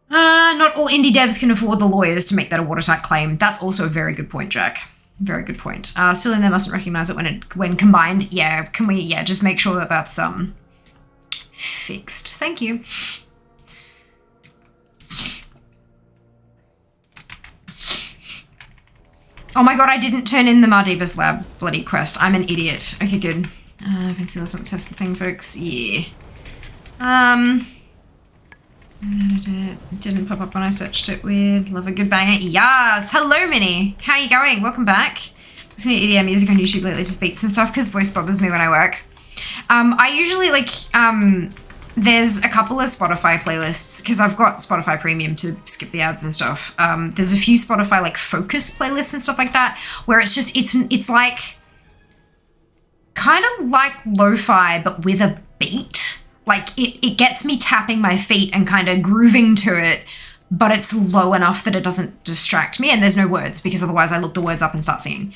Not all indie devs can afford the lawyers to make that a watertight claim. That's also a very good point, Jack. Very good point. Still in there mustn't recognize it when combined. Yeah, can we, yeah, just make sure that that's fixed. Thank you. Oh my god, I didn't turn in the Mardivas Lab bloody quest. I'm an idiot. Okay, good. Fancy let's not test the thing, folks. Yeah. It didn't pop up when I searched it. Weird. Love a good banger. Yes. Hello, Minnie. How are you going? Welcome back. Listening to EDM music on YouTube lately, just beats and stuff because voice bothers me when I work. I usually like, there's a couple of Spotify playlists because I've got Spotify Premium to skip the ads and stuff. There's a few Spotify like focus playlists and stuff like that where it's just, it's like kind of like lo-fi but with a beat. Like, it gets me tapping my feet and kind of grooving to it, but it's low enough that it doesn't distract me, and there's no words, because otherwise I look the words up and start singing.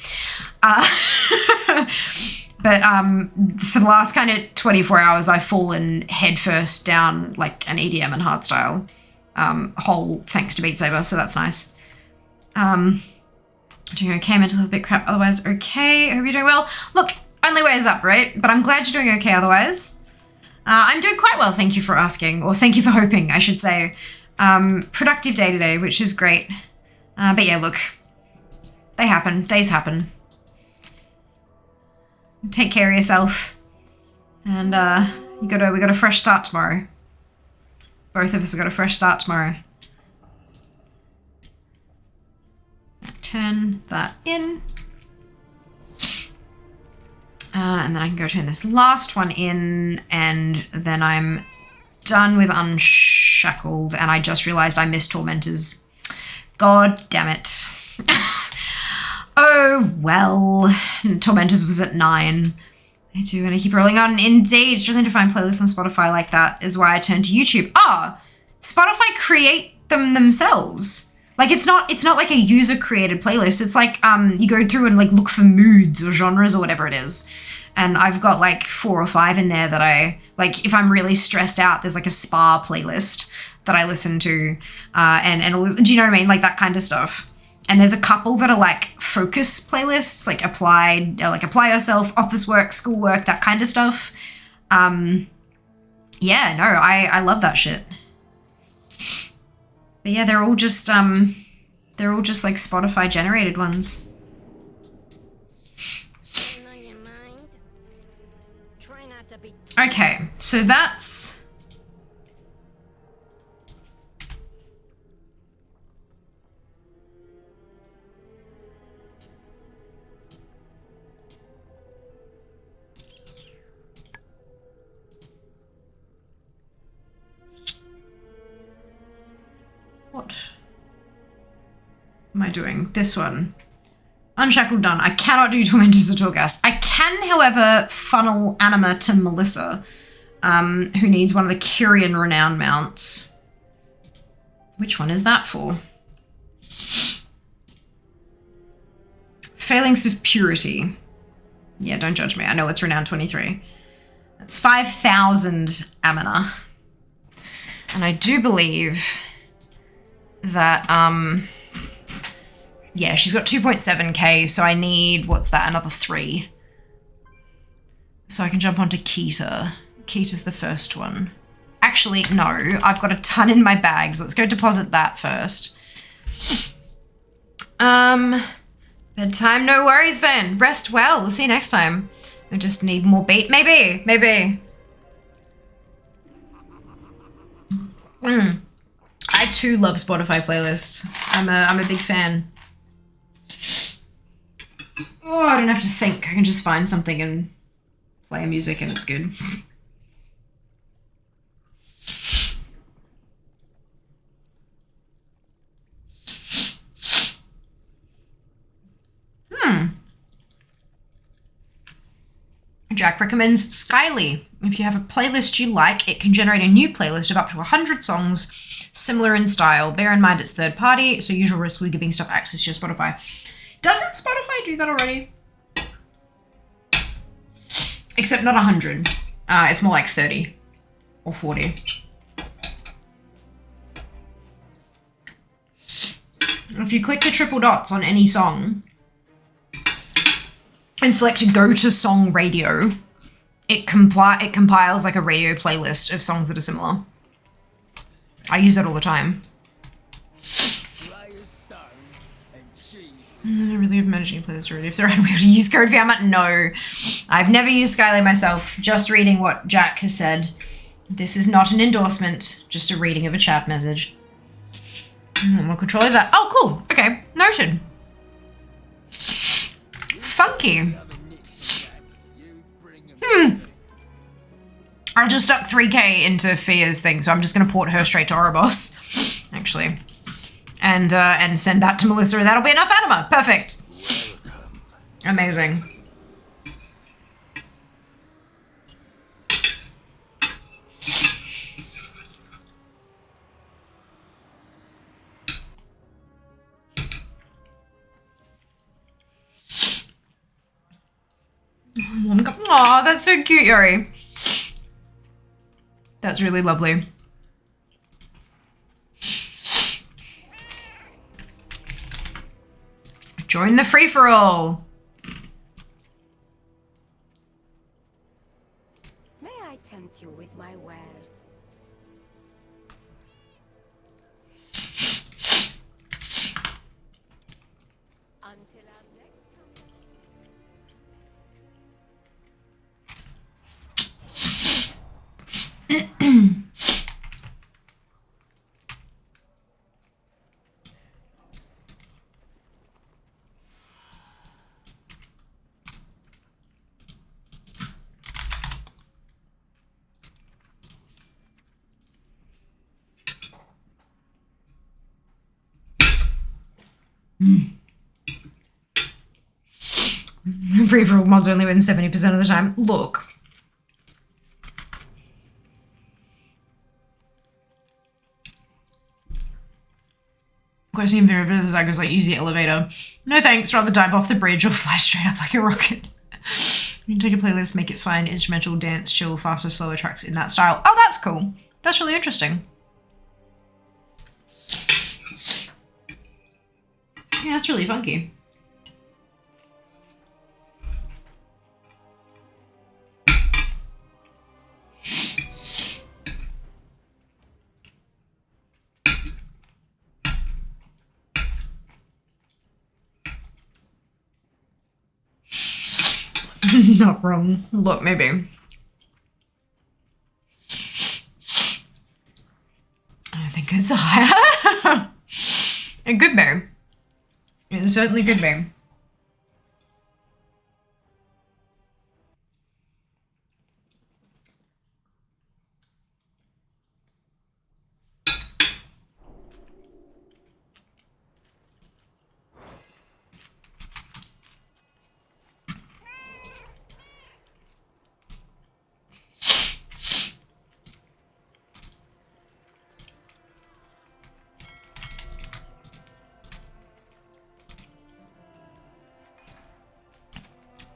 But for the last kind of 24 hours, I've fallen headfirst down, like, an EDM and hardstyle hole, thanks to Beat Saber, so that's nice. Doing okay, mental health a bit crap, otherwise okay. I hope you're doing well. Look, only way is up, right? But I'm glad you're doing okay otherwise. I'm doing quite well, thank you for asking, or thank you for hoping, I should say. Productive day today, which is great. But yeah, look, they happen, days happen. Take care of yourself. And we got a fresh start tomorrow. Both of us have got a fresh start tomorrow. Turn that in. And then I can go turn this last one in, and then I'm done with Unshackled, and I just realized I missed Tormentors. God damn it. Oh, well. Tormentors was at 9. I do want to keep rolling on. Indeed, struggling to find playlists on Spotify like that is why I turned to YouTube. Spotify create them themselves. Like, it's not like a user-created playlist. It's like, you go through and, like, look for moods or genres or whatever it is. And I've got, like, 4 or 5 in there that I, like, if I'm really stressed out, there's, like, a spa playlist that I listen to. Do you know what I mean? Like, that kind of stuff. And there's a couple that are, like, focus playlists, like, apply yourself, office work, school work, that kind of stuff. Yeah, no, I love that shit. But yeah, they're all just like Spotify generated ones. Okay, so that's what am I doing? This one. Unshackled done. I cannot do Tormentors or Torghast. I can, however, funnel Anima to Melissa, who needs one of the Kyrian Renown mounts. Which one is that for? Phalanx of Purity. Yeah, don't judge me. I know it's Renown 23. That's 5,000 Amina. And I do believe that, yeah, she's got 2.7k, so I need, what's that, another 3. So I can jump onto Keita. Keita's the first one. Actually, no. I've got a ton in my bags. Let's go deposit that first. Bedtime, no worries, Vin. Rest well. We'll see you next time. I just need more beat. Maybe. I too love Spotify playlists. I'm a big fan. Oh, I don't have to think. I can just find something and play music and it's good. Jack recommends Skyly. If you have a playlist you like, it can generate a new playlist of up to 100 songs, similar in style. Bear in mind it's third party, so usual risk with giving stuff access to your Spotify. Doesn't Spotify do that already? Except not 100. It's more like 30 or 40. If you click the triple dots on any song and select go to song radio, it compiles like a radio playlist of songs that are similar. I use that all the time. I don't really have managing playlists already. If they're unable to use code VMAT, no. I've never used Skyly myself, just reading what Jack has said. This is not an endorsement, just a reading of a chat message. More control of that. Oh, cool. Okay, noted. Funky. I just stuck 3k into Fia's thing, so I'm just going to port her straight to Ouroboros, actually. And send that to Melissa, and that'll be enough anima. Perfect. Amazing. Aw, that's so cute, Yuri. That's really lovely. Join the free-for-all. May I tempt you with my wares? Until our next time. Free-for-all mods only win 70% of the time. Look. Question in favor of the Zag is like, use the elevator. No thanks, rather dive off the bridge or fly straight up like a rocket. You can take a playlist, make it fun, instrumental, dance, chill, faster, slower tracks in that style. Oh, that's cool. That's really interesting. Yeah, that's really funky. Not wrong. Look, maybe. I think it's higher. It could be. It certainly could be.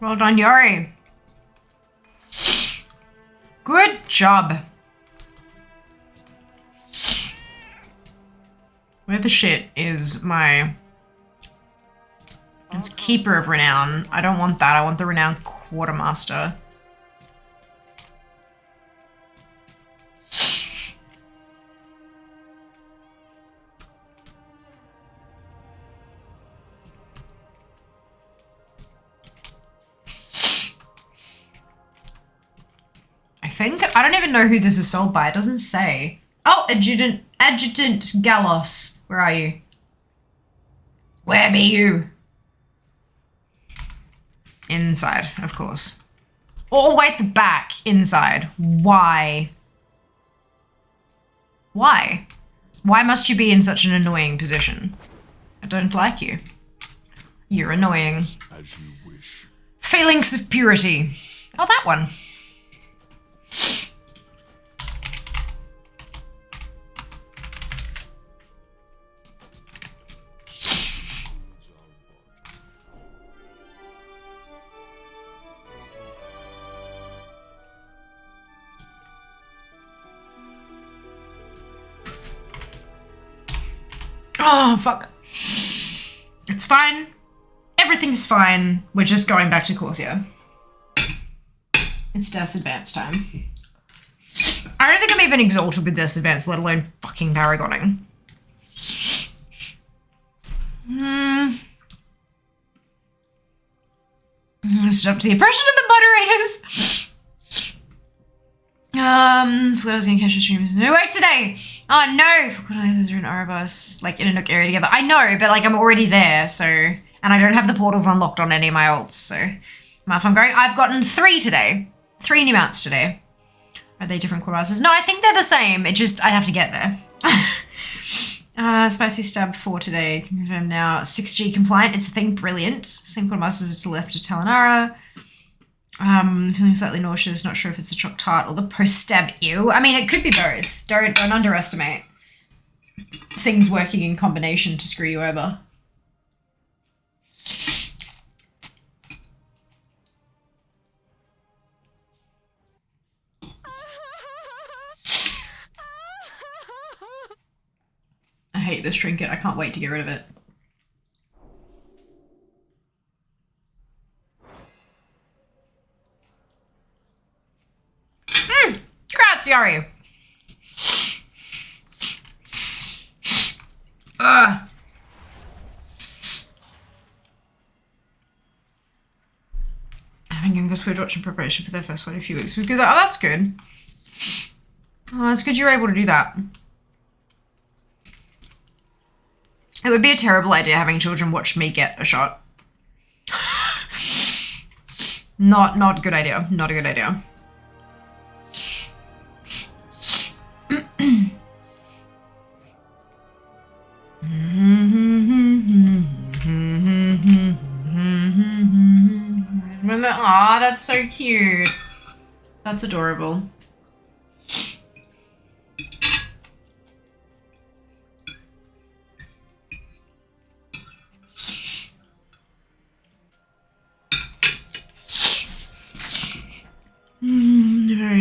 Well done, Yori. Good job. Where the shit is my... It's Keeper of Renown. I don't want that. I want the Renowned Quartermaster. think. I don't even know who this is sold by. It doesn't say. Oh, Adjutant Galos. Where are you? Where be you? Inside, of course. All the way at the back, inside. Why? Why? Why must you be in such an annoying position? I don't like you. You're annoying. As you wish. Feelings of purity. Oh, that one. Oh, fuck. It's fine. Everything's fine. We're just going back to Corthia. It's Death's Advance time. I don't think I'm even exalted with Death's Advance, let alone fucking Paragoning. Stood up to the oppression of the moderators. Forgot I was gonna catch the stream. There's no work today. Oh no! Forgot I was in Ouroboros, like in a Nook area together. I know, but like I'm already there, so, and I don't have the portals unlocked on any of my ults, so if I'm going, I've gotten 3 today. 3 new mounts today. Are they different core classes? No, I think they're the same. It just I'd have to get there. Spicy Stab 4 today. Confirm now. 6G compliant. It's a thing. Brilliant. Same core masters to the left of Talanara. Feeling slightly nauseous. Not sure if it's the choc tart or the post stab. Ew. I mean, it could be both. Don't underestimate things working in combination to screw you over. I hate this trinket. I can't wait to get rid of it. Grazie. I think I'm going to watch in preparation for their first one in a few weeks. Oh, that's good. Oh, that's good you're able to do that. It would be a terrible idea having children watch me get a shot. Not a good idea. Not a good idea. Aw, that's so cute. That's adorable.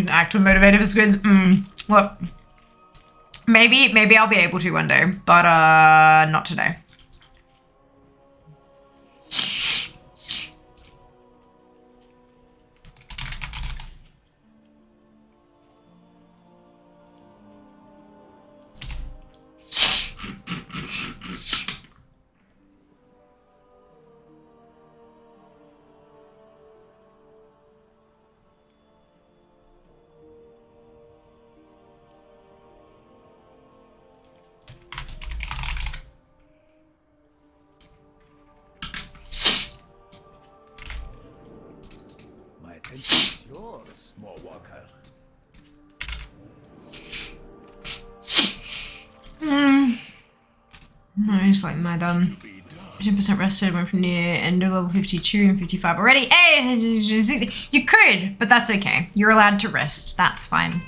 Act with motivated for squids. Look, maybe I'll be able to one day, but not today. It's yours, small walker. Nice, like my 10% rested, went from near end of level 52 and 55 already. Hey, you could, but that's okay. You're allowed to rest. That's fine.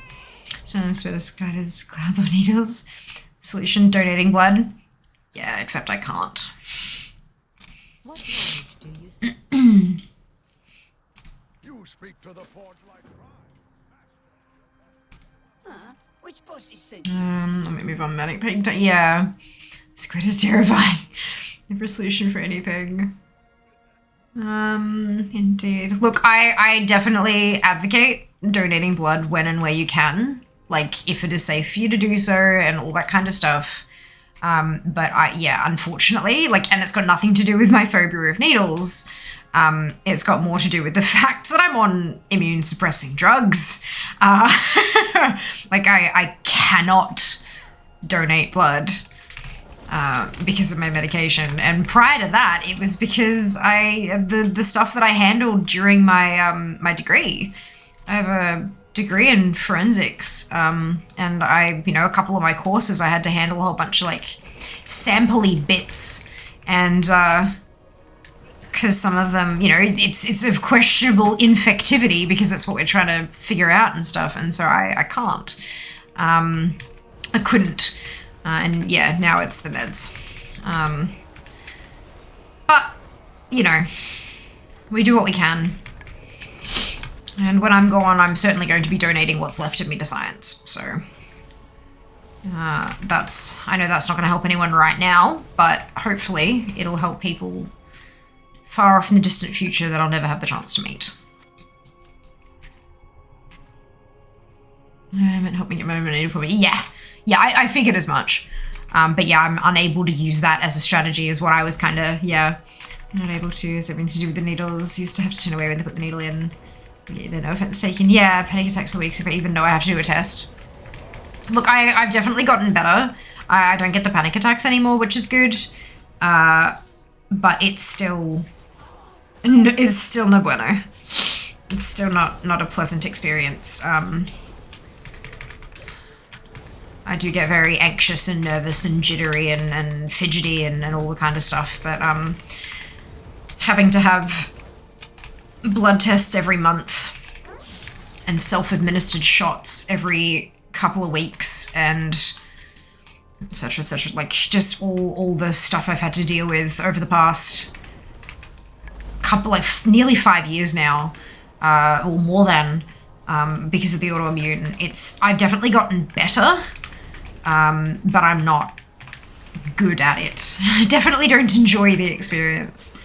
So Spitter Guiders, Clouds of Needles. Solution, donating blood. Yeah, except I can't. What language do you speak? You speak to the forge like Which boss is sent? Let me move on. Medic pain. Yeah. Squid is terrifying. Never a solution for anything. Indeed. Look, I definitely advocate donating blood when and where you can. Like, if it is safe for you to do so and all that kind of stuff. But unfortunately, and it's got nothing to do with my phobia of needles. It's got more to do with the fact that I'm on immune suppressing drugs. I cannot donate blood because of my medication. And prior to that, it was because the stuff that I handled during my my degree. I have a degree in forensics, and a couple of my courses I had to handle a whole bunch of sampley bits, and because some of them, it's of questionable infectivity because that's what we're trying to figure out and stuff, and so I can't. I couldn't. And yeah, now it's the meds. But, we do what we can. And when I'm gone, I'm certainly going to be donating what's left of me to science. So, I know that's not going to help anyone right now, but hopefully it'll help people far off in the distant future that I'll never have the chance to meet. I haven't helped me get motivated for me. Yeah, I figured as much. But yeah, I'm unable to use that as a strategy is what I was kind of, not able to. It's everything to do with the needles. Used to have to turn away when they put the needle in. Yeah, no offense taken. Yeah, panic attacks for weeks if I even know I have to do a test. Look, I've definitely gotten better. I don't get the panic attacks anymore, which is good. But it's still no bueno. It's still not a pleasant experience. I do get very anxious and nervous and jittery and fidgety and all the kind of stuff, but having to have blood tests every month and self-administered shots every couple of weeks and etc, just all the stuff I've had to deal with over the past nearly 5 years now, or more than, because of the autoimmune. I've definitely gotten better, but I'm not good at it. I definitely don't enjoy the experience.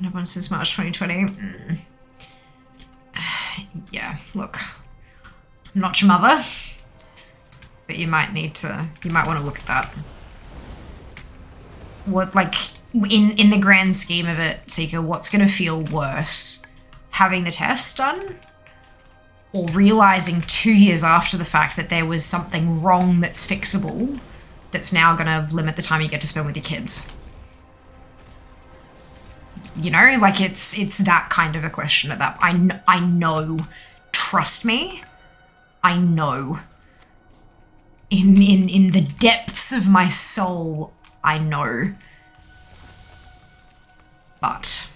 No one since March 2020. Yeah, look, I'm not your mother, but you might want to look at that. What, in the grand scheme of it, Seeker, what's going to feel worse? Having the test done? Or realizing 2 years after the fact that there was something wrong that's fixable that's now going to limit the time you get to spend with your kids? It's that kind of a question at that. I know, trust me, I know. In the depths of my soul, I know. But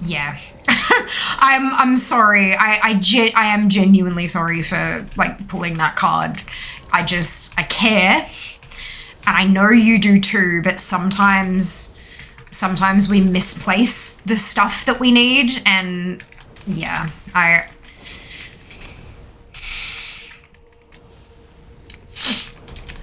yeah. I'm sorry. I am genuinely sorry for pulling that card. I care. And I know you do too, but sometimes we misplace the stuff that we need, and yeah, hang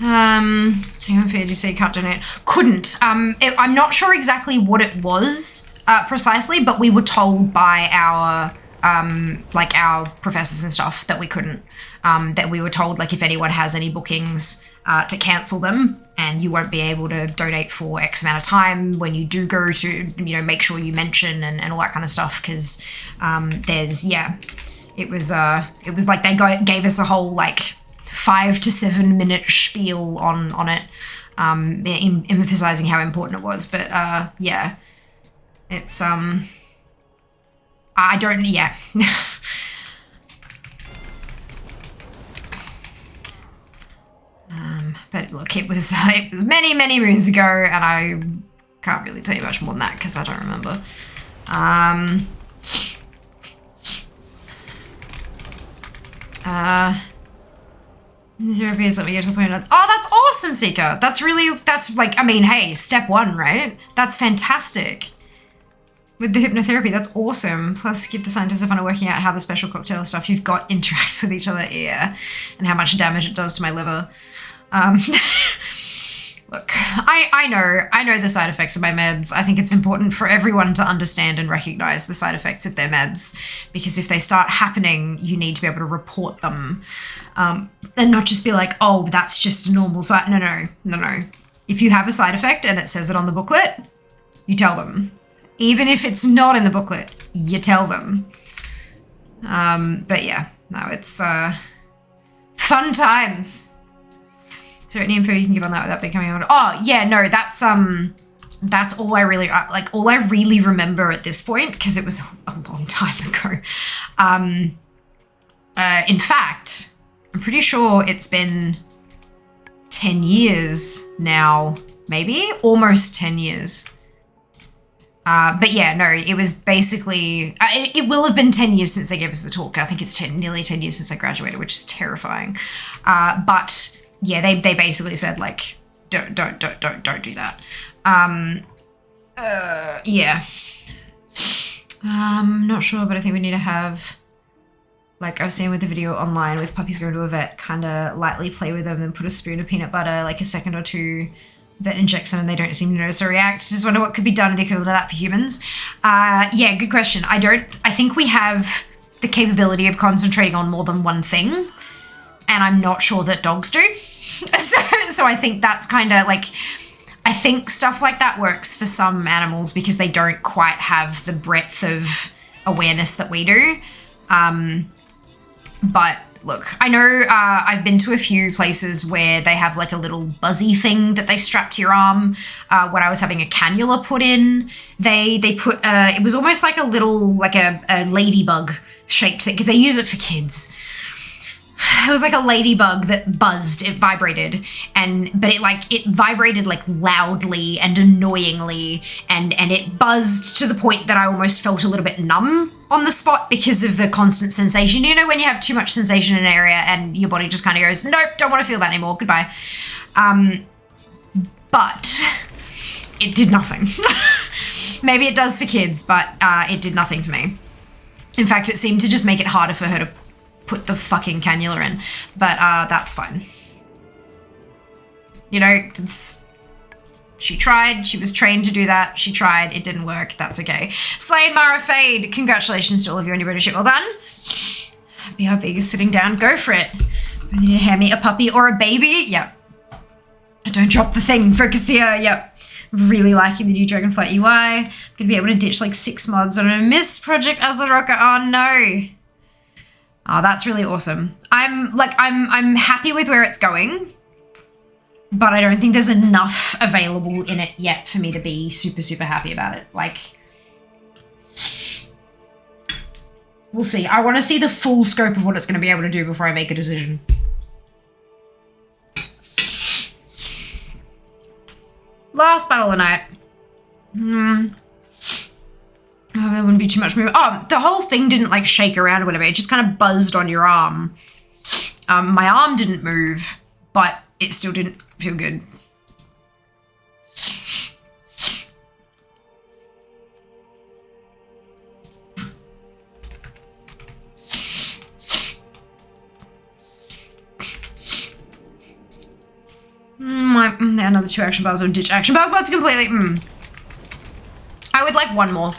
on, did you say can't donate? Couldn't. I'm not sure exactly what it was precisely, but we were told by our our professors and stuff that we couldn't. That we were told if anyone has any bookings, to cancel them, and you won't be able to donate for X amount of time. When you do go to, make sure you mention and all that kind of stuff, because it was they gave us a whole 5 to 7 minute spiel on it, emphasizing how important it was. But yeah, it's I don't, yeah. But look, it was many, many moons ago, and I can't really tell you much more than that because I don't remember. Therapy is let me get to the point of, oh, that's awesome, Seeker. That's like, I mean, hey, step one, right? That's fantastic. With the hypnotherapy, that's awesome. Plus, give the scientists a fun of working out how the special cocktail stuff you've got interacts with each other, yeah, and how much damage it does to my liver. Look, I know the side effects of my meds. I think it's important for everyone to understand and recognize the side effects of their meds, because if they start happening, you need to be able to report them, and not just be like, oh, that's just a normal side. No. If you have a side effect and it says it on the booklet, you tell them. Even if it's not in the booklet, you tell them. But yeah, no, it's fun times. Is there any info you can give on that without becoming on? Oh yeah, no, that's all I really all I really remember at this point, because it was a long time ago. In fact, I'm pretty sure it's been 10 years now, maybe almost 10 years. But yeah, no, it was basically, it will have been 10 years since they gave us the talk. I think it's nearly 10 years since I graduated, which is terrifying. But yeah, they basically said like, don't do that. Yeah. Not sure, but I think we need to have, like I was saying with the video online with puppies going to a vet, kind of lightly play with them and put a spoon of peanut butter, like a second or two. Vet injects them and they don't seem to notice or react. Just wonder what could be done with the equivalent of that for humans. Yeah, good question. I think we have the capability of concentrating on more than one thing, and I'm not sure that dogs do. So I think that's kind of like, I think stuff like that works for some animals because they don't quite have the breadth of awareness that we do. But look, I know I've been to a few places where they have like a little buzzy thing that they strap to your arm. When I was having a cannula put in, they put, it was almost like a little, like a ladybug shaped thing, because they use it for kids. It was like a ladybug that buzzed, it vibrated, but it vibrated like loudly and annoyingly, and it buzzed to the point that I almost felt a little bit numb on the spot because of the constant sensation. You know, when you have too much sensation in an area and your body just kind of goes, nope, don't want to feel that anymore, goodbye. But it did nothing. Maybe it does for kids, but it did nothing for me. In fact, it seemed to just make it harder for her to put the fucking cannula in, but that's fine. You know, she tried, she was trained to do that, she tried, it didn't work, that's okay. Slade Mara Fade, congratulations to all of you on your British, well done. BRB is sitting down, go for it. You need to hand me a puppy or a baby, yep. Don't drop the thing, focus here, yep. Really liking the new Dragonflight UI. Gonna be able to ditch like 6 mods on a missed Project Azaroka, oh no. Oh, that's really awesome. I'm happy with where it's going, but I don't think there's enough available in it yet for me to be super, super happy about it. Like, we'll see. I want to see the full scope of what it's going to be able to do before I make a decision. Last battle of the night. Oh, there wouldn't be too much movement. Oh, the whole thing didn't like shake around or whatever. It just kind of buzzed on your arm. My arm didn't move, but it still didn't feel good. Another 2 action bars or ditch action bar, but it's completely, I would like one more.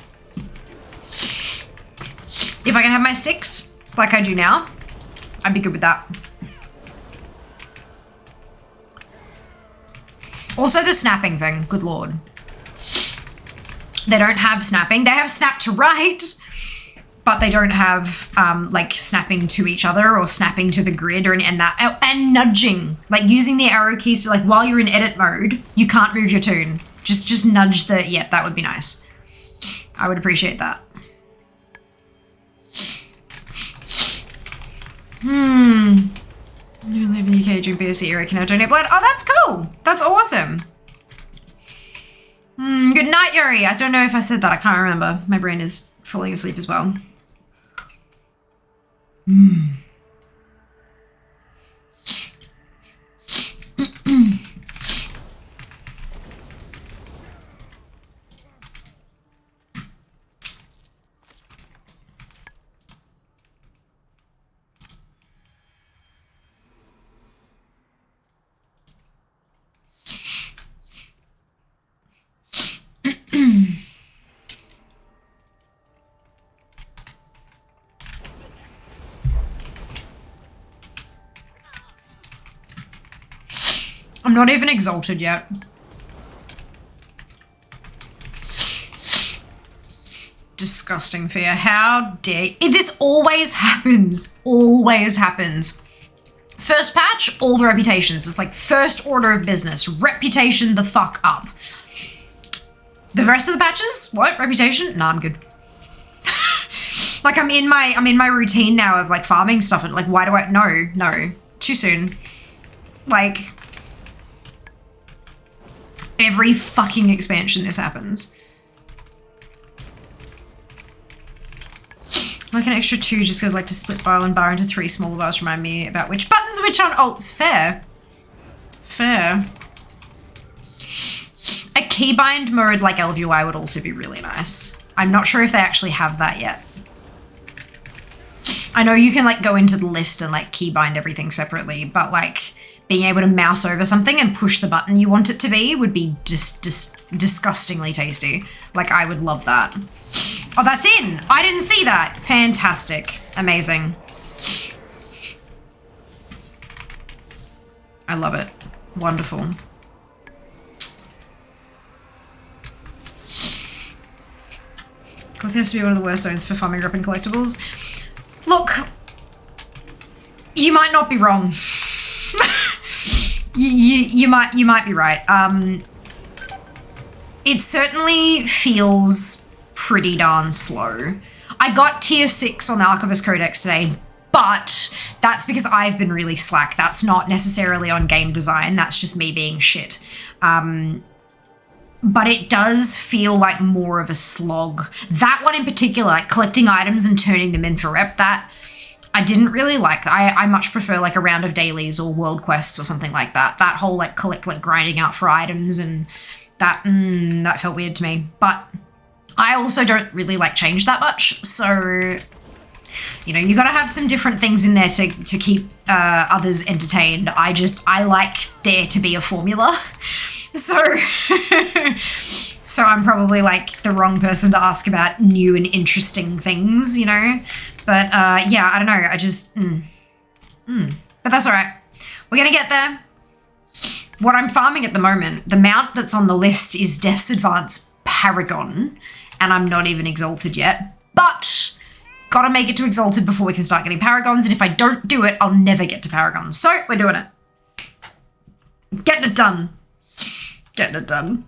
If I can have my 6, like I do now, I'd be good with that. Also the snapping thing, good lord. They don't have snapping. They have snap to right, but they don't have like snapping to each other or snapping to the grid or any, and nudging. Like using the arrow keys to, like, while you're in edit mode, you can't move your toon. Just nudge the, yeah, that would be nice. I would appreciate that. I live in the UK during BSC era, can I donate blood? Oh, that's cool. That's awesome. Good night, Yuri. I don't know if I said that. I can't remember. My brain is falling asleep as well. I'm not even exalted yet. Disgusting fear. How dare you? This always happens. Always happens. First patch, all the reputations. It's like first order of business. Reputation the fuck up. The rest of the patches? What? Reputation? Nah, I'm good. Like I'm in my routine now of like farming stuff and like why do I no. Too soon. Like every fucking expansion this happens. Like an extra 2 just because I like to split bar and bar into 3 smaller bars remind me about which buttons which on alts. Fair. Fair. A keybind mode like LVUI would also be really nice. I'm not sure if they actually have that yet. I know you can like go into the list and like keybind everything separately, but like being able to mouse over something and push the button you want it to be would be just disgustingly tasty. Like I would love that. Oh, that's in. I didn't see that. Fantastic. Amazing. I love it. Wonderful. Goth has to be one of the worst zones for farming up in collectibles. Look, you might not be wrong. you might be right. It certainly feels pretty darn slow. I got tier 6 on the Archivist Codex today, but that's because I've been really slack. That's not necessarily on game design. That's just me being shit. But it does feel like more of a slog. That one in particular, like collecting items and turning them in for rep, that I didn't really like. I much prefer like a round of dailies or world quests or something like that. That whole like grinding out for items and that felt weird to me. But I also don't really like change that much. So, you know, you got to have some different things in there to keep others entertained. I like there to be a formula. So I'm probably like the wrong person to ask about new and interesting things, you know? But yeah, I don't know. I just, but that's all right. We're going to get there. What I'm farming at the moment, the mount that's on the list is Death's Advance Paragon, and I'm not even exalted yet, but gotta make it to exalted before we can start getting paragons, and if I don't do it, I'll never get to paragons. So we're doing it. Getting it done. Getting it done.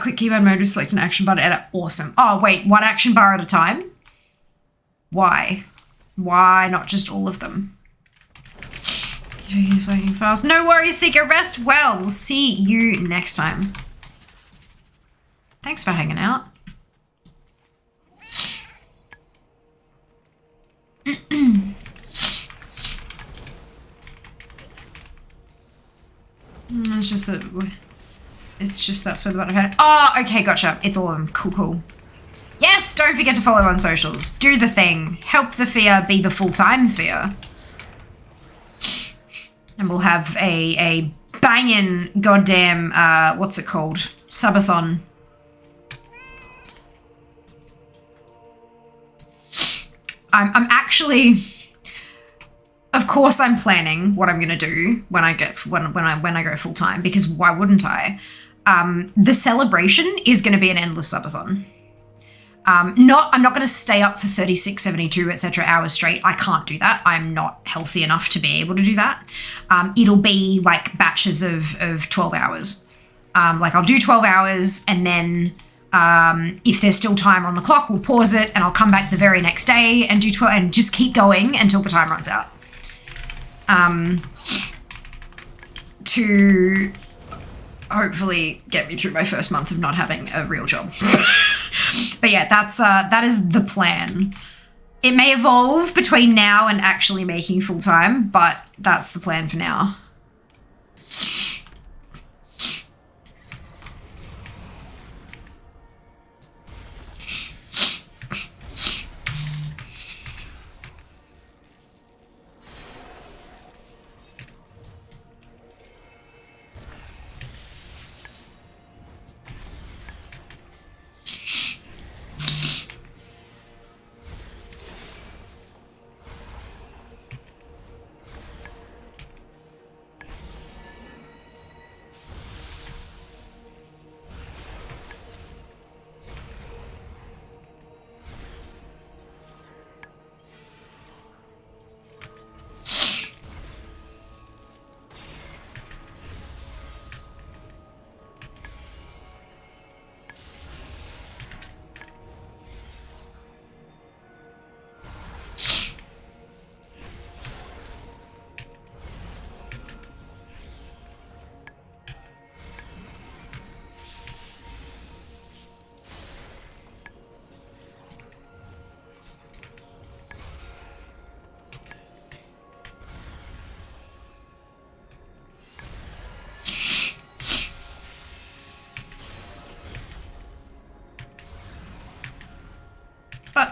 Quick keyboard mode with select an action bar to edit. Awesome. Oh, wait, one action bar at a time? Why? Why not just all of them? You're flying fast. No worries, Seeker. Rest well. We'll see you next time. Thanks for hanging out. It's just that's where the button head. Oh, okay, gotcha. It's all of them. Cool. Yes, don't forget to follow on socials. Do the thing. Help the fear be the full-time fear. And we'll have a banging goddamn, what's it called? Subathon. I'm actually, of course I'm planning what I'm gonna do when I go full time, because why wouldn't I? The celebration is gonna be an endless subathon. I'm not gonna stay up for 36, 72, etc. hours straight. I can't do that. I'm not healthy enough to be able to do that. It'll be like batches of 12 hours. Like I'll do 12 hours and then if there's still timer on the clock, we'll pause it and I'll come back the very next day and do 12 and just keep going until the time runs out. To hopefully get me through my first month of not having a real job. But yeah, that is the plan. It may evolve between now and actually making full time, but that's the plan for now.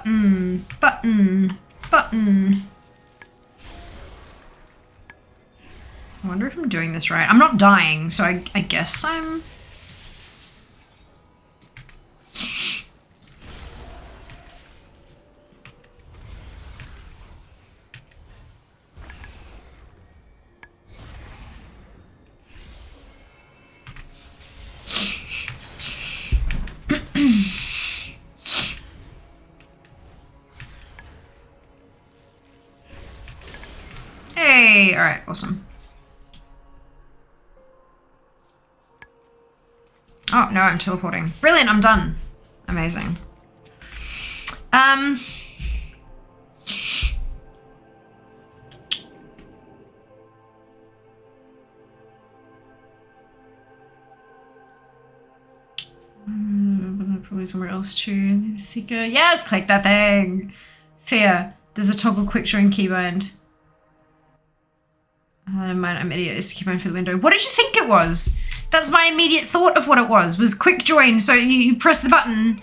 Button. Button. Button. I wonder if I'm doing this right. I'm not dying, so I guess I'm... Hey, all right, awesome. Oh, no, I'm teleporting. Brilliant, I'm done. Amazing. Probably somewhere else too. Seeker. Yes, click that thing. Fear. There's a toggle quick join keybind. Never mind, I'm idiot. It's keybind for the window. What did you think it was? That's my immediate thought of what it was quick join. So you press the button,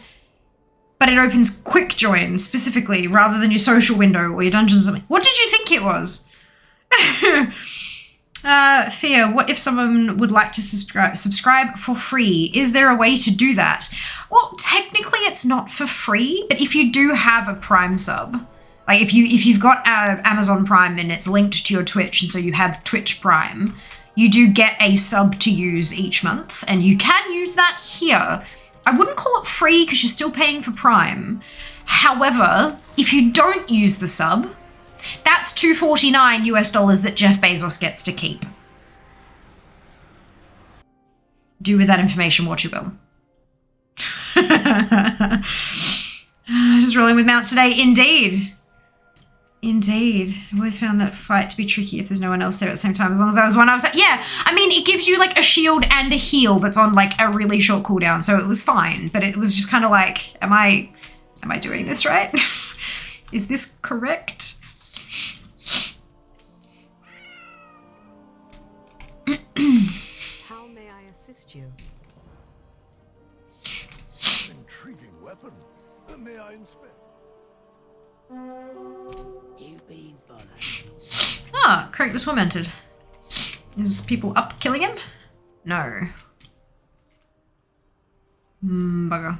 but it opens quick join specifically rather than your social window or your dungeons or something. What did you think it was? Fear, what if someone would like to subscribe for free? Is there a way to do that? Well, technically it's not for free, but if you do have a Prime sub, like if you've got Amazon Prime and it's linked to your Twitch and so you have Twitch Prime, you do get a sub to use each month and you can use that here. I wouldn't call it free because you're still paying for Prime. However, if you don't use the sub, that's $249 US that Jeff Bezos gets to keep. Do with that information what you will. Just rolling with mounts today, indeed. Indeed. I've always found that fight to be tricky if there's no one else there at the same time. As long as I was one, I was like, yeah, I mean, it gives you like a shield and a heal that's on like a really short cooldown, so it was fine. But it was just kind of like, am I doing this right? Is this correct? How may I assist you? An intriguing weapon. May I inspect? You've been followed. Ah, Craig the Tormented. Is people up killing him? No. Bugger.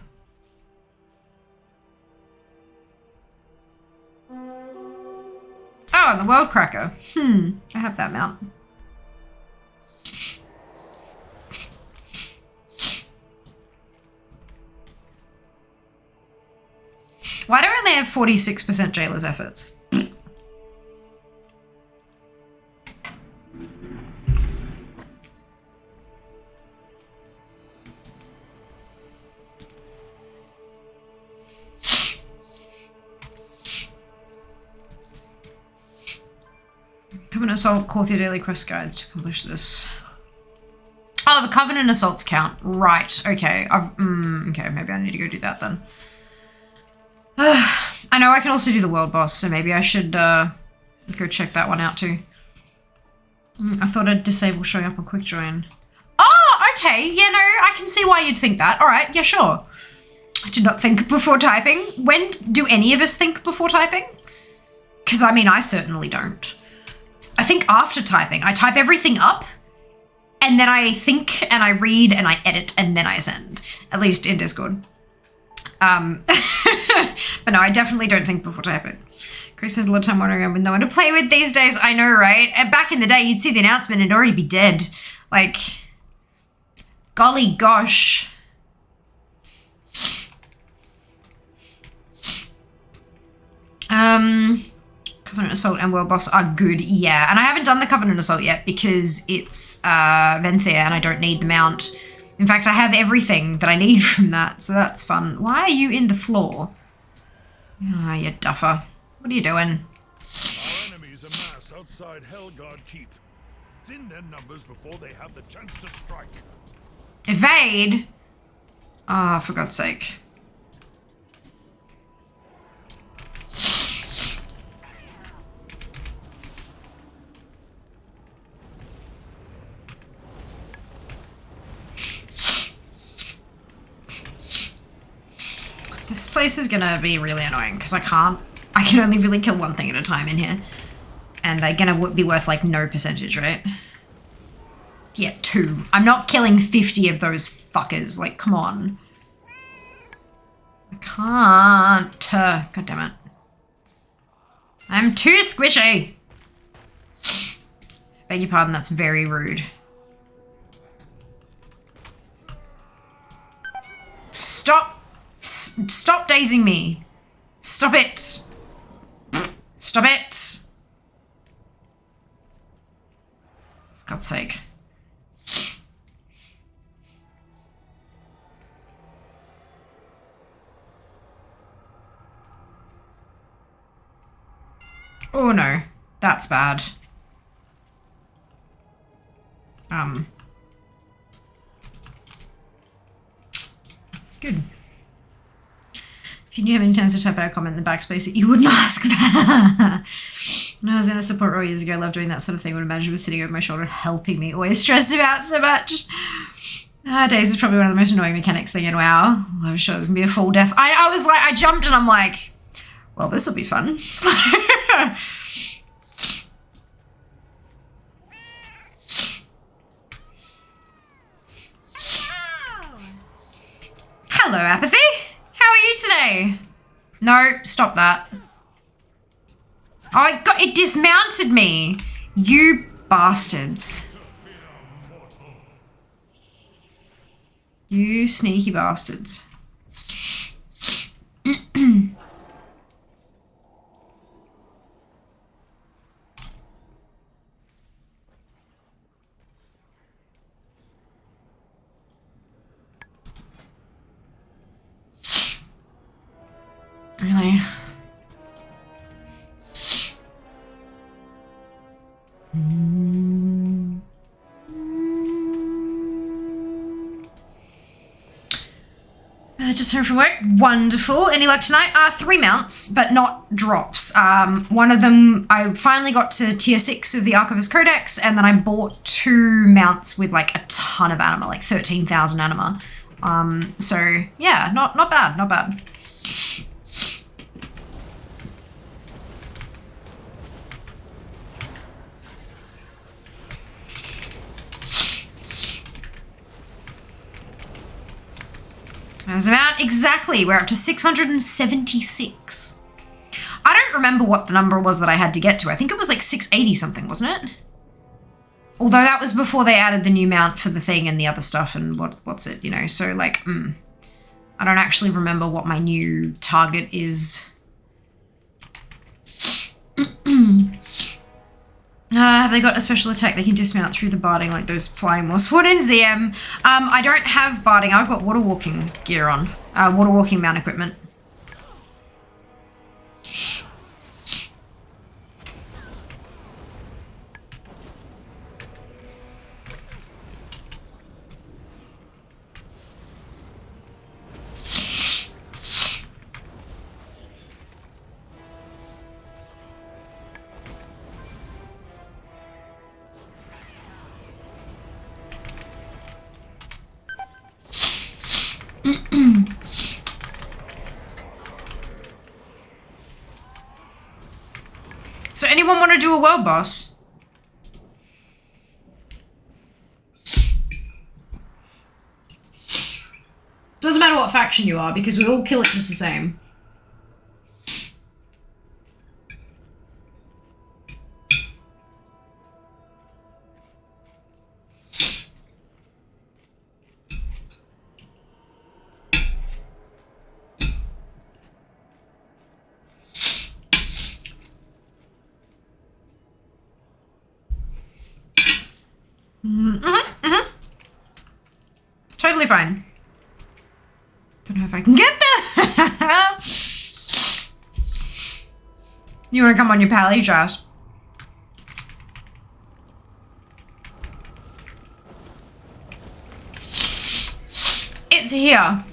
Oh, and the World Cracker. I have that mount. Why don't they have 46% Jailer's efforts? Covenant Assault, call your daily quest guides to accomplish this. Oh, the Covenant Assaults count. Right, okay. Okay, maybe I need to go do that then. I know I can also do the world boss, so maybe I should go check that one out too. I thought I'd disable showing up on quick join. Oh, okay. Yeah, no, I can see why you'd think that. All right, yeah, sure. I did not think before typing. When do any of us think before typing? Because, I mean, I certainly don't. I think after typing. I type everything up, and then I think, and I read, and I edit, and then I send. At least in Discord. But no, I definitely don't think before typing. Chris spent a lot of time wandering around with no one to play with these days. I know, right? And back in the day, you'd see the announcement and it'd already be dead. Like, golly gosh. Covenant Assault and World Boss are good, yeah. And I haven't done the Covenant Assault yet because it's Venthyr and I don't need the mount. In fact, I have everything that I need from that, so that's fun. Why are you in the floor? Ah, you duffer. What are you doing? Our enemies amass outside Hellguard Keep. Thin their numbers before they have the chance to strike. Evade? Ah, for God's sake. This place is gonna be really annoying because I can only really kill one thing at a time in here. And they're gonna be worth like no percentage, right? Yeah, 2. I'm not killing 50 of those fuckers. Like, come on. I can't. God damn it. I'm too squishy. Beg your pardon, that's very rude. Stop. Stop dazing me. Stop it. Stop it. For God's sake. Oh no, that's bad. Good. If you knew how many times I type out a comment in the backspace, you wouldn't ask that. When I was in the support role years ago, I loved doing that sort of thing. When a manager was sitting over my shoulder helping me, always stressed about so much. Days is probably one of the most annoying mechanics thing in WoW. I was sure there's gonna be a full death. I was like, I jumped and I'm like, well, this will be fun. Hello, Apathy. How are you today? No, stop that. Oh, it dismounted me. You bastards. You sneaky bastards. Really? Just home from work. Wonderful. Any luck tonight? 3 mounts, but not drops. One of them, I finally got to tier 6 of the Archivist Codex, and then I bought 2 mounts with like a ton of anima, like 13,000 anima. So yeah, not bad, not bad. That's about exactly. We're up to 676. I don't remember what the number was that I had to get to. I think it was like 680 something, wasn't it? Although that was before they added the new mount for the thing and the other stuff and what's it, you know. So like, I don't actually remember what my new target is. Have they got a special attack they can dismount through the barding like those flying wasps? What in ZM? I don't have barding. I've got water walking gear on. Water walking mount equipment. So anyone want to do a world boss? Doesn't matter what faction you are because we all kill it just the same. Totally fine. Don't know if I can get there. You want to come on your pally, Josh? It's here.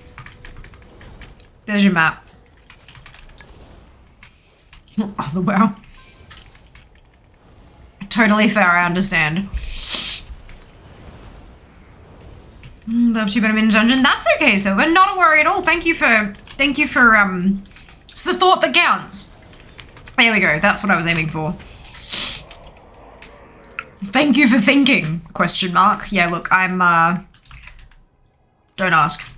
There's your map. Oh, the wow. Totally fair, I understand. Love to, but I'm in a dungeon. That's okay, Silver. Not a worry at all. Thank you for Thank you for, it's the thought that counts. There we go, that's what I was aiming for. Thank you for thinking, question mark. Yeah, look, I'm, don't ask.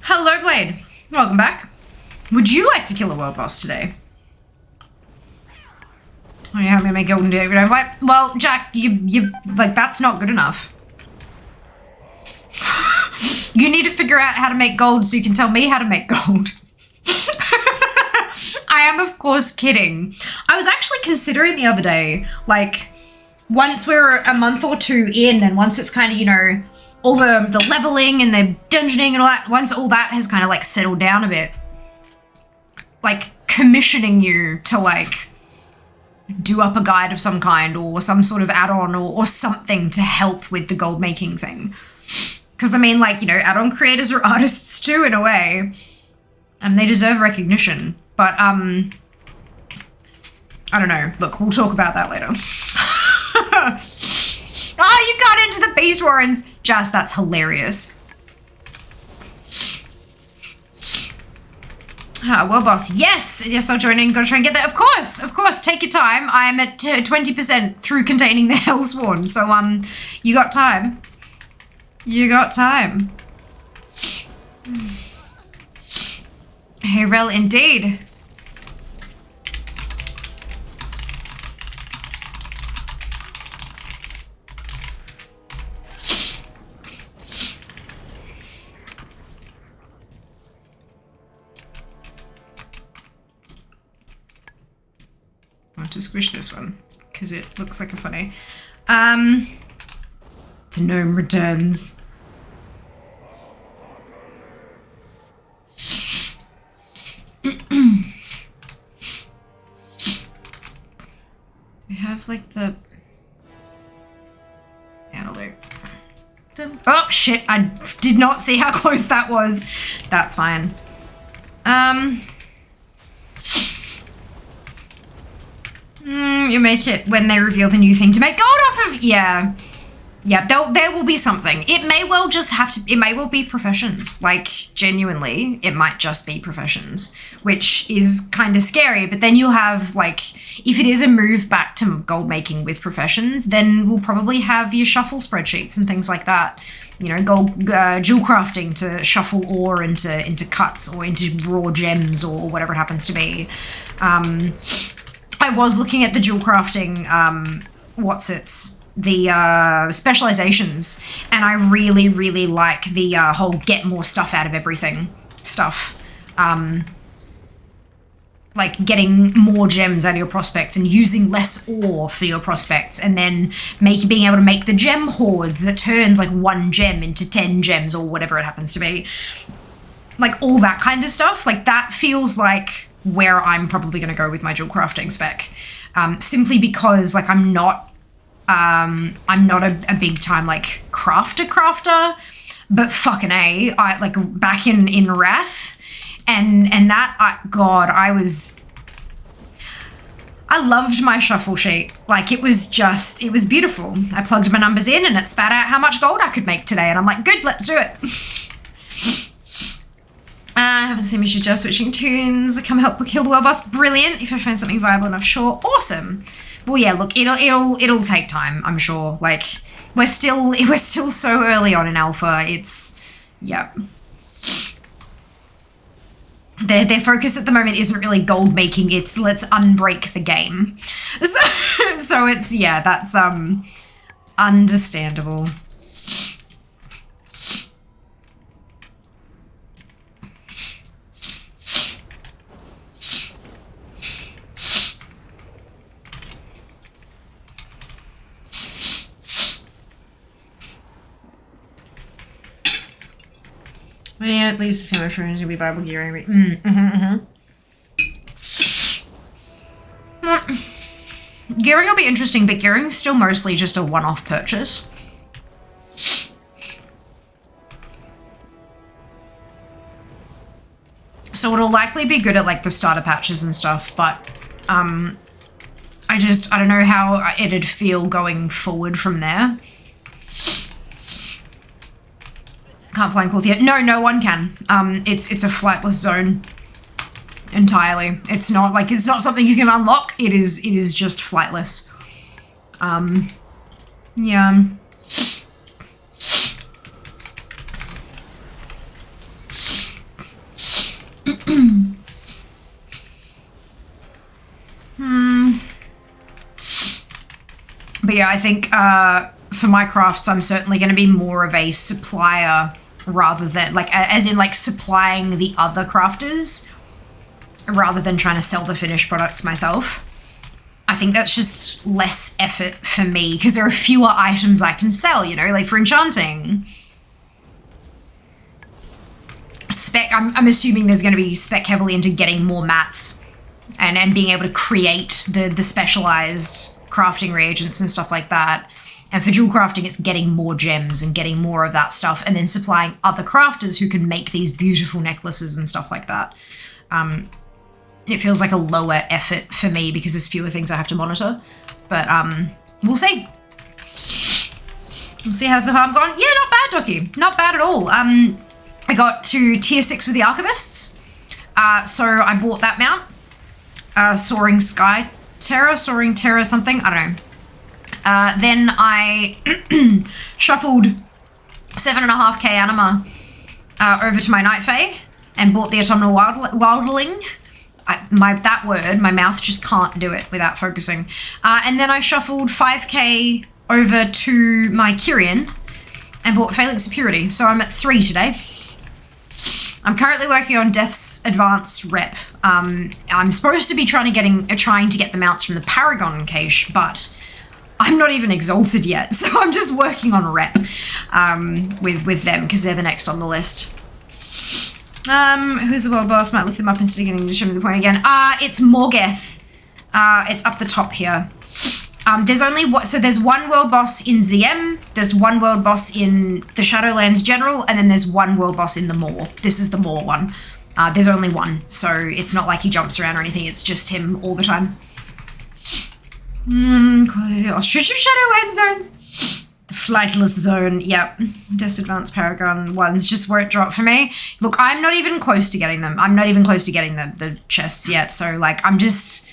Hello, Blade. Welcome back. Would you like to kill a world boss today? Oh, you have me make golden day. Well, Jack, you like that's not good enough. You need to figure out how to make gold so you can tell me how to make gold. I am, of course, kidding. I was actually considering the other day, like, once we're a month or two in, and once it's kind of, you know, all the leveling and the dungeoning and all that, once all that has kind of like settled down a bit, like commissioning you to like do up a guide of some kind or some sort of add-on or something to help with the gold making thing. Because I mean, like, you know, add-on creators are artists too in a way, and they deserve recognition. But I don't know. Look, we'll talk about that later. Oh, you got into the Beast Warrens. Just, that's hilarious. World boss. Yes, I'll join in. Gotta try and get there. Of course. Take your time. I'm at 20% through containing the Hellspawn. So, you got time. Hey, Rel, indeed. I want to squish this one because it looks like a funny. The gnome returns. We have like the antelope. Oh shit! I did not see how close that was. That's fine. You make it when they reveal the new thing to make gold off of. Yeah, there will be something. It may well just have to, it may well be professions. Like, genuinely, it might just be professions, which is kind of scary. But then you'll have, like, if it is a move back to gold making with professions, then we'll probably have your shuffle spreadsheets and things like that. You know, gold jewel crafting to shuffle ore into cuts or into raw gems or whatever it happens to be. I was looking at the jewel crafting, the specializations, and I really, really like the whole get more stuff out of everything stuff. Like getting more gems out of your prospects and using less ore for your prospects, and then being able to make the gem hoards that turns like 1 gem into 10 gems or whatever it happens to be. Like all that kind of stuff, like that feels like where I'm probably going to go with my jewel crafting spec, simply because like I'm not a big time like crafter, but fucking A, I like back in Wrath and that, God, I loved my shuffle sheet. Like it was beautiful. I plugged my numbers in and it spat out how much gold I could make today, and I'm like, good, let's do it. I haven't seen issues, just switching tunes. Come help kill the world boss. Brilliant. If I find something viable enough, sure. Awesome. Well, yeah. Look, it'll take time. I'm sure. Like we're still so early on in alpha. It's, yeah. Their focus at the moment isn't really gold making. It's let's unbreak the game. So it's, yeah. That's understandable. Well, yeah, at least so much for to be Bible gearing. Gearing will be interesting, but gearing's still mostly just a one-off purchase. So it'll likely be good at like the starter patches and stuff, but I don't know how it'd feel going forward from there. Can't fly in cool theater. No, no one can. It's a flightless zone entirely. It's not like, it's not something you can unlock. It is just flightless. Yeah. But yeah, I think for my crafts, I'm certainly going to be more of a supplier rather than like, as in like supplying the other crafters rather than trying to sell the finished products myself. I think that's just less effort for me because there are fewer items I can sell, you know, like for enchanting. I'm assuming there's going to be spec heavily into getting more mats and being able to create the specialized crafting reagents and stuff like that. And for jewel crafting, it's getting more gems and getting more of that stuff and then supplying other crafters who can make these beautiful necklaces and stuff like that. It feels like a lower effort for me because there's fewer things I have to monitor. But we'll see. We'll see how's the farm gone. Yeah, not bad, Doki. Not bad at all. I got to tier 6 with the Archivists. So I bought that mount. Soaring Sky Terror, Soaring Terror something, I don't know. Then I shuffled 7.5k anima over to my Night Fae and bought the Autumnal Wildling. My mouth just can't do it without focusing. And then I shuffled 5k over to my Kyrian and bought Phalanx of Purity. So I'm at 3 today. I'm currently working on Death's Advanced Rep. I'm supposed to be trying to get the mounts from the Paragon cache, but I'm not even exalted yet, so I'm just working on Rep with them because they're the next on the list. Who's the world boss? Might look them up instead of getting to show me the point again. It's Morgeth. It's up the top here. There's one world boss in ZM, there's one world boss in the Shadowlands General, and then there's one world boss in the Maw. This is the Maw one. There's only one, so it's not like he jumps around or anything, it's just him all the time. Ostrich of Shadowlands zones. The flightless zone, yep. Test Advanced Paragon one's just where it dropped for me. Look, I'm not even close to getting them. I'm not even close to getting the chests yet, so like, I'm just...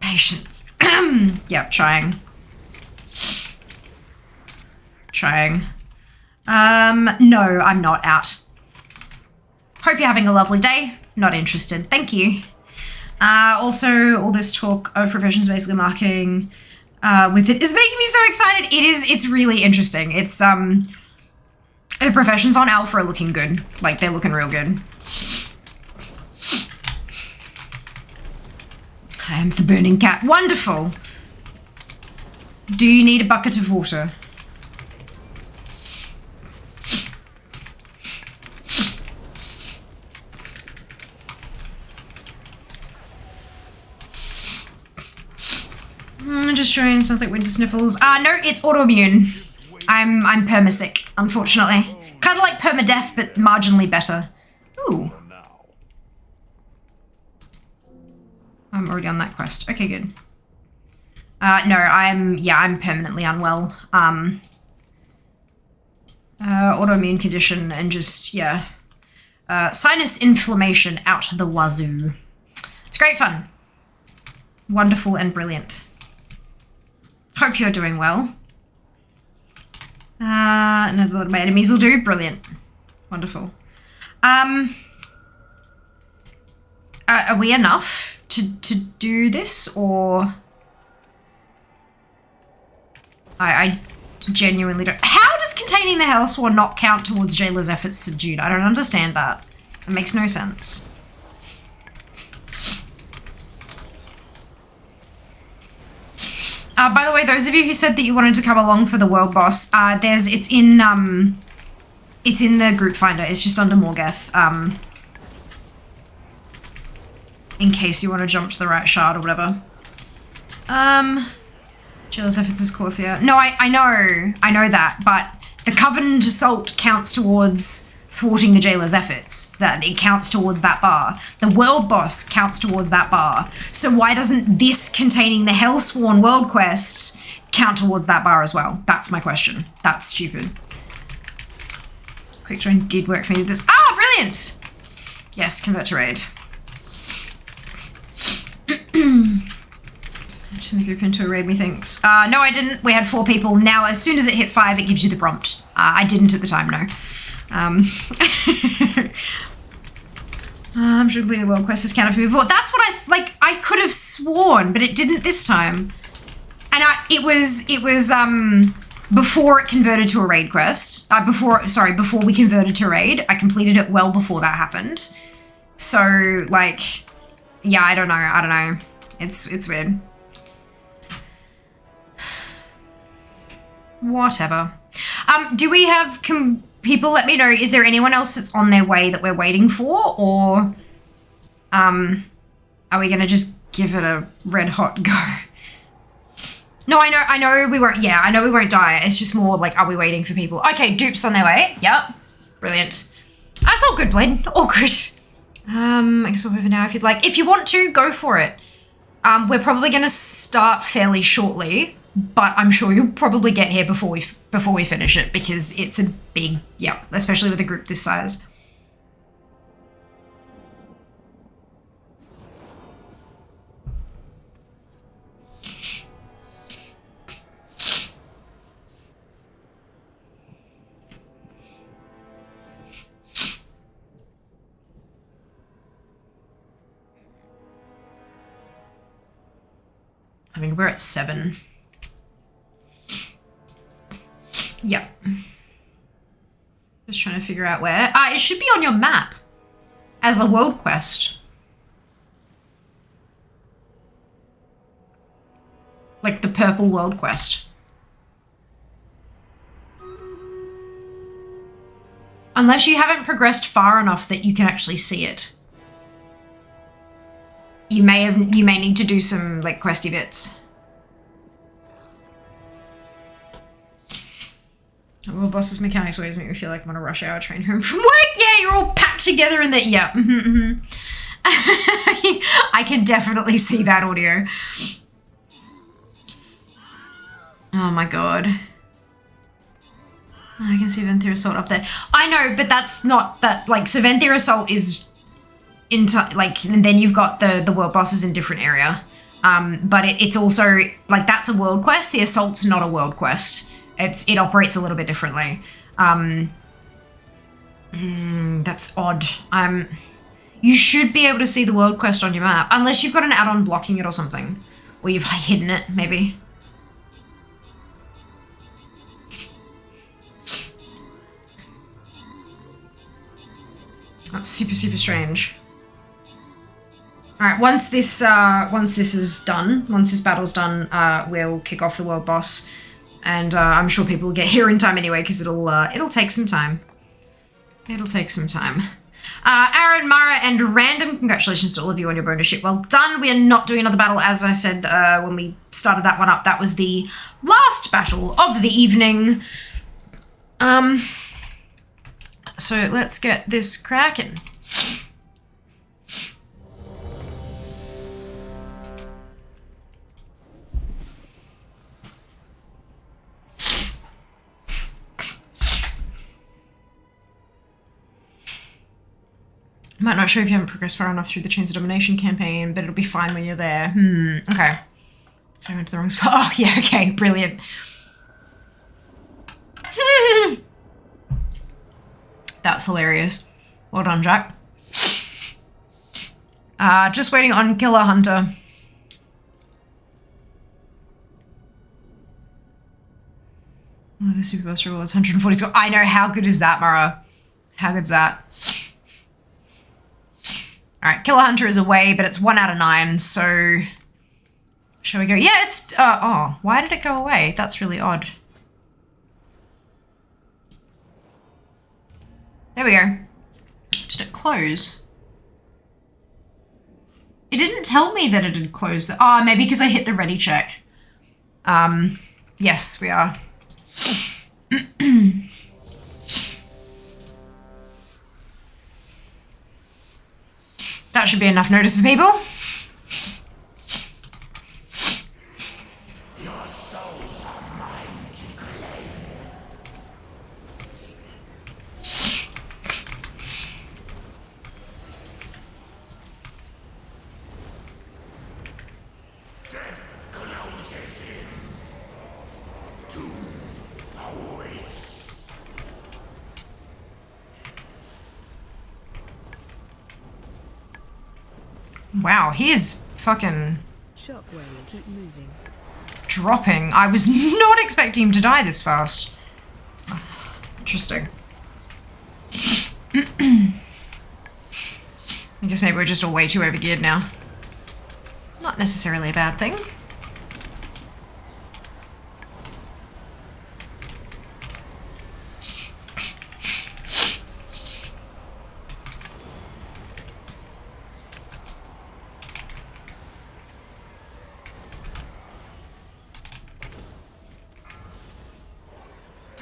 Patience. Yep, trying. No, I'm not out. Hope you're having a lovely day. Not interested. Thank you. Also, all this talk of professions, basically marketing with it is making me so excited. It's really interesting. It's, the professions on Alpha are looking good. Like, they're looking real good. I am the burning cat. Wonderful. Do you need a bucket of water? Just showing, sounds like winter sniffles. No, it's autoimmune. I'm permasick, unfortunately. Kind of like permadeath, but marginally better. Ooh. I'm already on that quest. Okay, good. No, I'm permanently unwell. Autoimmune condition and just, yeah. Sinus inflammation out the wazoo. It's great fun. Wonderful and brilliant. Hope you're doing well. Another lot of my enemies will do. Brilliant. Wonderful. Are we enough to do this, or... I genuinely don't... How does containing the Hellsworn not count towards Jailer's efforts subdued? I don't understand that. It makes no sense. By the way, those of you who said that you wanted to come along for the world boss, it's in the group finder. It's just under Morgeth. In case you want to jump to the right shard or whatever. Jealous efforts is Corthia. No, I know that, but the Covenant assault counts towards thwarting the jailer's efforts. That it counts towards that bar. The world boss counts towards that bar. So why doesn't this containing the Hellsworn world quest count towards that bar as well? That's my question. That's stupid. Quick Join did work for me with this. Ah, brilliant! Yes, convert to raid. Turn the group into a raid, methinks. No, I didn't. We had 4 people. Now, as soon as it hit 5, it gives you the prompt. I didn't at the time, no. I'm sure the world quest has counted for me before. That's what I could have sworn, but it didn't this time. And it was before it converted to a raid quest. Before we converted to raid. I completed it well before that happened. So, like, yeah, I don't know. It's weird. Whatever. Do we have people? Let me know. Is there anyone else that's on their way that we're waiting for, or are we gonna just give it a red hot go? No, I know we won't. Yeah, I know we won't die. It's just more like, are we waiting for people? Okay, dupes on their way. Yep, brilliant. That's all good, Blade. All good. I guess we'll over now if you'd like. If you want to, go for it. We're probably gonna start fairly shortly. But I'm sure you'll probably get here before we finish it, because it's a big, yeah, especially with a group this size. I mean, we're at 7. Yep. Just trying to figure out where. It should be on your map as a world quest. Like the purple world quest. Unless you haven't progressed far enough that you can actually see it. You may need to do some like questy bits. Well, boss's mechanics always make me feel like I'm on a rush hour train home from work. Yeah, you're all packed together in the, yeah. I can definitely see that audio. Oh my god. I can see Venthyr Assault up there. I know, but that's not that, like, so Venthyr Assault is into, like, and then you've got the world bosses in different area. But it's also, like, that's a world quest. The Assault's not a world quest. It operates a little bit differently. That's odd. You should be able to see the world quest on your map, unless you've got an add-on blocking it or something. Or you've hidden it, maybe. That's super, super strange. Alright, once this is done, once this battle's done, we'll kick off the world boss. And I'm sure people will get here in time anyway, because it'll take some time. It'll take some time. Aaron, Mara, and Random, congratulations to all of you on your bonus ship. Well done. We are not doing another battle, as I said when we started that one up. That was the last battle of the evening. So let's get this cracking. Might not show if you haven't progressed far enough through the Chains of Domination campaign, but it'll be fine when you're there. Okay. So I went to the wrong spot. Oh, yeah, okay, brilliant. That's hilarious. Well done, Jack. Just waiting on Killer Hunter. Oh, the Super Boss rewards 140 score. I know, how good is that, Mara? How good's that? Alright, Killer Hunter is away, but it's 1 out of 9, so... Shall we go? Yeah, it's... oh, why did it go away? That's really odd. There we go. Did it close? It didn't tell me that it had closed. Oh, maybe because I hit the ready check. Yes, we are. That should be enough notice for people. Wow, he is fucking Shockwave, keep moving. dropping. I was not expecting him to die this fast. Interesting. I guess maybe we're just all way too overgeared now. Not necessarily a bad thing.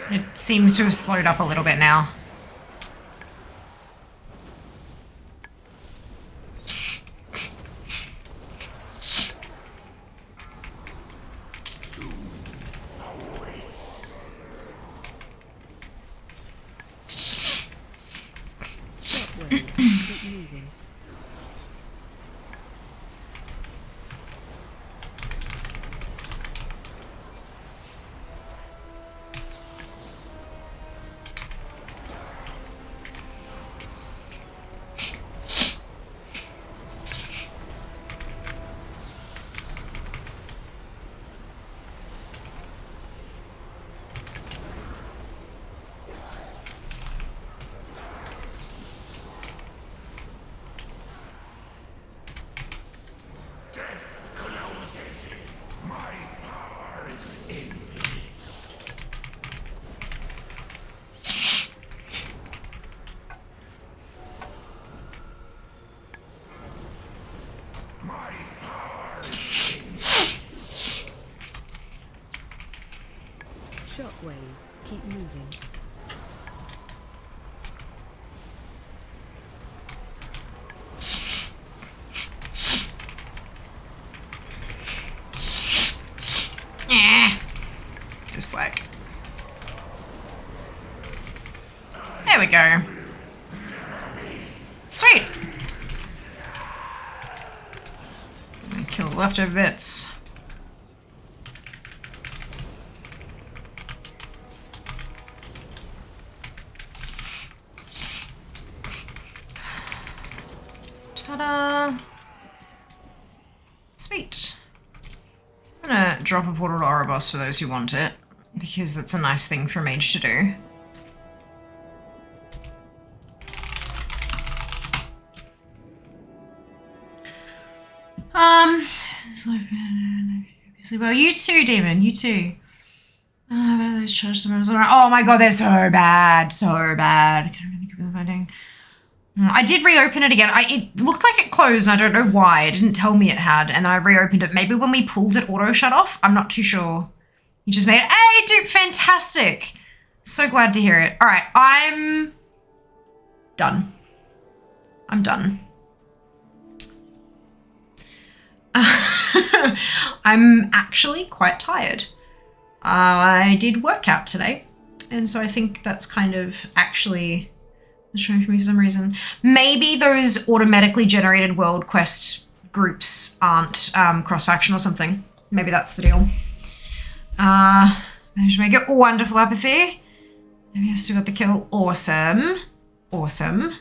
It seems to have slowed up a little bit now. Shockwave, keep moving. Shockwave, keep moving. Yeah. Dislike. There we go. Sweet. Kill the leftover bits. Ta-da! Sweet. I'm gonna drop a portal to Oribos for those who want it, because that's a nice thing for a mage to do. Well, you too, Demon, you too. Those charge summons. Oh my god, they're so bad, so bad. I can't really keep them fighting. I did reopen it again. It looked like it closed, and I don't know why. It didn't tell me it had, and then I reopened it. Maybe when we pulled it, auto shut off. I'm not too sure. You just made it. Hey, dude, fantastic. So glad to hear it. All right, I'm done. I'm done. I'm actually quite tired. I did workout today, and so I think that's kind of actually showing for me for some reason. Maybe those automatically generated world quest groups aren't cross-faction or something. Maybe that's the deal. Managed to make it. Wonderful apathy. Maybe I still got the kill. Awesome. Awesome.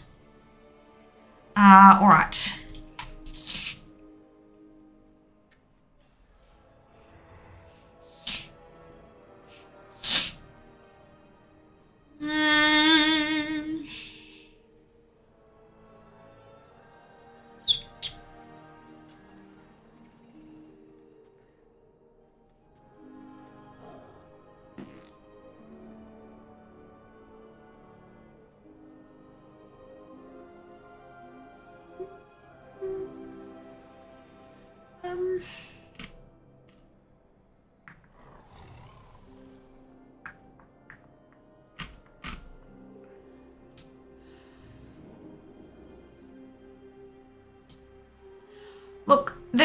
All right.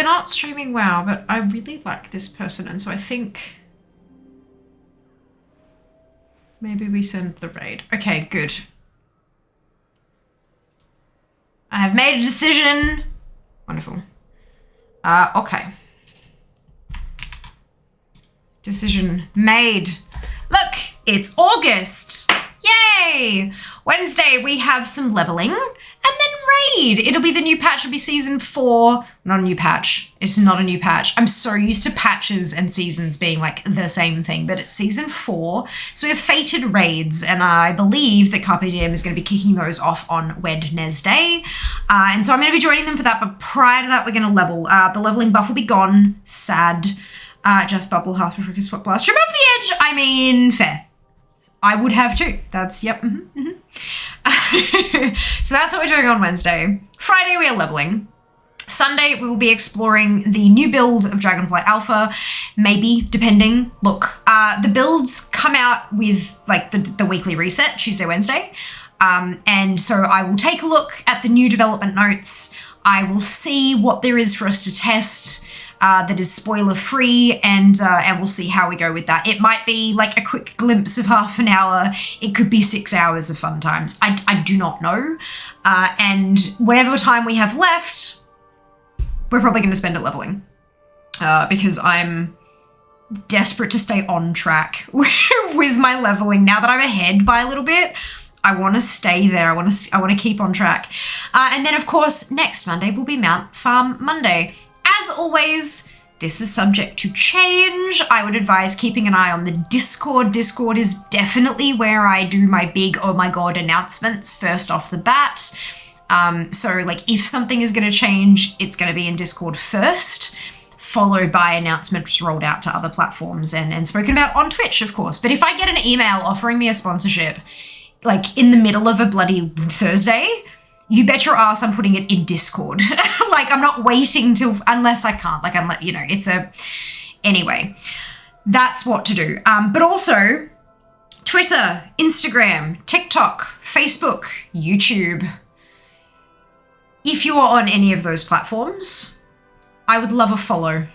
they're not streaming WoW, but I really like this person, and so I think maybe we send the raid. Okay, good. I have made a decision. Wonderful. Okay. Decision made. Look, it's August. Yay! Wednesday, we have some leveling, and then raid. It'll be the new patch. It'll be season 4. Not a new patch. It's not a new patch. I'm so used to patches and seasons being like the same thing, but it's season 4. So we have fated raids, and I believe that Carpe Diem is going to be kicking those off on Wednesday. And so I'm going to be joining them for that, but prior to that, we're going to level. The leveling buff will be gone. Sad. Just bubble half of freaking spot blast. Trim off the edge. I mean, fair. I would have too. That's, yep. So that's what we're doing on Wednesday. Friday, we are leveling. Sunday, we will be exploring the new build of Dragonflight Alpha, maybe, depending. Look, the builds come out with like the weekly reset, Tuesday, Wednesday. And so I will take a look at the new development notes. I will see what there is for us to test. That is spoiler free, and we'll see how we go with that. It might be like a quick glimpse of half an hour. It could be 6 hours of fun times. I do not know. And whatever time we have left, we're probably going to spend it leveling because I'm desperate to stay on track with my leveling. Now that I'm ahead by a little bit, I want to stay there. I want to keep on track. And then of course, next Monday will be Mount Farm Monday. As always, this is subject to change. I would advise keeping an eye on the Discord. Discord is definitely where I do my big, oh my god, announcements first off the bat. So like if something is going to change, it's going to be in Discord first, followed by announcements rolled out to other platforms and spoken about on Twitch, of course. But if I get an email offering me a sponsorship, like in the middle of a bloody Thursday, you bet your ass I'm putting it in Discord. Like, I'm not waiting till, unless I can't. Like, anyway, that's what to do. But also, Twitter, Instagram, TikTok, Facebook, YouTube. If you are on any of those platforms, I would love a follow.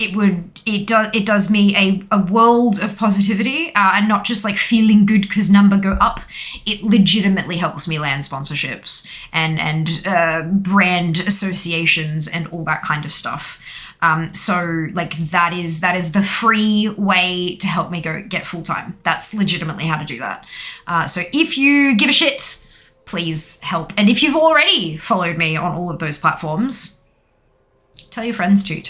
It does me a world of positivity and not just like feeling good because number go up. It legitimately helps me land sponsorships and brand associations and all that kind of stuff. So like that is the free way to help me go get full time. That's legitimately how to do that. So if you give a shit, please help. And if you've already followed me on all of those platforms, tell your friends too.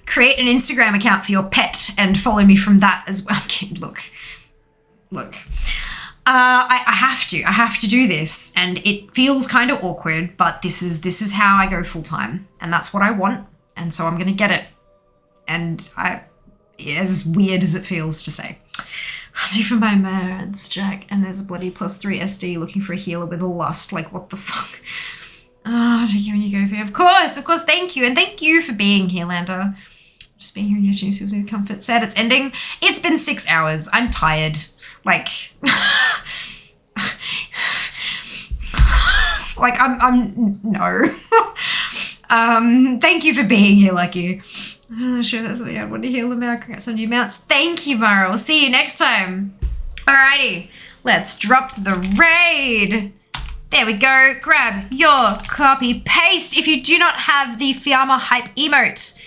Create an Instagram account for your pet and follow me from that as well. Look. I have to do this, and it feels kind of awkward, but this is how I go full time, and that's what I want, and so I'm gonna get it. And as weird as it feels to say, I'll do for my meds, Jack. And there's a bloody +3 SD looking for a healer with a lust. Like, what the fuck? Thank you when you go for Of course, thank you. And thank you for being here, Lander. Just being here in your news with comfort. Sad it's ending. It's been 6 hours. I'm tired. Like, no. Thank you for being here, Lucky. I'm not sure that's something I want to heal them out. Congrats on new mounts. Thank you, Mara. We'll see you next time. Alrighty, let's drop the raid. There we go. Grab your copy paste. If you do not have the Fiamma hype emote,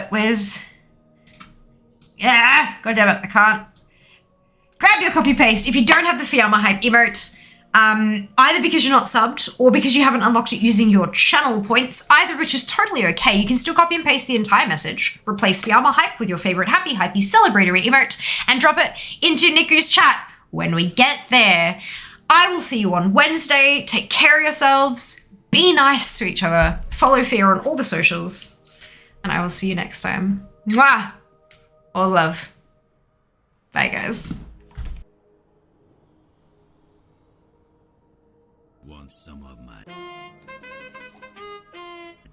where's? Yeah, god damn it, I can't. Grab your copy paste. If you don't have the Fiamma hype emote, either because you're not subbed or because you haven't unlocked it using your channel points, either of which is totally okay. You can still copy and paste the entire message, replace Fiamma hype with your favorite happy, hypey, celebratory emote, and drop it into Niku's chat. When we get there, I will see you on Wednesday. Take care of yourselves. Be nice to each other. Follow Fear on all the socials. And I will see you next time. Mwah! All love. Bye, guys. Want some of my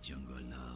jungle love?